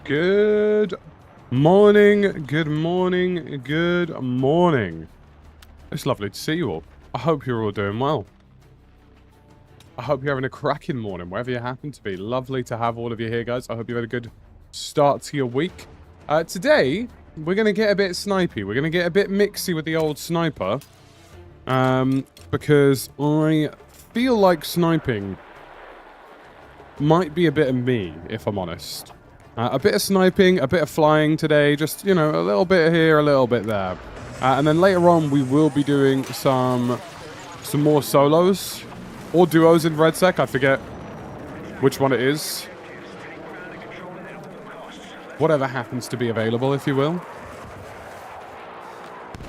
Good morning, good morning, good morning. It's lovely to see you all. I hope you're all doing well. I hope you're having a cracking morning, wherever you happen to be. Lovely to have all of you here, guys. I hope you've had a good start to your week. Today, we're going to get a bit snipey. We're going to get a bit mixy with the old sniper. Because I feel like sniping might be a bit of me, if I'm honest. A bit of sniping, a bit of flying today. Just, you know, a little bit here, a little bit there. And then later on, we will be doing some more solos. Or duos in RedSec, I forget which one it is. Whatever happens to be available, if you will.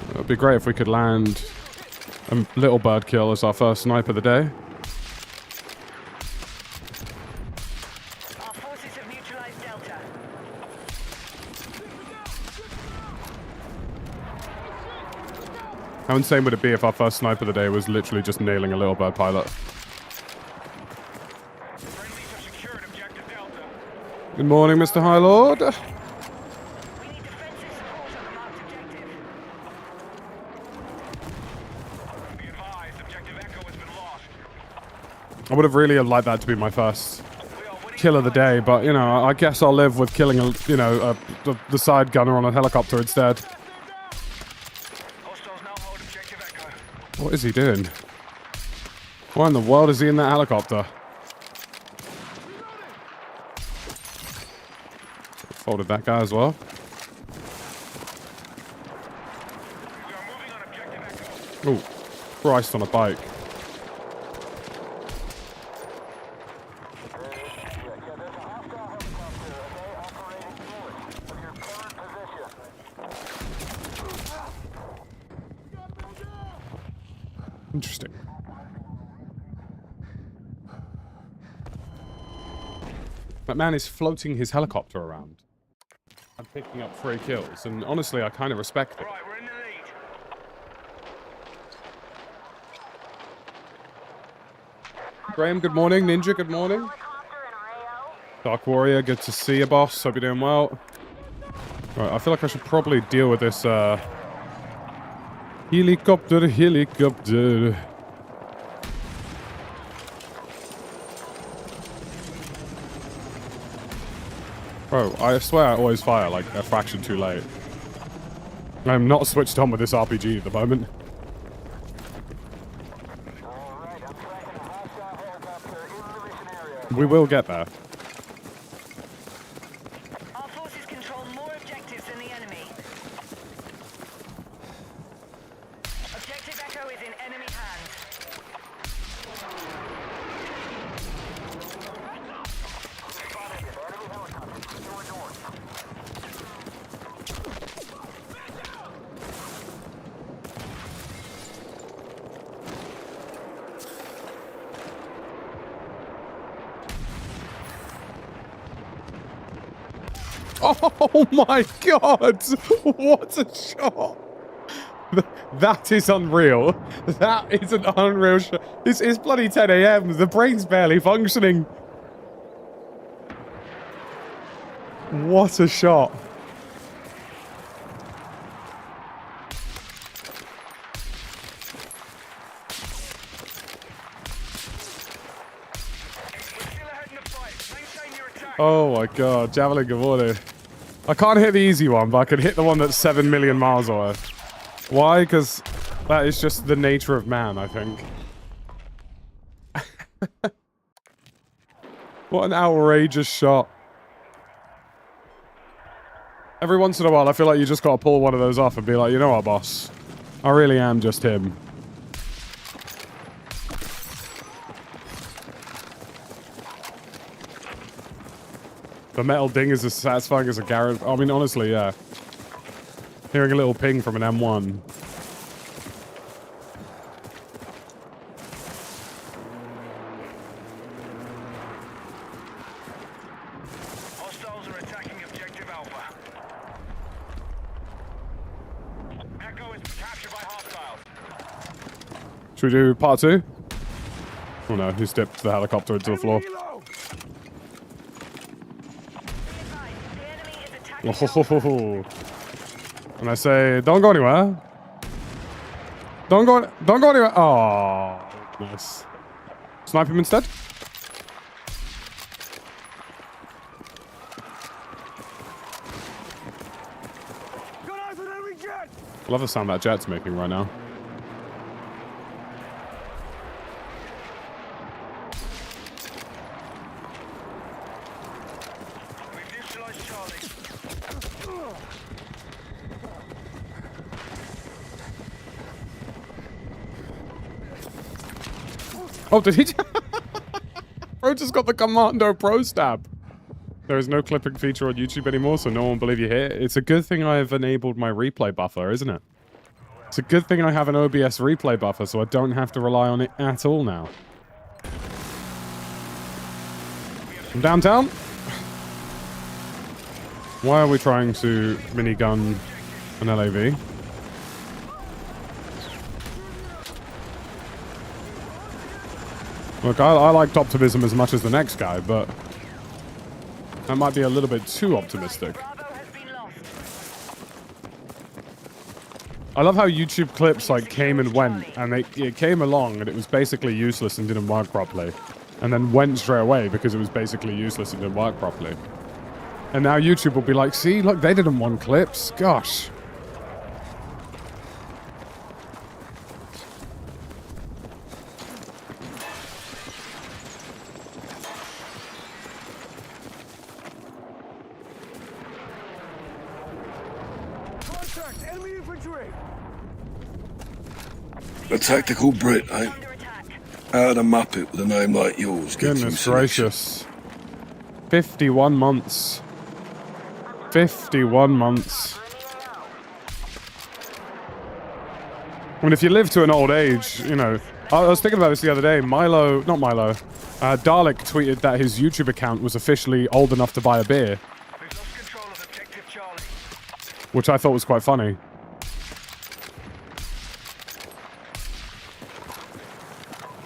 It would be great if we could land a little bird kill as our first snipe of the day. Our forces have neutralized Delta. How insane would it be if our first snipe of the day was literally just nailing a little bird pilot? Good morning, Mr. High Lord. We need defensive support on the marked objective. Be advised, objective Echo has been lost. I would have really liked that to be my first kill of the day, but, you know, I guess I'll live with killing, the side gunner on a helicopter instead. Hostiles now hold objective Echo. What is he doing? Why in the world is he in that helicopter? Folded that guy as well. We are moving on objective Echo. Oh, Christ on a bike. Interesting. That man is floating his helicopter around and picking up 3 kills, and honestly, I kind of respect it. Right, we're in the lead. Graham, good morning. Ninja, good morning. Dark Warrior, good to see you, boss. Hope you're doing well. Right, I feel like I should probably deal with this, helicopter. Bro, I swear I always fire, like, a fraction too late. I'm not switched on with this RPG at the moment. We will get there. Our forces control more objectives than the enemy. Objective Echo is in enemy hands. Oh my god! What a shot! That is unreal. That is an unreal shot. It's bloody 10 AM. The brain's barely functioning. What a shot. We're still ahead in the fight. Maintain your attack. Oh my god, Javelin, good morning. I can't hit the easy one, but I can hit the one that's 7 million miles away. Why? Because that is just the nature of man, I think. What an outrageous shot. Every once in a while, I feel like you just gotta pull one of those off and be like, you know what, boss? I really am just him. The metal ding is as satisfying as a Garrett. I mean, honestly, yeah. Hearing a little ping from an M1. Hostiles are attacking objective Alpha. Echo is captured by hostiles. Should we do part 2? Oh no, he's dipped the helicopter into the floor. Be advised, the enemy Oh. And I say, don't go anywhere. Don't go anywhere. Oh, nice. Snipe him instead. I love the sound that jet's making right now. Oh, did he? Bro just got the Commando Pro Stab. There is no clipping feature on YouTube anymore, so no one will believe you here. It's a good thing I've enabled my replay buffer, isn't it? It's a good thing I have an OBS replay buffer, so I don't have to rely on it at all now. From downtown? Why are we trying to minigun an LAV? Look, I liked optimism as much as the next guy, but that might be a little bit too optimistic. I love how YouTube clips like came and went, and it came along and it was basically useless and didn't work properly, and then went straight away because it was basically useless and didn't work properly. And now YouTube will be like, see, look, they didn't want clips. Gosh. A tactical Brit, eh? How to map it with a name like yours? Goodness gracious. 51 months. 51 months. I mean, if you live to an old age, you know... I was thinking about this the other day. Dalek tweeted that his YouTube account was officially old enough to buy a beer. Which I thought was quite funny.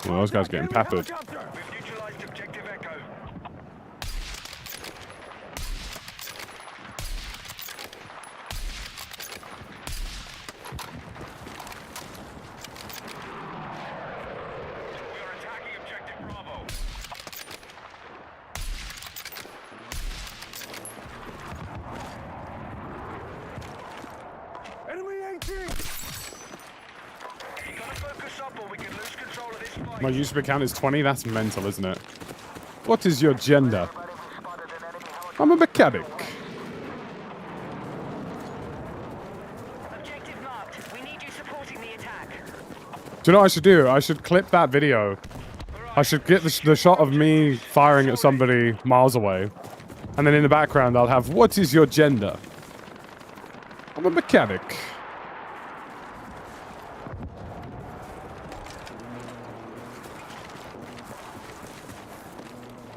Well, those guys are getting peppered. My YouTube account is 20? That's mental, isn't it? What is your gender? I'm a mechanic. Objective marked. We need you supporting the attack. Do you know what I should do? I should clip that video. I should get the shot of me firing at somebody miles away. And then in the background, I'll have, what is your gender? I'm a mechanic.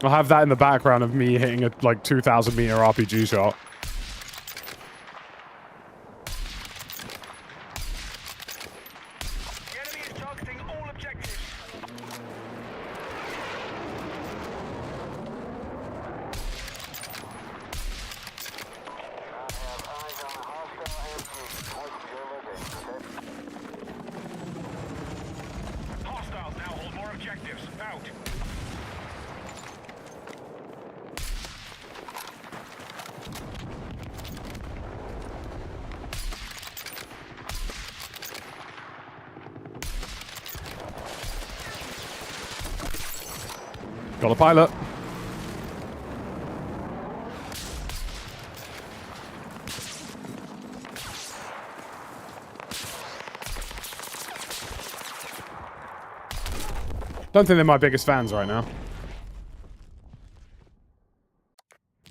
I'll have that in the background of me hitting a, like, 2,000 meter RPG shot. The enemy is targeting all objectives. Hostiles now hold more objectives. Out. Got a pilot. Don't think they're my biggest fans right now.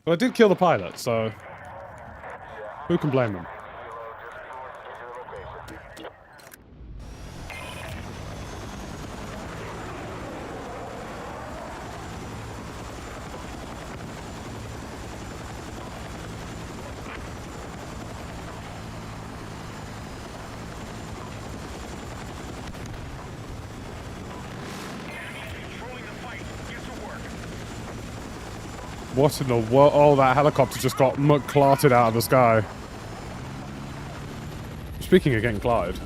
But I did kill the pilot, so who can blame them? What in the world? Oh, that helicopter just got muck-clarted out of the sky. Speaking of getting clarted.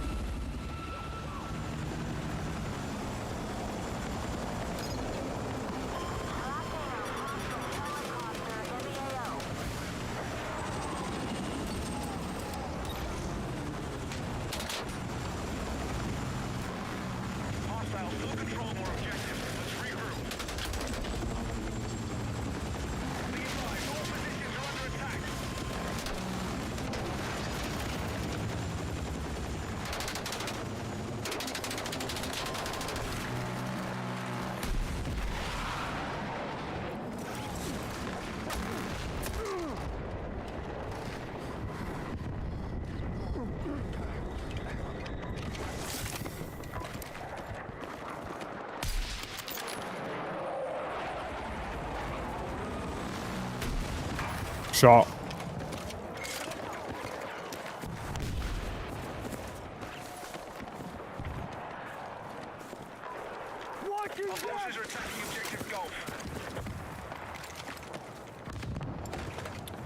Shot.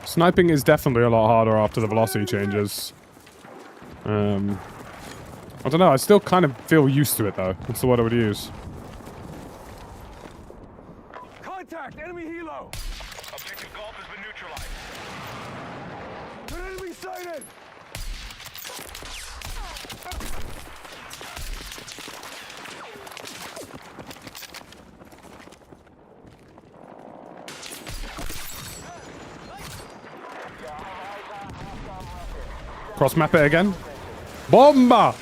Sniping is definitely a lot harder after the velocity changes. I don't know, I still kind of feel used to it though. That's the word I would use. Contact! Enemy helo! Objective Golf has been neutralized. An enemy sighted! Cross map it again. Bomba!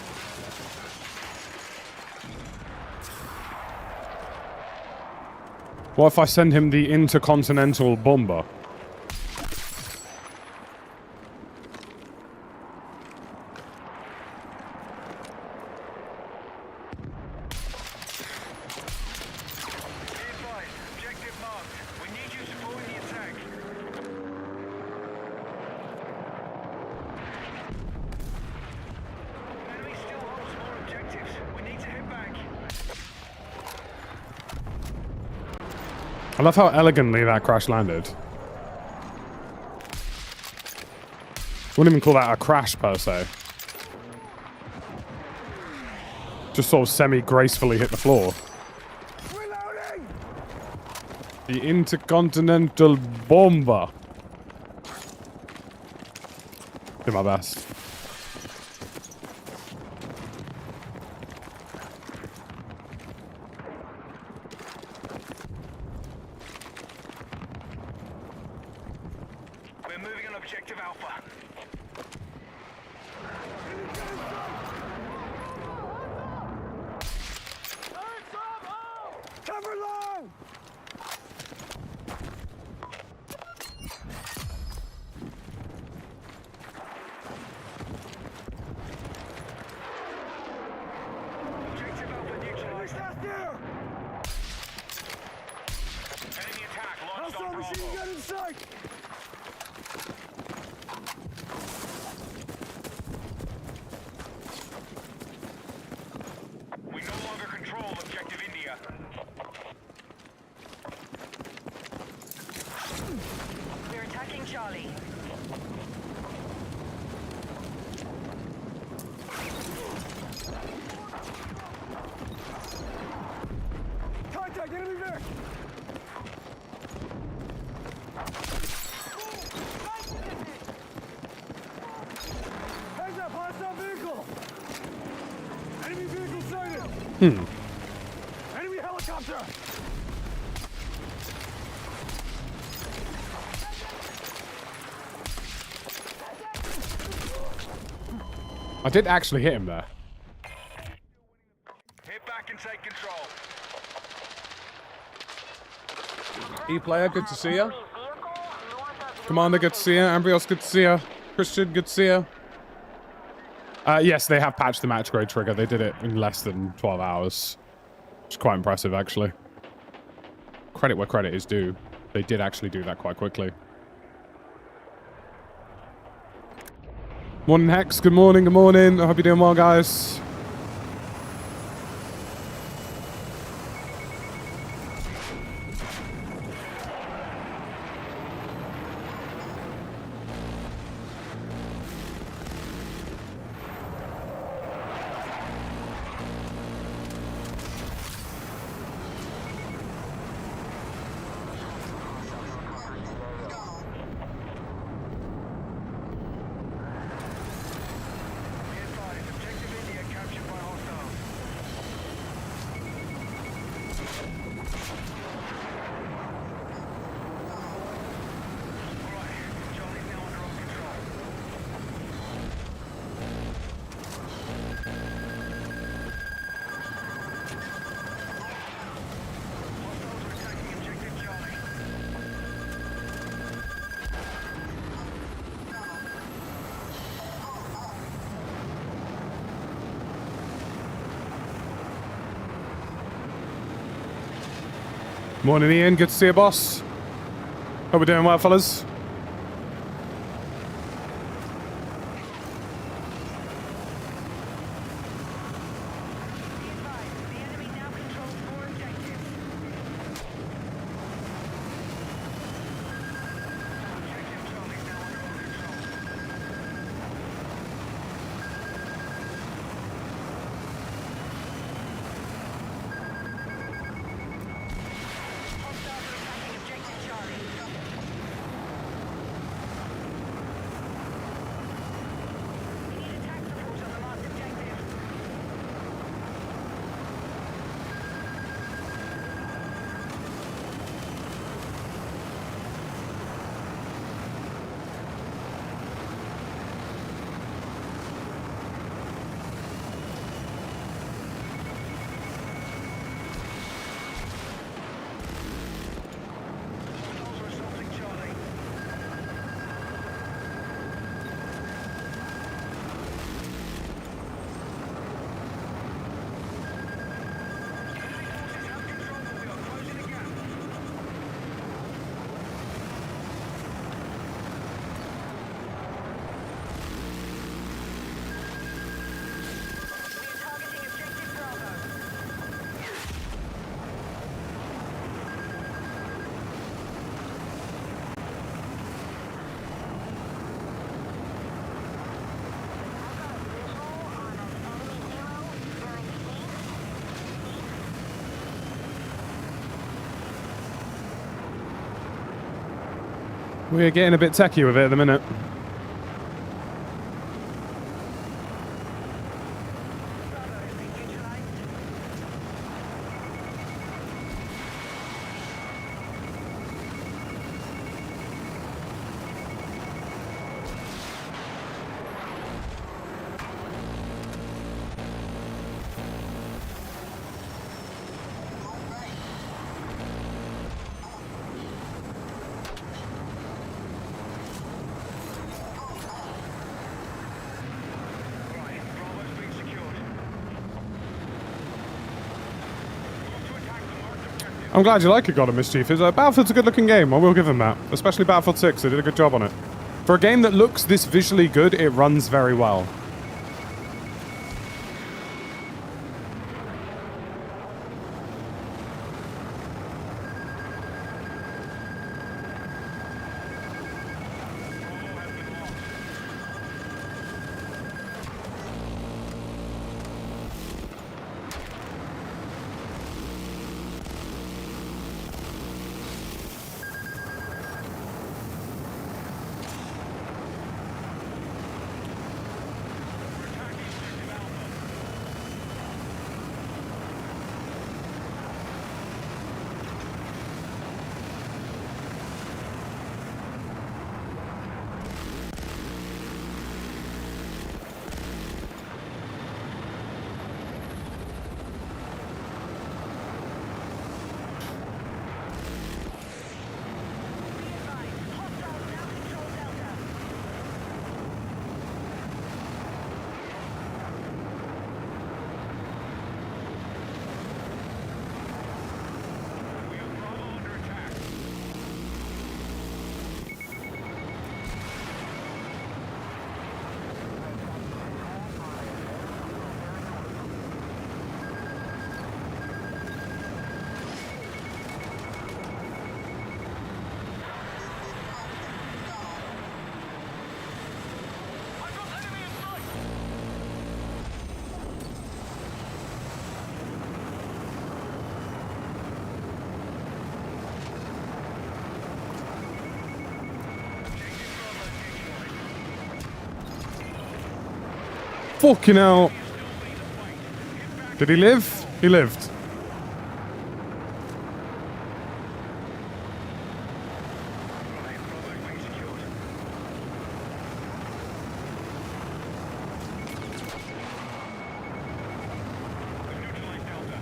What if I send him the intercontinental bomber? I love how elegantly that crash landed. Wouldn't even call that a crash per se. Just sort of semi-gracefully hit the floor. Reloading! The intercontinental bomber. Did my best. Enemy helicopter! I did actually hit him there. Hit back and take control. E-player, good to see ya. Commander, good to see ya. Ambrios, good to see ya. Christian, good to see ya. Yes, they have patched the match grade trigger. They did it in less than 12 hours. Which is quite impressive, actually. Credit where credit is due. They did actually do that quite quickly. Morning, Hex. Good morning, good morning. I hope you're doing well, guys. Morning, Ian. Good to see you, boss. Hope we're doing well, fellas. The enemy now controls 4 objectives. Objective Charlie now under our control. Hostiles are attacking objective Charlie. We need attack support on the marked objective. Hostiles are assaulting Charlie. Enemy forces have control, but we are closing the gap. We are targeting objective Bravo. We're getting a bit techie with it at the minute. Bravo has been neutralized. Right, Bravo's being secured. Move to attack the marked objective. I'm glad you like it, God of Mischief. Battlefield's a good-looking game. I will give them that. Especially Battlefield 6. They did a good job on it. For a game that looks this visually good, it runs very well. Bravo has been lost. We're attacking objective Alpha. Be advised, hostiles now control Delta. We have Bravo under attack. I've got enemy in sight! Objective Bravo neutralized. Fucking hell. Still lead the fight. Get back. Did he live? He lived. Right, Bravo's being secured. We've neutralized Delta.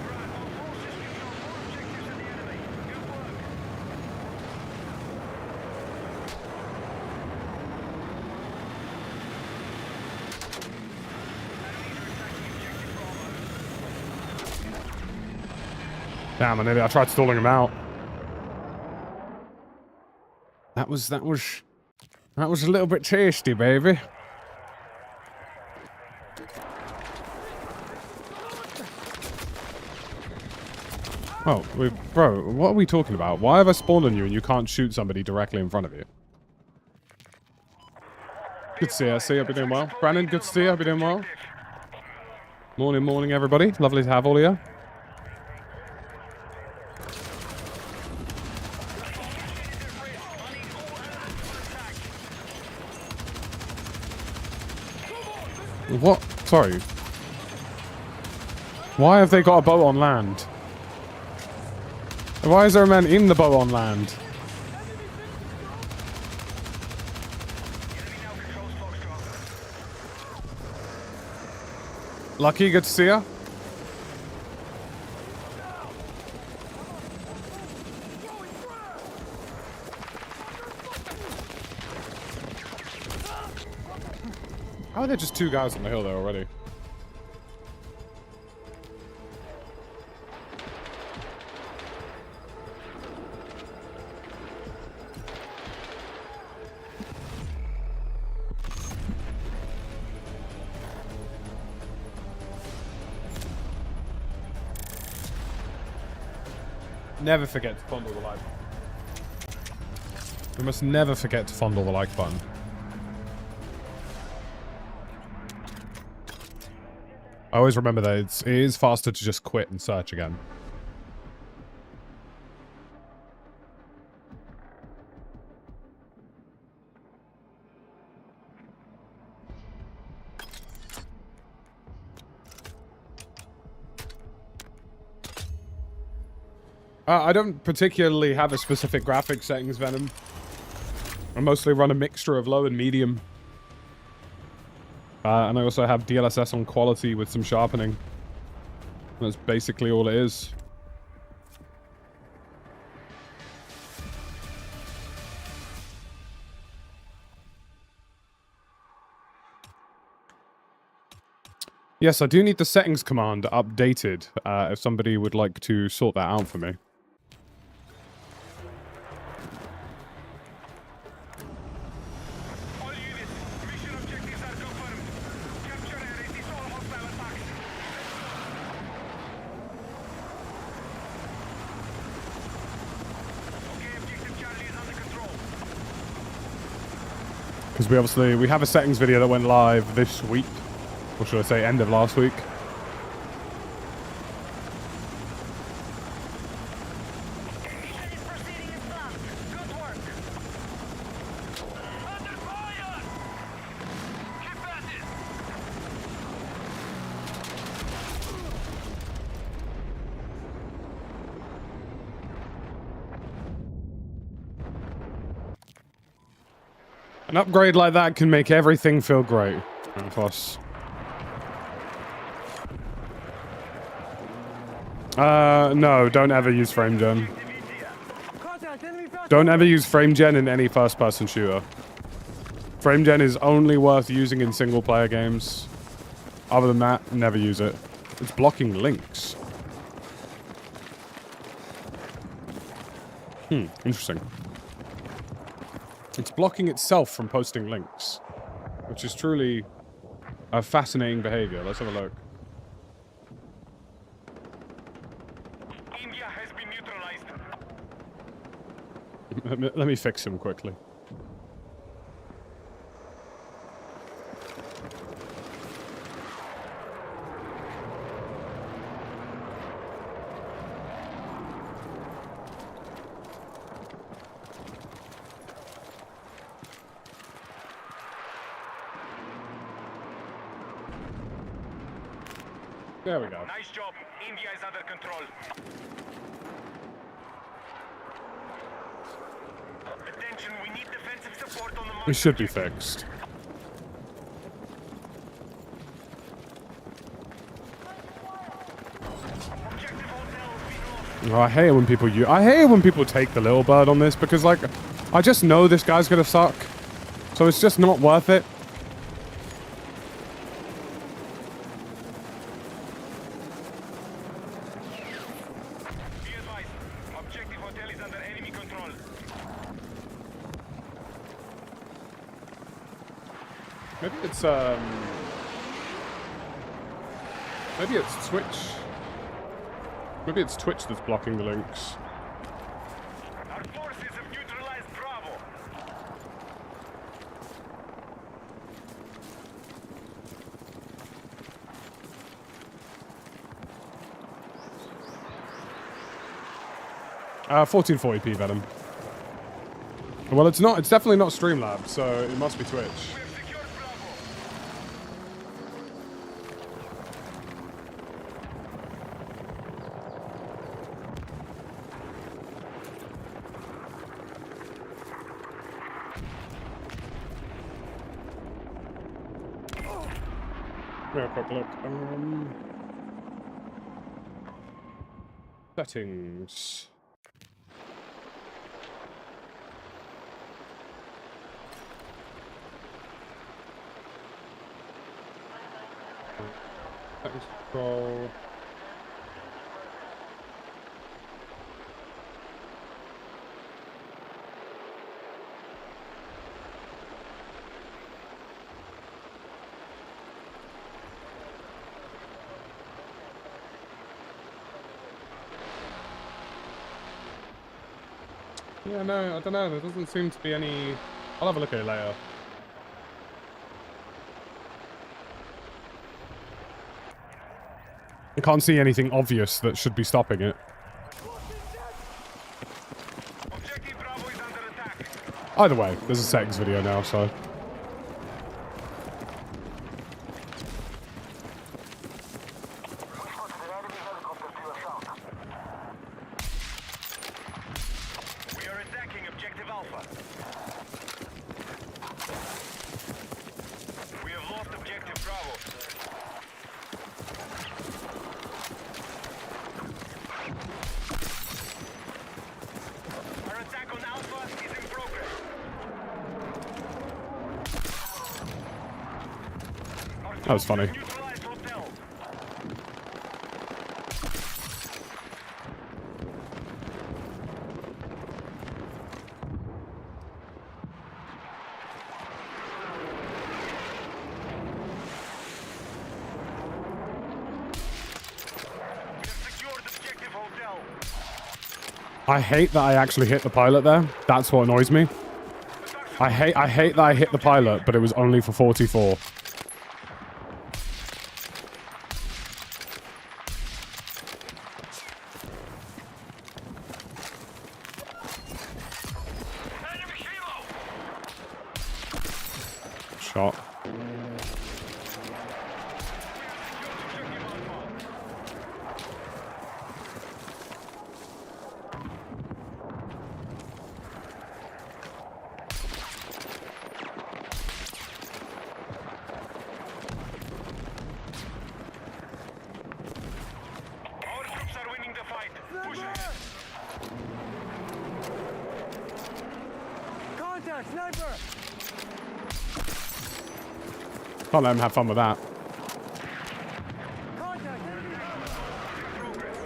Right, our forces control more objectives than the enemy. Good work. Enemies are Damn, I tried stalling him out. That was a little bit tasty, baby. Oh, bro, what are we talking about? Why have I spawned on you and you can't shoot somebody directly in front of you? Good to see you. I see you. Hope you're doing well. Brandon, good to see you. Hope you're doing well. Morning, morning, everybody. Lovely to have all of you. What? Sorry. Why have they got a boat on land? Why is there a man in the boat on land? Lucky, good to see ya. How are there just two guys on the hill there already? Never forget to fondle the like button. We must never forget to fondle the like button. I always remember that it is faster to just quit and search again. I don't particularly have a specific graphics settings, Venom. I mostly run a mixture of low and medium. And I also have DLSS on quality with some sharpening. That's basically all it is. Yes, I do need the settings command updated, if somebody would like to sort that out for me. All units, mission objectives are confirmed. Capture and resist all hostile attacks. Okay, objective Charlie is under control. Because we have a settings video that went live this week. Or should I say end of last week? Mission is proceeding as planned. Good work. Under fire! Keep at it! An upgrade like that can make everything feel great. Of course. No, don't ever use frame gen. Contact enemy fast. Don't ever use frame gen in any first-person shooter. Frame gen is only worth using in single-player games. Other than that, never use it. It's blocking links. Interesting. It's blocking itself from posting links, which is truly a fascinating behavior. Let's have a look. India has been neutralized. Let me fix him quickly. There we go. Nice job. India is under control. Attention, we need defensive support on the mark. It should be fixed. Objective hotel has been lost. Oh, I hate it when people take the little bird on this because, like, I just know this guy's gonna suck, so it's just not worth it. Be Maybe it's Twitch. Maybe it's Twitch that's blocking the links. Our forces have neutralized Bravo. Uh, 1440p Venom. Well, it's not. It's definitely not Streamlabs, so it must be Twitch. We have secured Bravo. Yeah, quick look. Settings. Settings control. Yeah, no, I don't know. There doesn't seem to be any... I'll have a look at it later. I can't see anything obvious that should be stopping it. Objective Bravo is under attack. Either way, there's a settings video now, so... We are attacking Objective Alpha. We have lost Objective Bravo. Our attack on Alpha is in progress. That was funny. Neutralized hotel. We have secured Objective Hotel. I hate that I actually hit the pilot there. That's what annoys me. I hate that I hit the pilot, but it was only for 44. Enemy helo! Shot. Our troops are winning the fight. Push ahead. Contact, sniper! Can't let him have fun with that. Contact, enemy! Progress.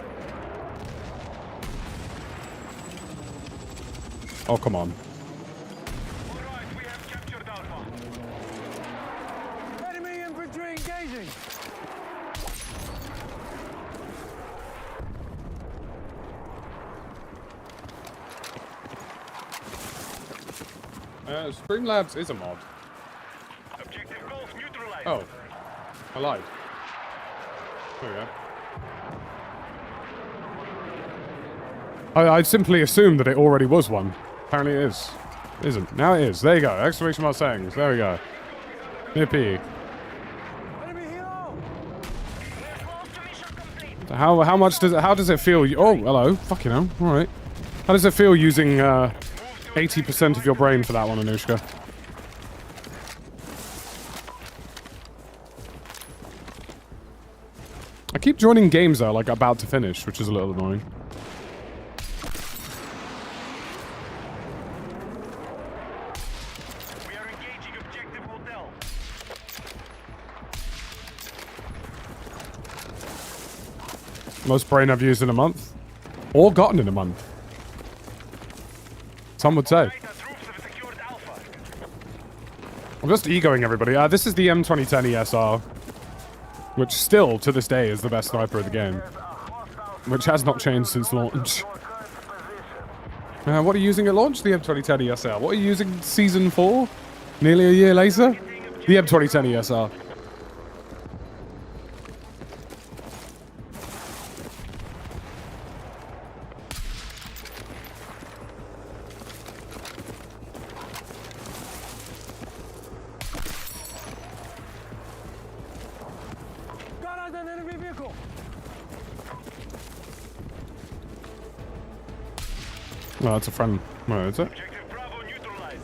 Oh, come on. All right, we have captured Alpha. Enemy infantry engaging! Streamlabs is a mod. Objective Golf neutralized. Oh. I lied. There we go. I simply assumed that it already was one. Apparently it is. It isn't. Now it is. There you go. Exclamation mark settings. There we go. Nippy. Enemy helo! We're close to mission complete. How much does it... How does it feel... Oh, hello. Fucking hell. Alright. How does it feel using 80% of your brain for that one, Anushka? I keep joining games though, like about to finish, which is a little annoying. We are engaging Objective Hotel. Most brain I've used in a month. Or gotten in a month. Some would say. Right, our troops have secured Alpha. I'm just egoing everybody. This is the M2010 ESR, which still, to this day, is the best sniper of the game. Which has not changed since launch. What are you using at launch? The M2010 ESR. What are you using Season 4? Nearly a year later? The M2010 ESR. Got out an enemy vehicle. No, that's a friend. Where is it? Objective Bravo neutralized.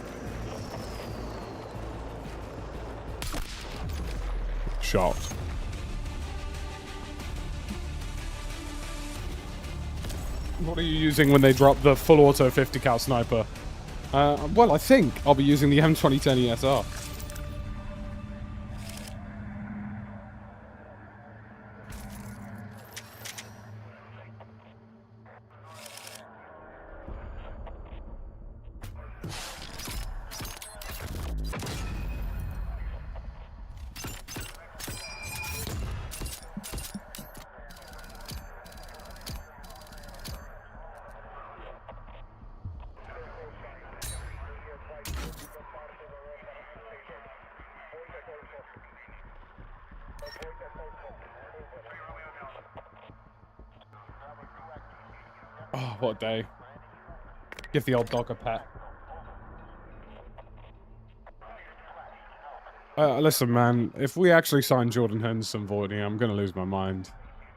Shot. What are you using when they drop the full auto 50 cal sniper? Well, I think I'll be using the M2010 ESR. Oh, what a day. Give the old dog a pet. Listen, man, if we actually sign Jordan Henderson Voiding, I'm going to lose my mind.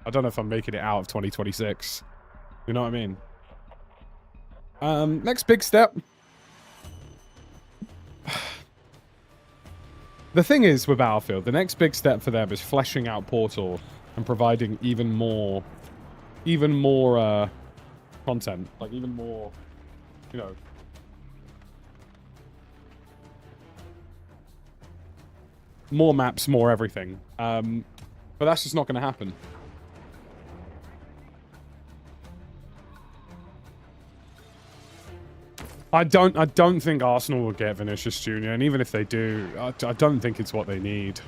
I don't know if I'm making it out of 2026. You know what I mean? Next big step. The thing is with Battlefield, the next big step for them is fleshing out Portal and providing even more content, like even more, you know, more maps, more everything. But that's just not going to happen. I don't think Arsenal will get Vinicius Jr. And even if they do, I don't think it's what they need.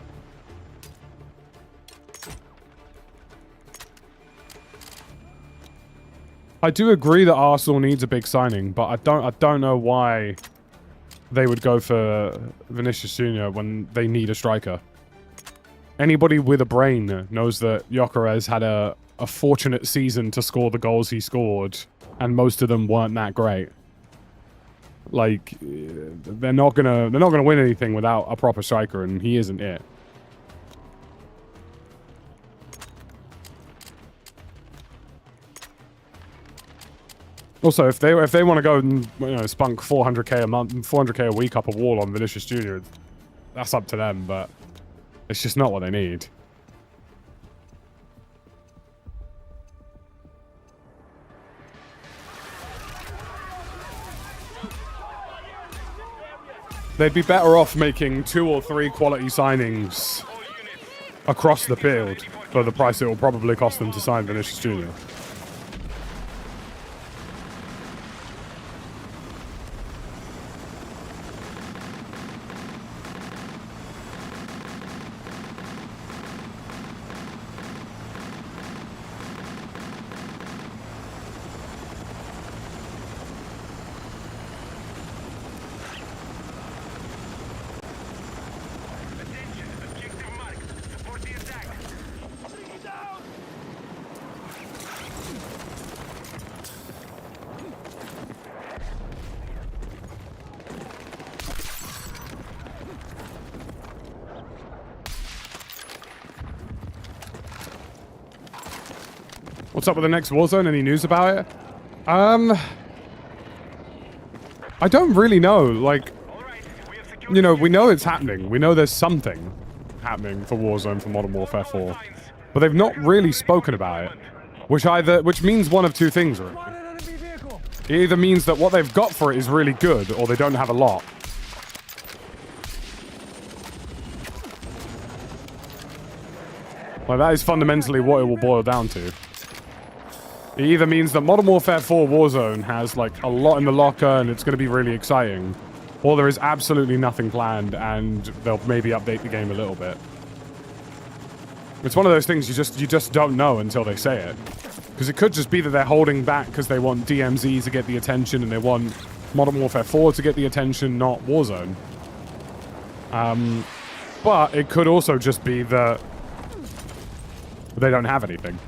I do agree that Arsenal needs a big signing, but I don't know why they would go for Vinicius Jr. when they need a striker. Anybody with a brain knows that Gyökeres had a fortunate season to score the goals he scored, and most of them weren't that great. Like, they're not gonna win anything without a proper striker, and he isn't it. Also, if they want to go and, you know, spunk 400k a month, 400k a week up a wall on Vinicius Jr., that's up to them, but it's just not what they need. They'd be better off making 2 or 3 quality signings across the field for the price it will probably cost them to sign Vinicius Jr. What's up with the next Warzone? Any news about it? I don't really know. Like, you know, we know it's happening. We know there's something happening for Warzone for Modern Warfare 4. But they've not really spoken about it. Which means one of two things, really. Spotted enemy vehicle. It either means that what they've got for it is really good, or they don't have a lot. Like, that is fundamentally what it will boil down to. It either means that Modern Warfare 4 Warzone has, like, a lot in the locker and it's going to be really exciting. or there is absolutely nothing planned, and they'll maybe update the game a little bit. It's one of those things you just don't know until they say it. Because it could just be that they're holding back because they want DMZ to get the attention and they want Modern Warfare 4 to get the attention, not Warzone. But it could also just be that they don't have anything.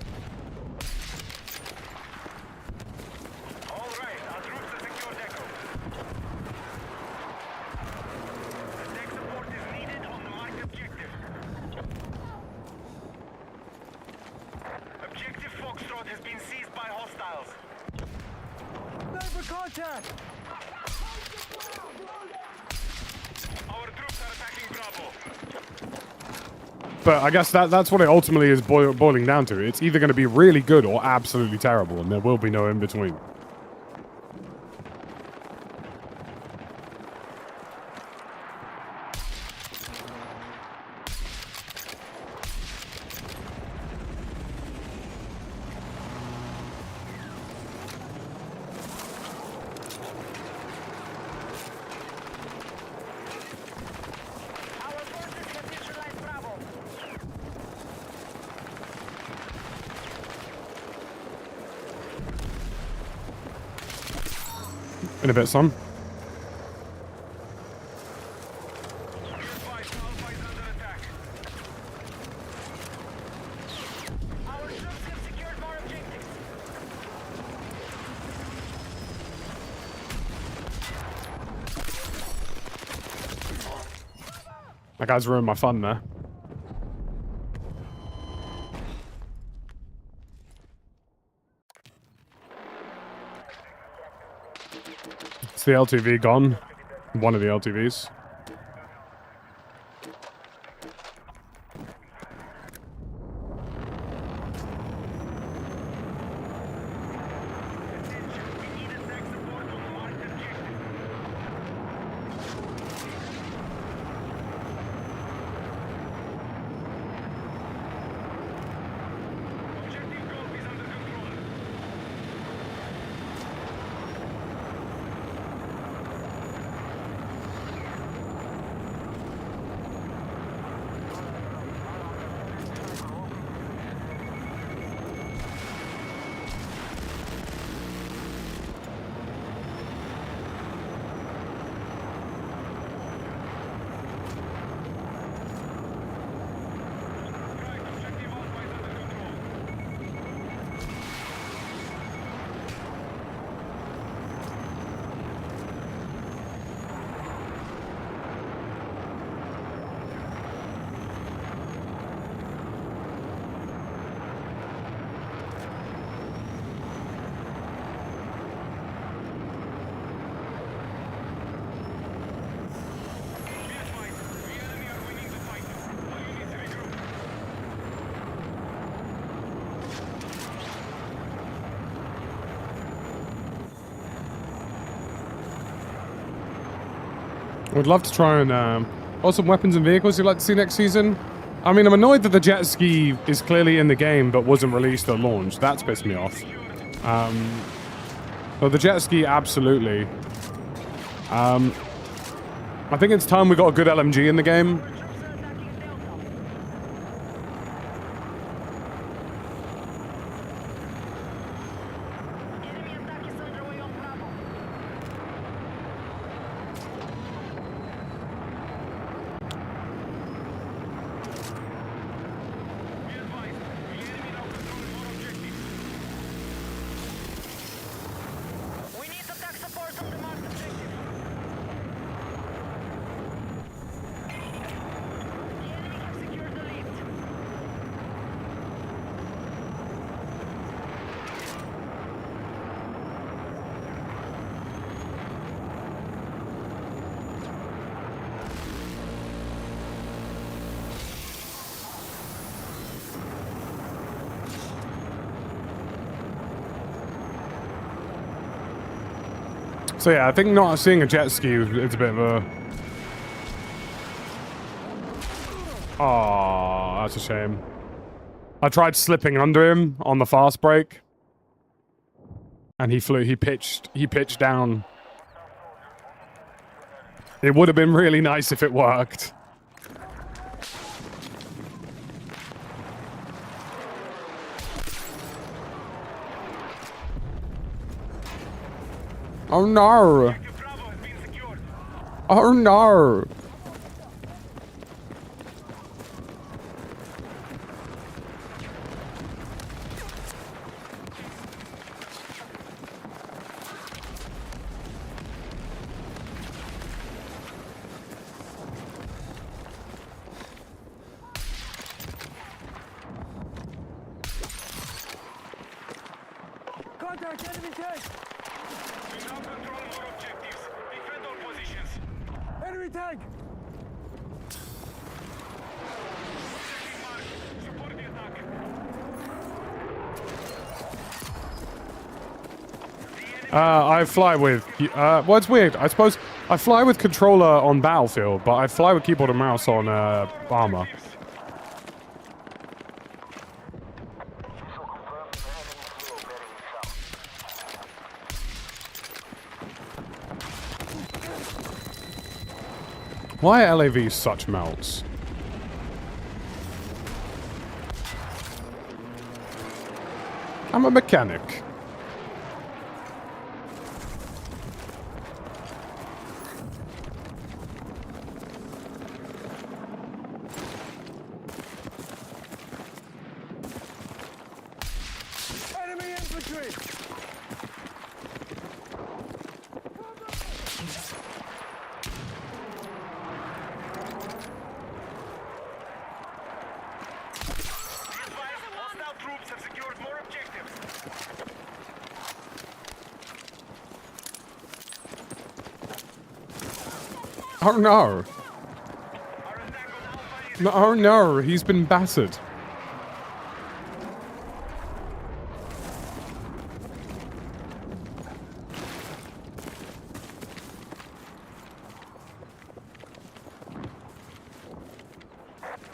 All right, our troops have secured Echo. The tech support is needed on the marked objective. Objective Foxtrot has been seized by hostiles. Sniper contact! Our troops are attacking Bravo. But I guess that's what it ultimately is boiling down to. It's either going to be really good or absolutely terrible, and there will be no in between. Our forces have neutralized Bravo. In a bit, son. Be advised, Alpha is under attack. Our troops have secured more objectives. That guy's ruined my fun there. It's the LTV gone. One of the LTVs. Attention, we need attack support on the marked objective. Objective Gulf is under control. Right, objective Alpha is under control. Be advised, the enemy are winning the fight. All units regroup. Would love to try and some weapons and vehicles you'd like to see next season. I mean, I'm annoyed that the jet ski is clearly in the game but wasn't released or launched. That's pissed me off. But the jet ski, absolutely. I think it's time we got a good LMG in the game. Our troops are attacking Delta. Enemy attack is underway on Bravo. Be advised, the enemy now controls more objectives. We need attack support on the marked objective. The enemy have secured the lift. So yeah, I think not seeing a jet ski is a bit of a... Oh, that's a shame. I tried slipping under him on the fast break. And he pitched down. It would have been really nice if it worked. Oh no! Objective Bravo has been secured. Oh no! Contact enemy tank! We now control more objectives. Defend all positions. Enemy tank! Setting mark. Support the attack. I fly with... well, it's weird. I suppose I fly with controller on Battlefield, but I fly with keyboard and mouse on Armor. Why are LAVs such melts? I'm a mechanic. Enemy infantry! Hostile troops have secured more objectives. Oh no. Our attack on Alpha is No, oh no, he's been battered.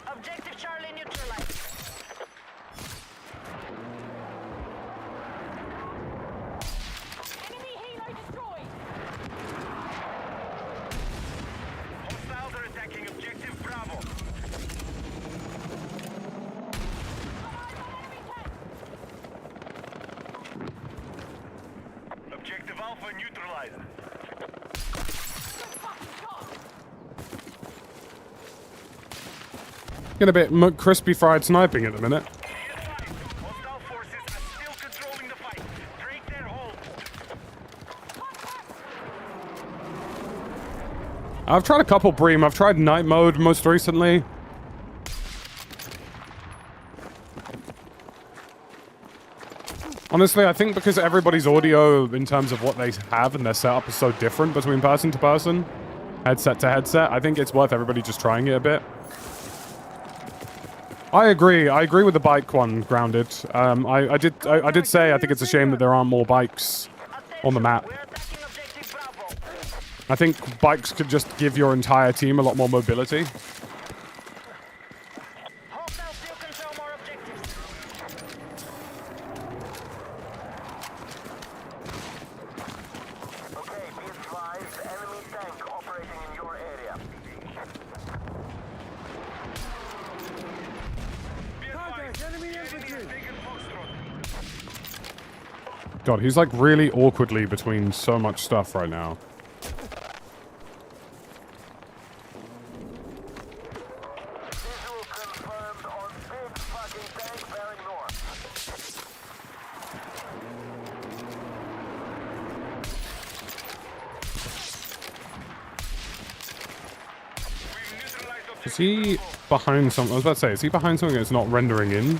Objective Charlie neutralized. Enemy helo destroyed. hostiles are attacking objective Bravo. Objective Alpha neutralized. Get a bit crispy fried sniping at the minute. Hostile forces are still controlling the fight. Break their hold. I've tried a couple Bream. I've tried night mode most recently. Honestly, I think because everybody's audio in terms of what they have and their setup is so different between person to person, headset to headset, I think it's worth everybody just trying it a bit. I agree with the bike one, Grounded. I did say I think it's a shame that there aren't more bikes on the map. We're attacking objective Bravo. I think bikes could just give your entire team a lot more mobility. Hostiles still control more objectives. Okay, be advised, enemy tank operating in your area. Be Contact enemy infantry! taken Foxtrot. God, he's like really awkwardly between so much stuff right now. Visual confirmed on big fucking tank bearing north. We've neutralized Is objective he behind something? I was about to say, is he behind something that's not rendering in?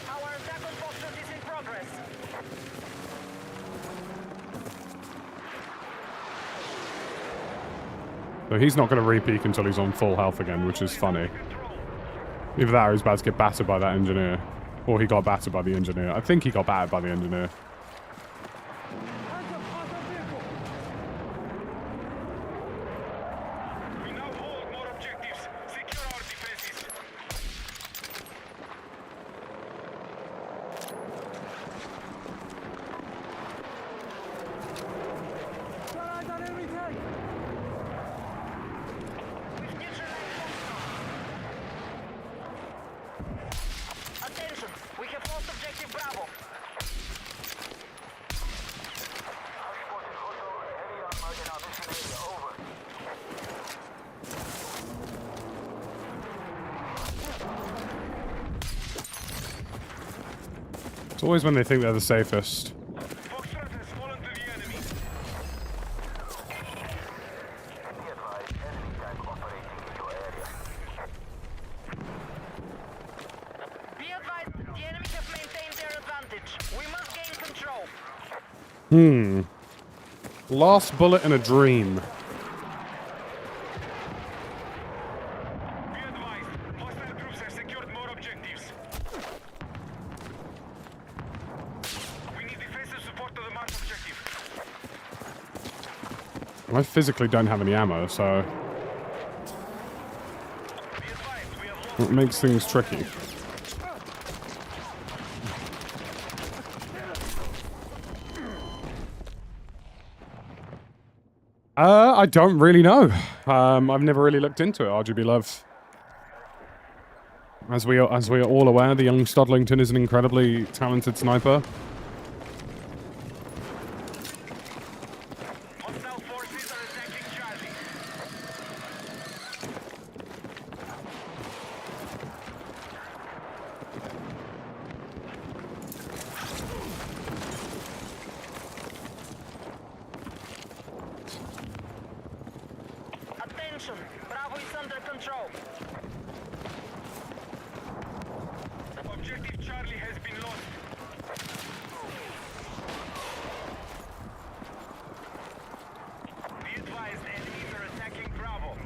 Our attack on Foxtrot is in progress. So he's not going to re-peak until he's on full health again, which is funny. Either that or he's about to get battered by that engineer. Or he got battered by the engineer. I think he got battered by the engineer. Hands up, hostile vehicle! We now hold more objectives. Secure our defenses. Got eyes on enemy tank! It's always when they think they're the safest. Foxtrot has fallen to the enemy. Be advised, the enemy have maintained their advantage. We must gain control. Last bullet in a dream. Be advised, hostile troops have secured more objectives. We need defensive support to the Mars objective. I physically don't have any ammo, so Be advised, we have lost. it makes things tricky. I don't really know. I've never really looked into it, RGB Love. As we are all aware, the young Stodlington is an incredibly talented sniper. Hostile forces are attacking Charlie. Attention, Bravo is under control. Objective Charlie has been lost. Be advised, enemies are attacking Bravo.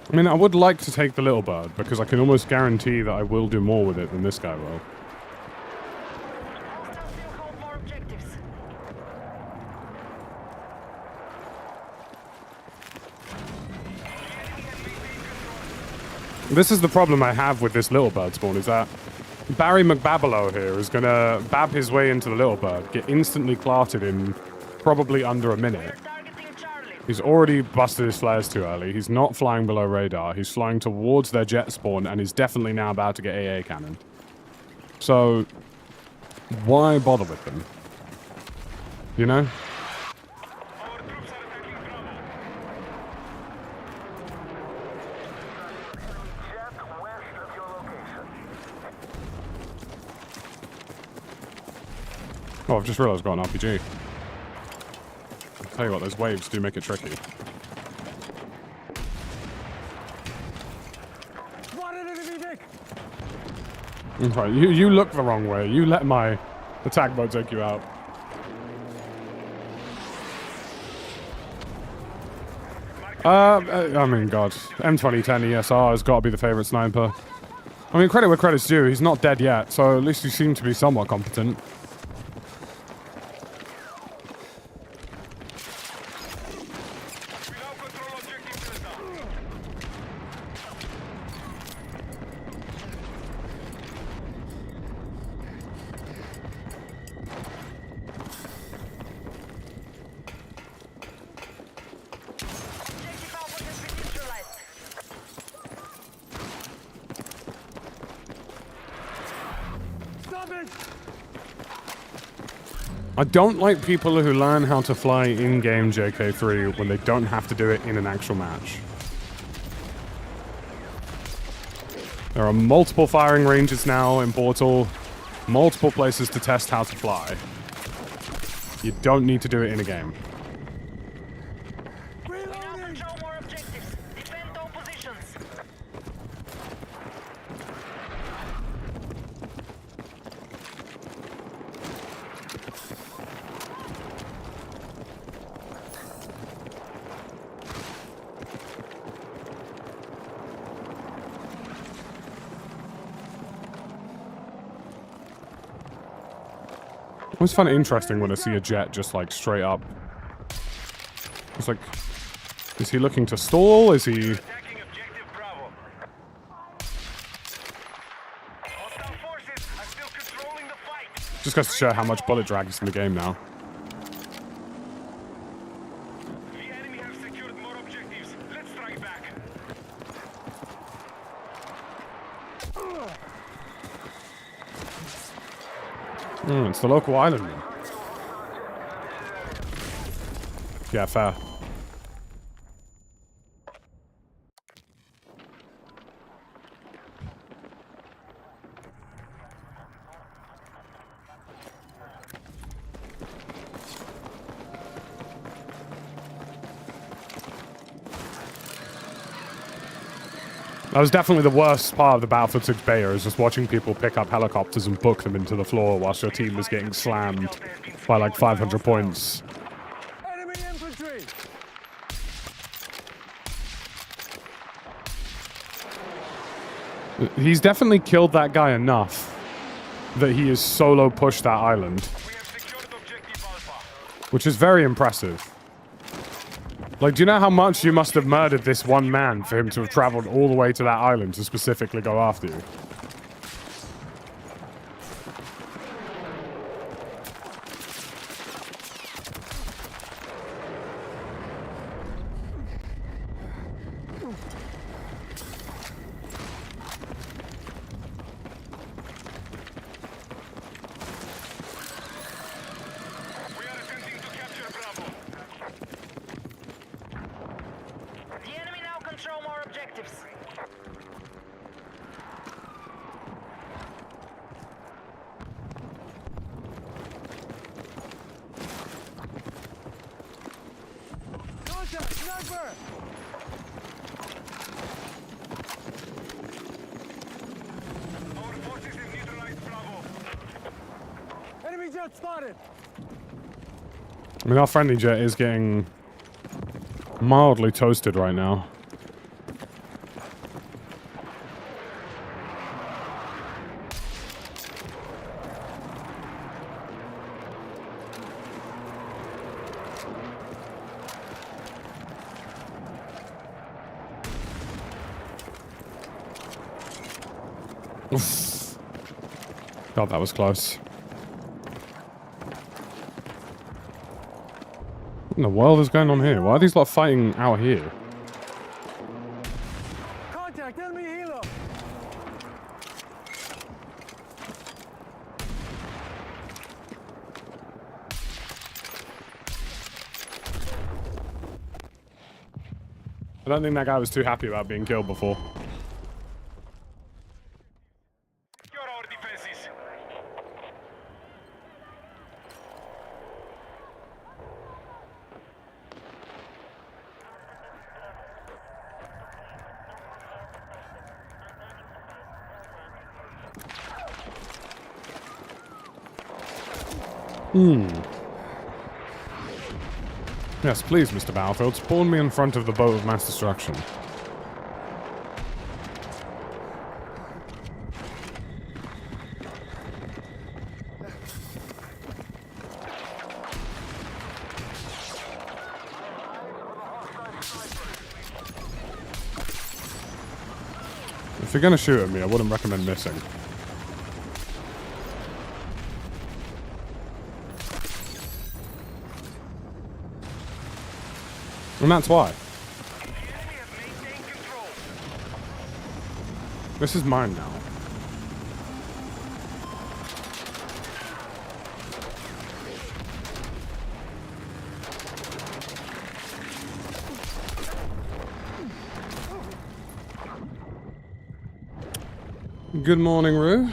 I mean, I would like to take the little bird, because I can almost guarantee that I will do more with it than this guy will. Hostile still hold more objectives. This is the problem I have with this little bird spawn, is that Barry McBabbelow here is gonna bab his way into the little bird, get instantly clarted in probably under a minute. We're targeting Charlie. He's already busted his flares too early. He's not flying below radar. He's flying towards their jet spawn, and he's definitely now about to get AA cannon. So, why bother with them? You know? Our troops are attacking Bravo. Jet west of your location. Oh, I've just realized I've got an RPG. I'll tell you what, those waves do make it tricky. Spotted enemy deck! Right, you look the wrong way. You let my attack boat take you out. I mean, God. M2010 ESR has got to be the favorite sniper. I mean, credit where credit's due. He's not dead yet, so at least he seems to be somewhat competent. We now control objective Delta. Objective Alpha has been neutralized. Stop it! I don't like people who learn how to fly in-game JK3 when they don't have to do it in an actual match. There are multiple firing ranges now in Portal, multiple places to test how to fly. You don't need to do it in a game. We now Reloading! control more objectives. Defend all positions. I always find it interesting when I see a jet just like straight up. It's like, is he looking to stall? Is he... Attacking objective Bravo. Hostile forces are still controlling the fight. Just goes to show how much bullet drag is in the game now. It's the local island. Yeah, fair. That was definitely the worst part of the Battlefield 6 beta, is just watching people pick up helicopters and book them into the floor whilst your team was getting slammed by like 500 points. Enemy infantry! He's definitely killed that guy enough that he has solo pushed that island, We have secured objective Alpha. which is very impressive. Like, do you know how much you must have murdered this one man for him to have traveled all the way to that island to specifically go after you? We are attempting to capture Bravo. The enemy now control more objectives. Contact! Sniper! Our forces have neutralized Bravo. Enemy jet spotted! I mean, our friendly jet is getting mildly toasted right now. Oof. God, that was close. What in the world is going on here? Why are these lot fighting out here? Contact! Enemy helo! I don't think that guy was too happy about being killed before. Secure our defenses. Yes, please, Mr. Battlefield, spawn me in front of the boat of mass destruction. If you're gonna shoot at me, I wouldn't recommend missing. And that's why. The enemy has maintained control. This is mine now. Good morning, Rue.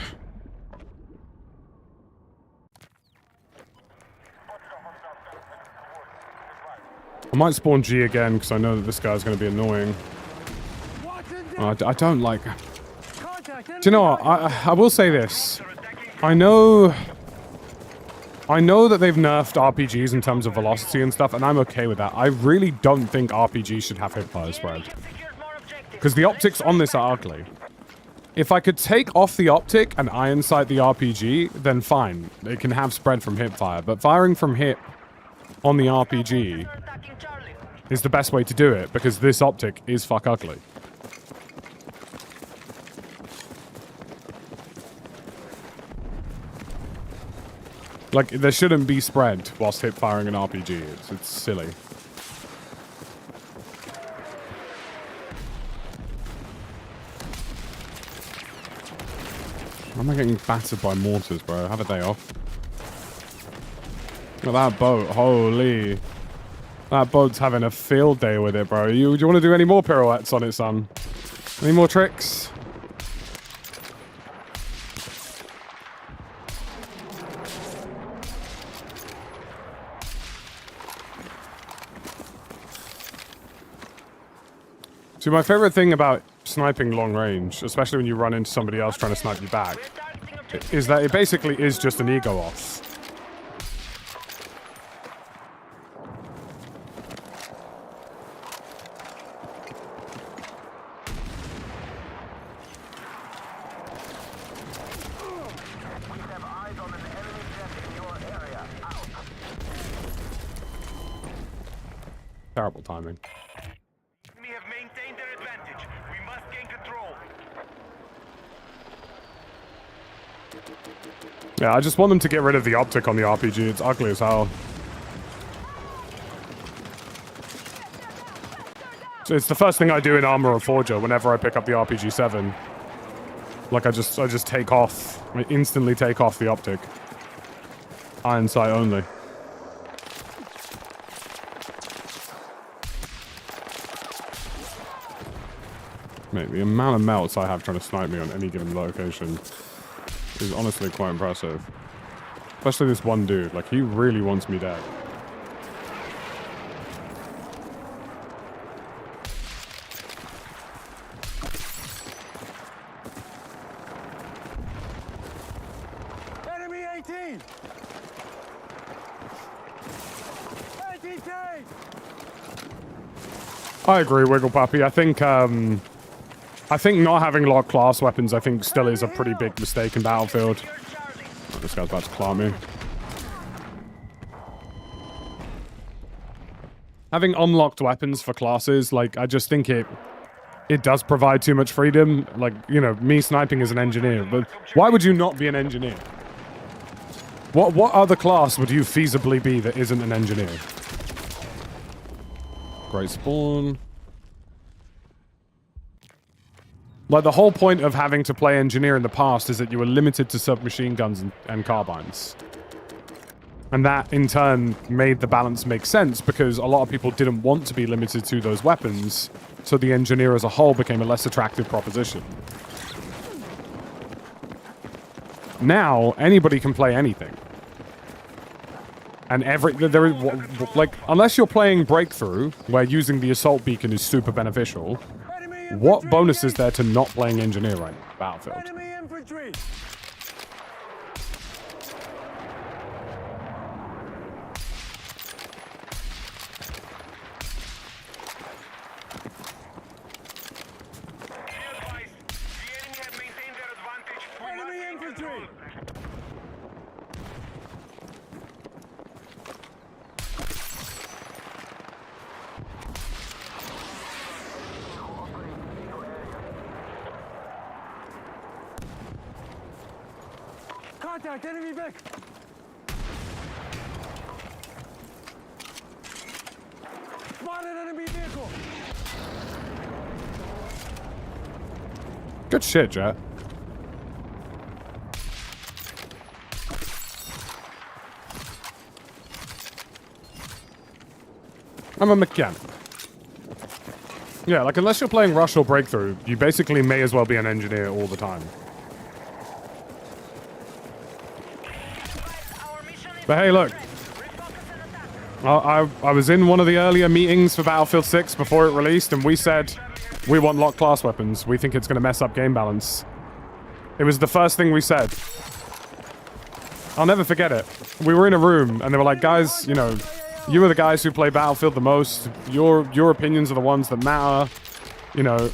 I might spawn G again because I know that this guy's going to be annoying. I don't like... Contact! Do you know what? I will say this. I know that they've nerfed RPGs in terms of velocity and stuff, and I'm okay with that. I really don't think RPGs should have hipfire spread. Secured more objectives. Because the optics on this are ugly. If I could take off the optic and iron sight the RPG, then fine. It can have spread from hipfire. But firing from hip on the RPG Are attacking Charlie. is the best way to do it, because this optic is fuck ugly. Like, there shouldn't be spread whilst hip firing an RPG. It's silly. Why am I getting battered by mortars, bro? Have a day off. Well, that boat, holy. That boat's having a field day with it, bro. Do you want to do any more pirouettes on it, son? Any more tricks? See, my favorite thing about sniping long range, especially when you run into somebody else trying to snipe you back, is that it basically is just an ego off. Terrible timing. We have maintained their advantage. We must gain control. Yeah, I just want them to get rid of the optic on the RPG. It's ugly as hell. So it's the first thing I do in Armor or Forger whenever I pick up the RPG-7. Like, I just take off. I instantly take off the optic. Iron sight only. Mate, the amount of melts I have trying to snipe me on any given location is honestly quite impressive. Especially this one dude. Like, he really wants me dead. Enemy 18! Anti-tank! I agree, Wiggle Puppy. I think not having locked class weapons, I think, still is a pretty big mistake in Battlefield. Oh, this guy's about to claw me. Having unlocked weapons for classes, like, I just think it does provide too much freedom. Like, you know, me sniping as an engineer, but why would you not be an engineer? What other class would you feasibly be that isn't an engineer? Great spawn. Like, the whole point of having to play engineer in the past is that you were limited to submachine guns and carbines. And that, in turn, made the balance make sense because a lot of people didn't want to be limited to those weapons, so the engineer as a whole became a less attractive proposition. Now, anybody can play anything. And like, unless you're playing Breakthrough, where using the assault beacon is super beneficial, what bonus is there to not playing engineer right now, Battlefield? Enemy infantry! Be advised, the enemy have maintained their advantage. We must Enemy gain infantry! control. Contact! Enemy Vic! Spotted enemy vehicle! Good shit, Jet. I'm a mechanic. Yeah, like, unless you're playing Rush or Breakthrough, you basically may as well be an engineer all the time. But hey, look. I was in one of the earlier meetings for Battlefield 6 before it released, and we said we want locked class weapons. We think it's going to mess up game balance. It was the first thing we said. I'll never forget it. We were in a room, and they were like, guys, you know, you are the guys who play Battlefield the most. Your opinions are the ones that matter. You know,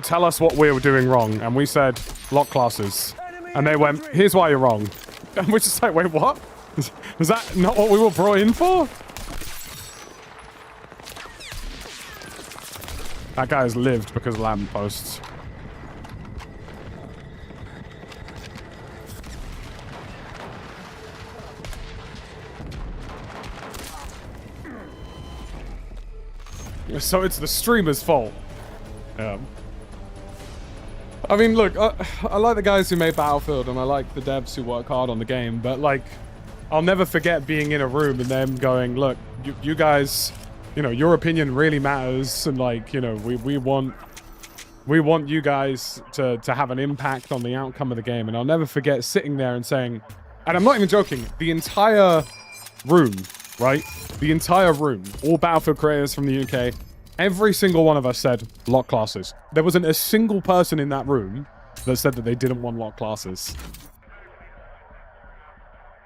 tell us what we're doing wrong. And we said, lock classes. And they went, here's why you're wrong. And we're just like, wait, what? Was that not what we were brought in for? That guy has lived because of lampposts. So it's the streamer's fault. Yeah. I mean, look, I like the guys who made Battlefield, and I like the devs who work hard on the game, but, like, I'll never forget being in a room and them going, look, you guys, you know, your opinion really matters, and like, you know, we want you guys to have an impact on the outcome of the game. And I'll never forget sitting there and saying, and I'm not even joking, the entire room, right? The entire room, all Battlefield creators from the UK, every single one of us said lock classes. There wasn't a single person in that room that said that they didn't want lock classes.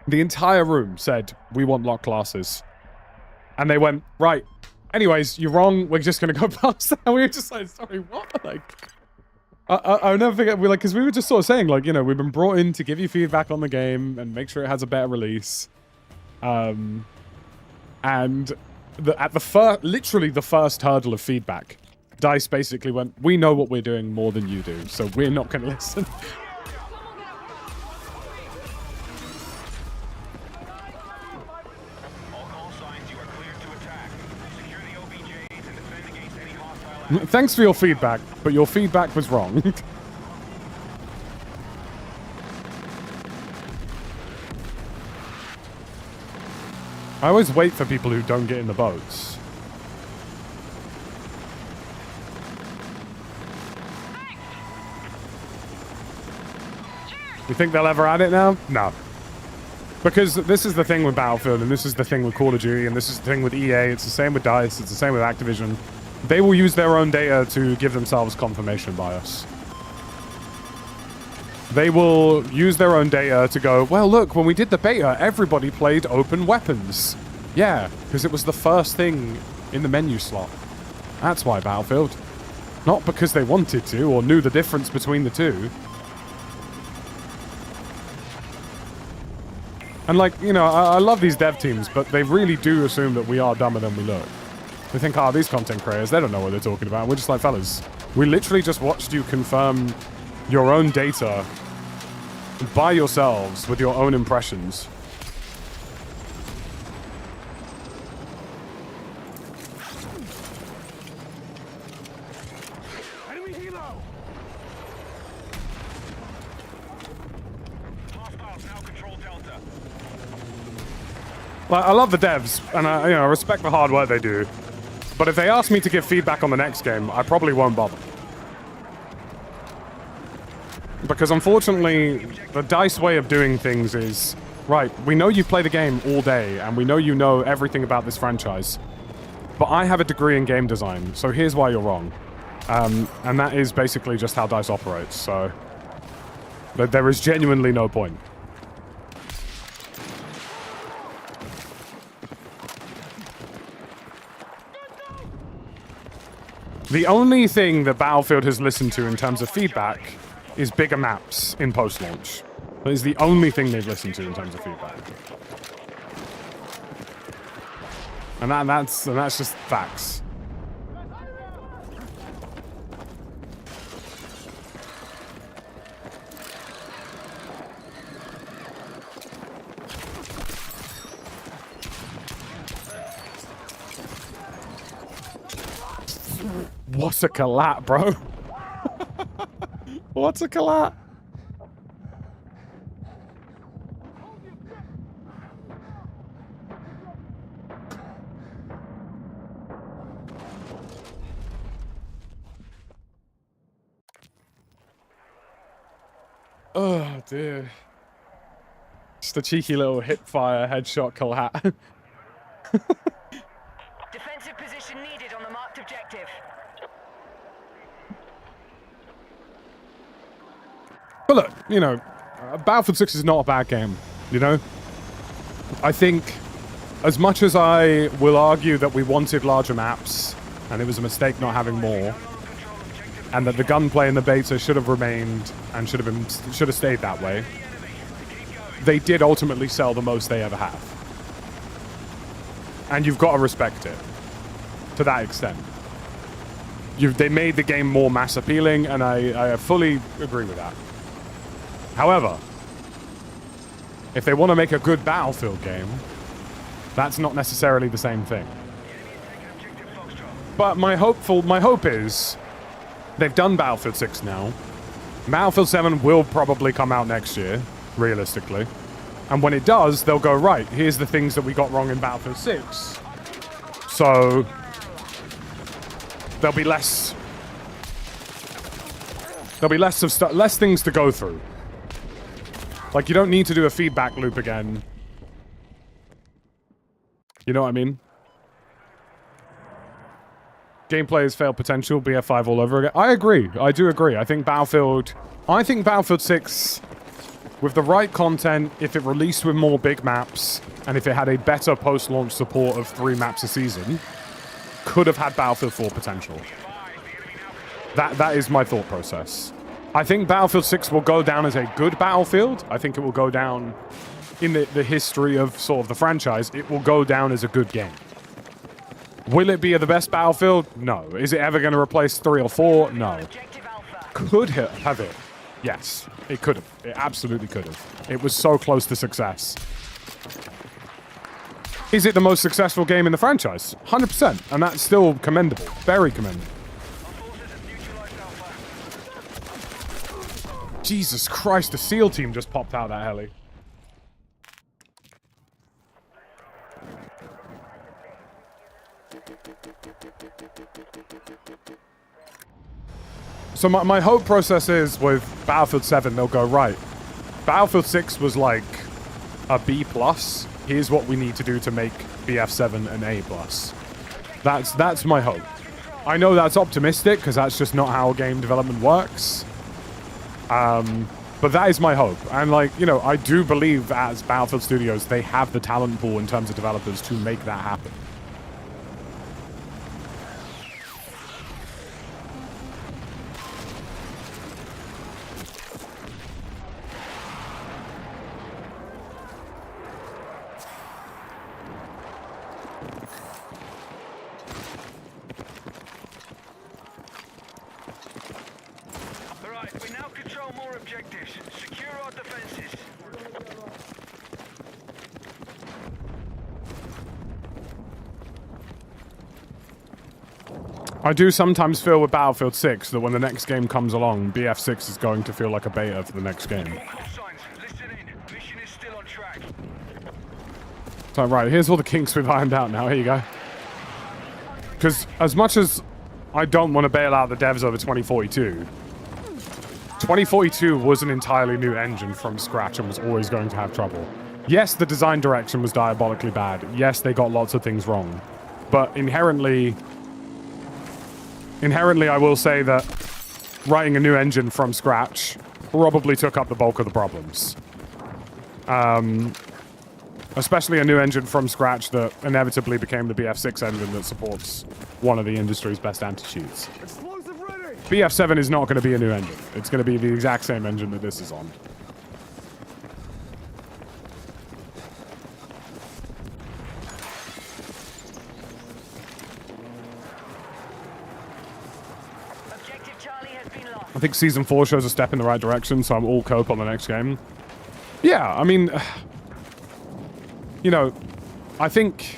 The entire room said, we want lock classes. And they went, right, anyways, you're wrong, we're just gonna go past that. And we were just like, sorry, what? Like, I'll never forget, because we were just sort of saying, like, you know, we've been brought in to give you feedback on the game and make sure it has a better release. And literally the first hurdle of feedback, DICE basically went, we know what we're doing more than you do, so we're not gonna listen. Thanks for your feedback, but your feedback was wrong. I always wait for people who don't get in the boats. You think they'll ever add it now? No. Because this is the thing with Battlefield, and this is the thing with Call of Duty, and this is the thing with EA, it's the same with DICE, it's the same with Activision. They will use their own data to give themselves confirmation bias. They will use their own data to go, well, look, when we did the beta, everybody played open weapons. Yeah, because it was the first thing in the menu slot. That's why Battlefield. Not because they wanted to or knew the difference between the two. And like, you know, I love these dev teams, but they really do assume that we are dumber than we look. They think, oh, these content creators, they don't know what they're talking about. We're just like, fellas, we literally just watched you confirm your own data by yourselves with your own impressions. Enemy helo! Hostiles now control Delta. Like, I love the devs, and I respect the hard work they do. But if they ask me to give feedback on the next game, I probably won't bother. Because unfortunately, the DICE way of doing things is, right, we know you play the game all day, and we know you know everything about this franchise. But I have a degree in game design, so here's why you're wrong. And that is basically just how DICE operates, so... there is genuinely no point. The only thing that Battlefield has listened to in terms of feedback is bigger maps in post-launch. That is the only thing they've listened to in terms of feedback. And that's just facts. What's a collat, bro? What's a collat? Oh, dear. Just a cheeky little hip-fire headshot collat. Defensive position needed on the marked objective. But look, you know, Battlefield 6 is not a bad game, you know? I think, as much as I will argue that we wanted larger maps, and it was a mistake not having more, and that the gunplay in the beta should have remained and should have stayed that way, they did ultimately sell the most they ever have. And you've got to respect it, to that extent. They made the game more mass appealing, and I fully agree with that. However, if they want to make a good Battlefield game, that's not necessarily the same thing. But my hope is, they've done Battlefield 6 now. Battlefield 7 will probably come out next year, realistically. And when it does, they'll go, right, here's the things that we got wrong in Battlefield 6. So there'll be less less things to go through. Like, you don't need to do a feedback loop again. You know what I mean? Gameplay has failed potential, BF5 all over again. I agree. I do agree. I think Battlefield 6, with the right content, if it released with more big maps, and if it had a better post-launch support of 3 maps a season, could have had Battlefield 4 potential. That is my thought process. I think Battlefield 6 will go down as a good Battlefield. I think it will go down in the history of sort of the franchise. It will go down as a good game. Will it be the best Battlefield? No. Is it ever going to replace 3 or 4? No. Could have it? Yes. It could have. It absolutely could have. It was so close to success. Is it the most successful game in the franchise? 100%. And that's still commendable. Very commendable. Jesus Christ, the SEAL team just popped out that heli. So my hope process is with Battlefield 7, they'll go, right, Battlefield 6 was like a B+. Here's what we need to do to make BF7 an A+. That's my hope. I know that's optimistic, because that's just not how game development works. But that is my hope. And, like, you know, I do believe as Battlefield Studios, they have the talent pool in terms of developers to make that happen. I do sometimes feel with Battlefield 6 that when the next game comes along, BF6 is going to feel like a beta for the next game. So, right, here's all the kinks we've ironed out now. Here you go. Because as much as I don't want to bail out the devs over 2042, 2042 was an entirely new engine from scratch and was always going to have trouble. Yes, the design direction was diabolically bad. Yes, they got lots of things wrong. But inherently, I will say that writing a new engine from scratch probably took up the bulk of the problems. Especially a new engine from scratch that inevitably became the BF6 engine that supports one of the industry's best anti-cheats. BF7 is not going to be a new engine. It's going to be the exact same engine that this is on. I think Season 4 shows a step in the right direction, so I'm all cope on the next game. Yeah, I mean, you know, I think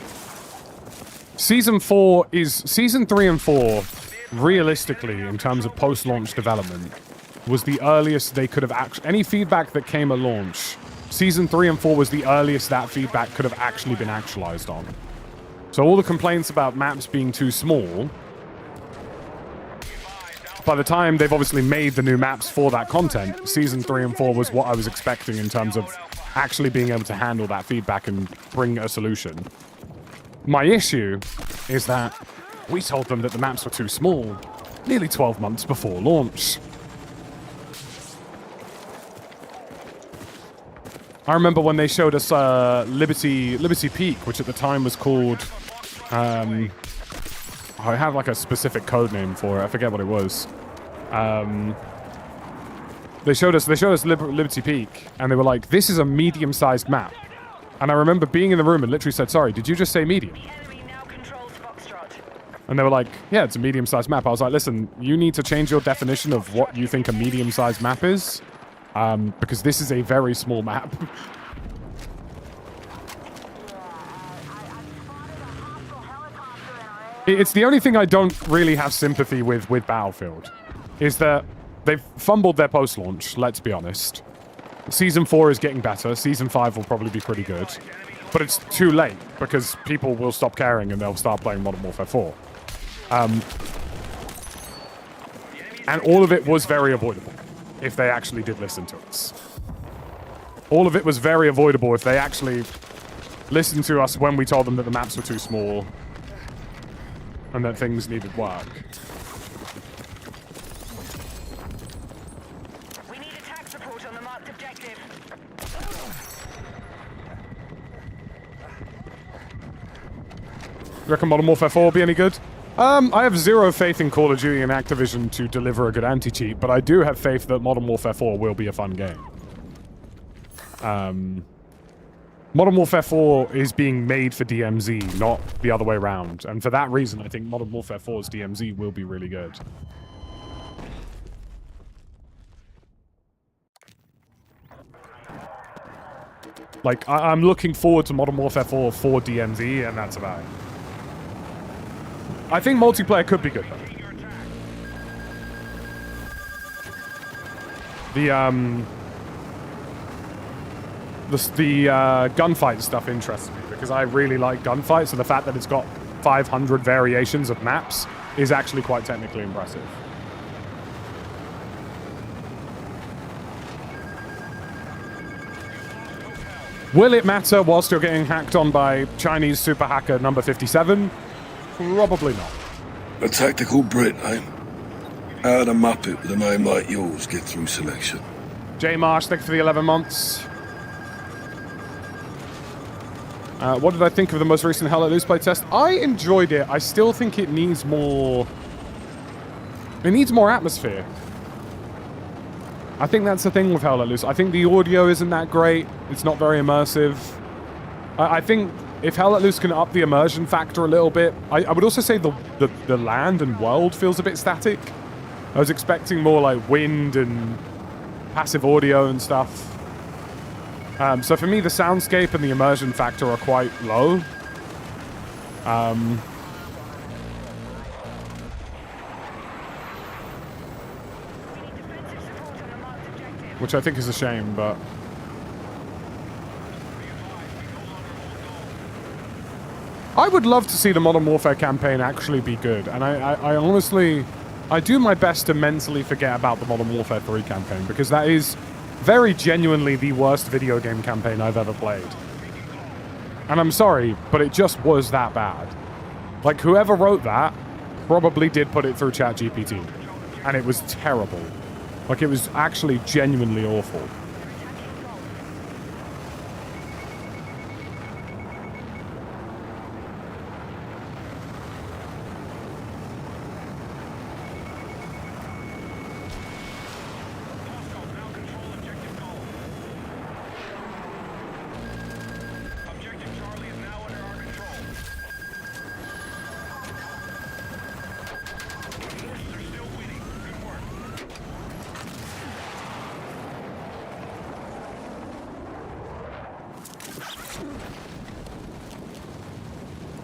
Season 3 and 4, realistically, in terms of post-launch development, was the earliest they could have any feedback that came at launch. Season 3 and 4 was the earliest that feedback could have actually been actualized on. So all the complaints about maps being too small, by the time they've obviously made the new maps for that content, Season 3 and 4 was what I was expecting in terms of actually being able to handle that feedback and bring a solution. My issue is that we told them that the maps were too small nearly 12 months before launch. I remember when they showed us Liberty Peak, which at the time was called... I have like a specific code name for it. I forget what it was. They showed us Liberty Peak, and they were like, "This is a medium-sized map." And I remember being in the room and literally said, "Sorry, did you just say medium?" And they were like, "Yeah, it's a medium-sized map." I was like, "Listen, you need to change your definition of what you think a medium-sized map is, because this is a very small map." It's the only thing I don't really have sympathy with Battlefield, is that they've fumbled their post-launch, let's be honest. Season 4 is getting better. Season 5 will probably be pretty good. But it's too late because people will stop caring and they'll start playing Modern Warfare 4. And all of it was very avoidable if they actually did listen to us. All of it was very avoidable if they actually listened to us when we told them that the maps were too small and that things needed work. We need attack support on the marked objective. You reckon Modern Warfare 4 will be any good? I have zero faith in Call of Duty and Activision to deliver a good anti-cheat, but I do have faith that Modern Warfare 4 will be a fun game. Modern Warfare 4 is being made for DMZ, not the other way around. And for that reason, I think Modern Warfare 4's DMZ will be really good. Like, I'm looking forward to Modern Warfare 4 for DMZ, and that's about it. I think multiplayer could be good, though. The gunfight stuff interests me, because I really like gunfights, so the fact that it's got 500 variations of maps is actually quite technically impressive. Will it matter whilst you're getting hacked on by Chinese super hacker number 57? Probably not. A tactical Brit, eh? How'd a muppet with a name like yours get through selection? J Marsh, thank you for the 11 months. What did I think of the most recent Hell Let Loose playtest? I enjoyed it. I still think it needs more... It needs more atmosphere. I think that's the thing with Hell Let Loose. I think the audio isn't that great. It's not very immersive. I think if Hell Let Loose can up the immersion factor a little bit... I would also say the land and world feels a bit static. I was expecting more like wind and passive audio and stuff. So for me, the soundscape and the immersion factor are quite low. Which I think is a shame, but... I would love to see the Modern Warfare campaign actually be good, and I honestly... I do my best to mentally forget about the Modern Warfare 3 campaign, because that is very genuinely the worst video game campaign I've ever played. And I'm sorry, but it just was that bad. Like, whoever wrote that probably did put it through ChatGPT, and it was terrible. Like, it was actually genuinely awful.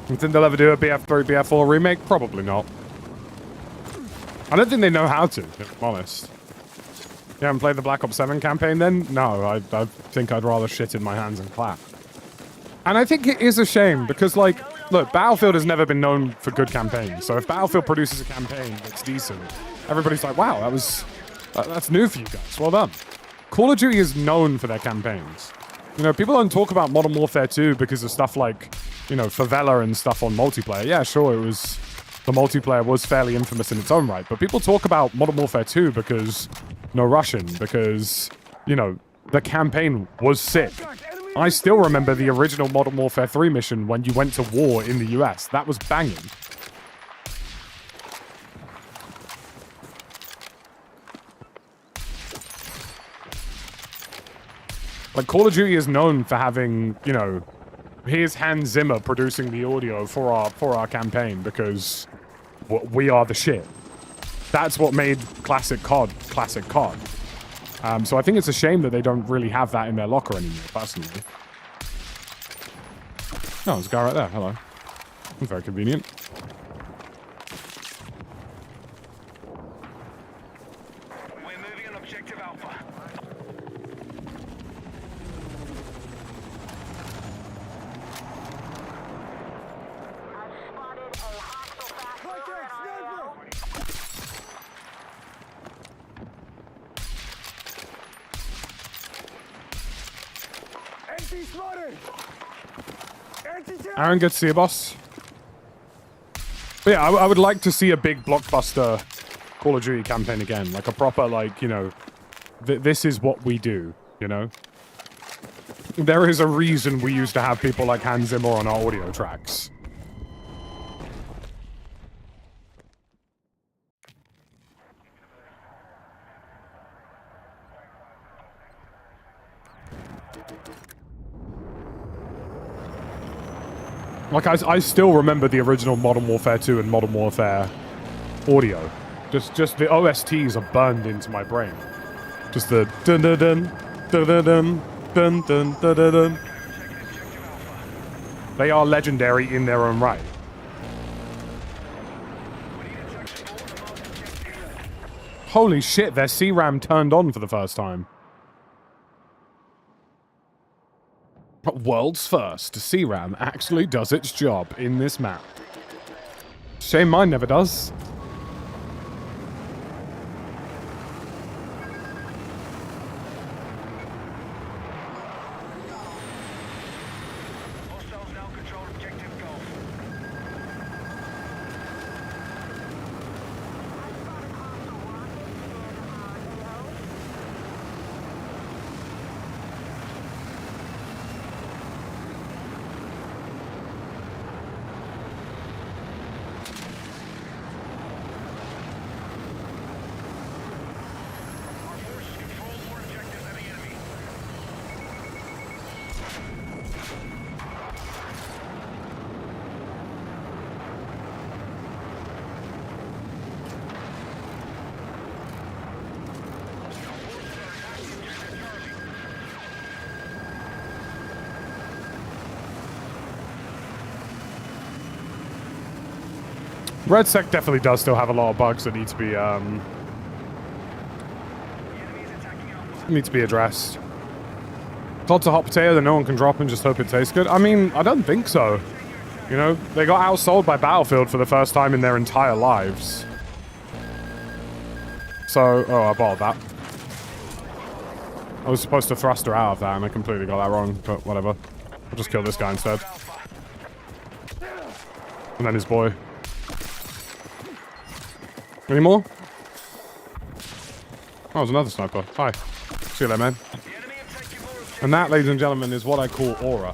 You think they'll ever do a BF3, BF4 remake? Probably not. I don't think they know how to, if I'm honest. You haven't played the Black Ops 7 campaign then? No, I think I'd rather shit in my hands and clap. And I think it is a shame, because, like, look, Battlefield has never been known for good campaigns. So if Battlefield produces a campaign that's decent, everybody's like, wow, that's new for you guys. Well done. Call of Duty is known for their campaigns. You know, people don't talk about Modern Warfare 2 because of stuff like, you know, Favela and stuff on multiplayer. Yeah, sure, the multiplayer was fairly infamous in its own right, but people talk about Modern Warfare 2 because no Russian, because, you know, the campaign was sick. I still remember the original Modern Warfare 3 mission when you went to war in the US. That was banging. Like, Call of Duty is known for having, you know, here's Hans Zimmer producing the audio for our campaign because we are the shit. That's what made classic COD classic COD. So I think it's a shame that they don't really have that in their locker anymore, personally. Oh, there's a guy right there. Hello. Very convenient. We're moving on objective Alpha. spotted! Anti-tank! Aaron, good to see you, boss. But yeah, I would like to see a big blockbuster Call of Duty campaign again. Like a proper, like, you know, this is what we do, you know? There is a reason we used to have people like Hans Zimmer on our audio tracks. Like, I still remember the original Modern Warfare 2 and Modern Warfare audio. Just the OSTs are burned into my brain. Just the dun-dun-dun, dun-dun-dun, dun-dun-dun-dun-dun. They are legendary in their own right. Holy shit, their CRAM turned on for the first time. World's first, CRAM actually does its job in this map. Shame mine never does. Hostiles now control objective Golf. Our forces control more objectives than the enemy. RedSec definitely does still have a lot of bugs that need to be addressed. Lots of hot potato that no one can drop and just hope it tastes good. I mean, I don't think so. You know, they got outsold by Battlefield for the first time in their entire lives. So, oh, I bottled that. I was supposed to thrust her out of that and I completely got that wrong, but whatever. I'll just kill this guy instead. And then his boy. Any more? Oh, there's another sniper. Hi. See you later, man. And that, ladies and gentlemen, is what I call aura.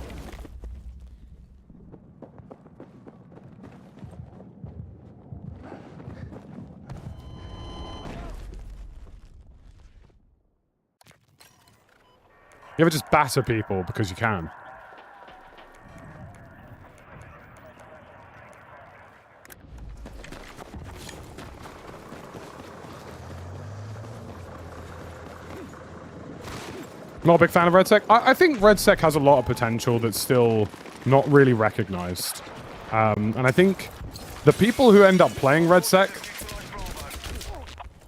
You ever just batter people because you can? Not a big fan of RedSec. I think RedSec has a lot of potential that's still not really recognized. And I think the people who end up playing RedSec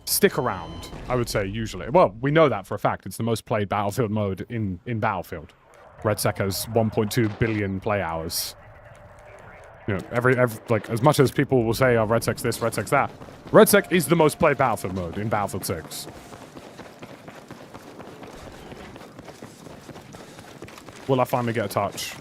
stick around, I would say, usually. Well, we know that for a fact. It's the most played Battlefield mode in Battlefield. RedSec has 1.2 billion play hours. You know, every like, as much as people will say, oh, RedSec's this, RedSec's that, RedSec is the most played Battlefield mode in Battlefield 6. Will I finally get a touch?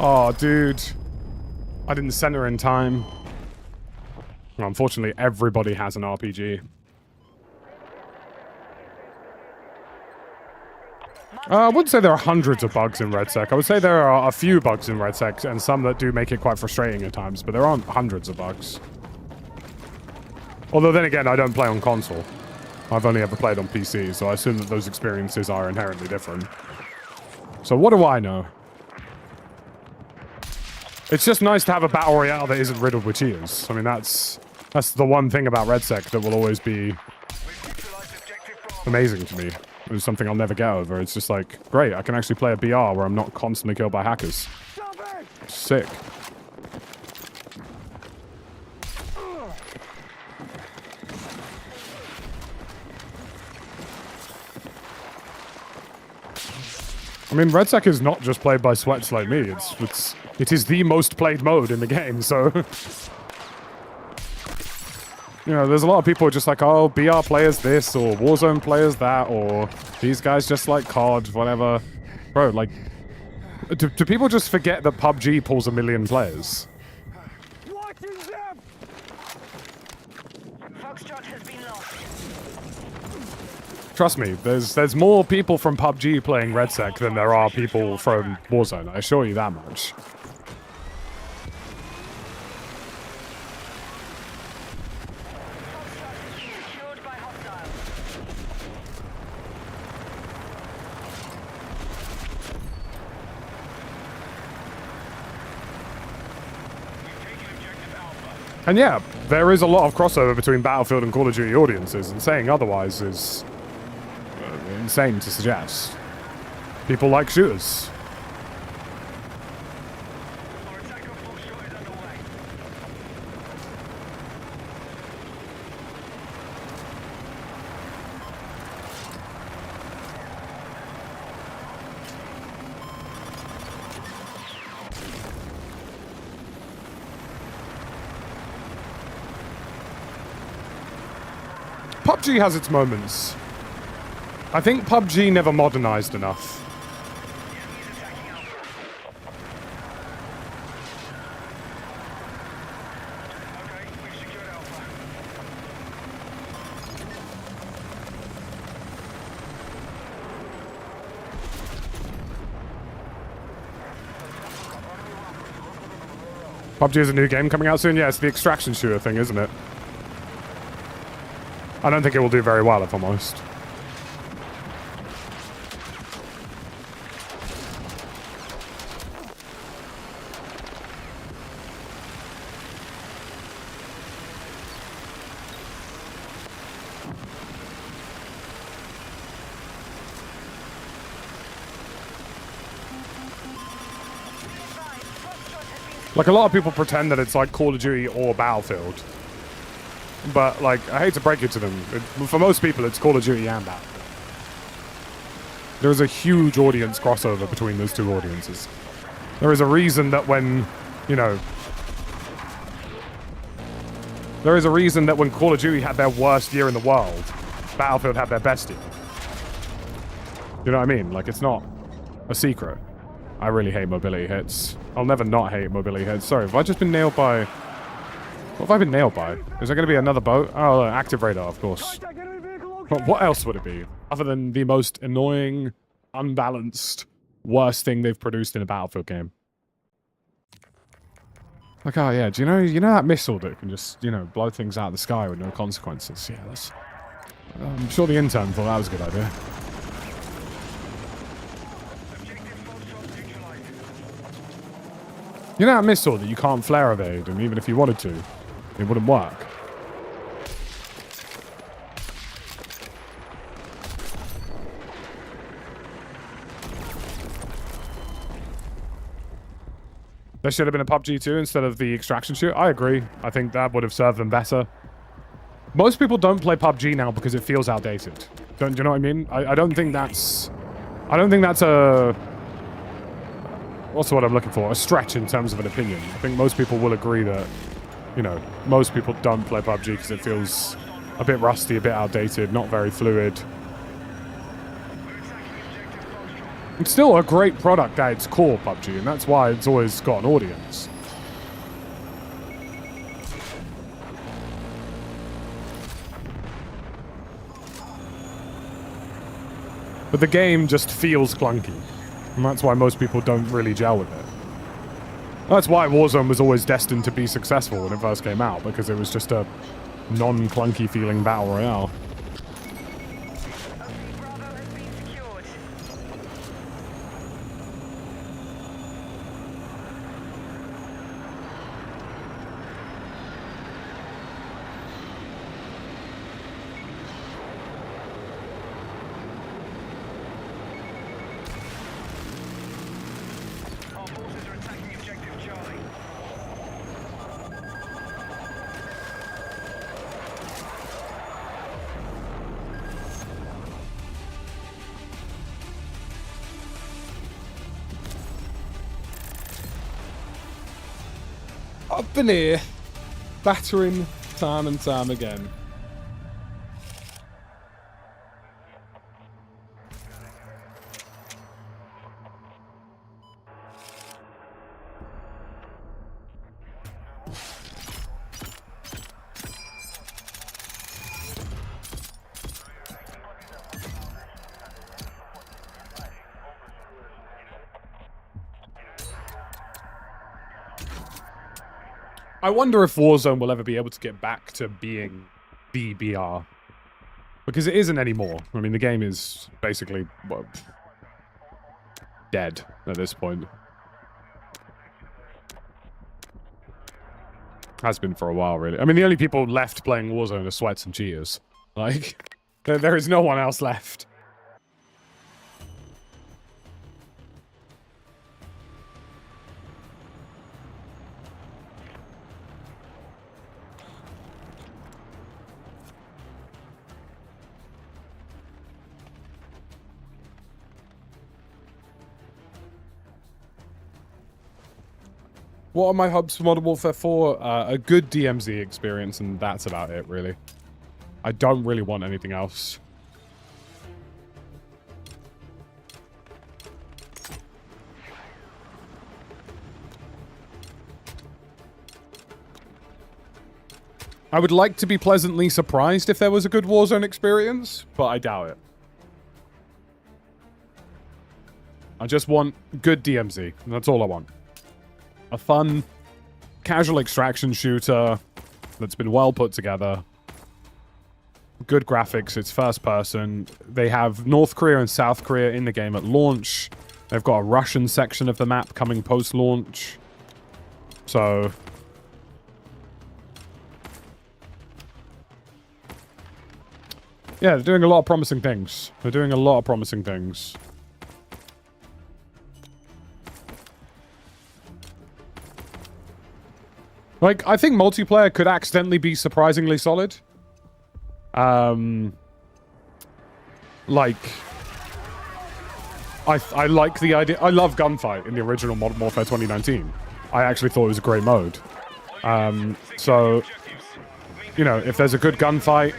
Oh, dude. I didn't center in time. Well, unfortunately, everybody has an RPG. I wouldn't say there are hundreds of bugs in RedSec. I would say there are a few bugs in RedSec, and some that do make it quite frustrating at times, but there aren't hundreds of bugs. Although then again, I don't play on console. I've only ever played on PC, so I assume that those experiences are inherently different. So what do I know? It's just nice to have a battle royale that isn't riddled with cheaters. I mean, that's the one thing about RedSec that will always be amazing to me. It's something I'll never get over. It's just like, great, I can actually play a BR where I'm not constantly killed by hackers. Stop it! Sick. I mean, RedSec is not just played by sweats like me. It is the most played mode in the game, so... You know, there's a lot of people just like, oh, BR players this, or Warzone players that, or these guys just like COD, whatever. Bro, like... Do people just forget that PUBG pulls 1 million players? Watching them! Foxtrot has been lost. Trust me, there's more people from PUBG playing RedSec than there are people from Warzone, I assure you that much. Secured by hostiles. And yeah, there is a lot of crossover between Battlefield and Call of Duty audiences, and saying otherwise is insane to suggest. People like shooters. Our attack on Foxtrot is underway. PUBG has its moments. I think PUBG never modernized enough. Okay, we've secured Alpha. PUBG is a new game coming out soon. Yeah, it's the extraction shooter thing, isn't it? I don't think it will do very well, if I'm honest. Like, a lot of people pretend that it's like Call of Duty or Battlefield. But, like, I hate to break it to them. For most people, it's Call of Duty and Battlefield. There's a huge audience crossover between those two audiences. There is a reason that when, you know... There is a reason that when Call of Duty had their worst year in the world, Battlefield had their best year. You know what I mean? Like, it's not a secret. I really hate mobility hits. I'll never not hate mobility hits. Sorry, have I just been nailed by... What have I been nailed by? Is there going to be another boat? Oh, active radar, of course. Contact enemy vehicle located! But what else would it be? Other than the most annoying, unbalanced, worst thing they've produced in a Battlefield game. Like, oh yeah, do you know that missile that can just, you know, blow things out of the sky with no consequences? Yeah, that's... I'm sure the intern thought that was a good idea. You know that missile that you can't flare evade, and even if you wanted to, it wouldn't work? There should have been a PUBG 2 instead of the extraction shooter. I agree. I think that would have served them better. Most people don't play PUBG now because it feels outdated. Do you know what I mean? I don't think that's... I don't think that's a... What's the word I'm looking for? A stretch in terms of an opinion. I think most people will agree that, you know, most people don't play PUBG because it feels a bit rusty, a bit outdated, not very fluid. It's still a great product at its core, PUBG, and that's why it's always got an audience. But the game just feels clunky, and that's why most people don't really gel with it. That's why Warzone was always destined to be successful when it first came out, because it was just a non-clunky feeling battle royale. Bravo has been secured. Up in here. Battering time and time again. I wonder if Warzone will ever be able to get back to being the BR. Because it isn't anymore. I mean, the game is basically, well, dead at this point. Has been for a while, really. I mean, the only people left playing Warzone are sweats and cheaters. Like, there is no one else left. What are my hubs for Modern Warfare 4? A good DMZ experience, and that's about it, really. I don't really want anything else. I would like to be pleasantly surprised if there was a good Warzone experience, but I doubt it. I just want good DMZ, and that's all I want. A fun, casual extraction shooter that's been well put together. Good graphics, it's first person. They have North Korea and South Korea in the game at launch. They've got a Russian section of the map coming post-launch. So... yeah, they're doing a lot of promising things. They're doing a lot of promising things. Like, I think multiplayer could accidentally be surprisingly solid. Like... I like the idea... I love Gunfight in the original Modern Warfare 2019. I actually thought it was a great mode. So... you know, if there's a good gunfight...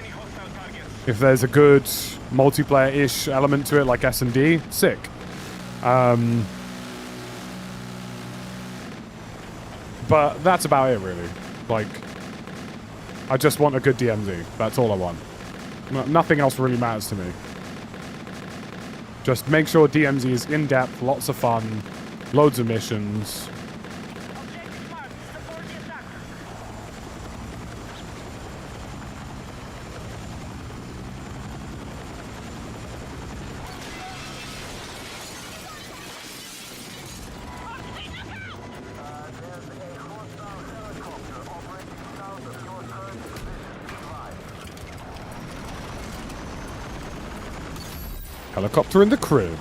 if there's a good multiplayer-ish element to it, like S&D, sick. But that's about it, really. Like, I just want a good DMZ. That's all I want. Nothing else really matters to me. Just make sure DMZ is in-depth, lots of fun, loads of missions. Objective marked. Support the attack. Helicopter in the crib.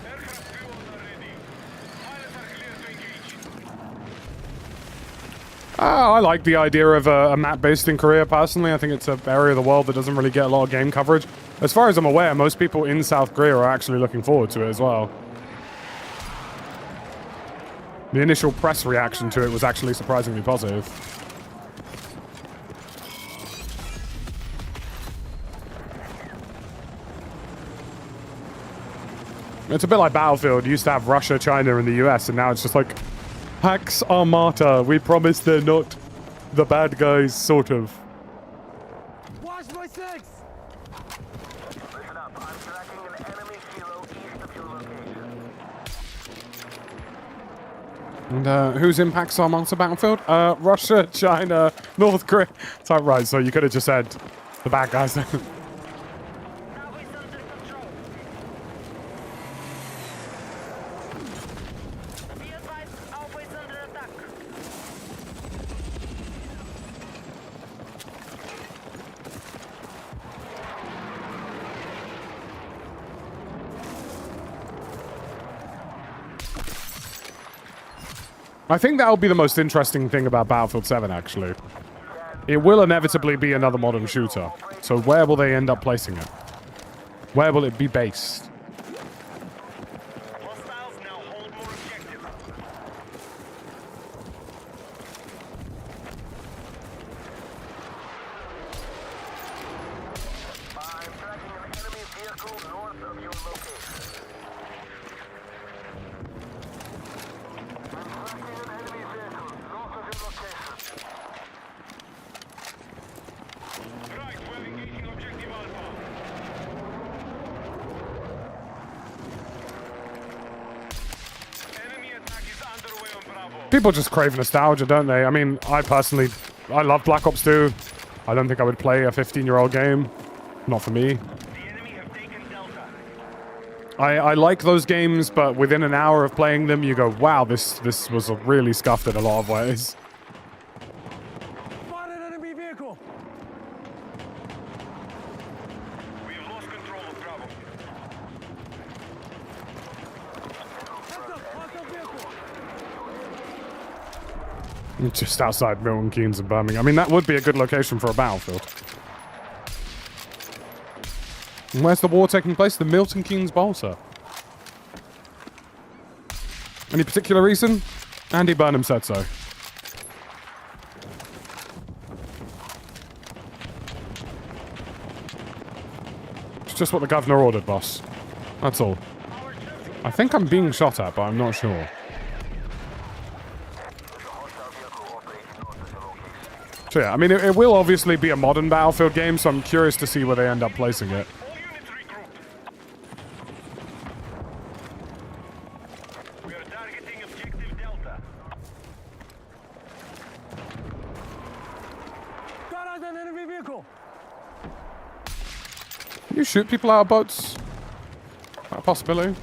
Aircraft fuel already. Pilots are clear to engage. I like the idea of a map based in Korea, personally. I think it's an area of the world that doesn't really get a lot of game coverage. As far as I'm aware, most people in South Korea are actually looking forward to it as well. The initial press reaction to it was actually surprisingly positive. It's a bit like Battlefield. It used to have Russia, China, and the US, and now it's just like, Pax Armata. We promise they're not the bad guys, sort of. Watch my six! Listen up. I'm tracking an enemy kilo east of your location. And who's in Pax Armata Battlefield? Russia, China, North Korea. It's like, right, so you could have just said the bad guys. Now it's under control. Be advised, always under attack. I think that'll be the most interesting thing about Battlefield 7, actually. It will inevitably be another modern shooter. So where will they end up placing it? Where will it be based? Hostile People just crave nostalgia, don't they? I mean, I personally, I love Black Ops 2. I don't think I would play a 15-year-old game. Not for me. The enemy have taken Delta. I like those games, but within an hour of playing them, you go, wow, this was really scuffed in a lot of ways. Spotted enemy vehicle. We have lost control of Bravo. Hostile vehicle. Just outside Milton Keynes and Birmingham. I mean, that would be a good location for a battlefield. And where's the war taking place? The Milton Keynes Bolter. Any particular reason? Andy Burnham said so. It's just what the governor ordered, boss. That's all. I think I'm being shot at, but I'm not sure. So yeah, I mean, it will obviously be a modern Battlefield game, so I'm curious to see where they end up placing it. All units regroup. We are targeting objective Delta. Got us an enemy vehicle. Can you shoot people out of boats? A possibility.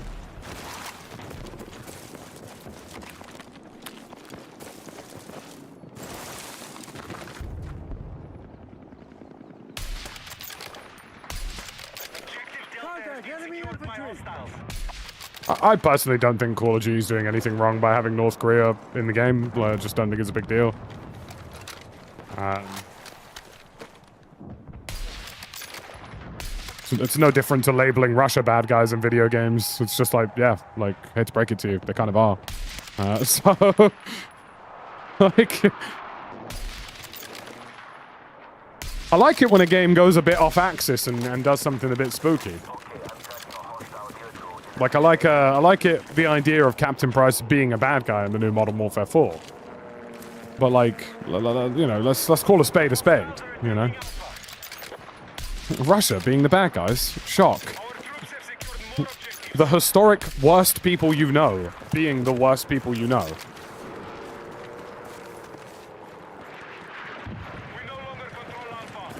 Objective Delta has Contact, been enemy secured by infantry. hostiles. I personally don't think Call of Duty is doing anything wrong by having North Korea in the game. I just don't think it's a big deal. It's no different to labeling Russia bad guys in video games. It's just like, yeah, like, hate to break it to you, they kind of are. So, like, I like it when a game goes a bit off axis and does something a bit spooky. Like, I like it, the idea of Captain Price being a bad guy in the new Modern Warfare 4. But like, you know, let's call a spade, you know? Russia being the bad guys? Shock. Our troops have secured more objectives. The historic worst people you know being the worst people you know. We no longer control Alpha.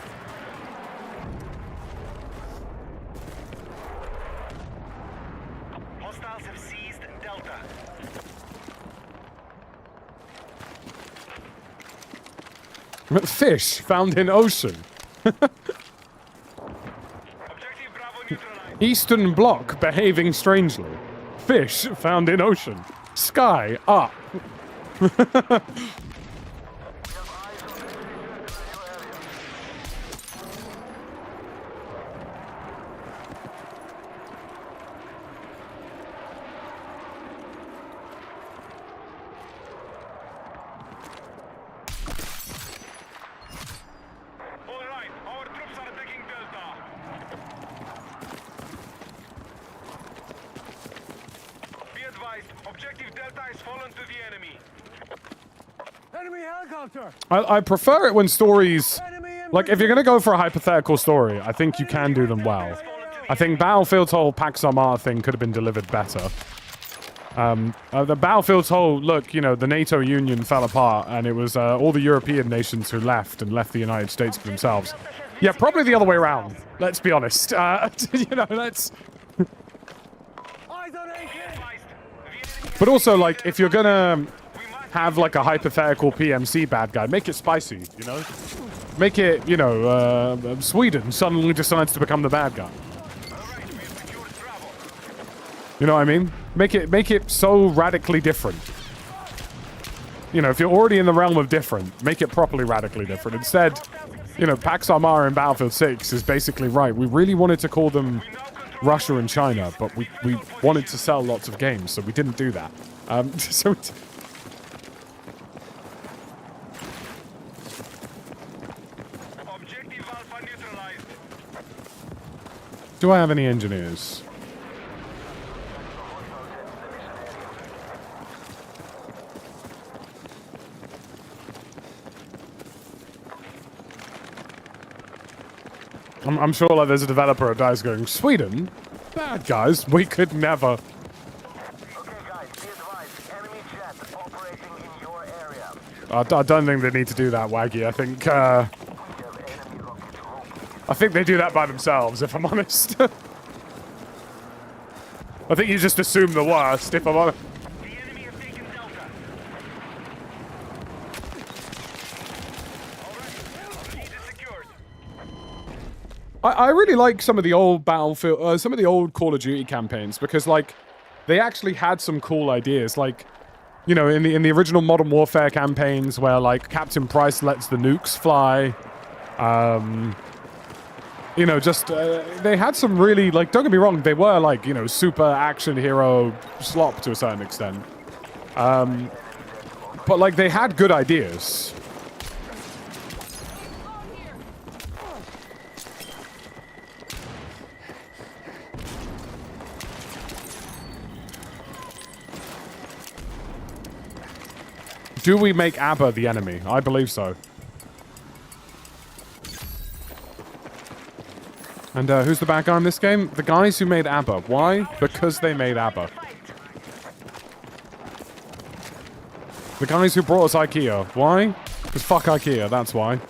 Hostiles have seized Delta. Fish found in ocean. Objective Bravo neutralized. Eastern Bloc behaving strangely. Fish found in ocean. Sky up. All right, our troops are attacking Delta. Be advised, objective Delta has fallen to the enemy. Enemy helicopter. I prefer it when stories... Enemy Like, if you're going to go for a hypothetical story, I think you can do them well. I think Battlefield's whole Pax Armada thing could have been delivered better. The Battlefield's whole, look, you know, the NATO Union fell apart, and it was all the European nations who left the United States for themselves. Yeah, probably the other way around. Let's be honest. You know, let's... Eyes on AK. But also, like, if you're gonna have, like, a hypothetical PMC bad guy, make it spicy, you know? Make it, you know, Sweden suddenly decides to become the bad guy. You know what I mean? Make it so radically different. You know, if you're already in the realm of different, make it properly radically different. Instead, you know, Pax Armada in Battlefield 6 is basically right. We really wanted to call them Russia and China, but we wanted to sell lots of games, so we didn't do that. So Objective Alpha neutralized. do I have any engineers? I'm sure like there's a developer at DICE going, Sweden? Bad guys, we could never. Okay, guys, be advised. Enemy jet operating in I don't think they need to do that, Waggy. I think they do that by themselves, if I'm honest. I think you just assume the worst, if I'm honest. The enemy has taken Delta. Alright, lead is secured. I really like some of the old Battlefield, some of the old Call of Duty campaigns because, like, they actually had some cool ideas. Like, you know, in the original Modern Warfare campaigns where, like, Captain Price lets the nukes fly. You know, just, they had some really, like, don't get me wrong, they were, like, you know, super action hero slop to a certain extent. But, like, they had good ideas. Do we make ABBA the enemy? I believe so. And who's the bad guy in this game? The guys who made ABBA. Why? Because they made ABBA. The guys who brought us IKEA. Why? Because fuck IKEA, that's why.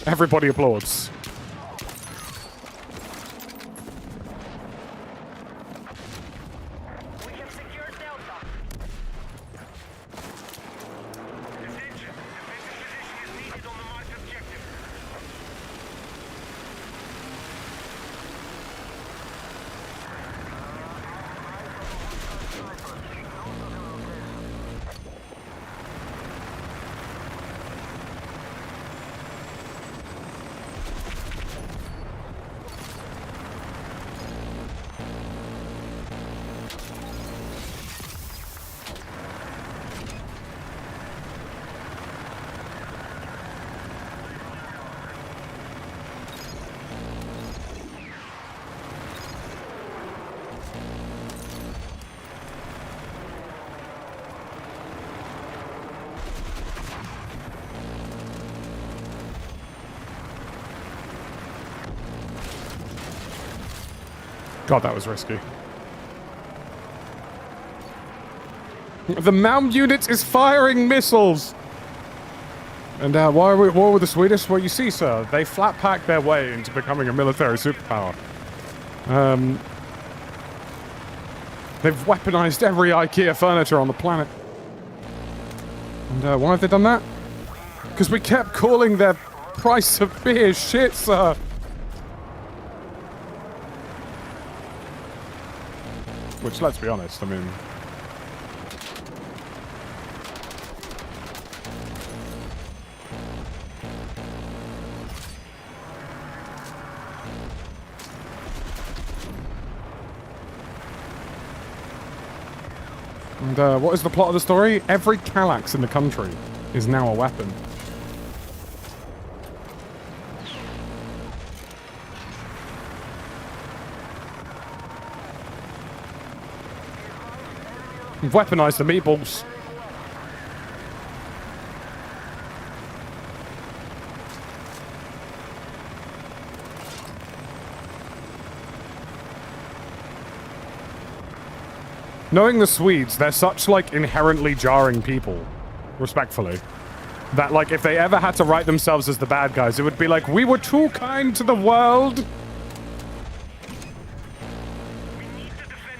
Everybody applauds. We have secured Delta. Attention, defensive position is needed on the marked objective. God, that was risky. The mount unit is firing missiles! And why are war with the Swedish? Well, you see, sir, they flat-packed their way into becoming a military superpower. They've weaponized every IKEA furniture on the planet. And why have they done that? Because we kept calling their price of beer shit, sir. Which, let's be honest, I mean... And what is the plot of the story? Every Kallax in the country is now a weapon. We've weaponized the meatballs. Knowing the Swedes, they're such, like, inherently jarring people, respectfully, that, like, if they ever had to write themselves as the bad guys, it would be like, we were too kind to the world.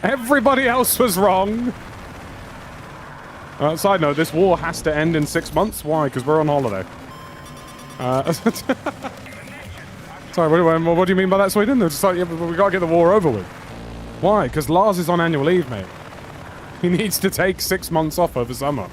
Everybody else was wrong. Side note, this war has to end in 6 months. Why? Because we're on holiday. Sorry, what do you mean by that, Sweden? They're just like, yeah, we gotta get the war over with. Why? Because Lars is on annual leave, mate. He needs to take 6 months off over summer.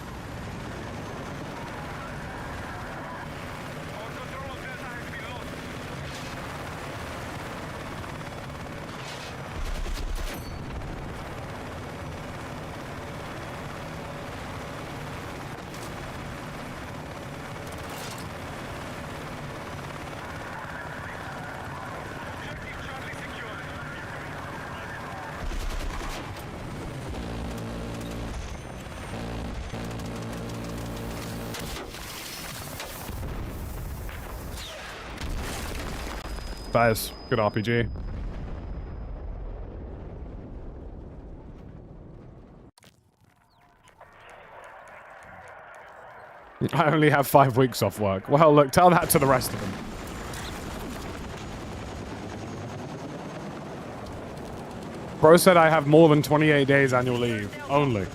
That is good RPG. I only have 5 weeks off work. Well, look, tell that to the rest of them. Bro said I have more than 28 days annual leave. Only.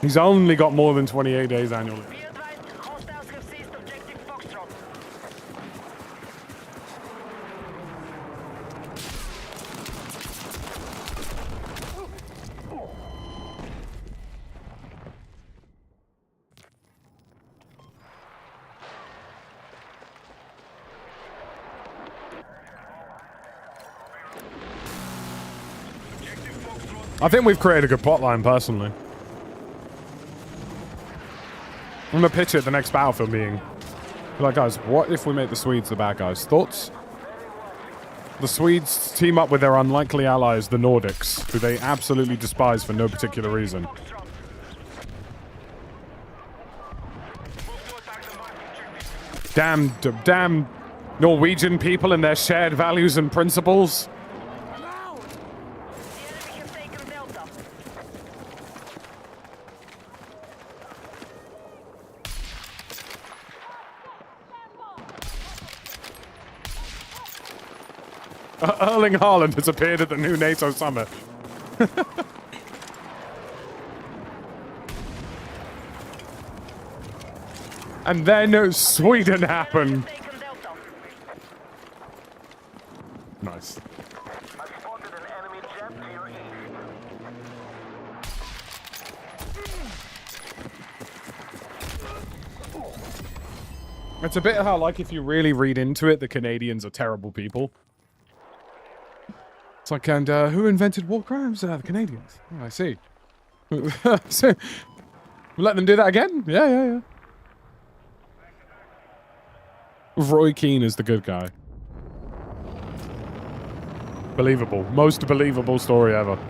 He's only got more than 28 days annual leave. Be advised, hostiles have seized objective Foxtrot. I think we've created a good plotline, personally. I'm gonna pitch it the next battlefield meeting. Be like, guys, what if we make the Swedes the bad guys? Thoughts? The Swedes team up with their unlikely allies, the Nordics, who they absolutely despise for no particular reason. Damn Norwegian people and their shared values and principles. The enemy has taken Delta. Erling Haaland has appeared at the new NATO summit. And then Sweden happened. Taken Delta. Nice. I've spotted an enemy jet to your east. It's a bit how, like, if you really read into it, the Canadians are terrible people. It's like, and who invented war crimes? The Canadians. Oh, I see. So, let them do that again? Yeah. Roy Keane is the good guy. Believable. Most believable story ever. Right,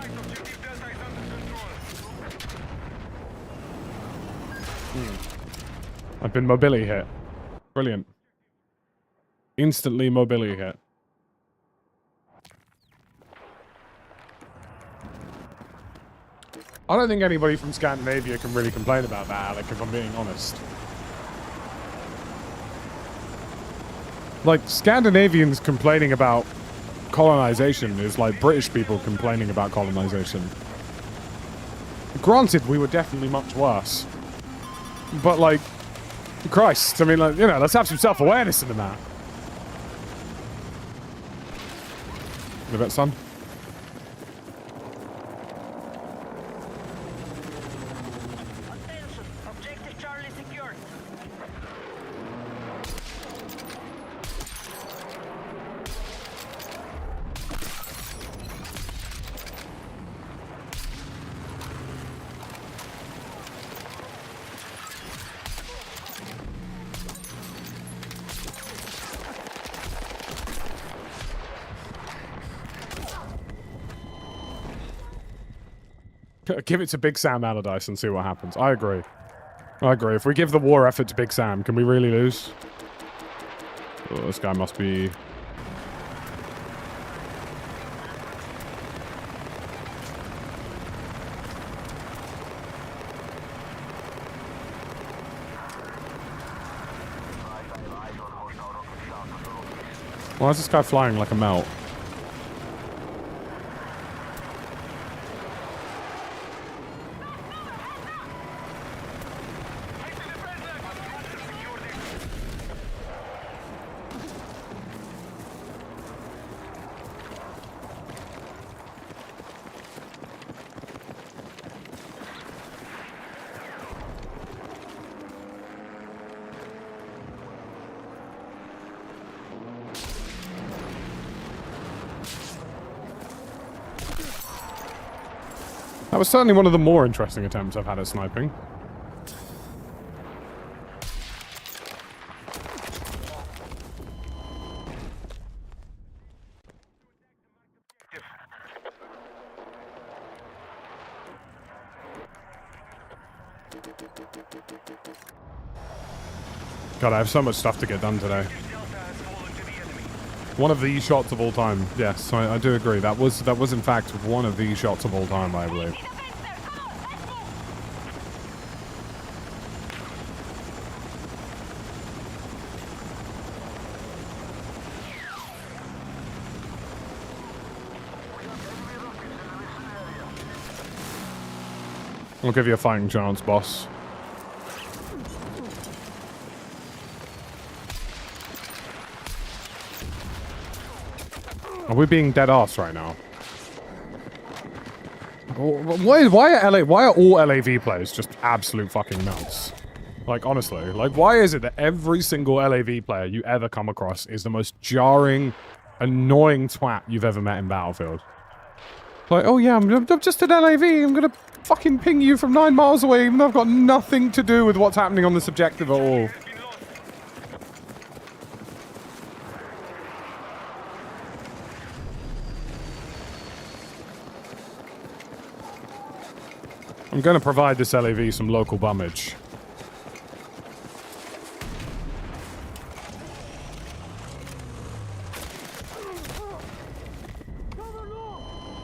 objective Delta is under control. I've been mobility hit. Brilliant. Instantly mobility hit. I don't think anybody from Scandinavia can really complain about that, Alec, if I'm being honest. Like, Scandinavians complaining about colonization is like British people complaining about colonization. Granted, we were definitely much worse. But, like, Christ, I mean, like, you know, let's have some self-awareness in the matter. Give it, son. Attention, objective Charlie secured. Give it to Big Sam Allardyce and see what happens. I agree. I agree. If we give the war effort to Big Sam, can we really lose? Oh, this guy must be... Why is this guy flying like a melt? That was certainly one of the more interesting attempts I've had at sniping. God, I have so much stuff to get done today. One of the shots of all time. Yes, I do agree. That was in fact one of the shots of all time, I believe. I'll give you a fighting chance, boss. Are we being dead ass right now? Why are all LAV players just absolute fucking nuts? Like, honestly, like, why is it that every single LAV player you ever come across is the most jarring, annoying twat you've ever met in Battlefield? Like, oh yeah, I'm just an LAV, I'm gonna fucking ping you from 9 miles away, even though I've got nothing to do with what's happening on this objective at all. I'm going to provide this LAV some local bummage.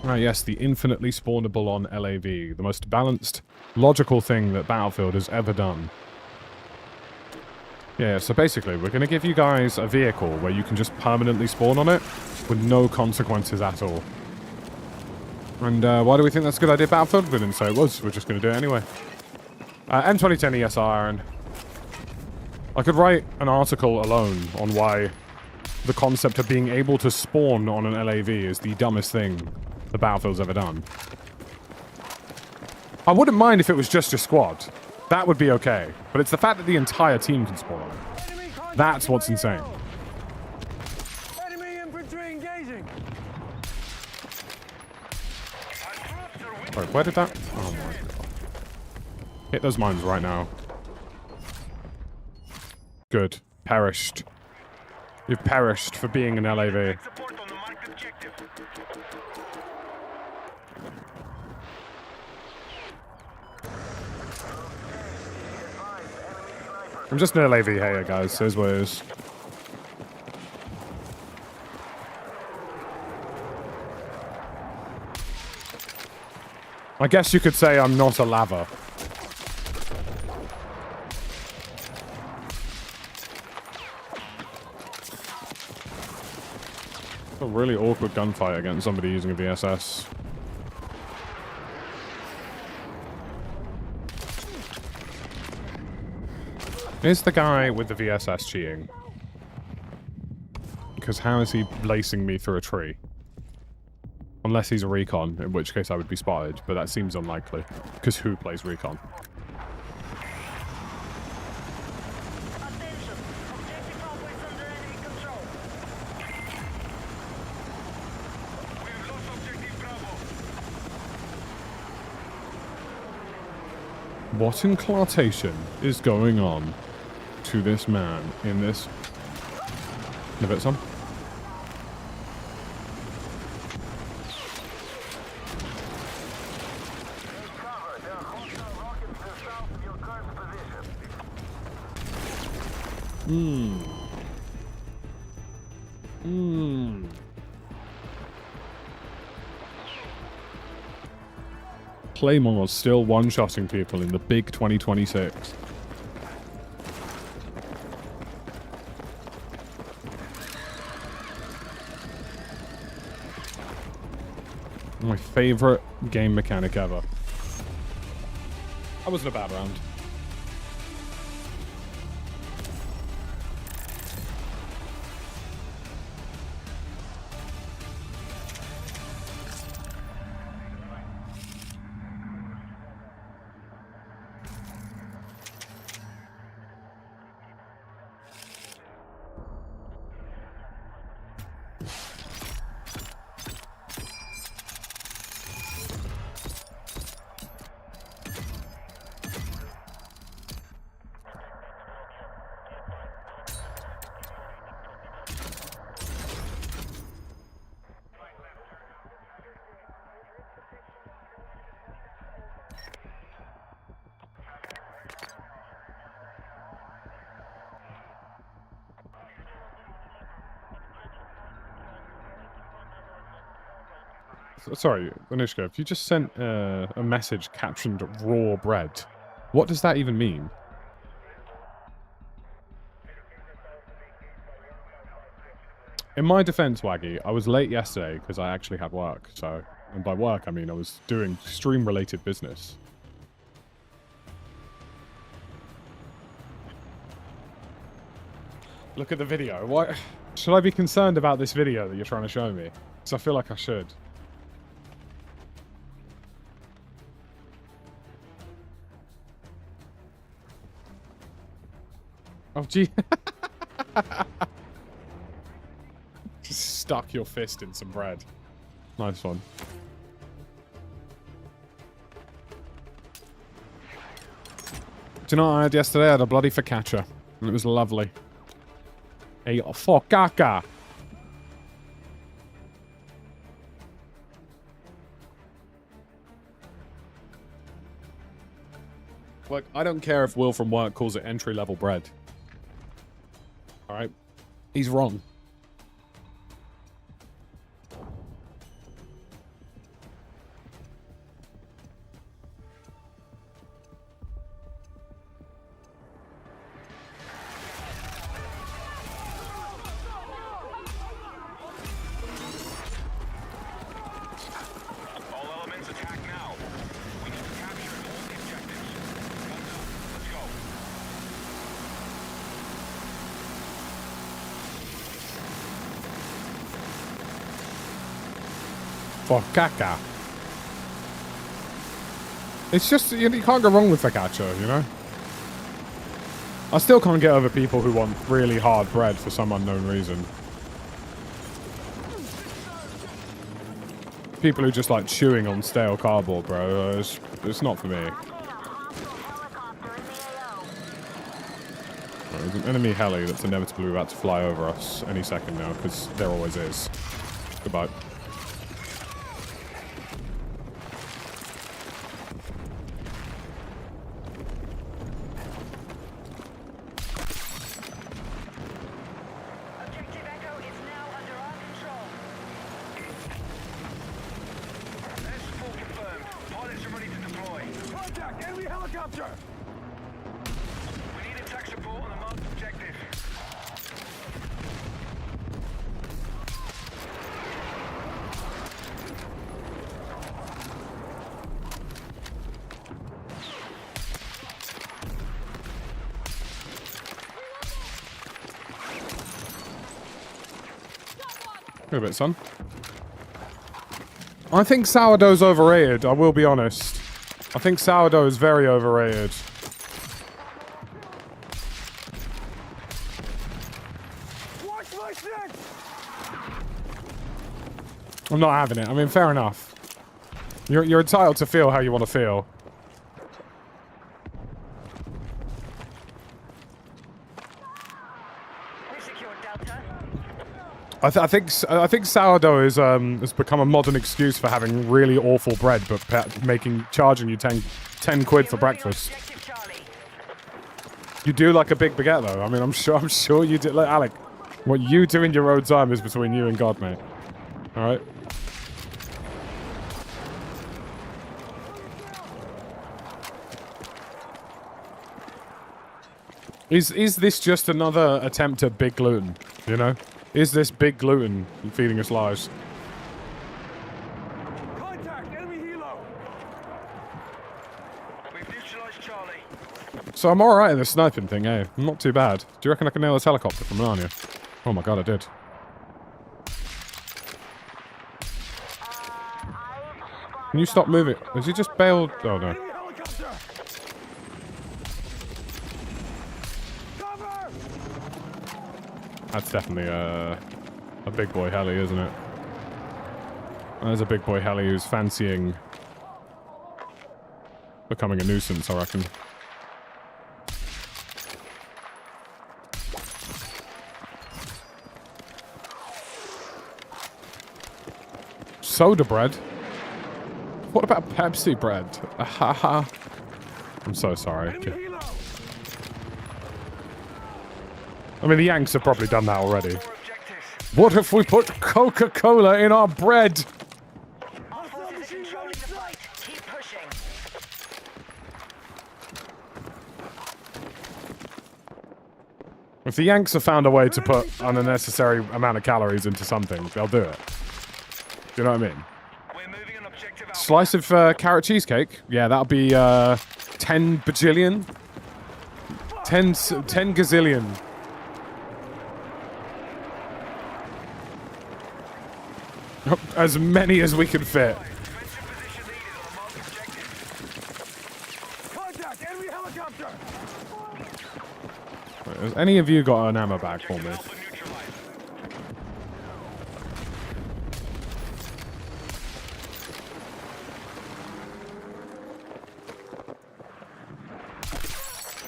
Ah, yes, the infinitely spawnable on LAV. The most balanced, logical thing that Battlefield has ever done. Yeah, so basically, we're going to give you guys a vehicle where you can just permanently spawn on it with no consequences at all. And why do we think that's a good idea, Battlefield? We didn't say it was. We're just going to do it anyway. M2010 ESR, and I could write an article alone on why the concept of being able to spawn on an LAV is the dumbest thing the Battlefield's ever done. I wouldn't mind if it was just your squad. That would be okay. But it's the fact that the entire team can spawn on it. That's what's insane. Enemy infantry engaging. Wait, where did that... Oh my god. Hit those mines right now. Good. Perished. You've perished for being an LAV. Support on the marked objective. I'm just an LAV here, guys. Here's what it is. I guess you could say I'm not a lava. A really awkward gunfight against somebody using a VSS. Is the guy with the VSS cheating? Because how is he lacing me through a tree? Unless he's a recon, in which case I would be spotted, but that seems unlikely. Because who plays recon? Attention. Objective Alpha is under enemy control. We have lost objective Bravo. What inclartation is going on to this man in this... Give it some. Claymore's still one-shotting people in the big 2026. My favorite game mechanic ever. That wasn't a bad round. Sorry, Anishka, if you just sent a message captioned raw bread, what does that even mean? In my defense, Waggy, I was late yesterday because I actually had work, so... And by work, I mean I was doing stream-related business. Look at the video. What? Should I be concerned about this video that you're trying to show me? Because I feel like I should. Oh, gee. Just stuck your fist in some bread. Nice one. Do you know what I had yesterday? I had a bloody focaccia. And it was lovely. A focaccia. Look, I don't care if Will from work calls it entry-level bread. Alright? He's wrong. All elements attack now. We need to capture all the objectives. Guns up. Let's go. Focaccia. It's just, you can't go wrong with focaccia, you know? I still can't get over people who want really hard bread for some unknown reason. People who just like chewing on stale cardboard, bro. It's not for me. There's an enemy heli that's inevitably about to fly over us any second now, because there always is. Goodbye. Objective Echo is now under our control. That's full confirmed. Pilots are ready to deploy. Contact! Enemy helicopter! We need attack support on the marked objective. Wait a bit, son. I think sourdough's overrated, I will be honest. I think sourdough is very overrated. Watch my six! I'm not having it. I mean, fair enough. You're entitled to feel how you want to feel. We secured Delta. I think sourdough is has become a modern excuse for having really awful bread, but charging you 10 quid for breakfast. Objective Charlie. You do like a big baguette though. I mean, I'm sure you do. Like, Alec, what you do in your own time is between you and God, mate. All right. Is this just another attempt at big gluten? You know, is this big gluten feeding us lies? Contact! Enemy helo! We've neutralized Charlie. So I'm all right in the sniping thing, eh? I'm not too bad. Do you reckon I can nail this helicopter from Narnia? Oh my god, I did. Can you stop moving? Has he just bailed? Oh no. Enemy helicopter! Cover! That's definitely a big boy heli, isn't it? There's a big boy heli who's fancying becoming a nuisance, I reckon. Soda bread? What about Pepsi bread? Ahaha. I'm so sorry. Enemy helo! I mean, the Yanks have probably done that already. Four objectives. What if we put Coca-Cola in our bread? If the Yanks have found a way to put an unnecessary amount of calories into something, they'll do it. Do you know what I mean? We're moving on objective Alpha. Slice of carrot cheesecake. Yeah, that'll be 10 bajillion. 10 gazillion. As many as we can fit. Defensive position needed on the marked objective. Contact! Enemy helicopter! Has any of you got an ammo bag for me? Alpha neutralized.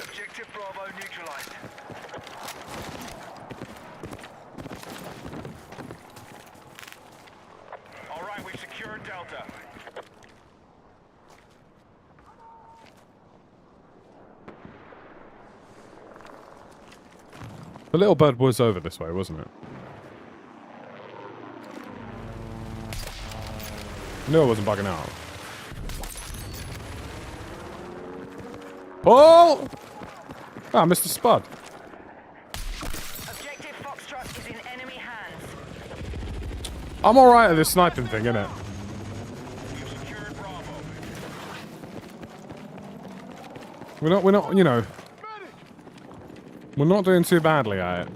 Objective Bravo neutralized. All right, we've secured Delta. The little bird was over this way, wasn't it? I knew I wasn't bugging out. Oh! Ah, Mr. Spud. Objective Foxtrot is in enemy hands. I'm alright at this sniping thing, innit? We've secured Bravo. We're not, you know, we're not doing too badly at it.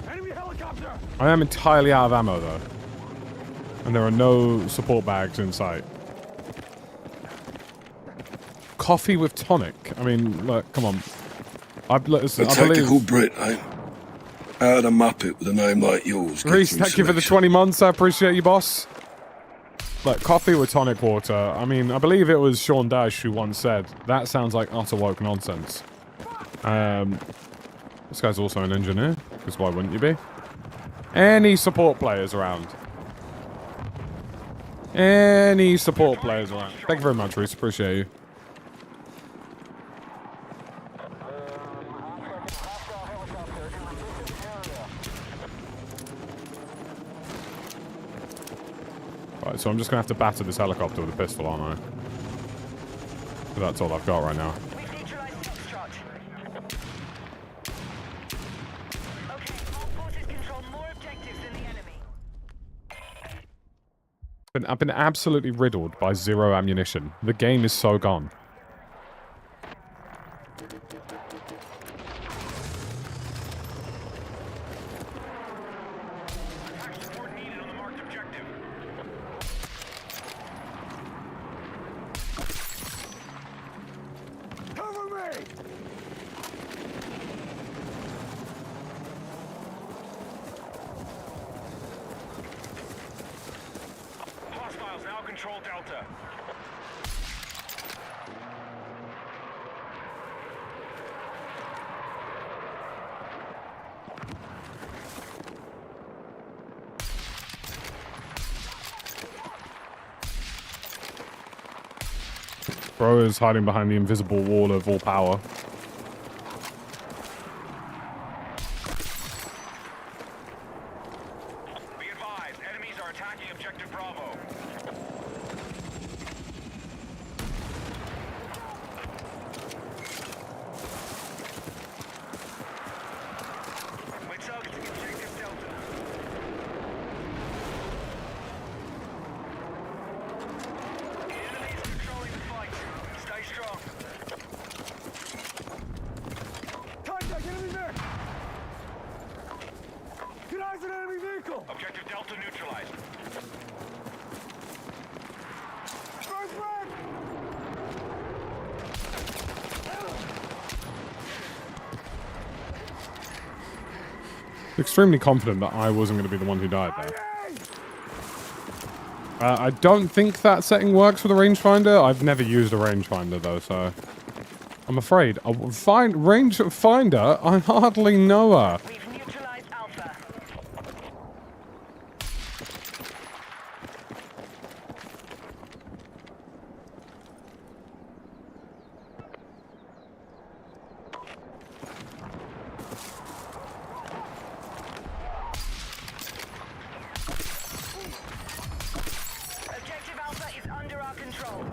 Enemy helicopter! I am entirely out of ammo, though. And there are no support bags in sight. Coffee with tonic. I mean, look, come on. A I tactical believe... Brit, eh? How'd a muppet with a name like yours get Reese, through thank you for the selection? 20 months. I appreciate you, boss. Look, coffee with tonic water. I mean, I believe it was Sean Dash who once said, that sounds like utter woke nonsense. This guy's also an engineer, because why wouldn't you be? Any support players around? Any support players around? Thank you very much, Reese. Appreciate you. Right, so I'm just going to have to batter this helicopter with a pistol, aren't I? But that's all I've got right now. We've neutralized Foxtrot. Okay, all forces control more objectives than the enemy. I've been absolutely riddled by zero ammunition. The game is so gone. Attack support needed on the marked objective. Cover me! Hostiles now control Delta. Bro is hiding behind the invisible wall of all power. Be advised, enemies are attacking objective Bravo. We're targeting objective Delta. The enemy is controlling the fight. Stay strong. Contact! Enemy mech! Get eyes on enemy vehicle! Objective Delta neutralized. First back! Extremely confident that I wasn't going to be the one who died there. Firing! I don't think that setting works for the rangefinder. I've never used a rangefinder though, so I'm afraid. Rangefinder? I hardly know her. We've neutralized Alpha. Objective Alpha is under our control.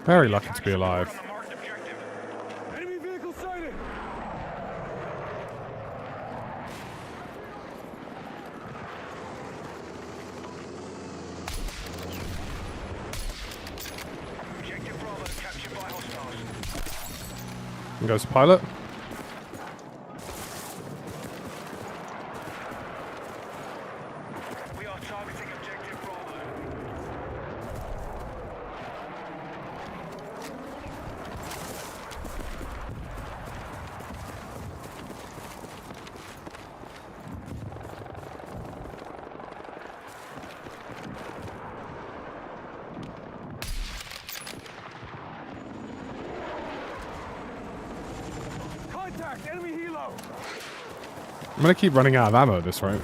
Very lucky to be alive. On the marked objective. Enemy vehicle sighted! Objective Bravo captured by hostiles. And goes pilot. We are targeting objective Bravo. Contact! Enemy helo! I'm gonna keep running out of ammo at this rate.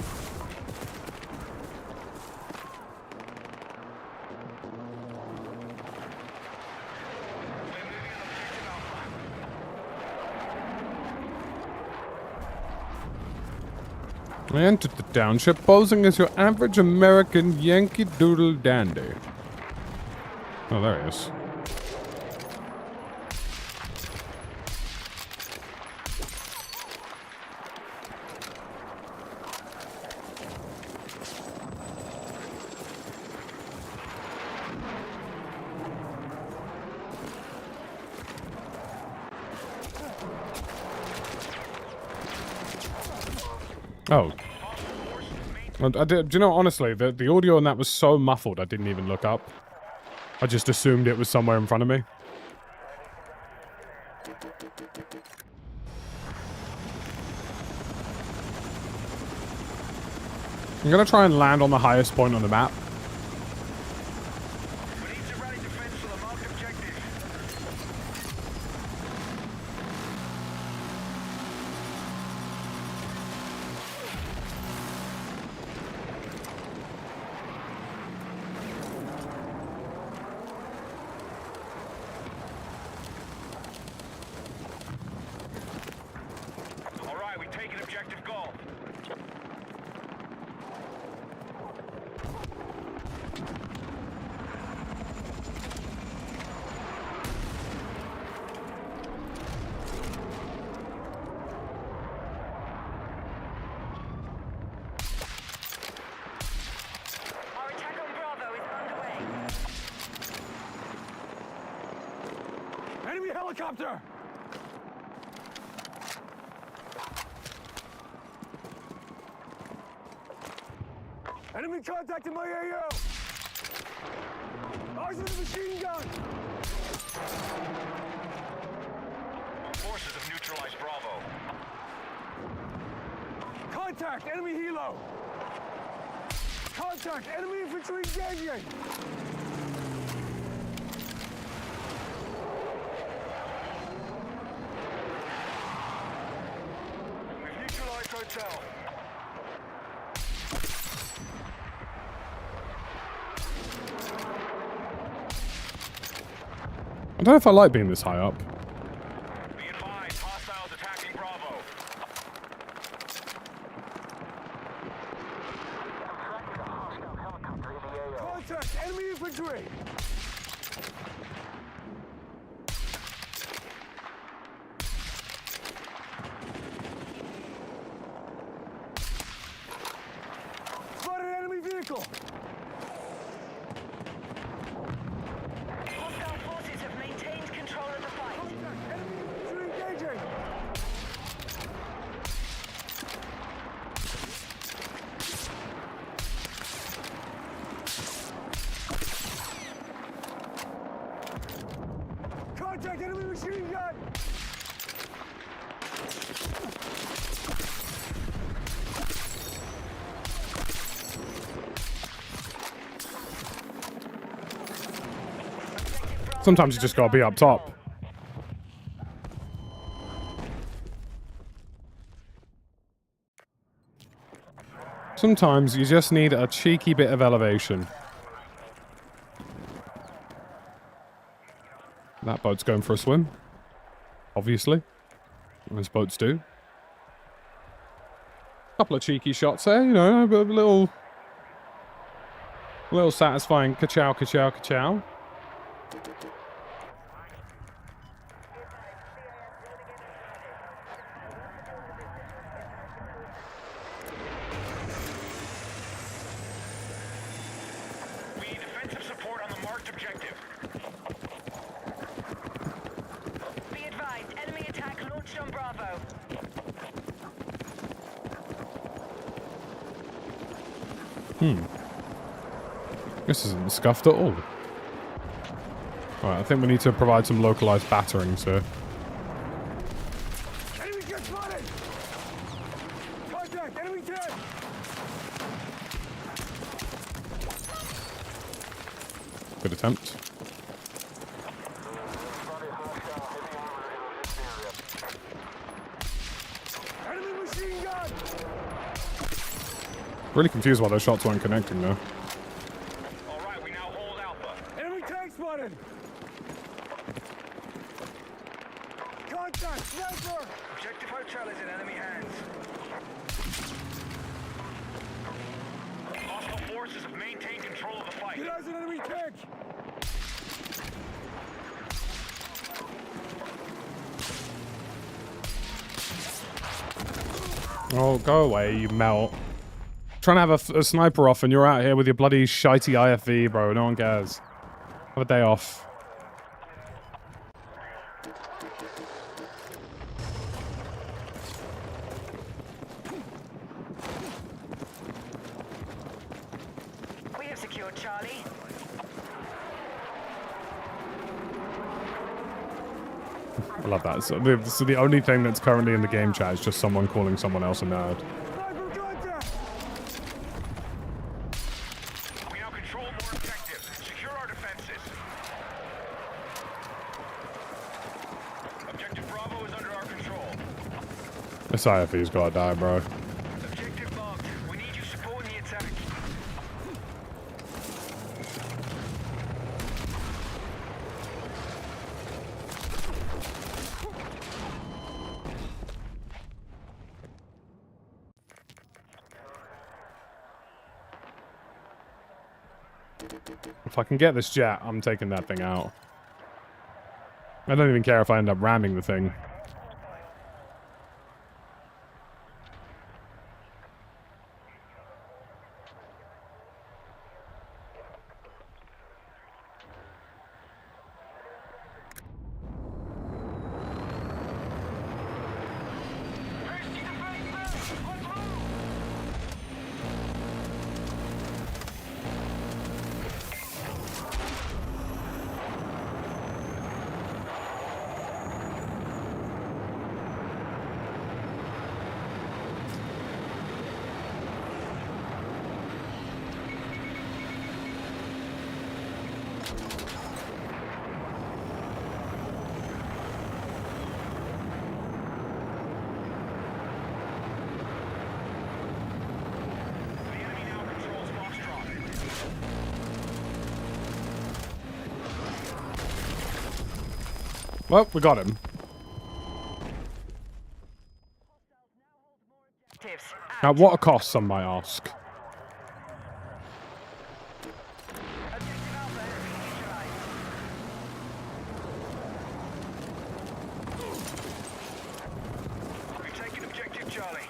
I entered the township posing as your average American Yankee Doodle Dandy. Oh, there he is. Oh. Do you know, honestly, the audio on that was so muffled I didn't even look up. I just assumed it was somewhere in front of me. I'm gonna try and land on the highest point on the map. We need to rally defense for the marked objective. All right, we take an objective goal. Our attack on Bravo is underway. Enemy helicopter! Enemy contact in my AO! Ours with a machine gun! Forces have neutralized Bravo. Contact! Enemy helo! Contact! Enemy infantry engaging! We've neutralized hotel. I don't know if I like being this high up. Be advised, hostiles attacking Bravo. Contact! Enemy infantry! Spotted enemy vehicle! Hostile forces have maintained control of the fight. Contact! Enemy infantry engaging! Contact! Enemy machine gun! Sometimes you just gotta be up top. Sometimes you just need a cheeky bit of elevation. That boat's going for a swim. Obviously. As boats do. Couple of cheeky shots there, you know, a little satisfying ka-chow, ka-chow, ka-chow. This isn't scuffed at all. Alright, I think we need to provide some localized batterings here. Enemy jet spotted! Contact! Enemy jet! Good attempt. Enemy machine gun! Really confused why those shots weren't connecting though. All right, we now hold Alpha. Enemy tank spotted! Contact! Sniper! Objective Hotel is in enemy hands. Hostile forces have maintained control of the fight. Get eyes on enemy tank! Oh, go away, you melt. Trying to have a sniper off and you're out here with your bloody shitey IFV, bro. No one cares. Have a day off. We have secured Charlie. I love that. So the only thing that's currently in the game chat is just someone calling someone else a nerd. Sniper contact! We now control more objectives. Secure our defenses. Objective Bravo is under our control. This IFV's gotta die, bro. Objective logged. We need you supporting the attack. If I can get this jet, I'm taking that thing out. I don't even care if I end up ramming the thing. The enemy now controls Foxtrot. Well, we got him. Objectives. At what a cost, some might ask. Objective Alpha has been neutralized. We've taken objective Charlie.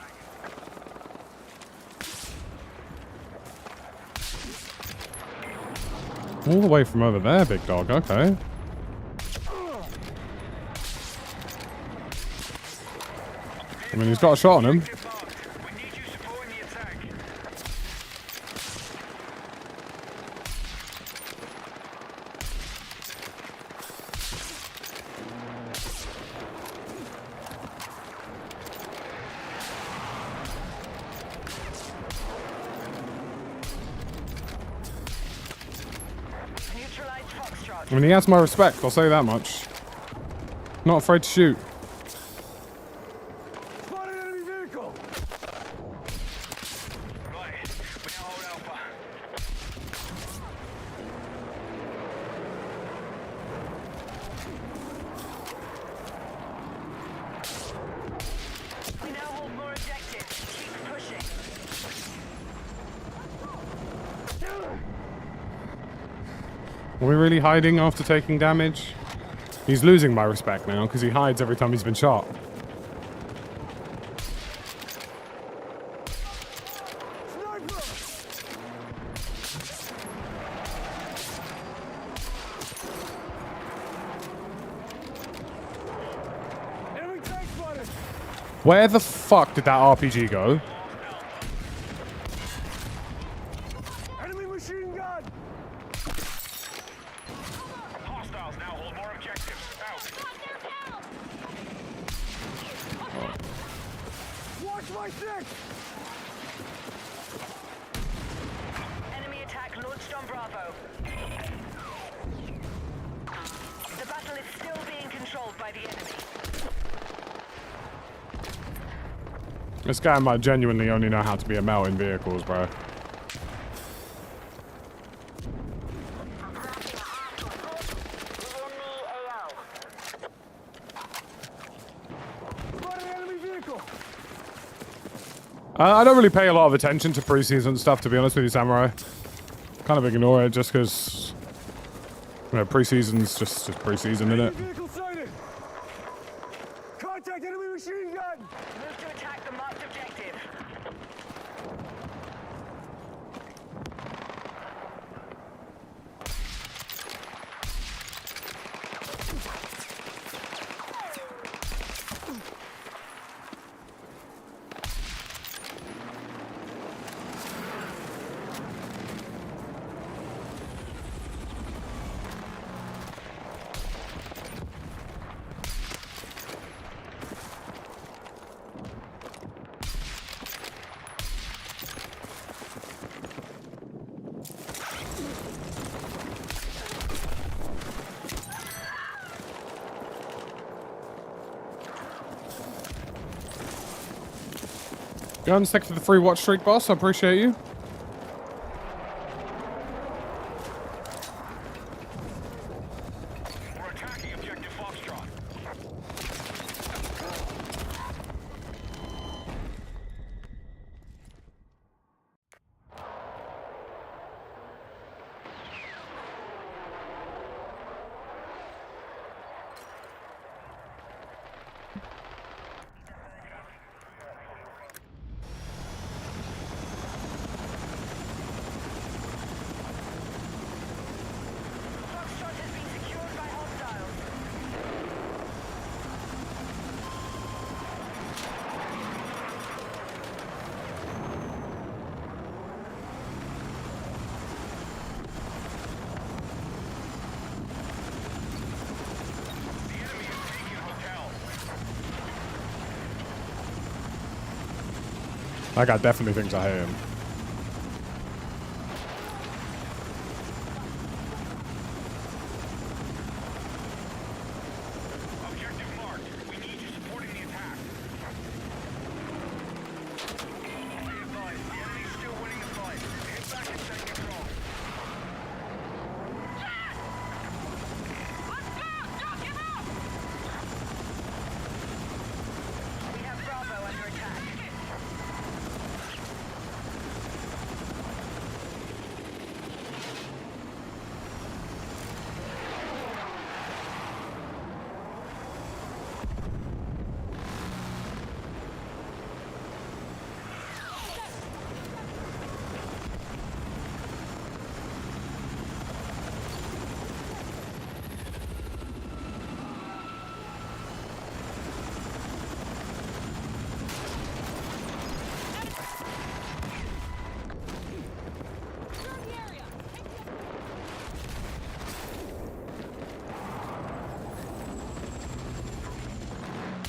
All the way from over there, big dog. Okay. I mean, he's got a shot on him. Objective logged. We need you supporting the attack. Neutralized Foxtrot. I mean, he has my respect, I'll say that much. Not afraid to shoot. Spotted enemy vehicle! Right. We now hold Alpha. We now hold more objectives. Keep pushing. Are we really hiding after taking damage? He's losing my respect now because he hides every time he's been shot. Sniper! Enemy tank spotted! Where the fuck did that RPG go? my six! Enemy attack launched on Bravo. The battle is still being controlled by the enemy. This guy might genuinely only know how to be a male in vehicles, bro. Spotted enemy vehicle! I don't really pay a lot of attention to preseason stuff, to be honest with you, Samurai. Kind of ignore it just because, you know, preseason's just preseason, innit? Vehicle sighted! Contact enemy machine gun! Move to attack the marked objective. Go and stick to the free watch streak, boss. I appreciate you. We're attacking objective Foxtrot. Foxtrot has been secured by hostiles. The enemy is taking hotel. That guy definitely thinks I hate him. Objective marked. We need you supporting the attack. Be advised, the enemy's still winning the fight. Head back and take control. We have Bravo under attack.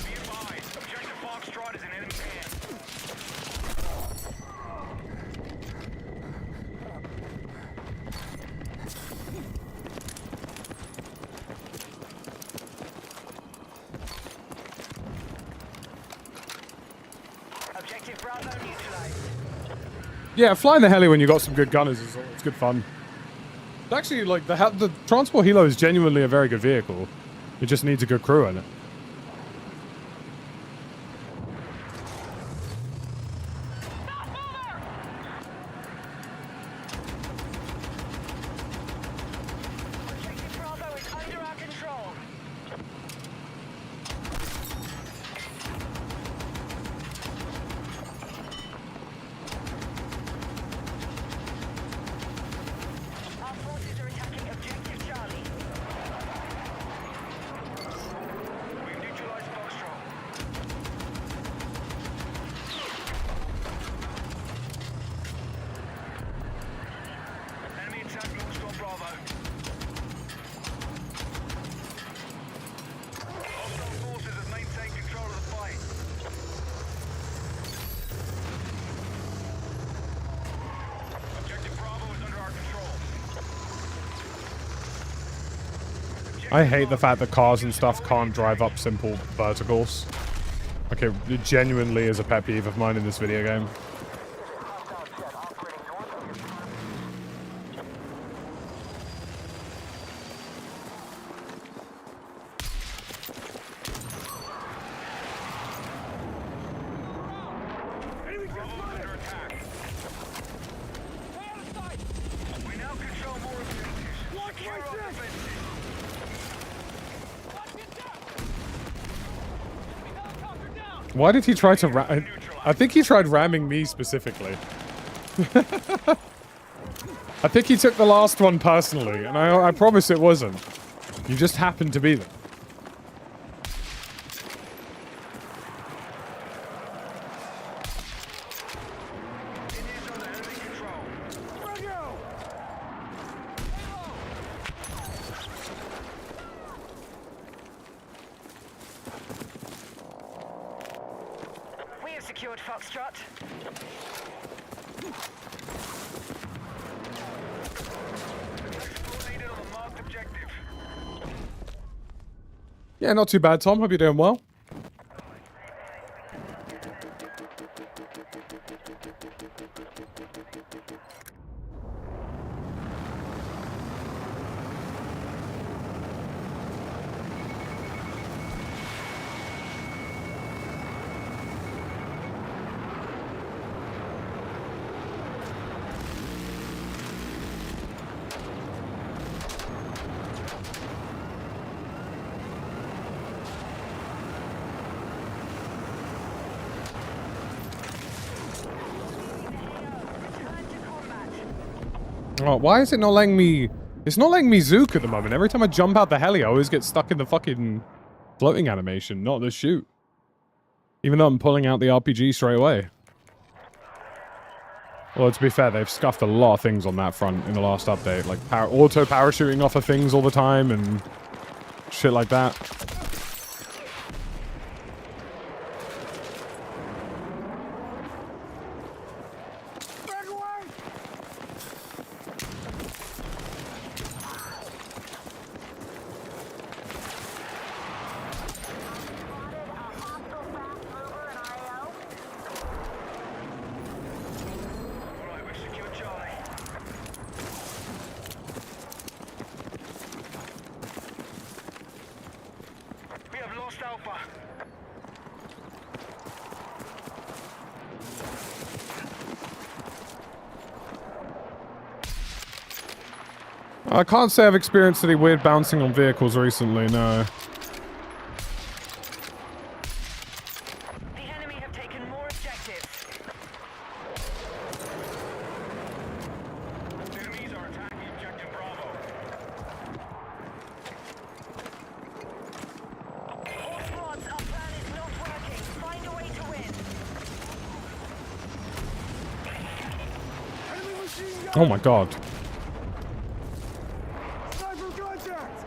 Be advised, objective Foxtrot is in enemy hands. Objective Bravo neutralized. Yeah, flying the heli when you got some good gunners is it's good fun. It's actually, like, the transport helo is genuinely a very good vehicle. It just needs a good crew in it. Objective Bravo is under our control. Our forces are attacking objective Charlie. I hate the fact that cars and stuff can't drive up simple verticals. Okay, it genuinely is a pet peeve of mine in this video game. Enemy jet Bravo's spotted! under attack. Stay out of sight! We now control more objectives. Watch Secure my our six! defenses. Watch it down! Enemy helicopter down! Why did he try to I think he tried ramming me specifically. I think he took the last one personally, and I promise it wasn't. You just happened to be there. It is under enemy control. Franco! We have secured Foxtrot. Eliminated on the marked objective. Yeah, not too bad, Tom. Hope you're doing well. Return to combat. Oh, why is it not letting me... It's not letting me zook at the moment. Every time I jump out the heli, I always get stuck in the fucking floating animation, not the shoot. Even though I'm pulling out the RPG straight away. Well, to be fair, they've scuffed a lot of things on that front in the last update. Like auto parachuting off of things all the time and shit like that. Back away! Alright, we've secured Charlie. We have lost Alpha. I can't say I've experienced any weird bouncing on vehicles recently, no. The enemy have taken more objectives. Enemies are attacking objective Bravo. All squads, our plan is not working. Find a way to win. Enemy machine gun! Oh my god. Sniper contact!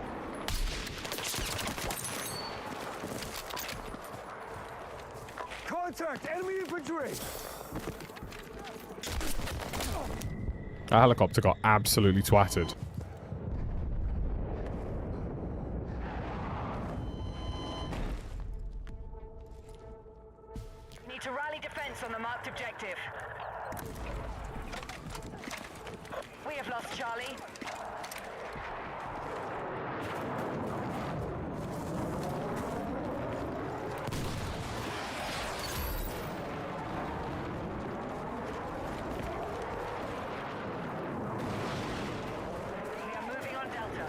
Contact! Enemy infantry! That helicopter got absolutely twatted. Need to rally defense on the marked objective. We have lost Charlie. We are moving on Delta.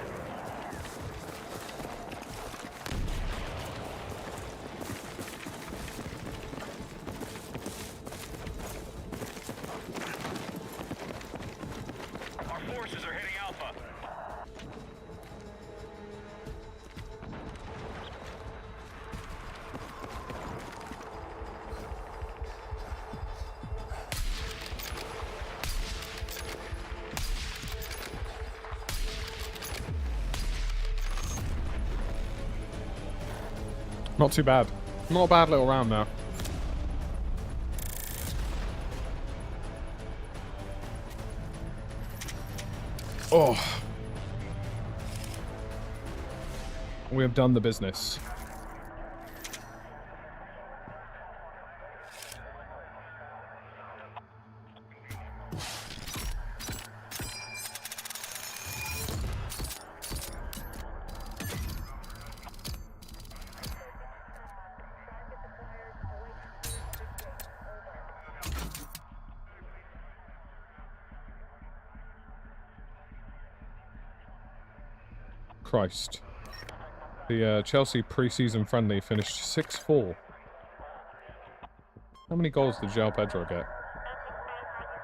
Our forces are hitting Alpha. Not too bad. Not a bad little round now. Oh. We have done the business. Christ. The Chelsea pre-season friendly finished 6-4. How many goals did João Pedro get?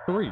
3.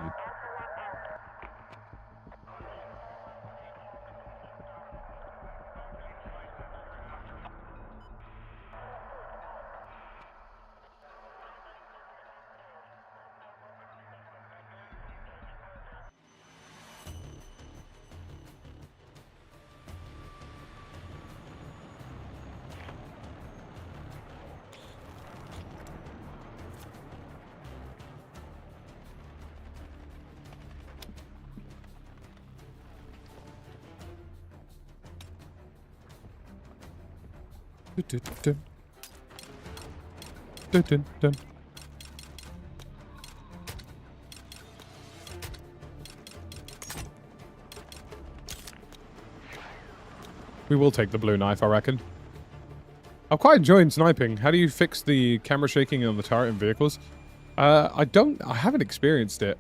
Dun, dun, dun, dun. We will take the blue knife, I reckon. I'm quite enjoying sniping. How do you fix the camera shaking on the turret in vehicles? I haven't experienced it.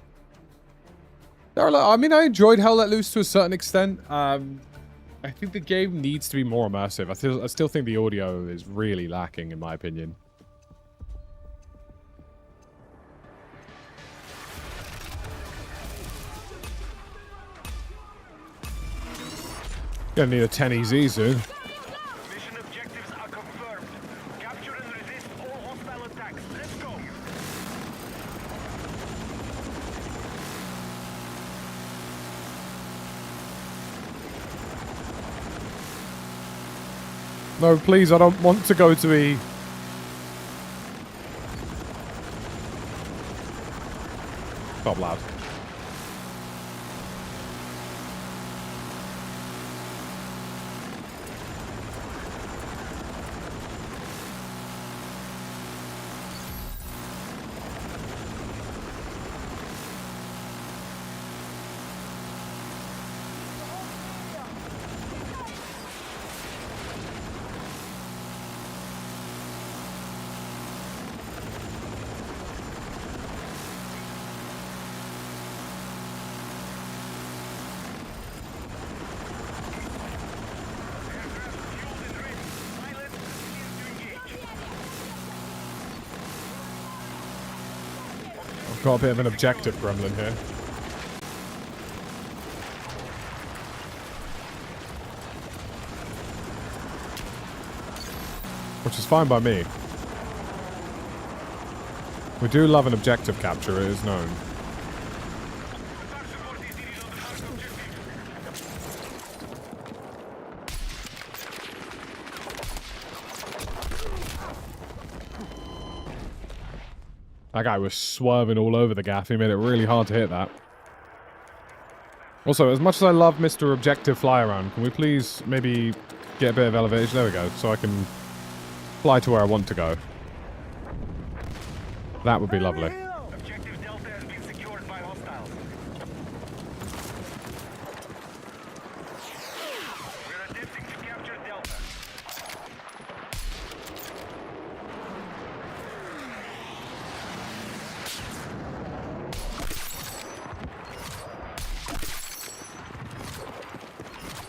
I mean, I enjoyed Hell Let Loose to a certain extent. I think the game needs to be more immersive. I still think the audio is really lacking, in my opinion. Gonna need a 10 EZ soon. Mission objectives are confirmed. Capture and resist all hostile attacks. Let's go. No, please, I don't want to go to E. Stop, lad. Got a bit of an objective gremlin here. Which is fine by me. We do love an objective capture, it is known. That guy was swerving all over the gaff. He made it really hard to hit that. Also, as much as I love Mr. Objective Fly Around, can we please maybe get a bit of elevation? There we go. So I can fly to where I want to go. That would be lovely. Objective Delta has been secured by hostiles. We're attempting to capture Delta.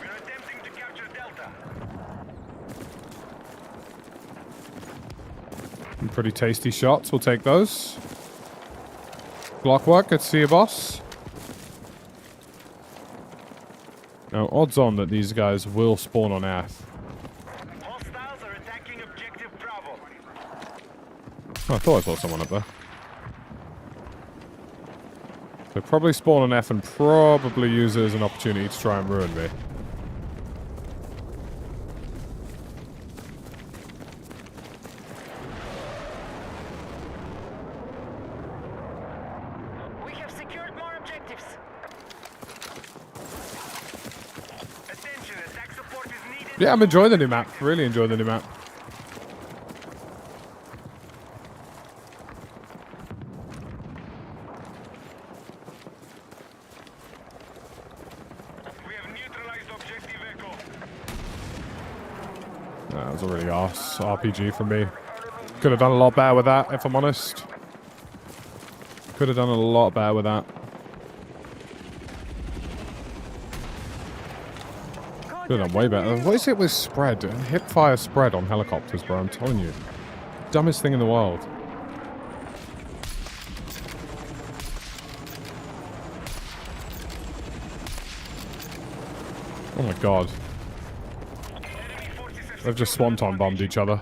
We're attempting to capture Delta. Some pretty tasty shots. We'll take those. Clockwork, good to see you, boss. Now, odds on that these guys will spawn on Earth. Hostiles are attacking Objective Bravo. Oh, I thought I saw someone up there. They'll probably spawn on F and probably use it as an opportunity to try and ruin me. We have secured more objectives. Attention, attack support is needed Yeah, I'm enjoying the new map. Really enjoying the new map. We have neutralized objective Echo. That was a really arse RPG from me. Could have done a lot better with that, if I'm honest. Could have done a lot better with that. Could have done way better. What is it with spread? Hip fire spread on helicopters, bro. I'm telling you. Dumbest thing in the world. Oh my god. They've just swanton bombed each other.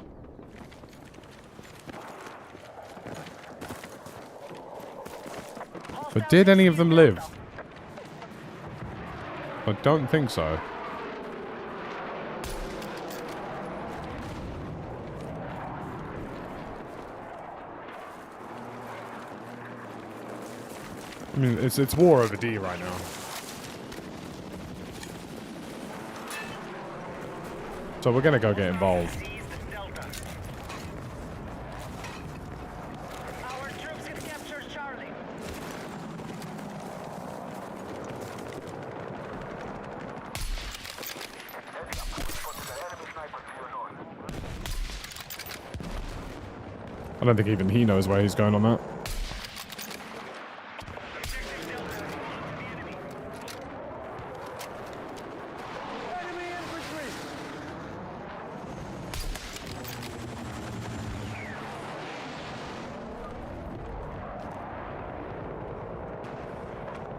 But did any of them live? I don't think so. I mean, it's war over D right now. So we're gonna go get involved. Our troops have captured Charlie. I don't think even he knows where he's going on that. Enemy infantry!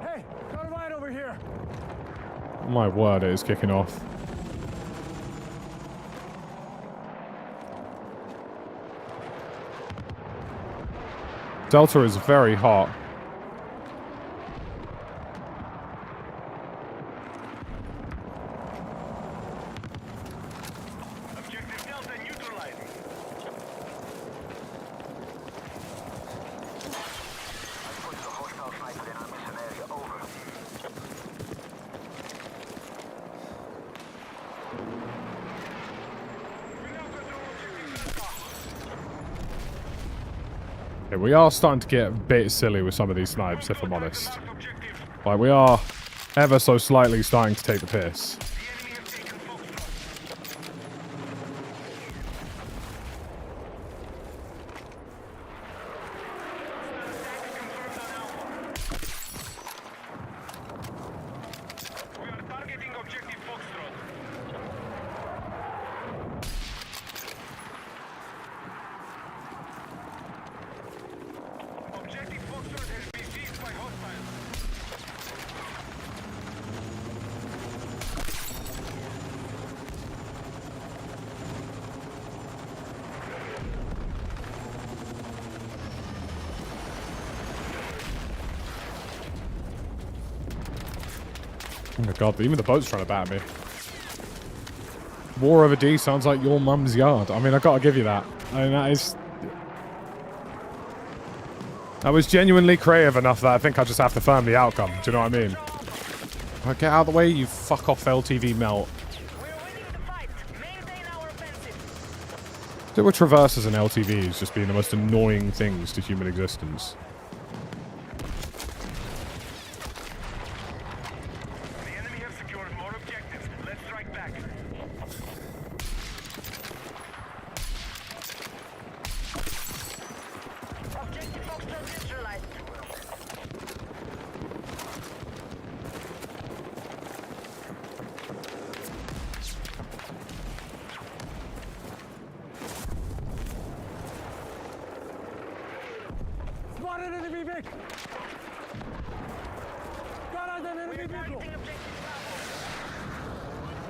Hey, got a light over here. My word, it is kicking off. Delta is very hot. Objective Delta neutralized. Yeah, we are starting to get a bit silly with some of these snipes, if I'm honest. Like, we are ever so slightly starting to take the piss. We are targeting objective Foxtrot. Objective Foxtrot has been seized by hostiles. Oh my god, even the boat's trying to batter me. War over D sounds like your mum's yard. I mean, I gotta give you that. I mean, that was genuinely creative enough that I think I just have to firm the outcome. Do you know what I mean? Right, get out of the way, you fuck off LTV melt. We're winning the fight. Maintain our offensive. There were traverses and LTVs just being the most annoying things to human existence. The enemy have secured more objectives. Let's strike back. Objective Foxtrot neutralized. Spotted enemy vehicle! Got on an enemy vehicle! Targeting objective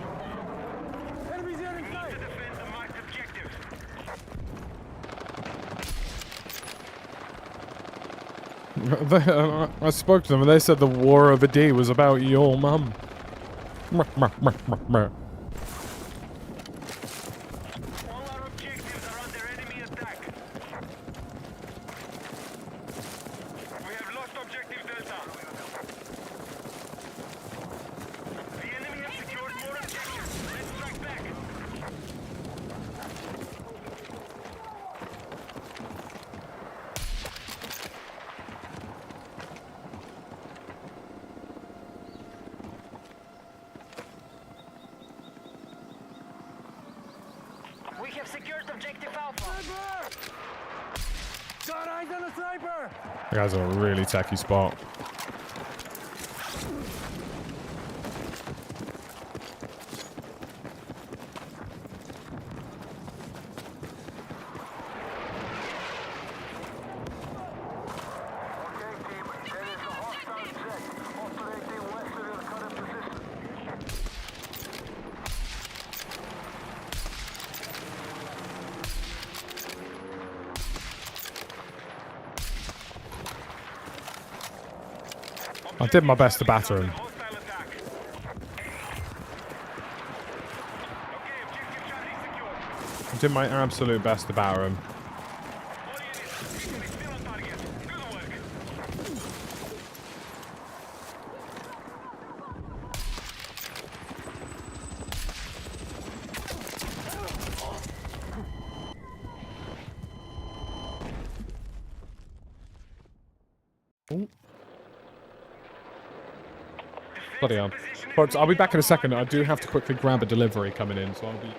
Bravo. Enemies here in sight! To defend the marked objective. I spoke to them and they said the war over D was about your mum. All our objectives are under enemy attack. We have lost objective Delta. The enemy has secured more objectives. Let's strike back. have secured objective Alpha. Got eyes on a sniper! You guys are a really techie spot. I did my best to batter him. Hostile attack. Okay, objective Charlie secured. I did my absolute best to batter him. All units, mission is still on target. Good work. Ooh. Bloody hell. Folks, I'll be back in a second. I do have to quickly grab a delivery coming in, so I'll be...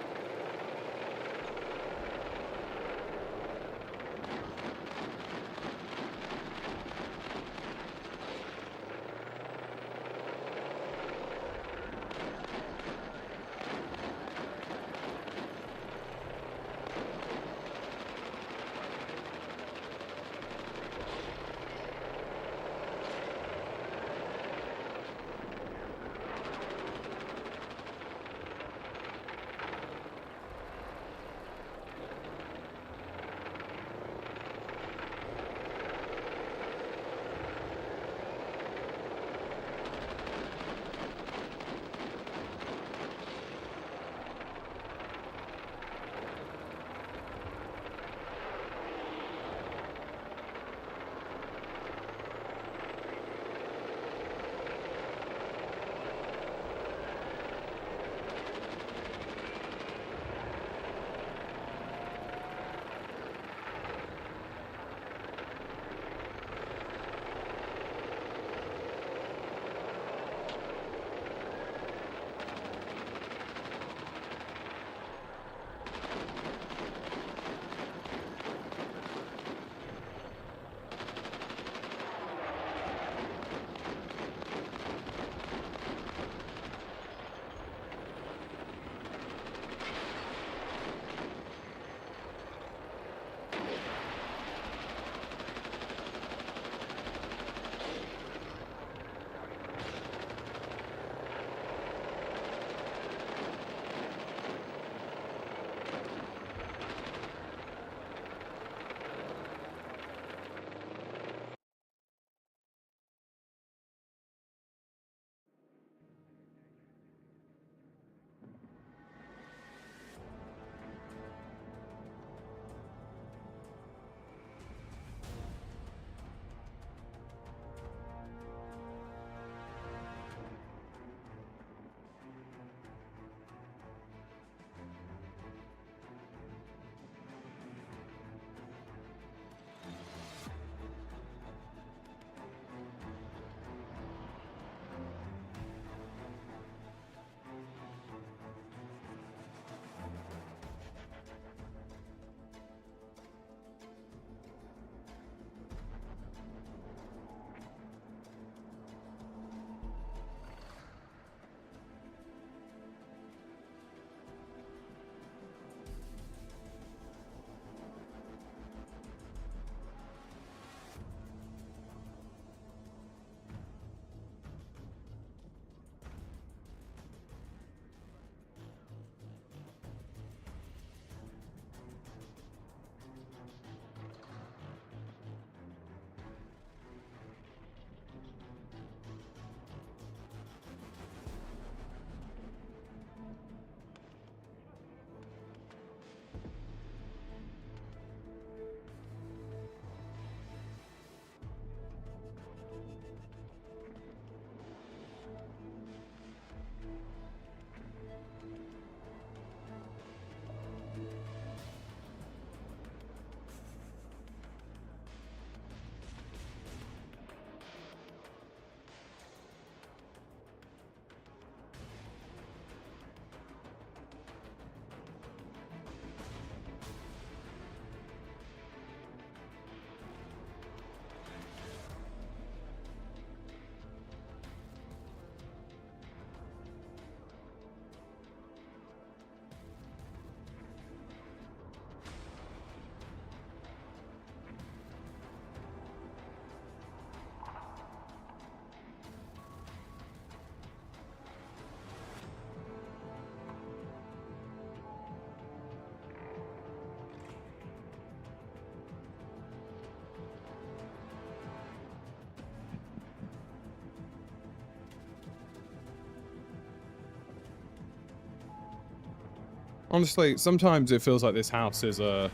Honestly, sometimes it feels like this house is a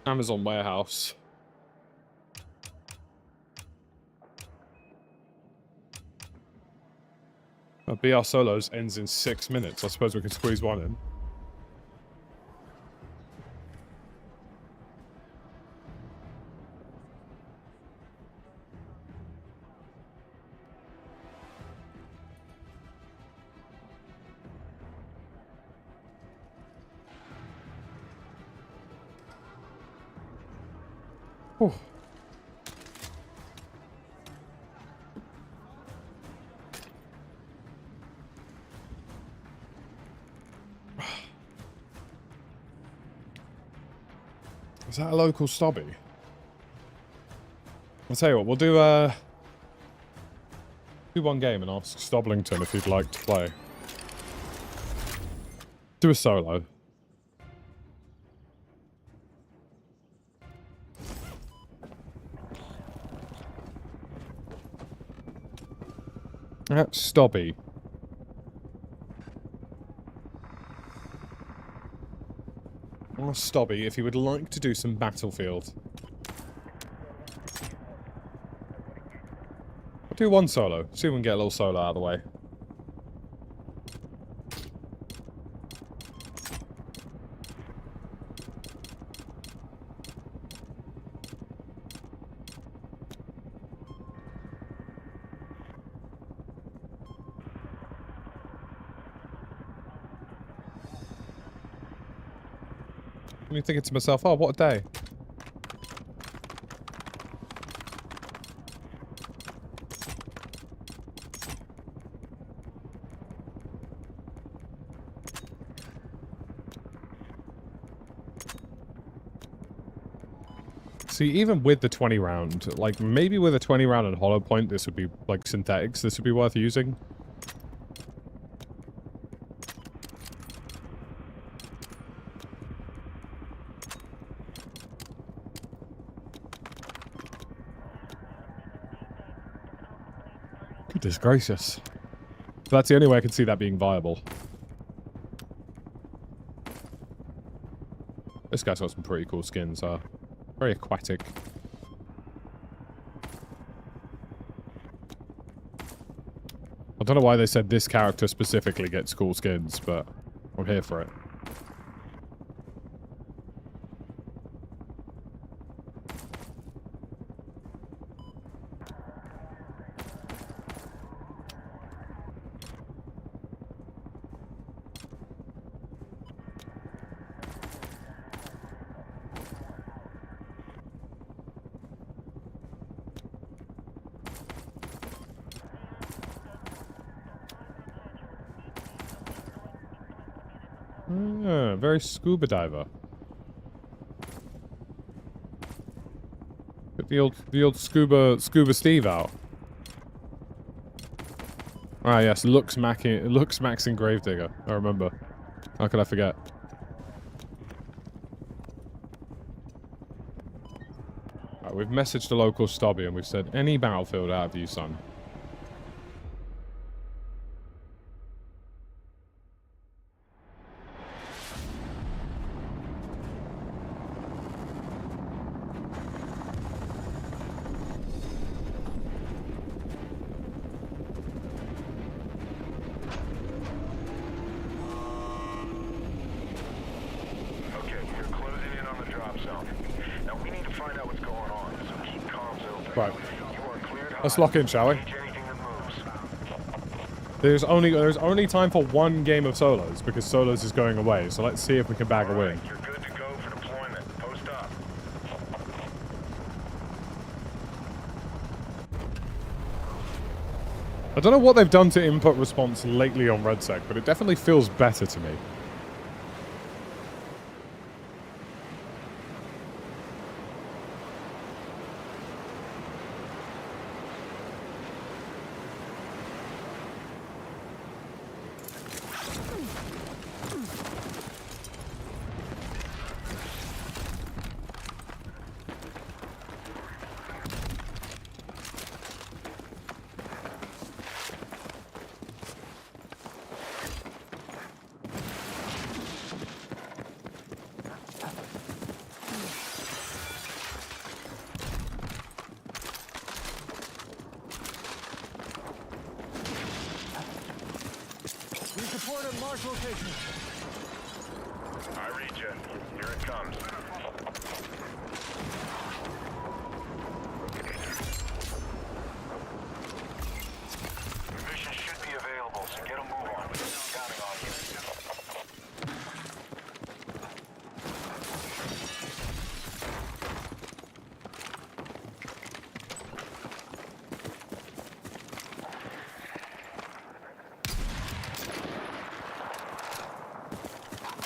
Amazon warehouse. BR Solos ends in 6 minutes. I suppose we can squeeze one in. Whew. Is that a local stobby? I'll tell you what, we'll do one game and ask Stoblington if he'd like to play. Do a solo. That's Stobby. Ask Stobby if he would like to do some Battlefield. I'll do one solo. See if we can get a little solo out of the way. I'm thinking to myself, oh, what a day. See, even with the 20 round, like, maybe with a 20 round and hollow point, this would be, like, synthetics, this would be worth using. Goodness gracious. So that's the only way I can see that being viable. This guy's got some pretty cool skins, very aquatic. I don't know why they said this character specifically gets cool skins, but I'm here for it. Very scuba diver. Get the old scuba Steve out. Ah yes, looks Max in Gravedigger. I remember. How could I forget? Right, we've messaged the local Stobby and we've said any Battlefield out of you, son. Let's lock in, shall we? There's only time for one game of solos because solos is going away. So let's see if we can bag a win. You're good to go for deployment. Post up. I don't know what they've done to input response lately on RedSec, but it definitely feels better to me. Mark location. I read you. Here it comes. Mission should be available, so get a move on. Counting on you.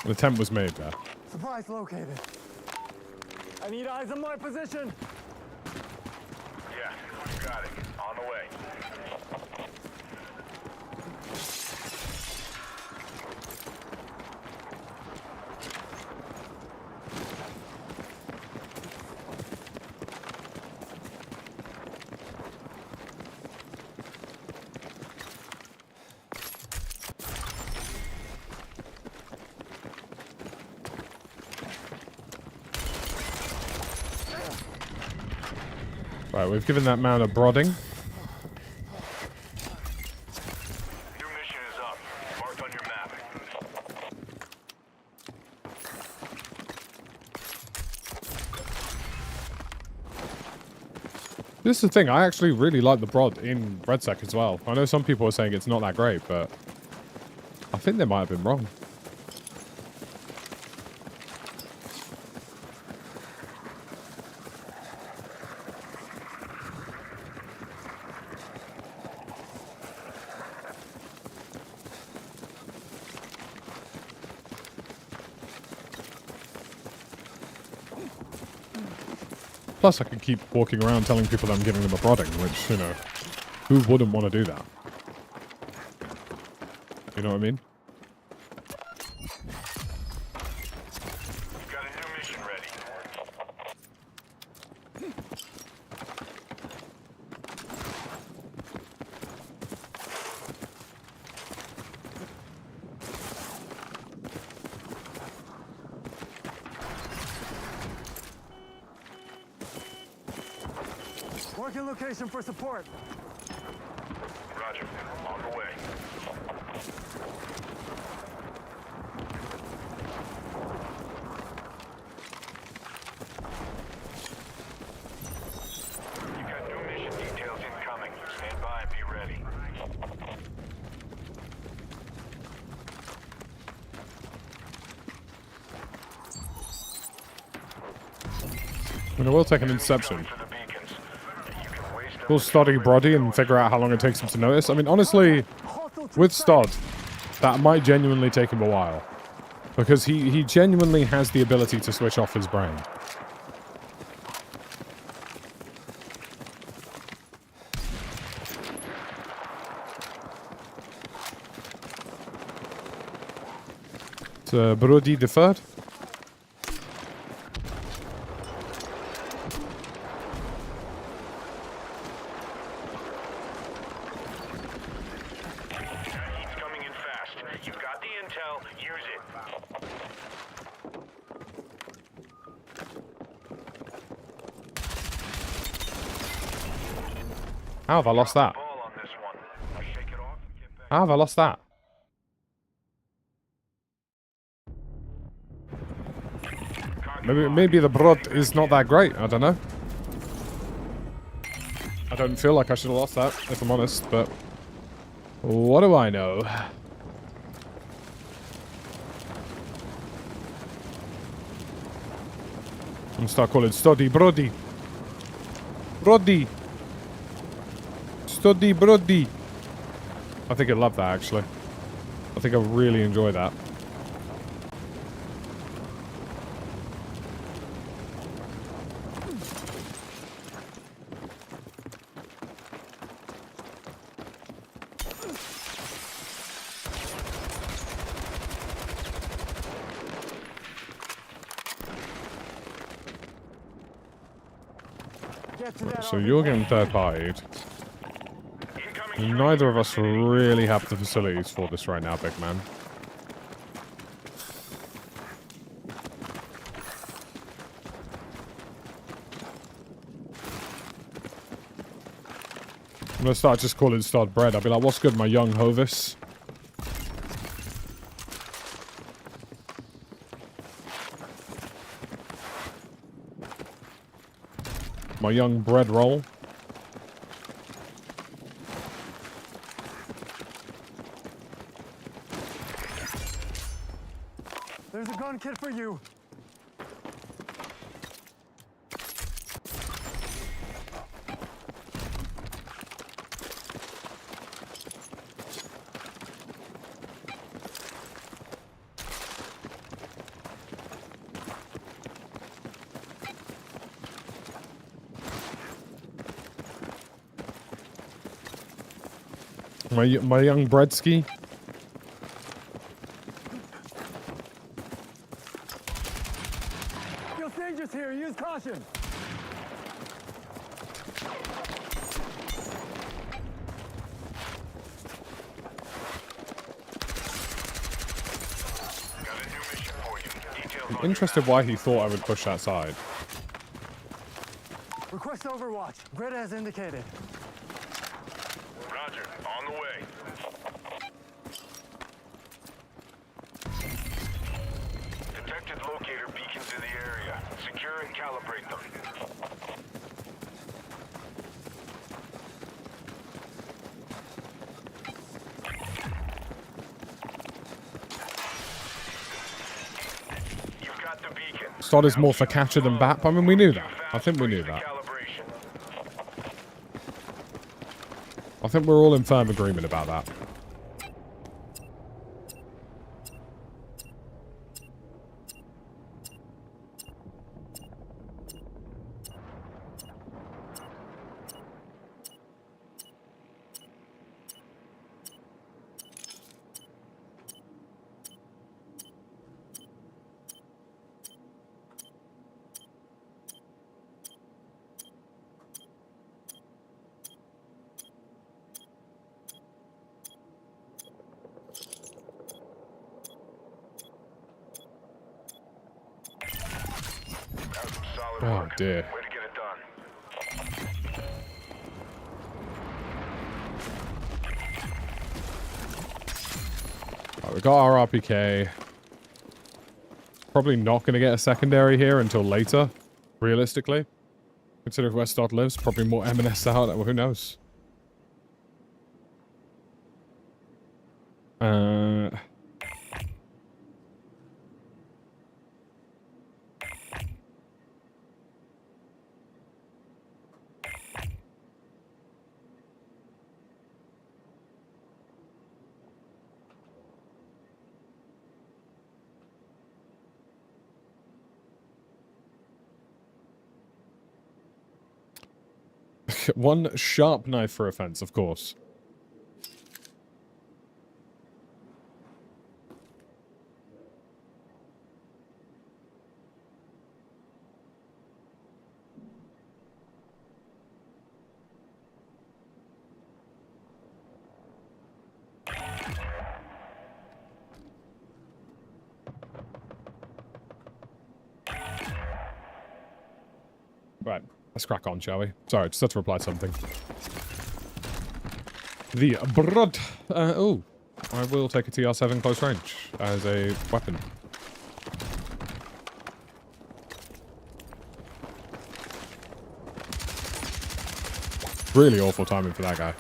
An attempt was made there. Supplies located. I need eyes on my position. Yeah, you got it. On the way. Right, we've given that man a prodding. New mission is up. Marked on your map. This is the thing, I actually really like the prod in Red Sec as well. I know some people are saying it's not that great, but I think they might have been wrong. Plus, I can keep walking around telling people that I'm giving them a prodding, which, you know, who wouldn't want to do that? You know what I mean? You've got a new mission ready. Marking location for support. Roger. On the way. You've got new mission details incoming. Stand by and be ready. I mean, I will take an interception. For the beacons. You can waste We'll study Brody and figure out how long it takes him to notice. I mean, honestly, with Stod, that might genuinely take him a while. Because he genuinely has the ability to switch off his brain. It's Brody the Third. He's coming in fast. You've got the intel. Use it. How have I lost that? Ball on this one. Shake it off and get back. How have I lost that? Maybe the Brod is not that great. I don't know. I don't feel like I should have lost that, if I'm honest, but what do I know? I'm gonna start calling Stoddy Brody. Brody. Stoddy Brody. I think I love that, actually. I think I really enjoy that. Get to that So you're getting third-partied. Neither of us really have the facilities for this right now, big man. I'm gonna start just calling Stod bread. I'll be like, what's good, my young Hovis? My young bread roll. There's a gun kit for you. My young breadski. Feel dangerous here. Use caution. Got a new mission for you. Details I'm on interested why he thought I would push that side. Request overwatch. Grid as indicated. Roger. On the way. Detected locator beacons in the area. Secure and calibrate them. You've got the beacon. Sod is more for catcher than BAP. I mean, we knew that. I think we knew that. Calibration. I think we're all in firm agreement about that. Solid Oh, work. dear. Way to get it done. Right, we got our RPK. Probably not going to get a secondary here until later, realistically. Considering where Stott lives, probably more M&S out. Well, who knows? One sharp knife for offense, of course. Right, let's crack on, shall we? Sorry, just had to reply to something. The blood. Oh, I will take a TR7 close range as a weapon. Really awful timing for that guy.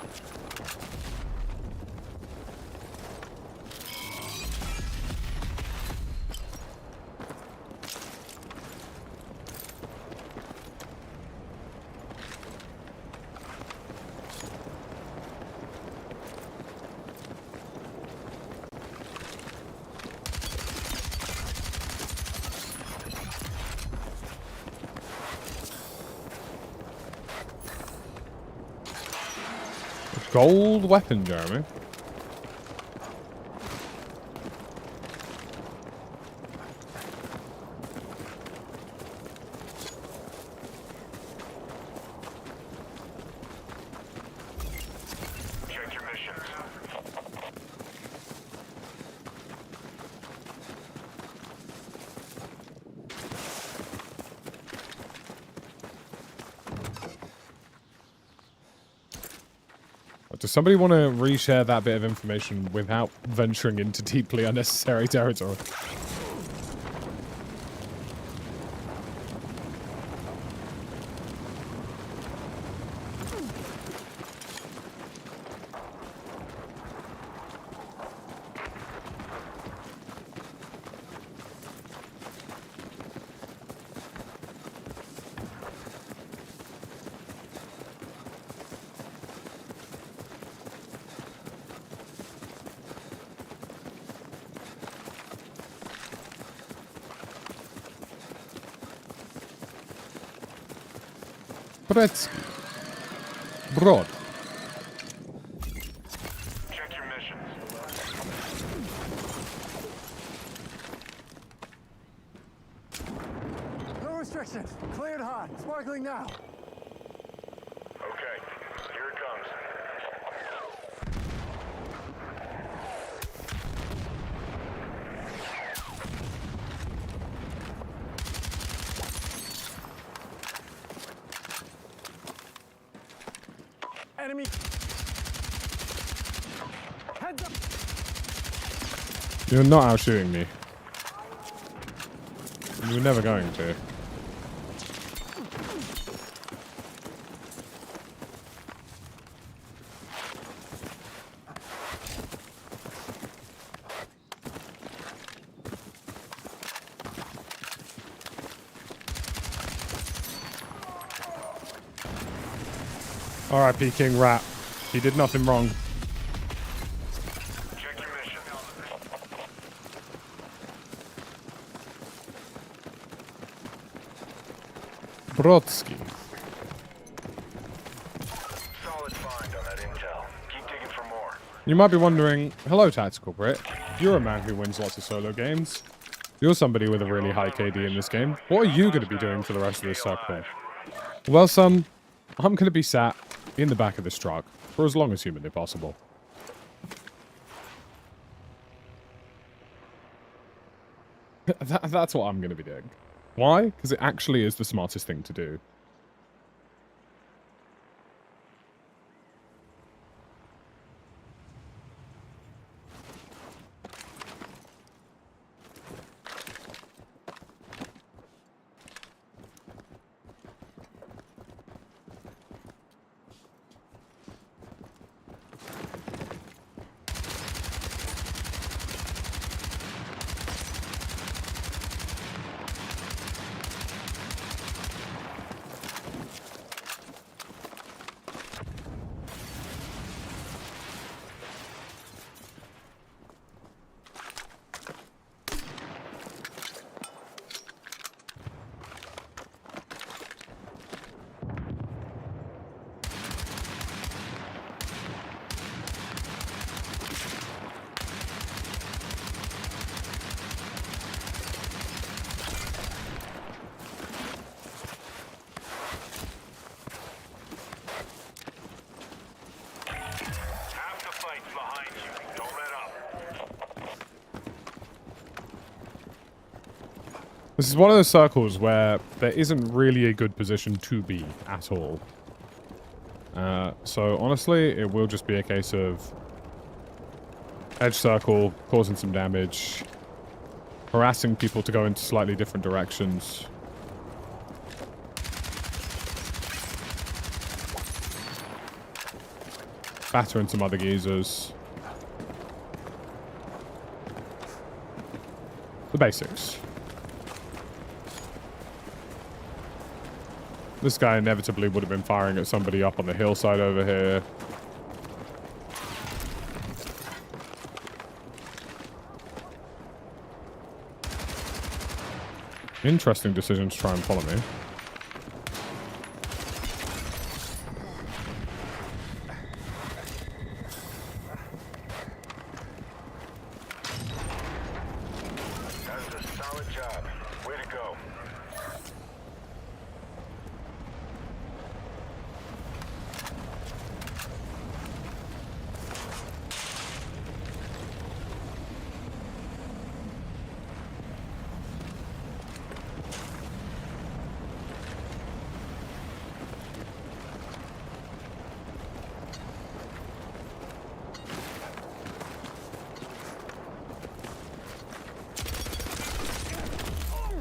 Gold weapon, Jeremy. Check your missions. Does somebody want to reshare that bit of information without venturing into deeply unnecessary territory? Bretsky. Brod. Check your missions. No restrictions. Cleared hot. Sparkling now. Okay, here it comes. Enemy. Heads up. You're not out shooting me. You were never going to. R.I.P. King Rat. He did nothing wrong. Check your mission. Brodsky. Solid find on that intel. Keep digging for more. You might be wondering, hello Tactical Brit. You're a man who wins lots of solo games. You're somebody with a really high KD in this game. What are you going to be doing for the rest of this circle? Well, son, I'm going to be sat in the back of this truck for as long as humanly possible. That's what I'm going to be doing. Why? Because it actually is the smartest thing to do. This is one of those circles where there isn't really a good position to be at all. So honestly, it will just be a case of edge circle, causing some damage, harassing people to go into slightly different directions. Battering some other geezers. The basics. This guy inevitably would have been firing at somebody up on the hillside over here. Interesting decision to try and follow me. That was a solid job. Way to go.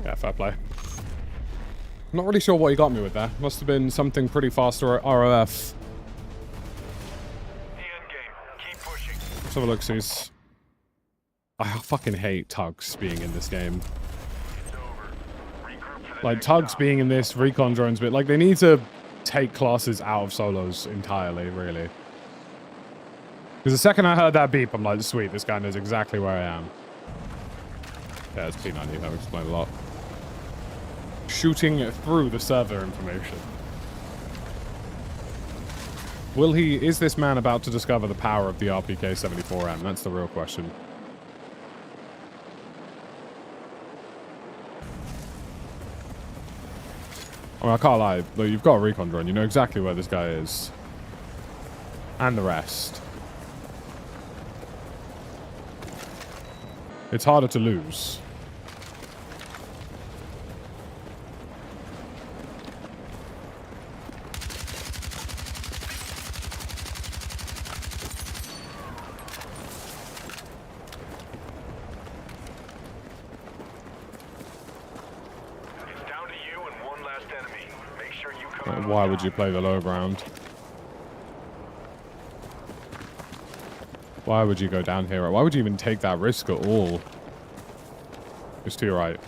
Yeah, fair play. Not really sure what he got me with there. Must have been something pretty fast or ROF. The end game. Keep pushing. Let's have a look, sees. I fucking hate tugs being in this game. It's over. Regroup for the Like, next tugs stop. being in this, recon drones, but like, they need to take classes out of solos entirely, really. Because the second I heard that beep, I'm like, sweet, this guy knows exactly where I am. Yeah, it's P90, that would explain a lot. Shooting through the server information. Is this man about to discover the power of the RPK-74M? That's the real question. I mean, I can't lie. Look, you've got a recon drone. You know exactly where this guy is. And the rest. It's harder to lose. Why would you play the low ground? Why would you go down here? Why would you even take that risk at all? It's to your right.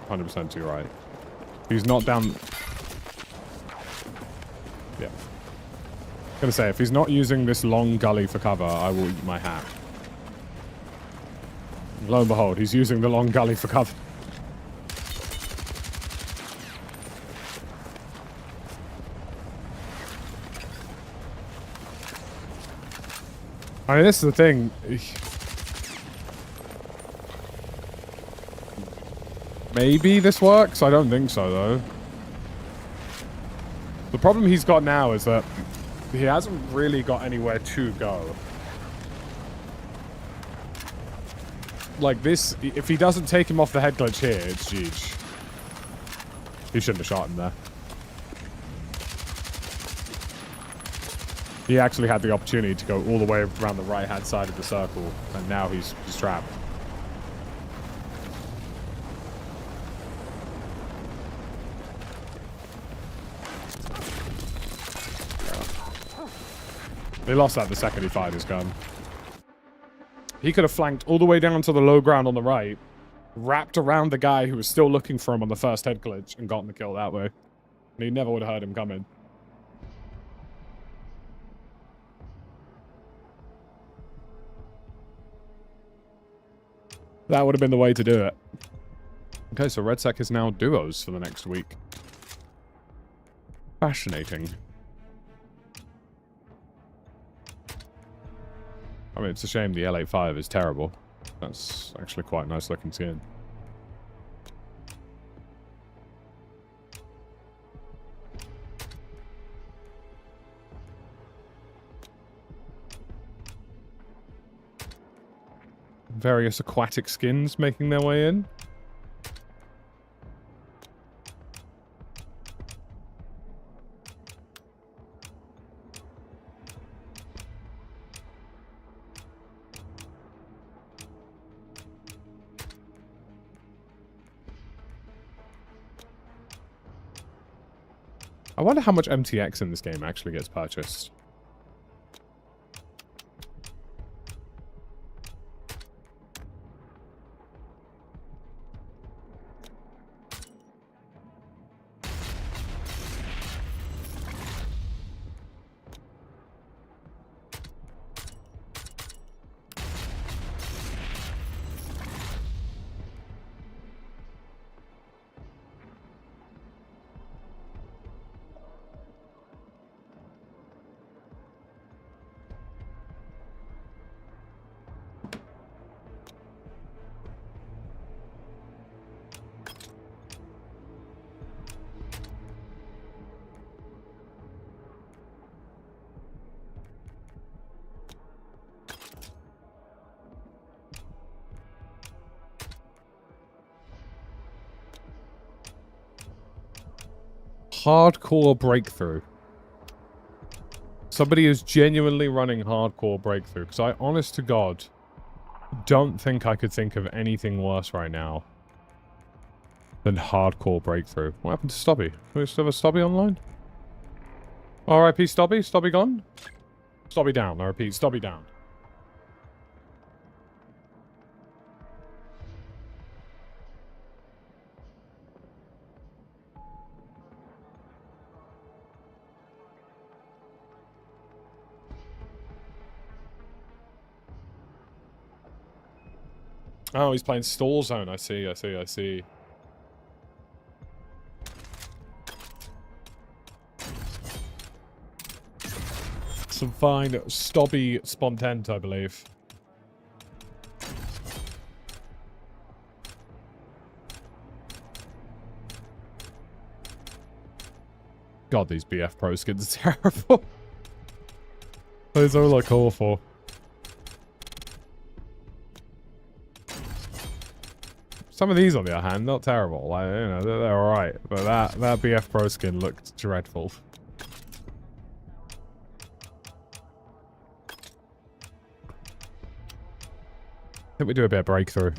100% to your right. He's not down... Yeah. Gonna say, if he's not using this long gully for cover, I will eat my hat. Lo and behold, he's using the long gully for cover. I mean, this is the thing. Maybe this works? I don't think so, though. The problem he's got now is that he hasn't really got anywhere to go. Like this, if he doesn't take him off the head glitch here, it's GG. He shouldn't have shot him there. He actually had the opportunity to go all the way around the right-hand side of the circle, and now he's trapped. He lost that the second he fired his gun. He could have flanked all the way down to the low ground on the right, wrapped around the guy who was still looking for him on the first head glitch, and gotten the kill that way. And he never would have heard him coming. That would have been the way to do it. Okay, so Red Sec is now duos for the next week. Fascinating. I mean, it's a shame the L85 is terrible. That's actually quite a nice looking skin. Various aquatic skins making their way in. I wonder how much MTX in this game actually gets purchased. Hardcore breakthrough. Somebody is genuinely running hardcore breakthrough. Because I, honest to God, don't think I could think of anything worse right now than hardcore breakthrough. What happened to Stubby? Do we still have a Stubby online? R.I.P. Stubby? Stubby gone? Stubby down. I repeat, Stubby down. Oh, he's playing Stall Zone. I see, I see, I see. Some fine stobby spontent, I believe. God, these BF Pro skins are terrible. These all look awful. Some of these, on the other hand, not terrible. Like, you know, they're alright. But that BF Pro skin looked dreadful. I think we do a bit of breakthrough.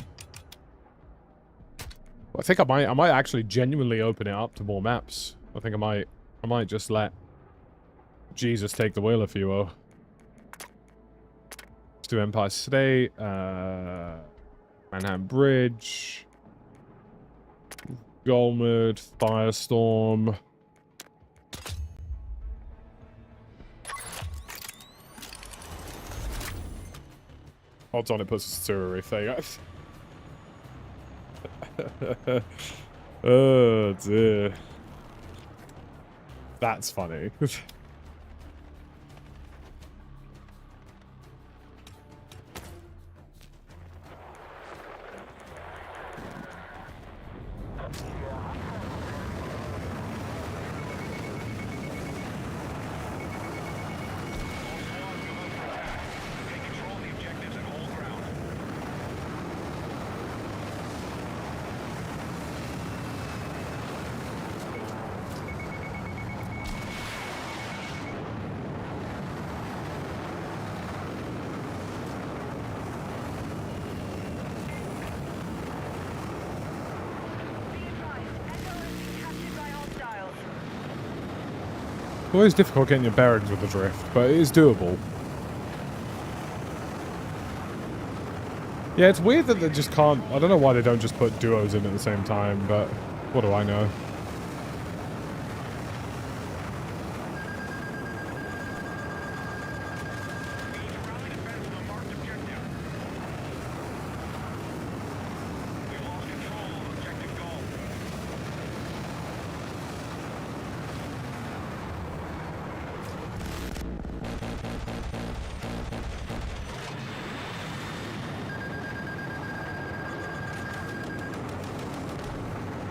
I think I might actually genuinely open it up to more maps. I think I might just let Jesus take the wheel, if you will. Let's do Empire State, Manhattan Bridge, Golmud, Firestorm. Odds on it puts us Tsuru Reef. There you go. Oh dear. That's funny. Always difficult getting your bearings with the drift, but it is doable. Yeah, it's weird that they just can't... I don't know why they don't just put duos in at the same time, but what do I know?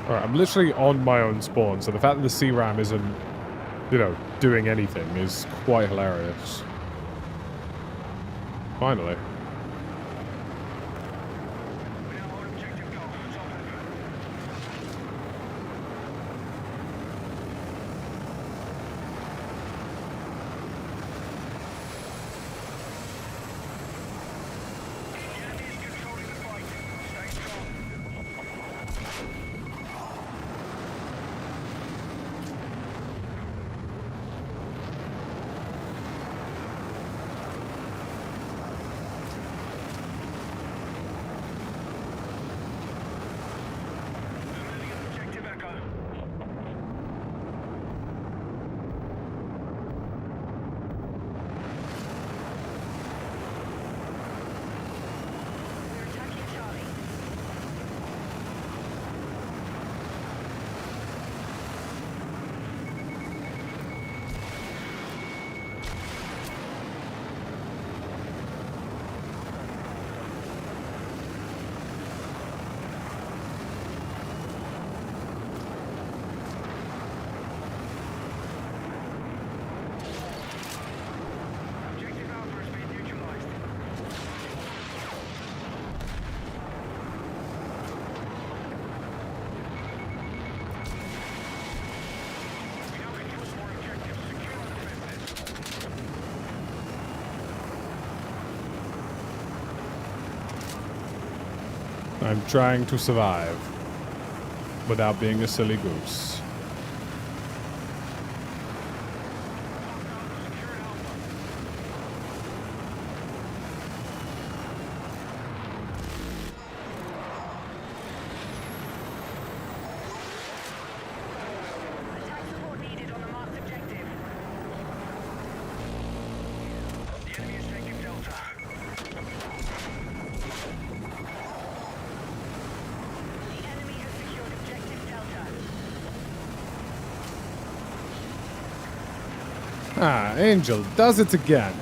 Alright, I'm literally on my own spawn, so the fact that the C-Ram isn't, you know, doing anything is quite hilarious. Finally. I'm trying to survive without being a silly goose. Attack support needed on the marked objective. The enemy is taking Delta. The enemy has secured objective Delta. Ah, Angel does it again.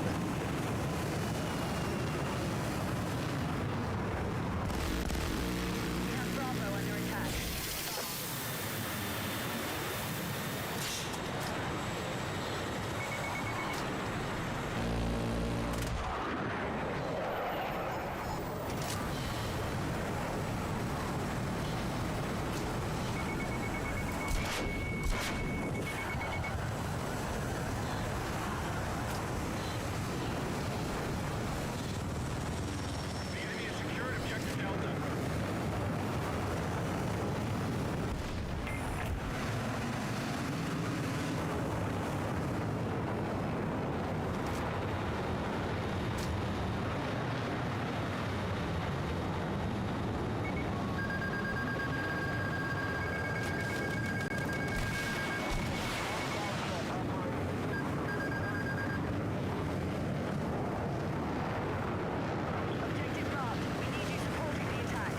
Bravo under attack. The enemy has secured objective Delta. Objective marked. We need you supporting the attack.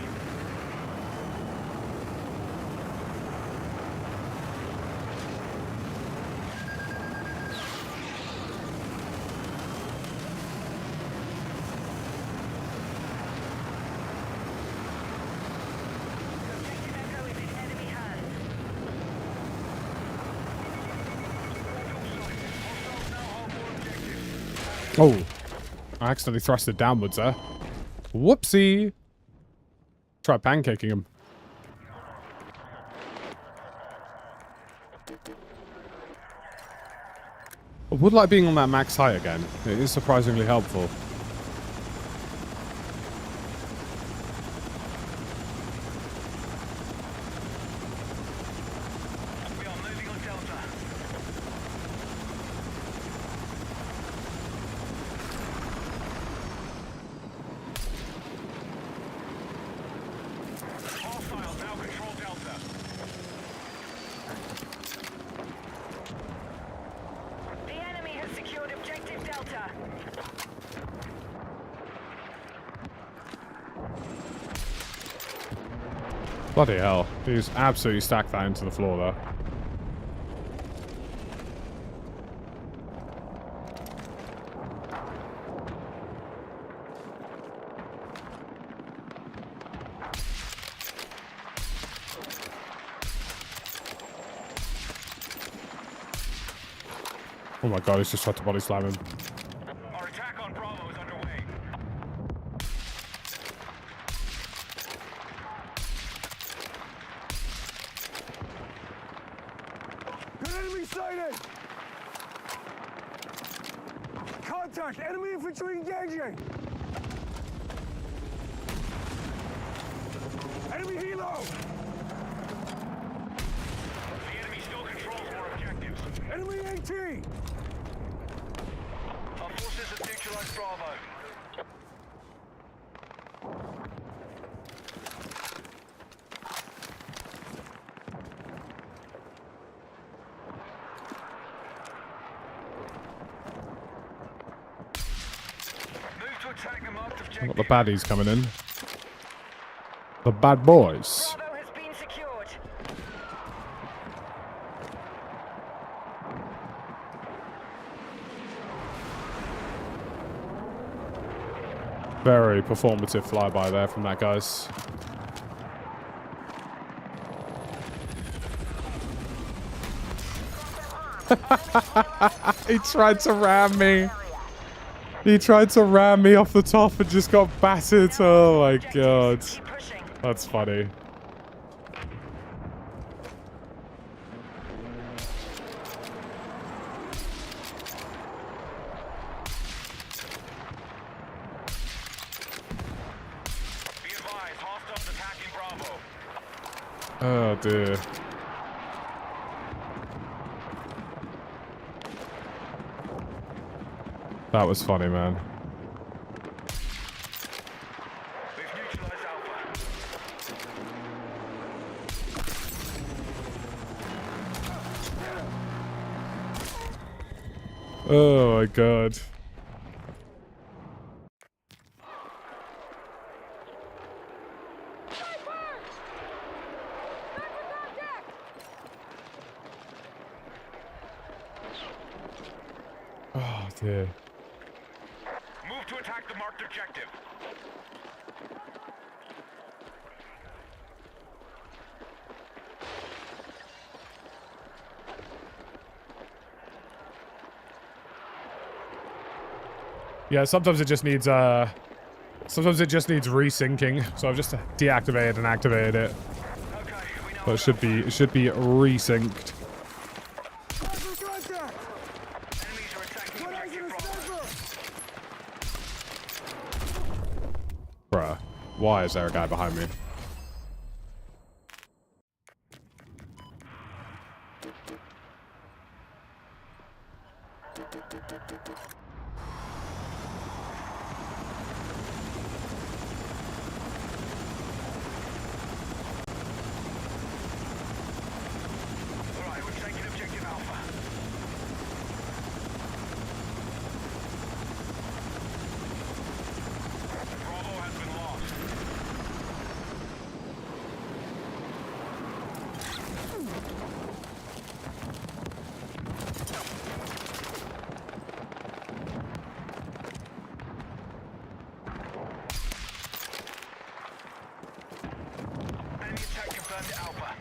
Objective Echo is in enemy hands. Hostiles now hold more objectives. Oh, I accidentally thrusted downwards there. Whoopsie. Try pancaking him. I would like being on that max height again. It is surprisingly helpful. We are moving on Delta. Hostiles now control Delta. The enemy has secured objective Delta. Bloody hell. He's absolutely stacked that into the floor there. Oh my god, he's just tried to body slam him. Our attack on Bravo is underway. Good enemy sighted! Contact! Enemy infantry engaging! Enemy helo! The enemy still controls more objectives. Enemy AT! Our forces have neutralized Bravo. Move to attack a marked Got objective. the baddies coming in. The bad boys. Bravo has been secured. Very performative flyby there from that guys. He tried to ram me. He tried to ram me off the top and just got battered. Oh my god. Keep pushing. That's funny. Be advised, hostiles attacking Bravo. Oh dear. That was funny, man. We've neutralized Alpha. Oh my god. Oh, dear. Move to attack the marked objective. Yeah, sometimes it just needs resyncing. So I've just deactivated and activated it. Okay, we know. So it should be resynced. Sniper contact! Enemies are attacking What eyes objective on a Bravo. sniper! Bruh. Why is there a guy behind me? Alright, we're taking objective Alpha. Bravo has been lost. Enemy attack confirmed to Alpha.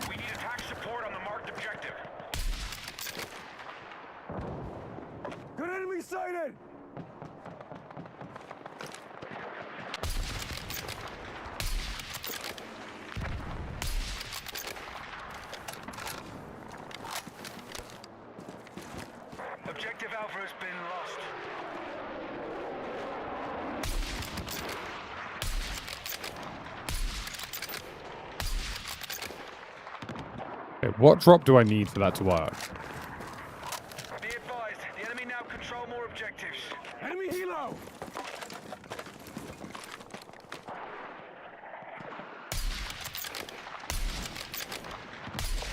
We need attack support on the marked objective. Good enemy sighted! Objective Alpha has been lost. Okay, what drop do I need for that to work? Be advised, the enemy now control more objectives. Enemy helo!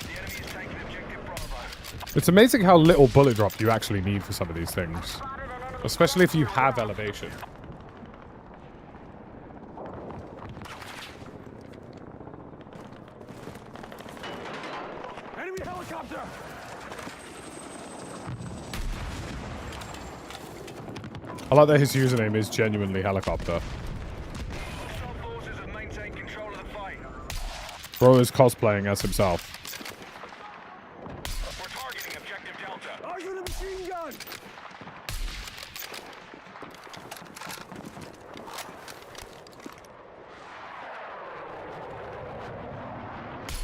The enemy is taking objective Bravo. It's amazing how little bullet drop you actually need for some of these things. Especially if you have elevation. Enemy helicopter! I like that his username is genuinely helicopter. Hostile forces have maintained control of the fight. Bro is cosplaying as himself. We're targeting objective Delta. Eyes on a machine gun!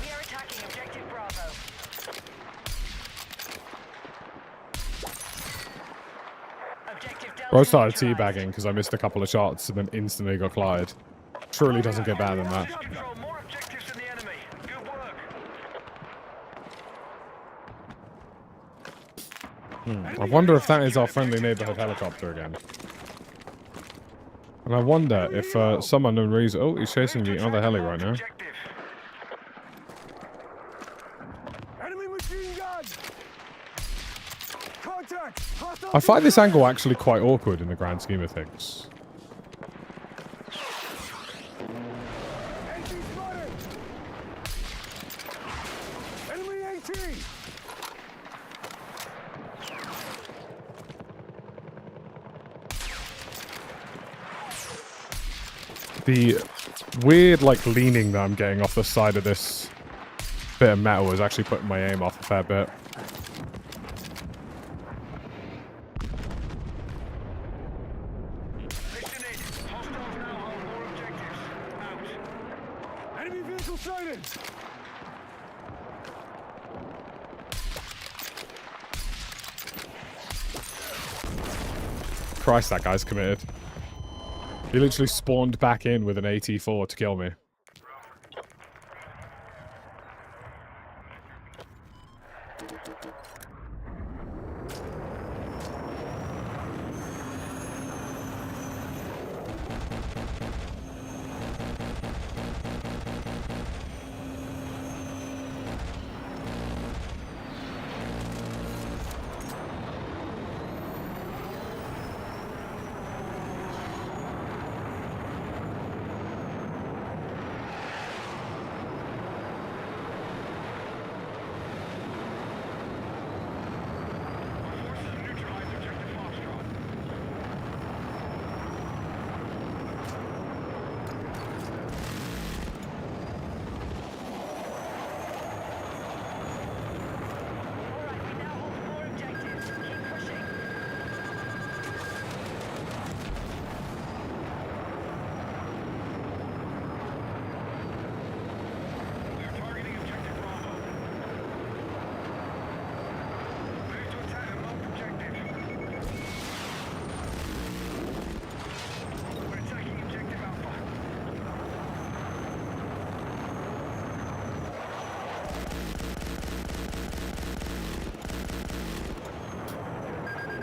We are attacking objective Bravo. Objective Delta Bro started neutralized. teabagging because I missed a couple of shots and then instantly got clotted. Surely doesn't get better than that. Control more objectives than the enemy. Good work. I wonder if that is our friendly neighborhood helicopter again. And I wonder if some unknown reason... Oh, he's chasing the other heli right now. Objective. Enemy machine gun! Contact! Hostile I find this destroyer! angle actually quite awkward in the grand scheme of things. Enemy spotted! Enemy AT! The weird, like, leaning that I'm getting off the side of this bit of metal is actually putting my aim off a fair bit. Listen in. Hostiles now hold more objectives. Out. Enemy vehicle sighted! Christ, that guy's committed. He literally spawned back in with an AT-4 to kill me.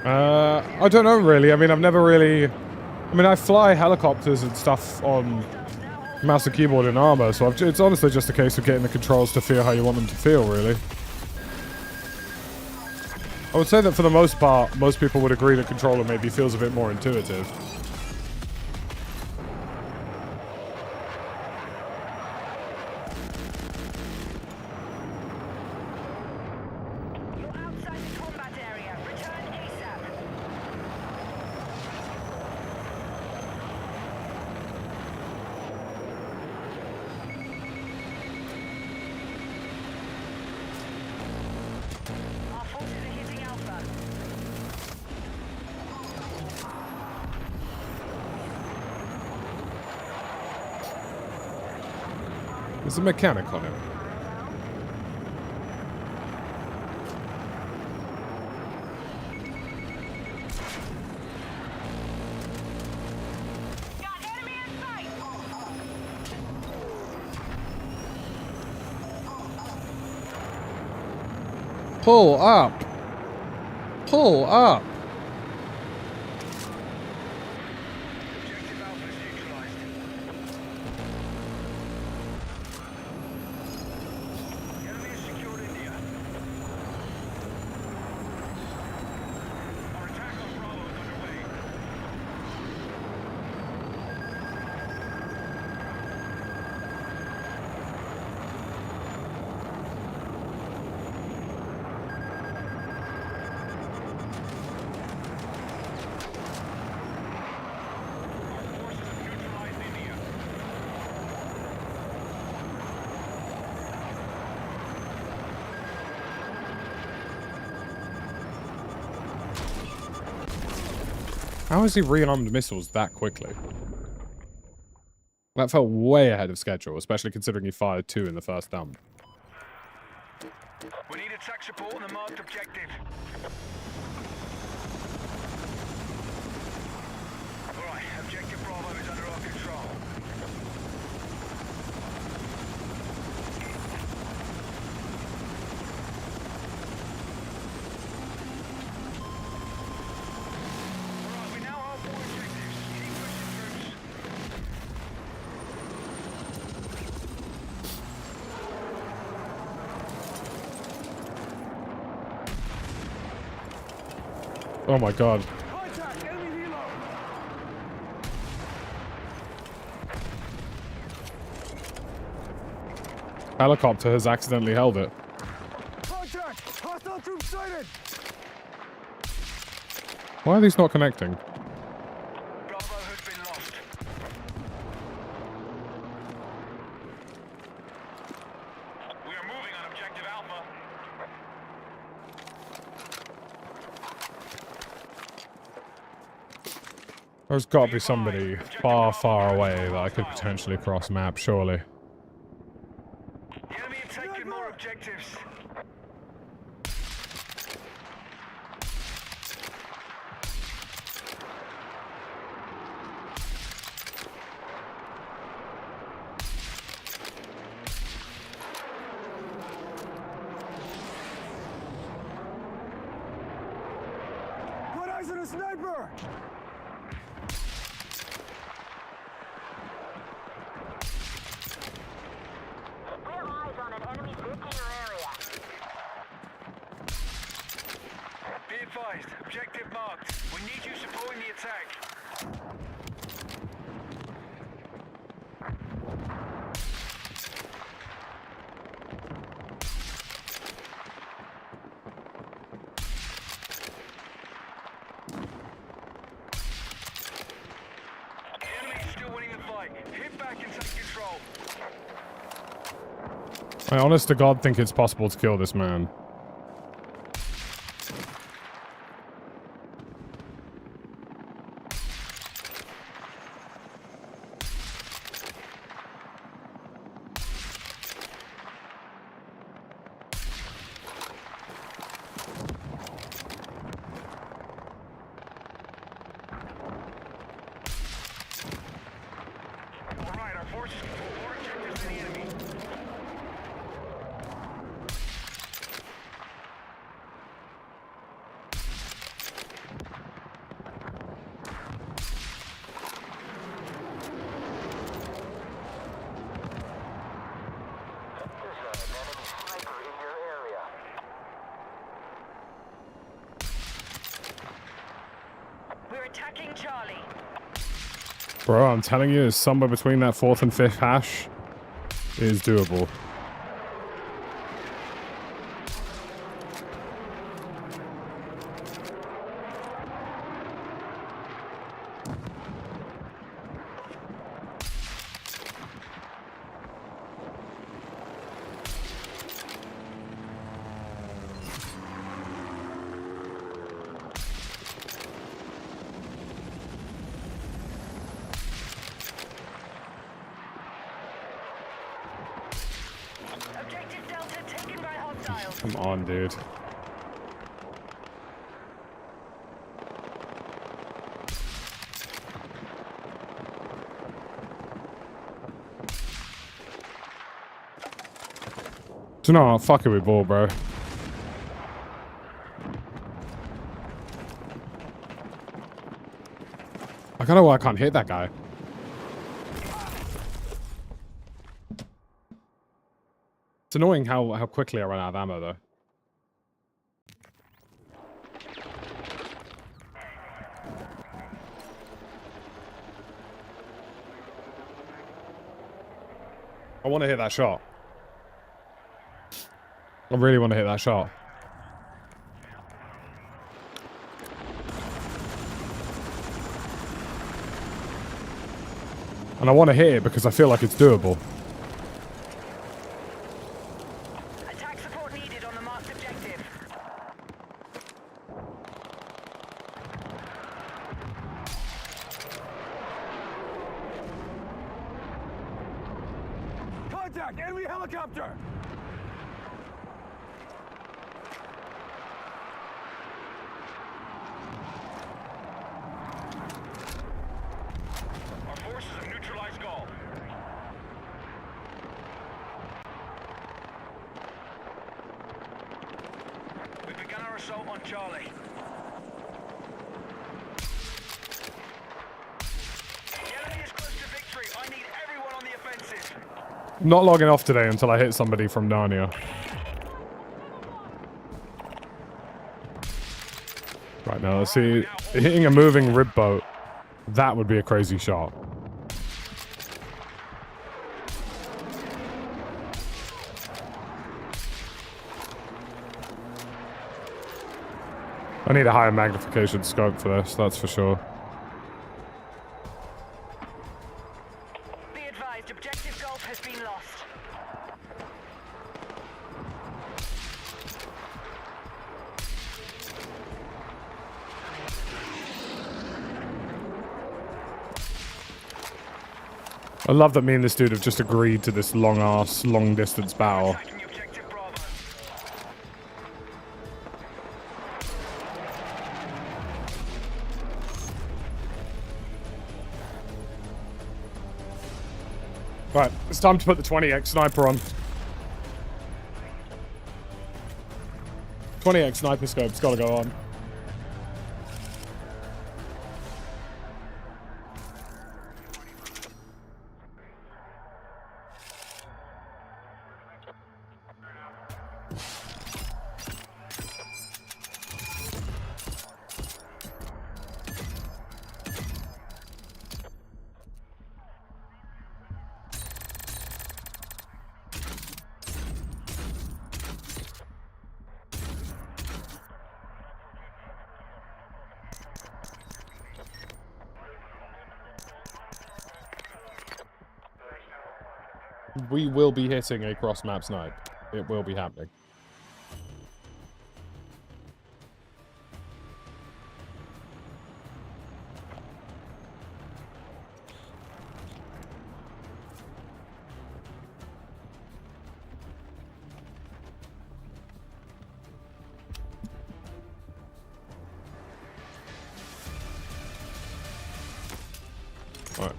I don't know really. I mean, I've never really... I mean, I fly helicopters and stuff on mouse and keyboard and armor, so it's honestly just a case of getting the controls to feel how you want them to feel, really. I would say that for the most part, most people would agree that controller maybe feels a bit more intuitive. You're outside the combat area. Return ASAP. Our forces are hitting Alpha. There's a mechanic on it. Got enemy in sight. Pull up! Pull up! Objective Alpha is neutralized. The enemy has secured India. Our attack on Bravo is underway. Our forces have neutralized India. How has he rearmed missiles that quickly? That felt way ahead of schedule, especially considering he fired 2 in the first dump. We need attack support on the marked objective. Alright, objective Bravo is under our control. Alright, we now have 4 objectives. Keep pushing troops. Oh my god. Contact! Enemy helo! Helicopter has accidentally held it. Contact! Hostile troops sighted! Why are these not connecting? Bravo has been lost. We are moving on objective Alpha. There's got to be somebody far, far away that I could potentially cross map, surely. The enemy have taken more objectives. Got eyes on a sniper! We have eyes on an enemy 15 area. Be advised, objective marked. We need you supporting the attack. The enemy is still winning the fight. Hit back and take control. I honest to God think it's possible to kill this man. Alright, our forces control more objectives than the enemy. Bro, I'm telling you, somewhere between that 4th and 5th hash is doable. Objective Delta taken by hostiles. Come on, dude. So no, fuck it with ball, bro. I don't know why I can't hit that guy. It's annoying how quickly I run out of ammo, though. I want to hit that shot. I really want to hit that shot. And I want to hit it because I feel like it's doable. Attack support needed on the marked objective. Contact! Enemy helicopter! Our forces have neutralized Gulf. We've begun our assault on Charlie. The enemy is close to victory. I need everyone on the offensive. I'm not logging off today until I hit somebody from Narnia. Right now, let's see. Hitting a moving rib boat. That would be a crazy shot. I need a higher magnification scope for this, that's for sure. Be advised, objective Gulf has been lost. I love that me and this dude have just agreed to this long-ass, long-distance battle. Attacking the objective Bravo. Right, it's time to put the 20x sniper on. 20x sniper scope's gotta go on. We will be hitting a cross-map snipe. It will be happening. All right.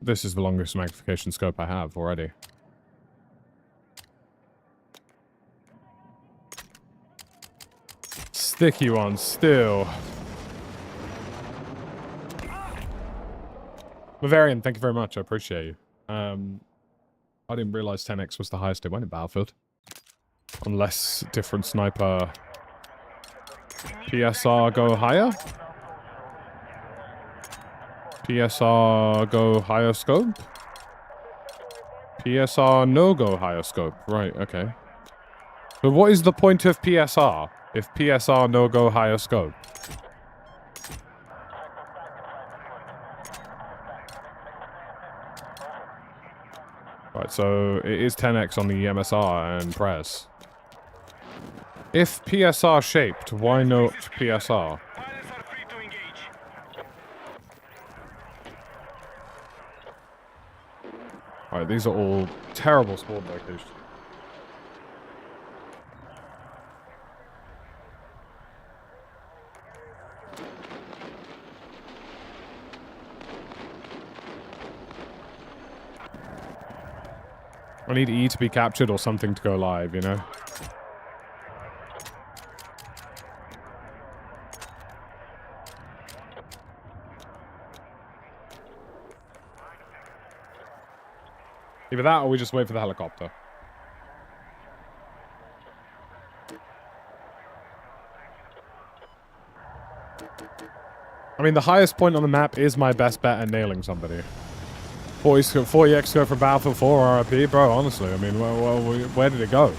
This is the longest magnification scope I have already. sticky ones still. Bavarian, thank you very much. I appreciate you. I didn't realize 10x was the highest it went in Battlefield. Unless different sniper PSR go higher? PSR go higher scope? PSR no go higher scope. Right, okay. But what is the point of PSR if PSR no go higher scope? Right, so it is 10x on the MSR and Prez. If PSR shaped, why not PSR? Pilots are free to engage. Alright, these are all terrible spawn locations. I need E to be captured or something to go live, you know? Either that or we just wait for the helicopter. I mean, the highest point on the map is my best bet at nailing somebody. 40x go for Battlefield 4 RIP, bro, honestly. I mean, where did it go?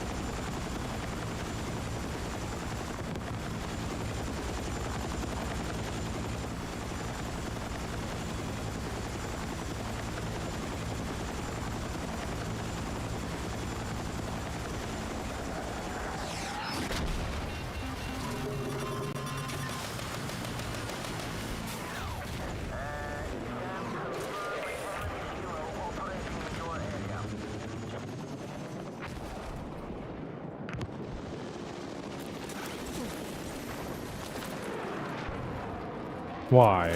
Why?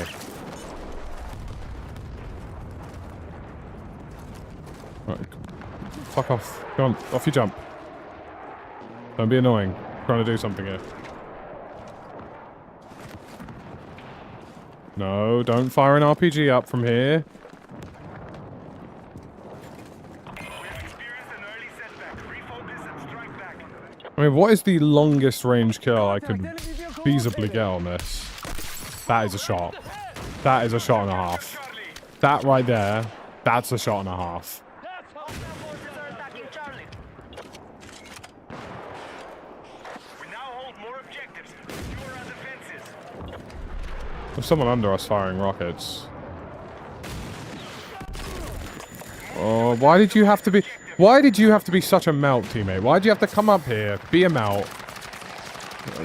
Right. Fuck off. Come on, off you jump. Don't be annoying. I'm trying to do something here. No, don't fire an RPG up from here. We have experienced an early setback. Refocus and strike back. I mean, what is the longest range kill I could feasibly get on this? That is a shot. That is a shot and a half. That right there, that's a shot and a half. Hostile forces are attacking Charlie. We now hold more objectives. Secure our defenses. There's someone under us firing rockets. Oh, why did you have to be... Why did you have to be such a melt, teammate? Why did you have to come up here, be a melt?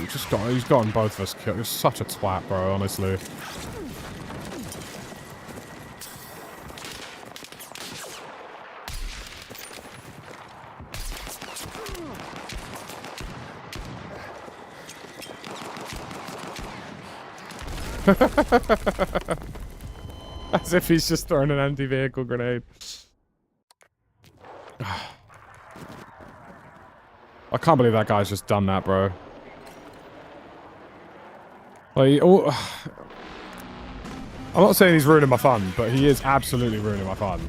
He's gotten both of us killed. You're such a twat, bro, honestly. As if he's just throwing an anti-vehicle grenade. I can't believe that guy's just done that, bro. Like, I'm not saying he's ruining my fun, but he is absolutely ruining my fun.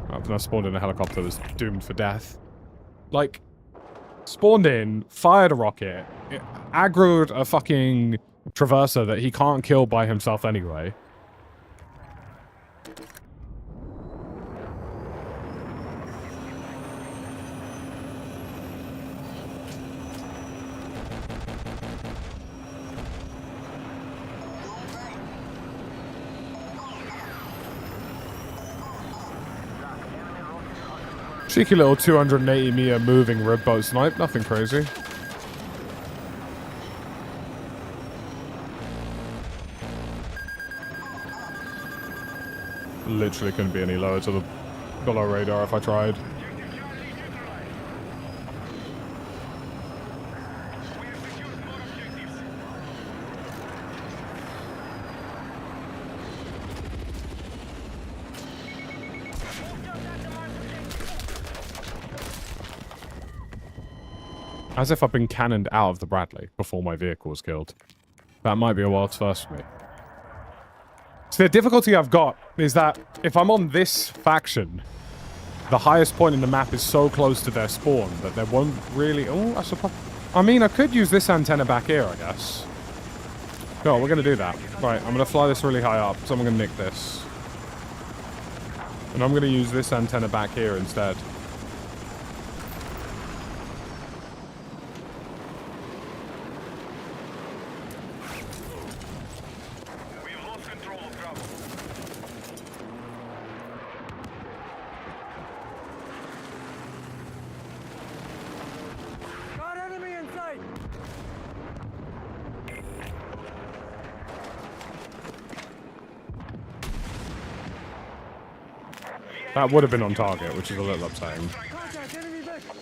I've now spawned in a helicopter that's doomed for death. Like, spawned in, fired a rocket, aggroed a fucking traverser that he can't kill by himself anyway. Cheeky little 280 meter moving red boat snipe, nothing crazy. Literally couldn't be any lower to the below radar if I tried. As if I've been cannoned out of the Bradley before my vehicle was killed. That might be a world's first for me. So the difficulty I've got is that if I'm on this faction, the highest point in the map is so close to their spawn that there won't really... Oh, I suppose... I mean, I could use this antenna back here, I guess. No, we're going to do that. Right, I'm going to fly this really high up, so I'm going to nick this. And I'm going to use this antenna back here instead. We've lost control of Bravo. Got enemy in sight! That would have been on target, which is a little upsetting. Contact enemy vessel!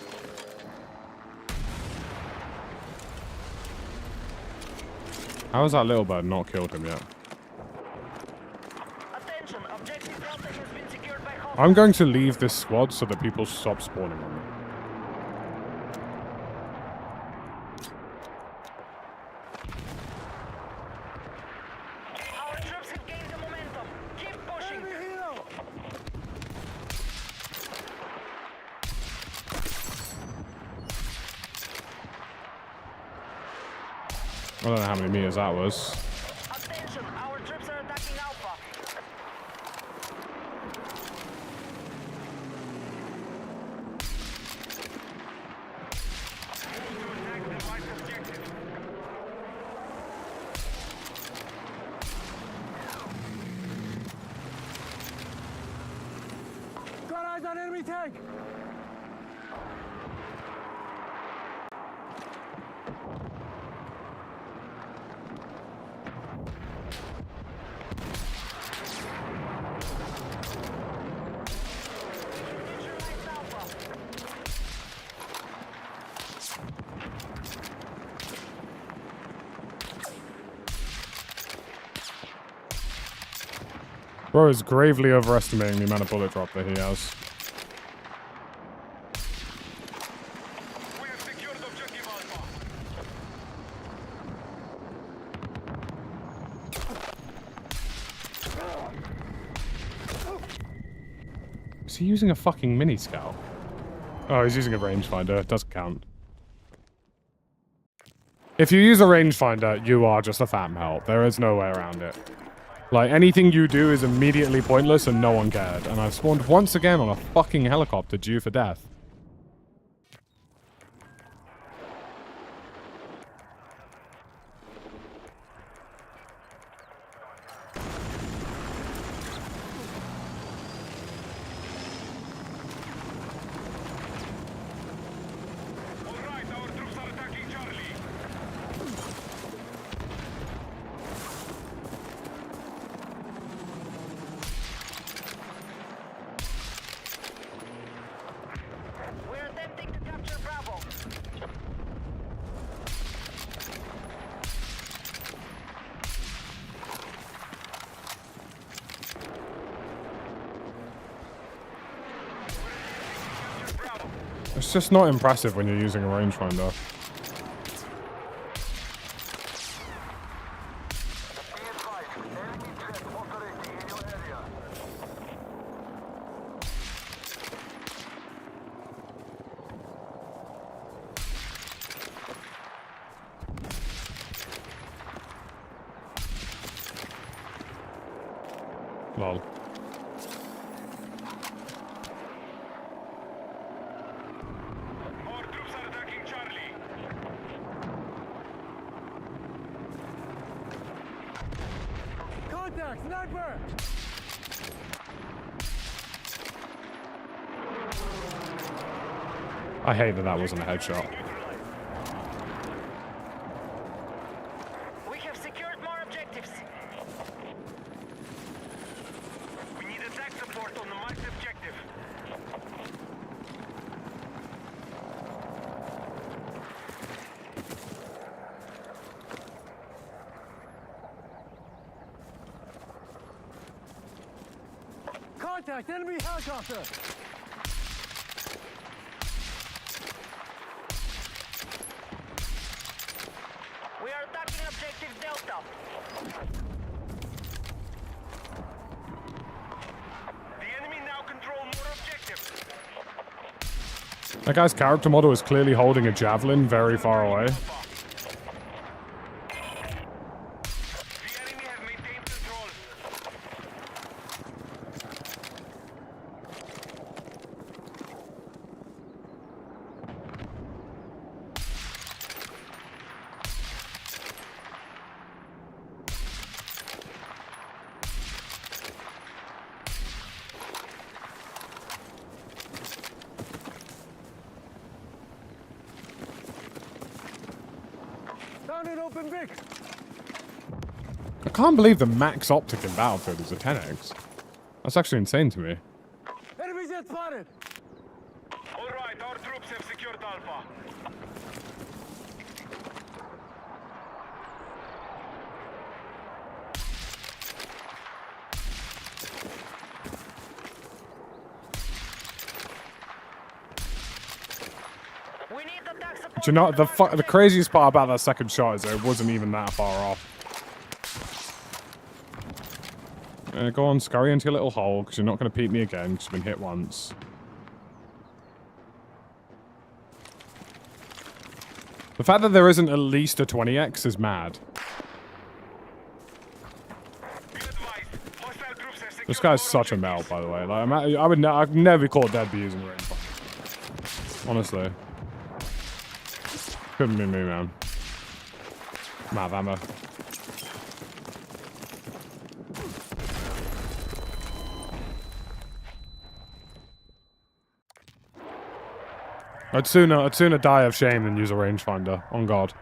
How has that little bird not killed him yet? Attention, objective Delta has been secured by hostiles. I'm going to leave this squad so that people stop spawning on me. Our troops have gained the momentum. Keep pushing. Enemy helo! I don't know how many meters that was. Attention, our troops are attacking Alpha. Attack the white objective. Got eyes on enemy tank! Neutralize Alpha. Bro is gravely overestimating the amount of bullet drop that he has. We have secured objective Alpha. Is he using a fucking mini scout? Oh, he's using a rangefinder. It doesn't count. If you use a rangefinder, you are just a fat melt. There is no way around it. Like, anything you do is immediately pointless and no one cared. And I've spawned once again on a fucking helicopter due for death. All right, our troops are attacking Charlie. We're attempting to capture Bravo. Bravo. It's just not impressive when you're using a rangefinder. Lol. Our troops are attacking Charlie. Contact! Sniper! I hate that that wasn't a headshot. We have secured more objectives. We need attack support on the marked objective. Contact! Enemy helicopter! Marking objective Delta. The enemy now control more objectives. That guy's character model is clearly holding a javelin very far away. The enemy has maintained control. Found an open Vic. I can't believe the max optic in Battlefield is a 10x. That's actually insane to me. Enemy jet spotted. All right, our troops have secured Alpha. We need attack support. Do you know, the craziest part about that second shot is that it wasn't even that far off. Go on, scurry into your little hole, because you're not going to peep me again, because you've been hit once. The fact that there isn't at least a 20x is mad. Be advised, hostile troops have secured This guy's more such a objectives. melt, by the way. Like, I'd never be caught dead by using rangefinder. Honestly. Couldn't be me, man. I'm out of ammo. I'd sooner die of shame than use a rangefinder. On God.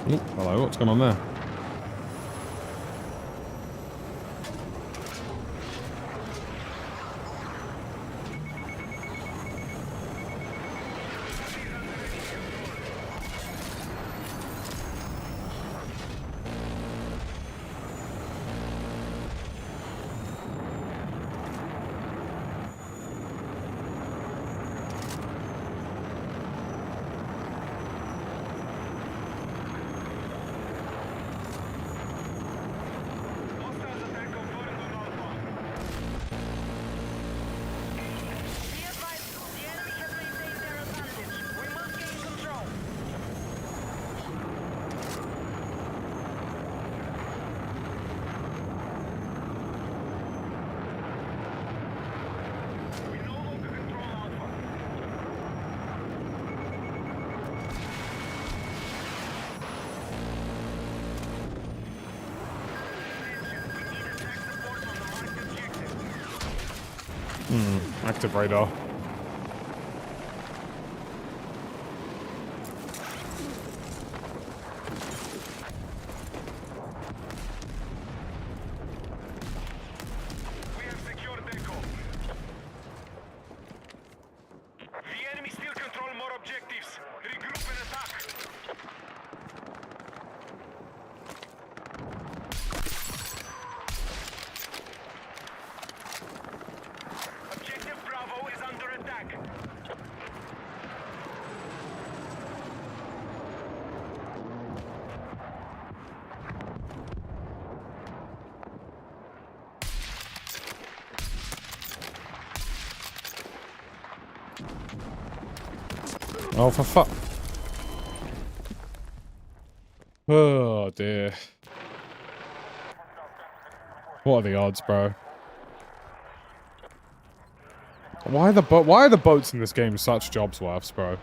Ooh, hello, what's going on there? Hostiles attack confirmed on Alpha. Be advised, the enemy has maintained their advantage. We must gain control. We no longer control Alpha. We need attack support on the marked objective. Active radar. We have secured Echo. The enemy still control more objectives. Regroup and attack. Objective Bravo is under attack. Oh, for fuck. Oh, dear. What are the odds, bro? Why are the boats in this game such jobs worths, bro?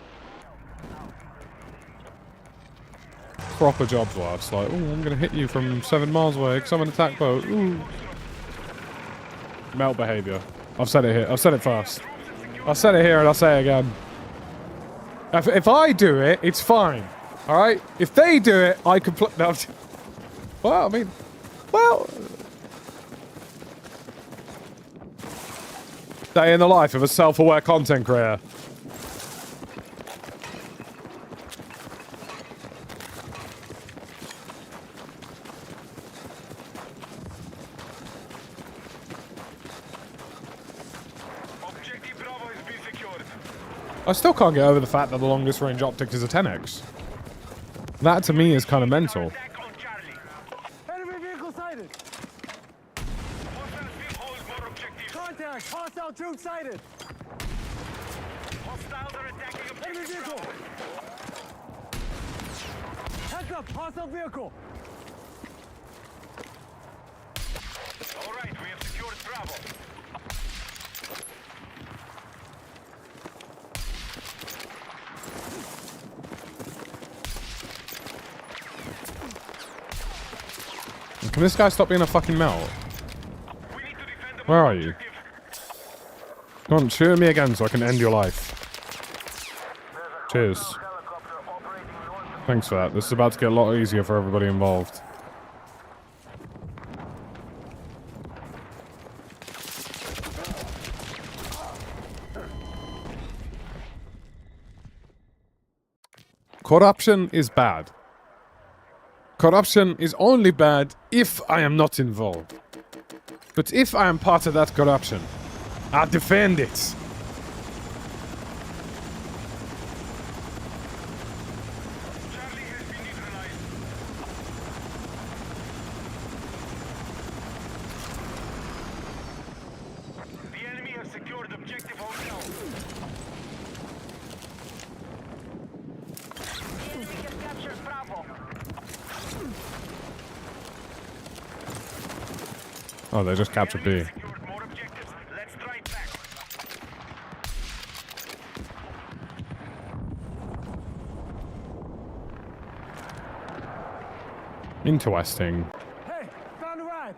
Proper jobs worths. Like, oh, I'm gonna hit you from 7 miles away because I'm an attack boat. Ooh. Melt behavior. I've said it here. I've said it first. I'll say it here and I'll say it again. If I do it, it's fine. Alright? If they do it, I can play. No, well, I mean. Well. Day in the life of a self-aware content creator. Objective Bravo has been secured. I still can't get over the fact that the longest range optic is a 10x. That to me is kind of mental. Attack on Charlie. Enemy vehicle sighted. Hostile ship holds more objectives. Contact. Hostile troops sighted. Hostiles are attacking Enemy objective vehicle. Bravo. Heads up. Hostile vehicle. All right, we have secured Bravo. Can this guy stop being a fucking melt? We need to defend the Where are you? objective. Come on, shoot at me again so I can end your life. Cheers. Thanks for that. This is about to get a lot easier for everybody involved. Corruption is bad. Corruption is only bad if I am not involved. But if I am part of that corruption, I defend it. Charlie has been neutralized. The enemy has secured objective hotel. The enemy has captured Bravo. Oh, they just captured B. Secured more objectives. Let's strike back. Interesting. Hey, found a ride.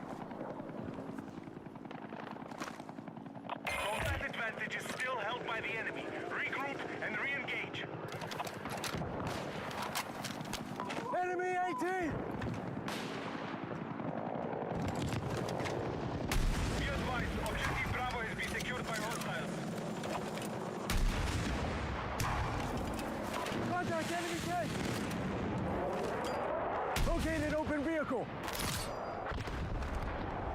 Combat advantage is still held by the enemy. Regroup and re-engage. Enemy 18. Be advised, objective Bravo has been secured by hostiles. Contact enemy tank. Located open vehicle.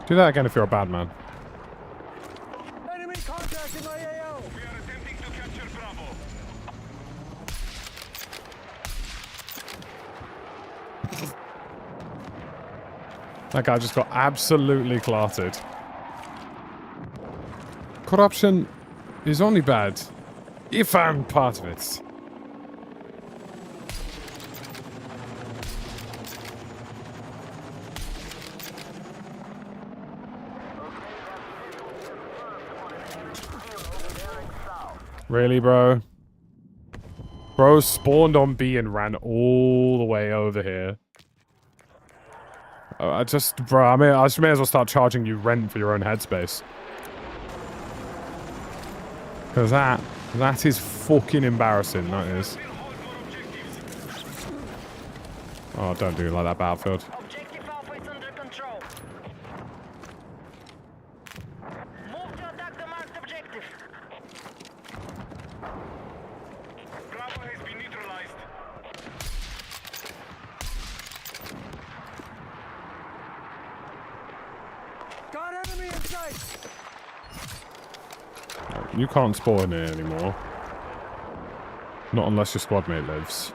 Do that again if you're a bad man. Enemy contact in my AO. We are attempting to capture Bravo. That guy just got absolutely clotted. Corruption is only bad if I'm part of it. Really, bro? Bro spawned on B and ran all the way over here. I just, bro, I may as well start charging you rent for your own headspace. Because that is fucking embarrassing, that is. Oh, don't do it like that, Battlefield. Objective Alpha is under control. Move to attack the marked objective. Bravo has been neutralized. Got enemy in sight. You can't spawn here anymore. Not unless your squad mate lives.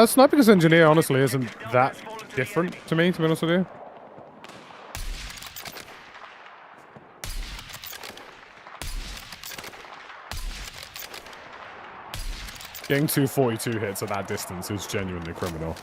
Sniping as engineer honestly isn't that different to me, to be honest with you. Getting 242 hits at that distance is genuinely criminal.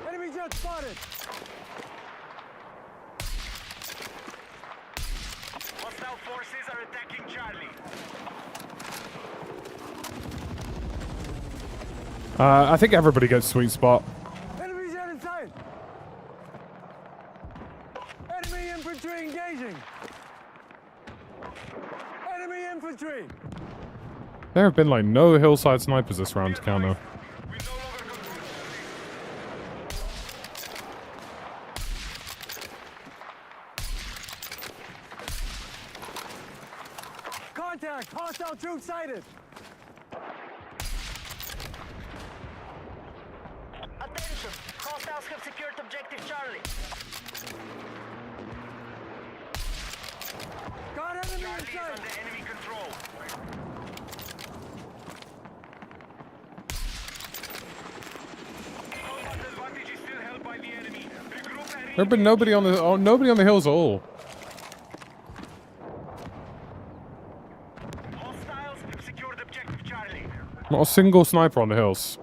Enemy jet spotted. Hostile forces are attacking Charlie. I think everybody gets sweet spot. Enemy jet in sight. Enemy Infantry engaging! Enemy infantry! There have been, like, no hillside snipers this round to counter. We no longer control Contact! Hostile troops sighted! Attention! Hostiles have secured objective Charlie. Got enemy in Charlie is sight! under enemy control. Combat advantage is still held by the enemy. Regroup and There have been nobody on the hills at all. hostiles have secured objective Charlie. Not a single sniper on the hills.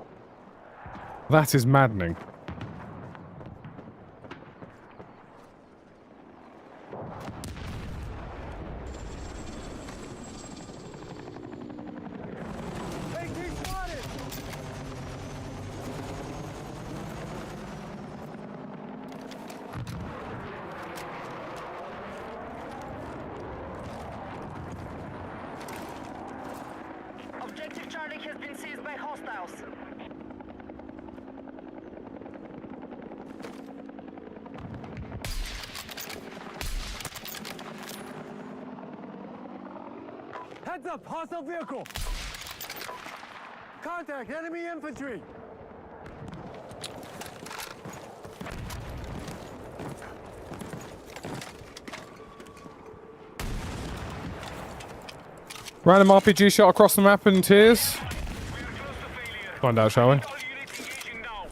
That is maddening. AT spotted! Objective Charlie has been seized by hostiles. Heads up! Hostile vehicle! Contact! Enemy infantry! Random RPG shot across the map in tears. We are close to failure. Find out, shall we? All units engaging now.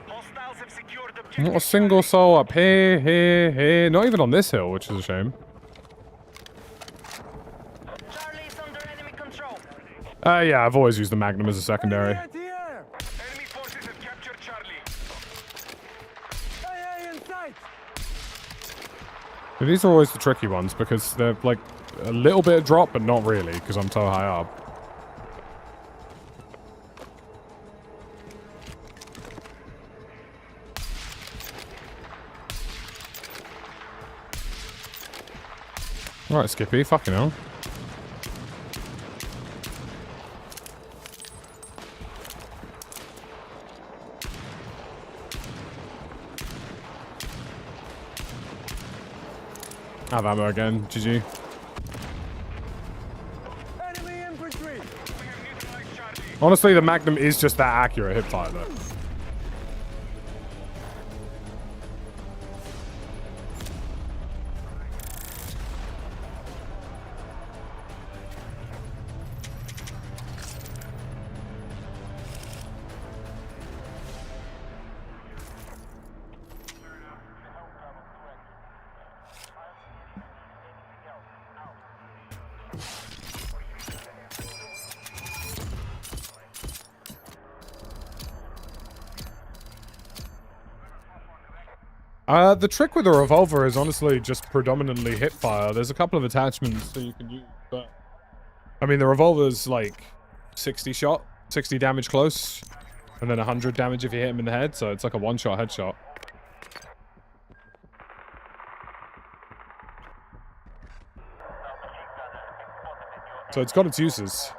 Hostiles have secured objective. Not a single soul up here. Not even on this hill, which is a shame. Charlie is under enemy control. Yeah, I've always used the Magnum as a secondary. Anti-air! Enemy forces have captured Charlie. AA in sight! But these are always the tricky ones because they're like a little bit of drop, but not really because I'm so high up. Right, Skippy, fucking hell. Have ammo again, GG. Enemy infantry! We have neutralized Charlie. Honestly, the Magnum is just that accurate hipfire though. The trick with the revolver is honestly just predominantly hip fire. There's a couple of attachments that you can use, but I mean the revolver's like 60 shot, 60 damage close, and then 100 damage if you hit him in the head, so it's like a one-shot headshot. So it's got its uses.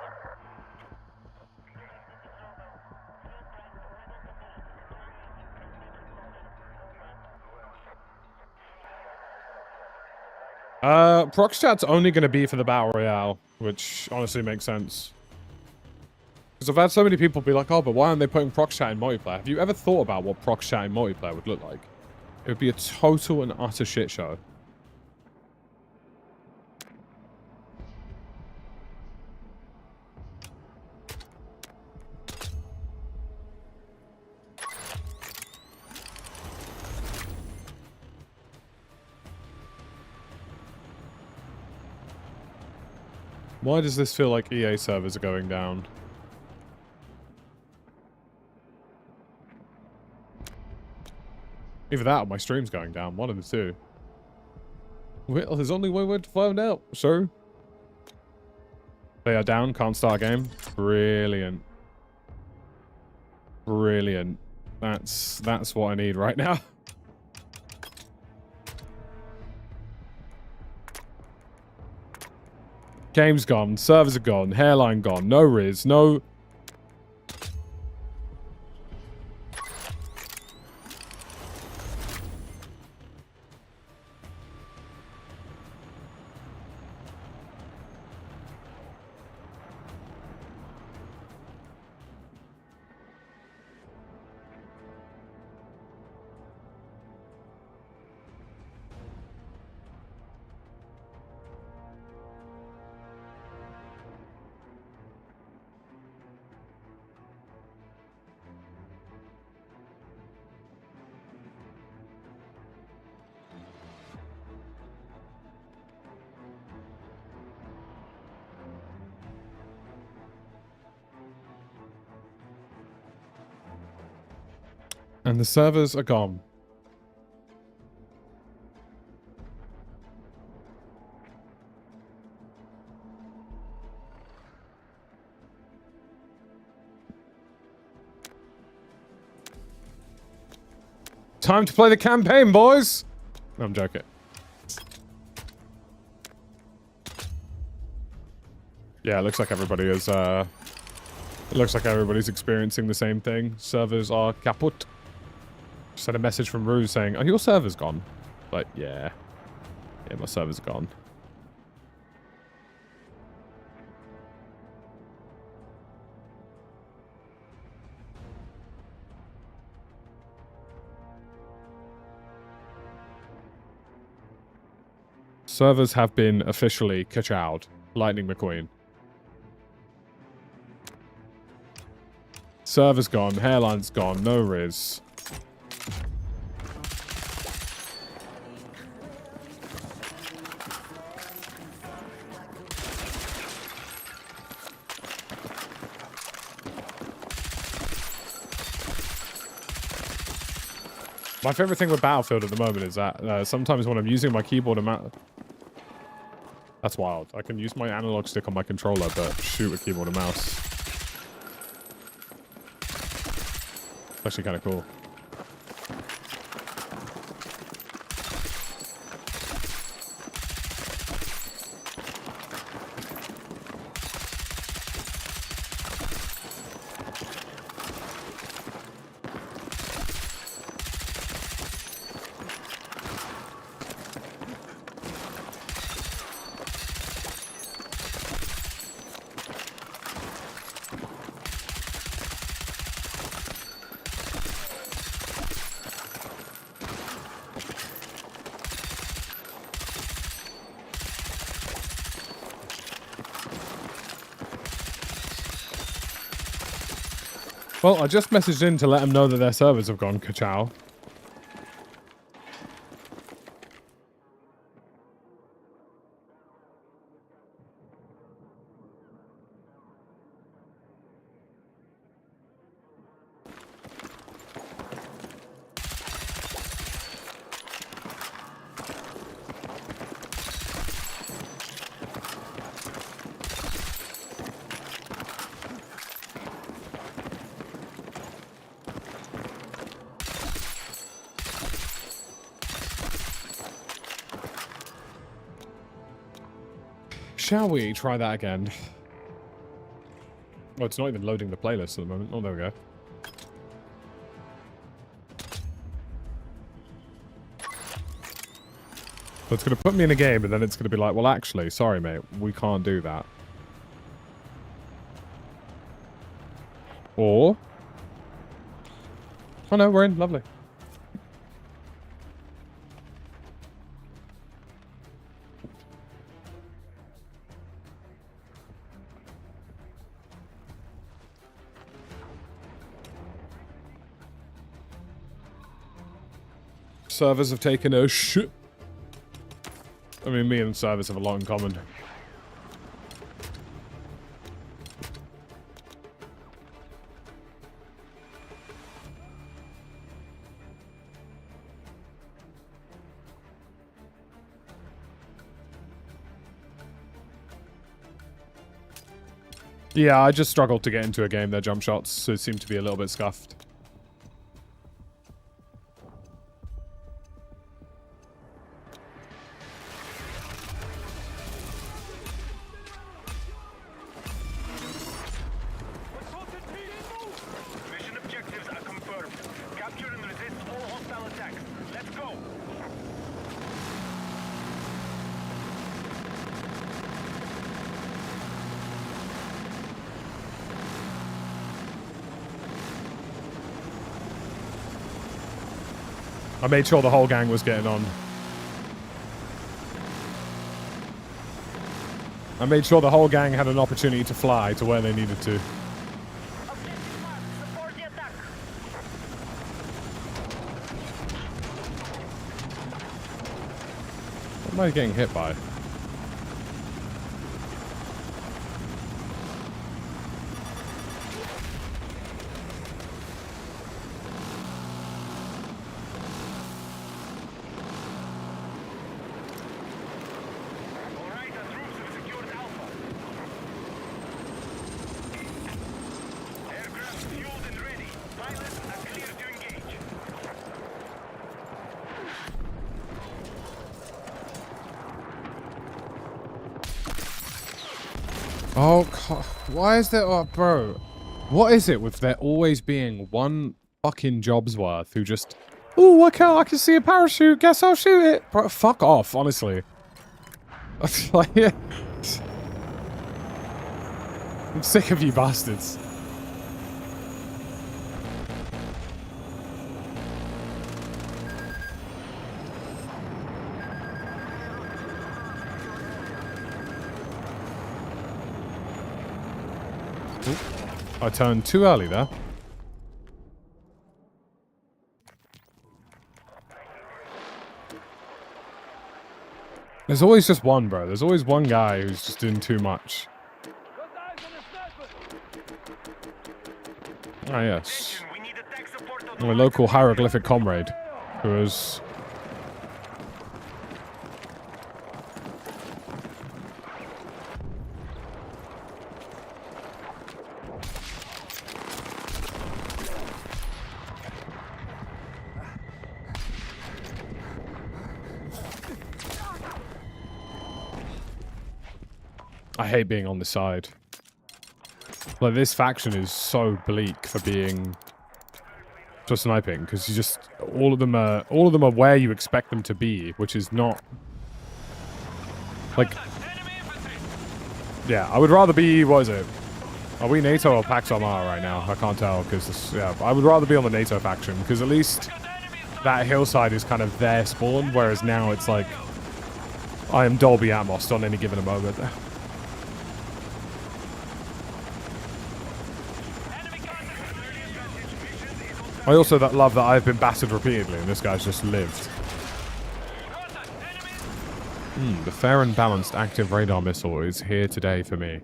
Prox chat's only going to be for the Battle Royale, which honestly makes sense. Because I've had so many people be like, oh, but why aren't they putting Prox chat in multiplayer? Have you ever thought about what Prox chat in multiplayer would look like? It would be a total and utter shit show. Why does this feel like EA servers are going down? Either that or my stream's going down. One of the two. Well, there's only one way to find out, sir. They are down, can't start game. Brilliant. Brilliant. That's what I need right now. Game's gone, servers are gone, hairline gone, no Riz, no... And the servers are gone. Time to play the campaign, boys! No, I'm joking. Yeah, it looks like everybody is, it looks like everybody's experiencing the same thing. Servers are kaput. Just had a message from Ruse saying, are your servers gone? Like, yeah. Yeah, my servers are gone. Servers have been officially ka-chowed. Lightning McQueen. Server's gone, hairline's gone, no Riz. My favorite thing with Battlefield at the moment is that sometimes when I'm using my keyboard and mouse... That's wild. I can use my analog stick on my controller, but shoot with keyboard and mouse. Actually kind of cool. Well, I just messaged in to let them know that their servers have gone ka-chow. Shall we try that again? Oh, it's not even loading the playlist at the moment. Oh, there we go. So it's going to put me in a game, and then it's going to be like, well, actually, sorry, mate, we can't do that. Or... Oh, no, we're in. Lovely. Servers have taken a shit. I mean, me and servers have a lot in common. Yeah, I just struggled to get into a game. Their jump shots so seem to be a little bit scuffed. Mission objectives are confirmed. Capture and resist all hostile attacks. Let's go. I made sure the whole gang was getting on. I made sure the whole gang had an opportunity to fly to where they needed to. Objective marked. Support the attack. What am I getting hit by? All right, our troops have secured Alpha. Aircraft fueled and ready. Pilots are clear to engage. Oh, why is there... Oh, bro. What is it with there always being one fucking job's worth who just... Oh, I can see a parachute. Guess I'll shoot it. Bro, fuck off, honestly. Like, yeah. I'm sick of you bastards. Oop. I turned too early there. There's always just one, bro. There's always one guy who's just doing too much. Ah, yes. We need attack support on the My local hieroglyphic comrade, who is... I hate being on the side. Like, this faction is so bleak for being for sniping, because you just all of them are where you expect them to be, which is not like. Yeah, I would rather be. What is it? Are we NATO or Pax Armada right now? I can't tell because yeah, I would rather be on the NATO faction because at least that hillside is kind of their spawn, whereas now it's like I am Dolby Atmos on any given moment. I also love that I've been battered repeatedly and this guy's just lived. The fair and balanced active radar missile is here today for me.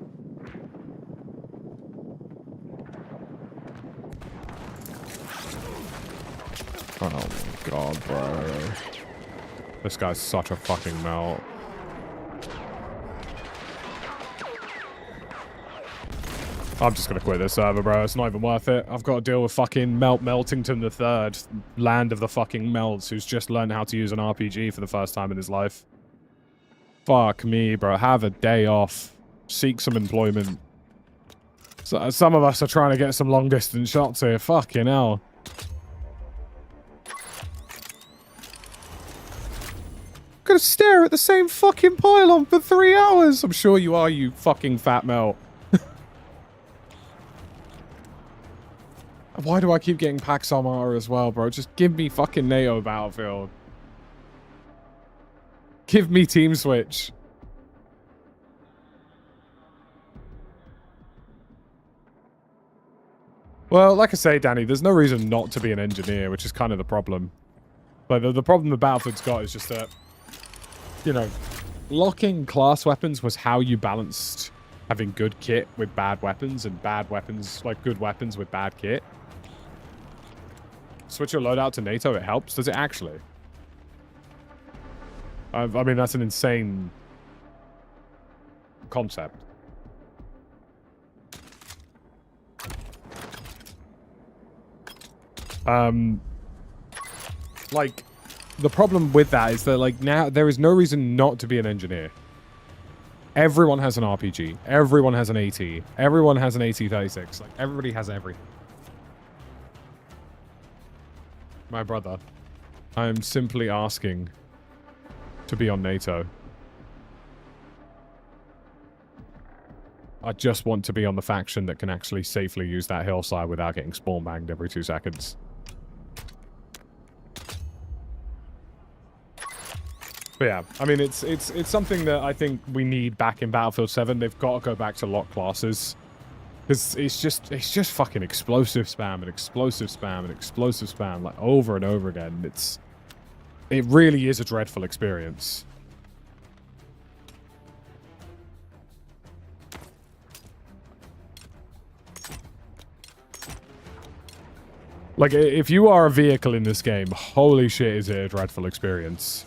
Oh my god, bro. This guy's such a fucking melt. I'm just gonna quit this server, bro. It's not even worth it. I've got to deal with fucking Meltington III, land of the fucking melts, who's just learned how to use an RPG for the first time in his life. Fuck me, bro. Have a day off. Seek some employment. So, some of us are trying to get some long-distance shots here. Fucking hell. Gonna stare at the same fucking pylon for 3 hours. I'm sure you are, you fucking fat melt. Why do I keep getting Pax Armada as well, bro? Just give me fucking NATO Battlefield. Give me Team Switch. Well, like I say, Danny, there's no reason not to be an engineer, which is kind of the problem. Like, the problem the Battlefield's got is just that, you know, locking class weapons was how you balanced having good kit with bad weapons and bad weapons, like good weapons with bad kit. Switch your loadout to NATO, it helps. Does it actually? I mean, that's an insane concept. Like, the problem with that is that, like, now there is no reason not to be an engineer. Everyone has an RPG. Everyone has an AT. Everyone has an AT-36. Like, everybody has everything. My brother, I am simply asking to be on NATO. I just want to be on the faction that can actually safely use that hillside without getting spawn banged every 2 seconds. But yeah, I mean, it's something that I think we need back in Battlefield 7. They've got to go back to lock classes. Because it's just fucking explosive spam and explosive spam and explosive spam, like, over and over again. It really is a dreadful experience. Like, if you are a vehicle in this game, holy shit, is it a dreadful experience.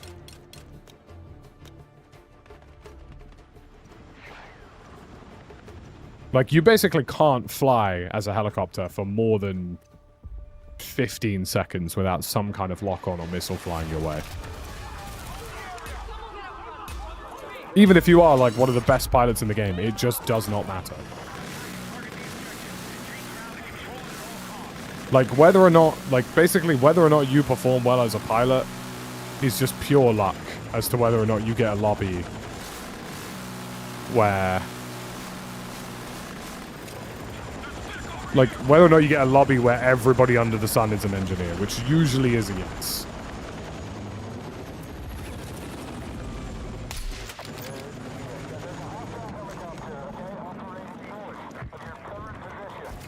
Like, you basically can't fly as a helicopter for more than 15 seconds without some kind of lock-on or missile flying your way. Even if you are, like, one of the best pilots in the game, it just does not matter. Like, whether or not, like, basically whether or not you perform well as a pilot is just pure luck as to whether or not you get a lobby where... Like, whether or not you get a lobby where everybody under the sun is an engineer, which usually is a yes.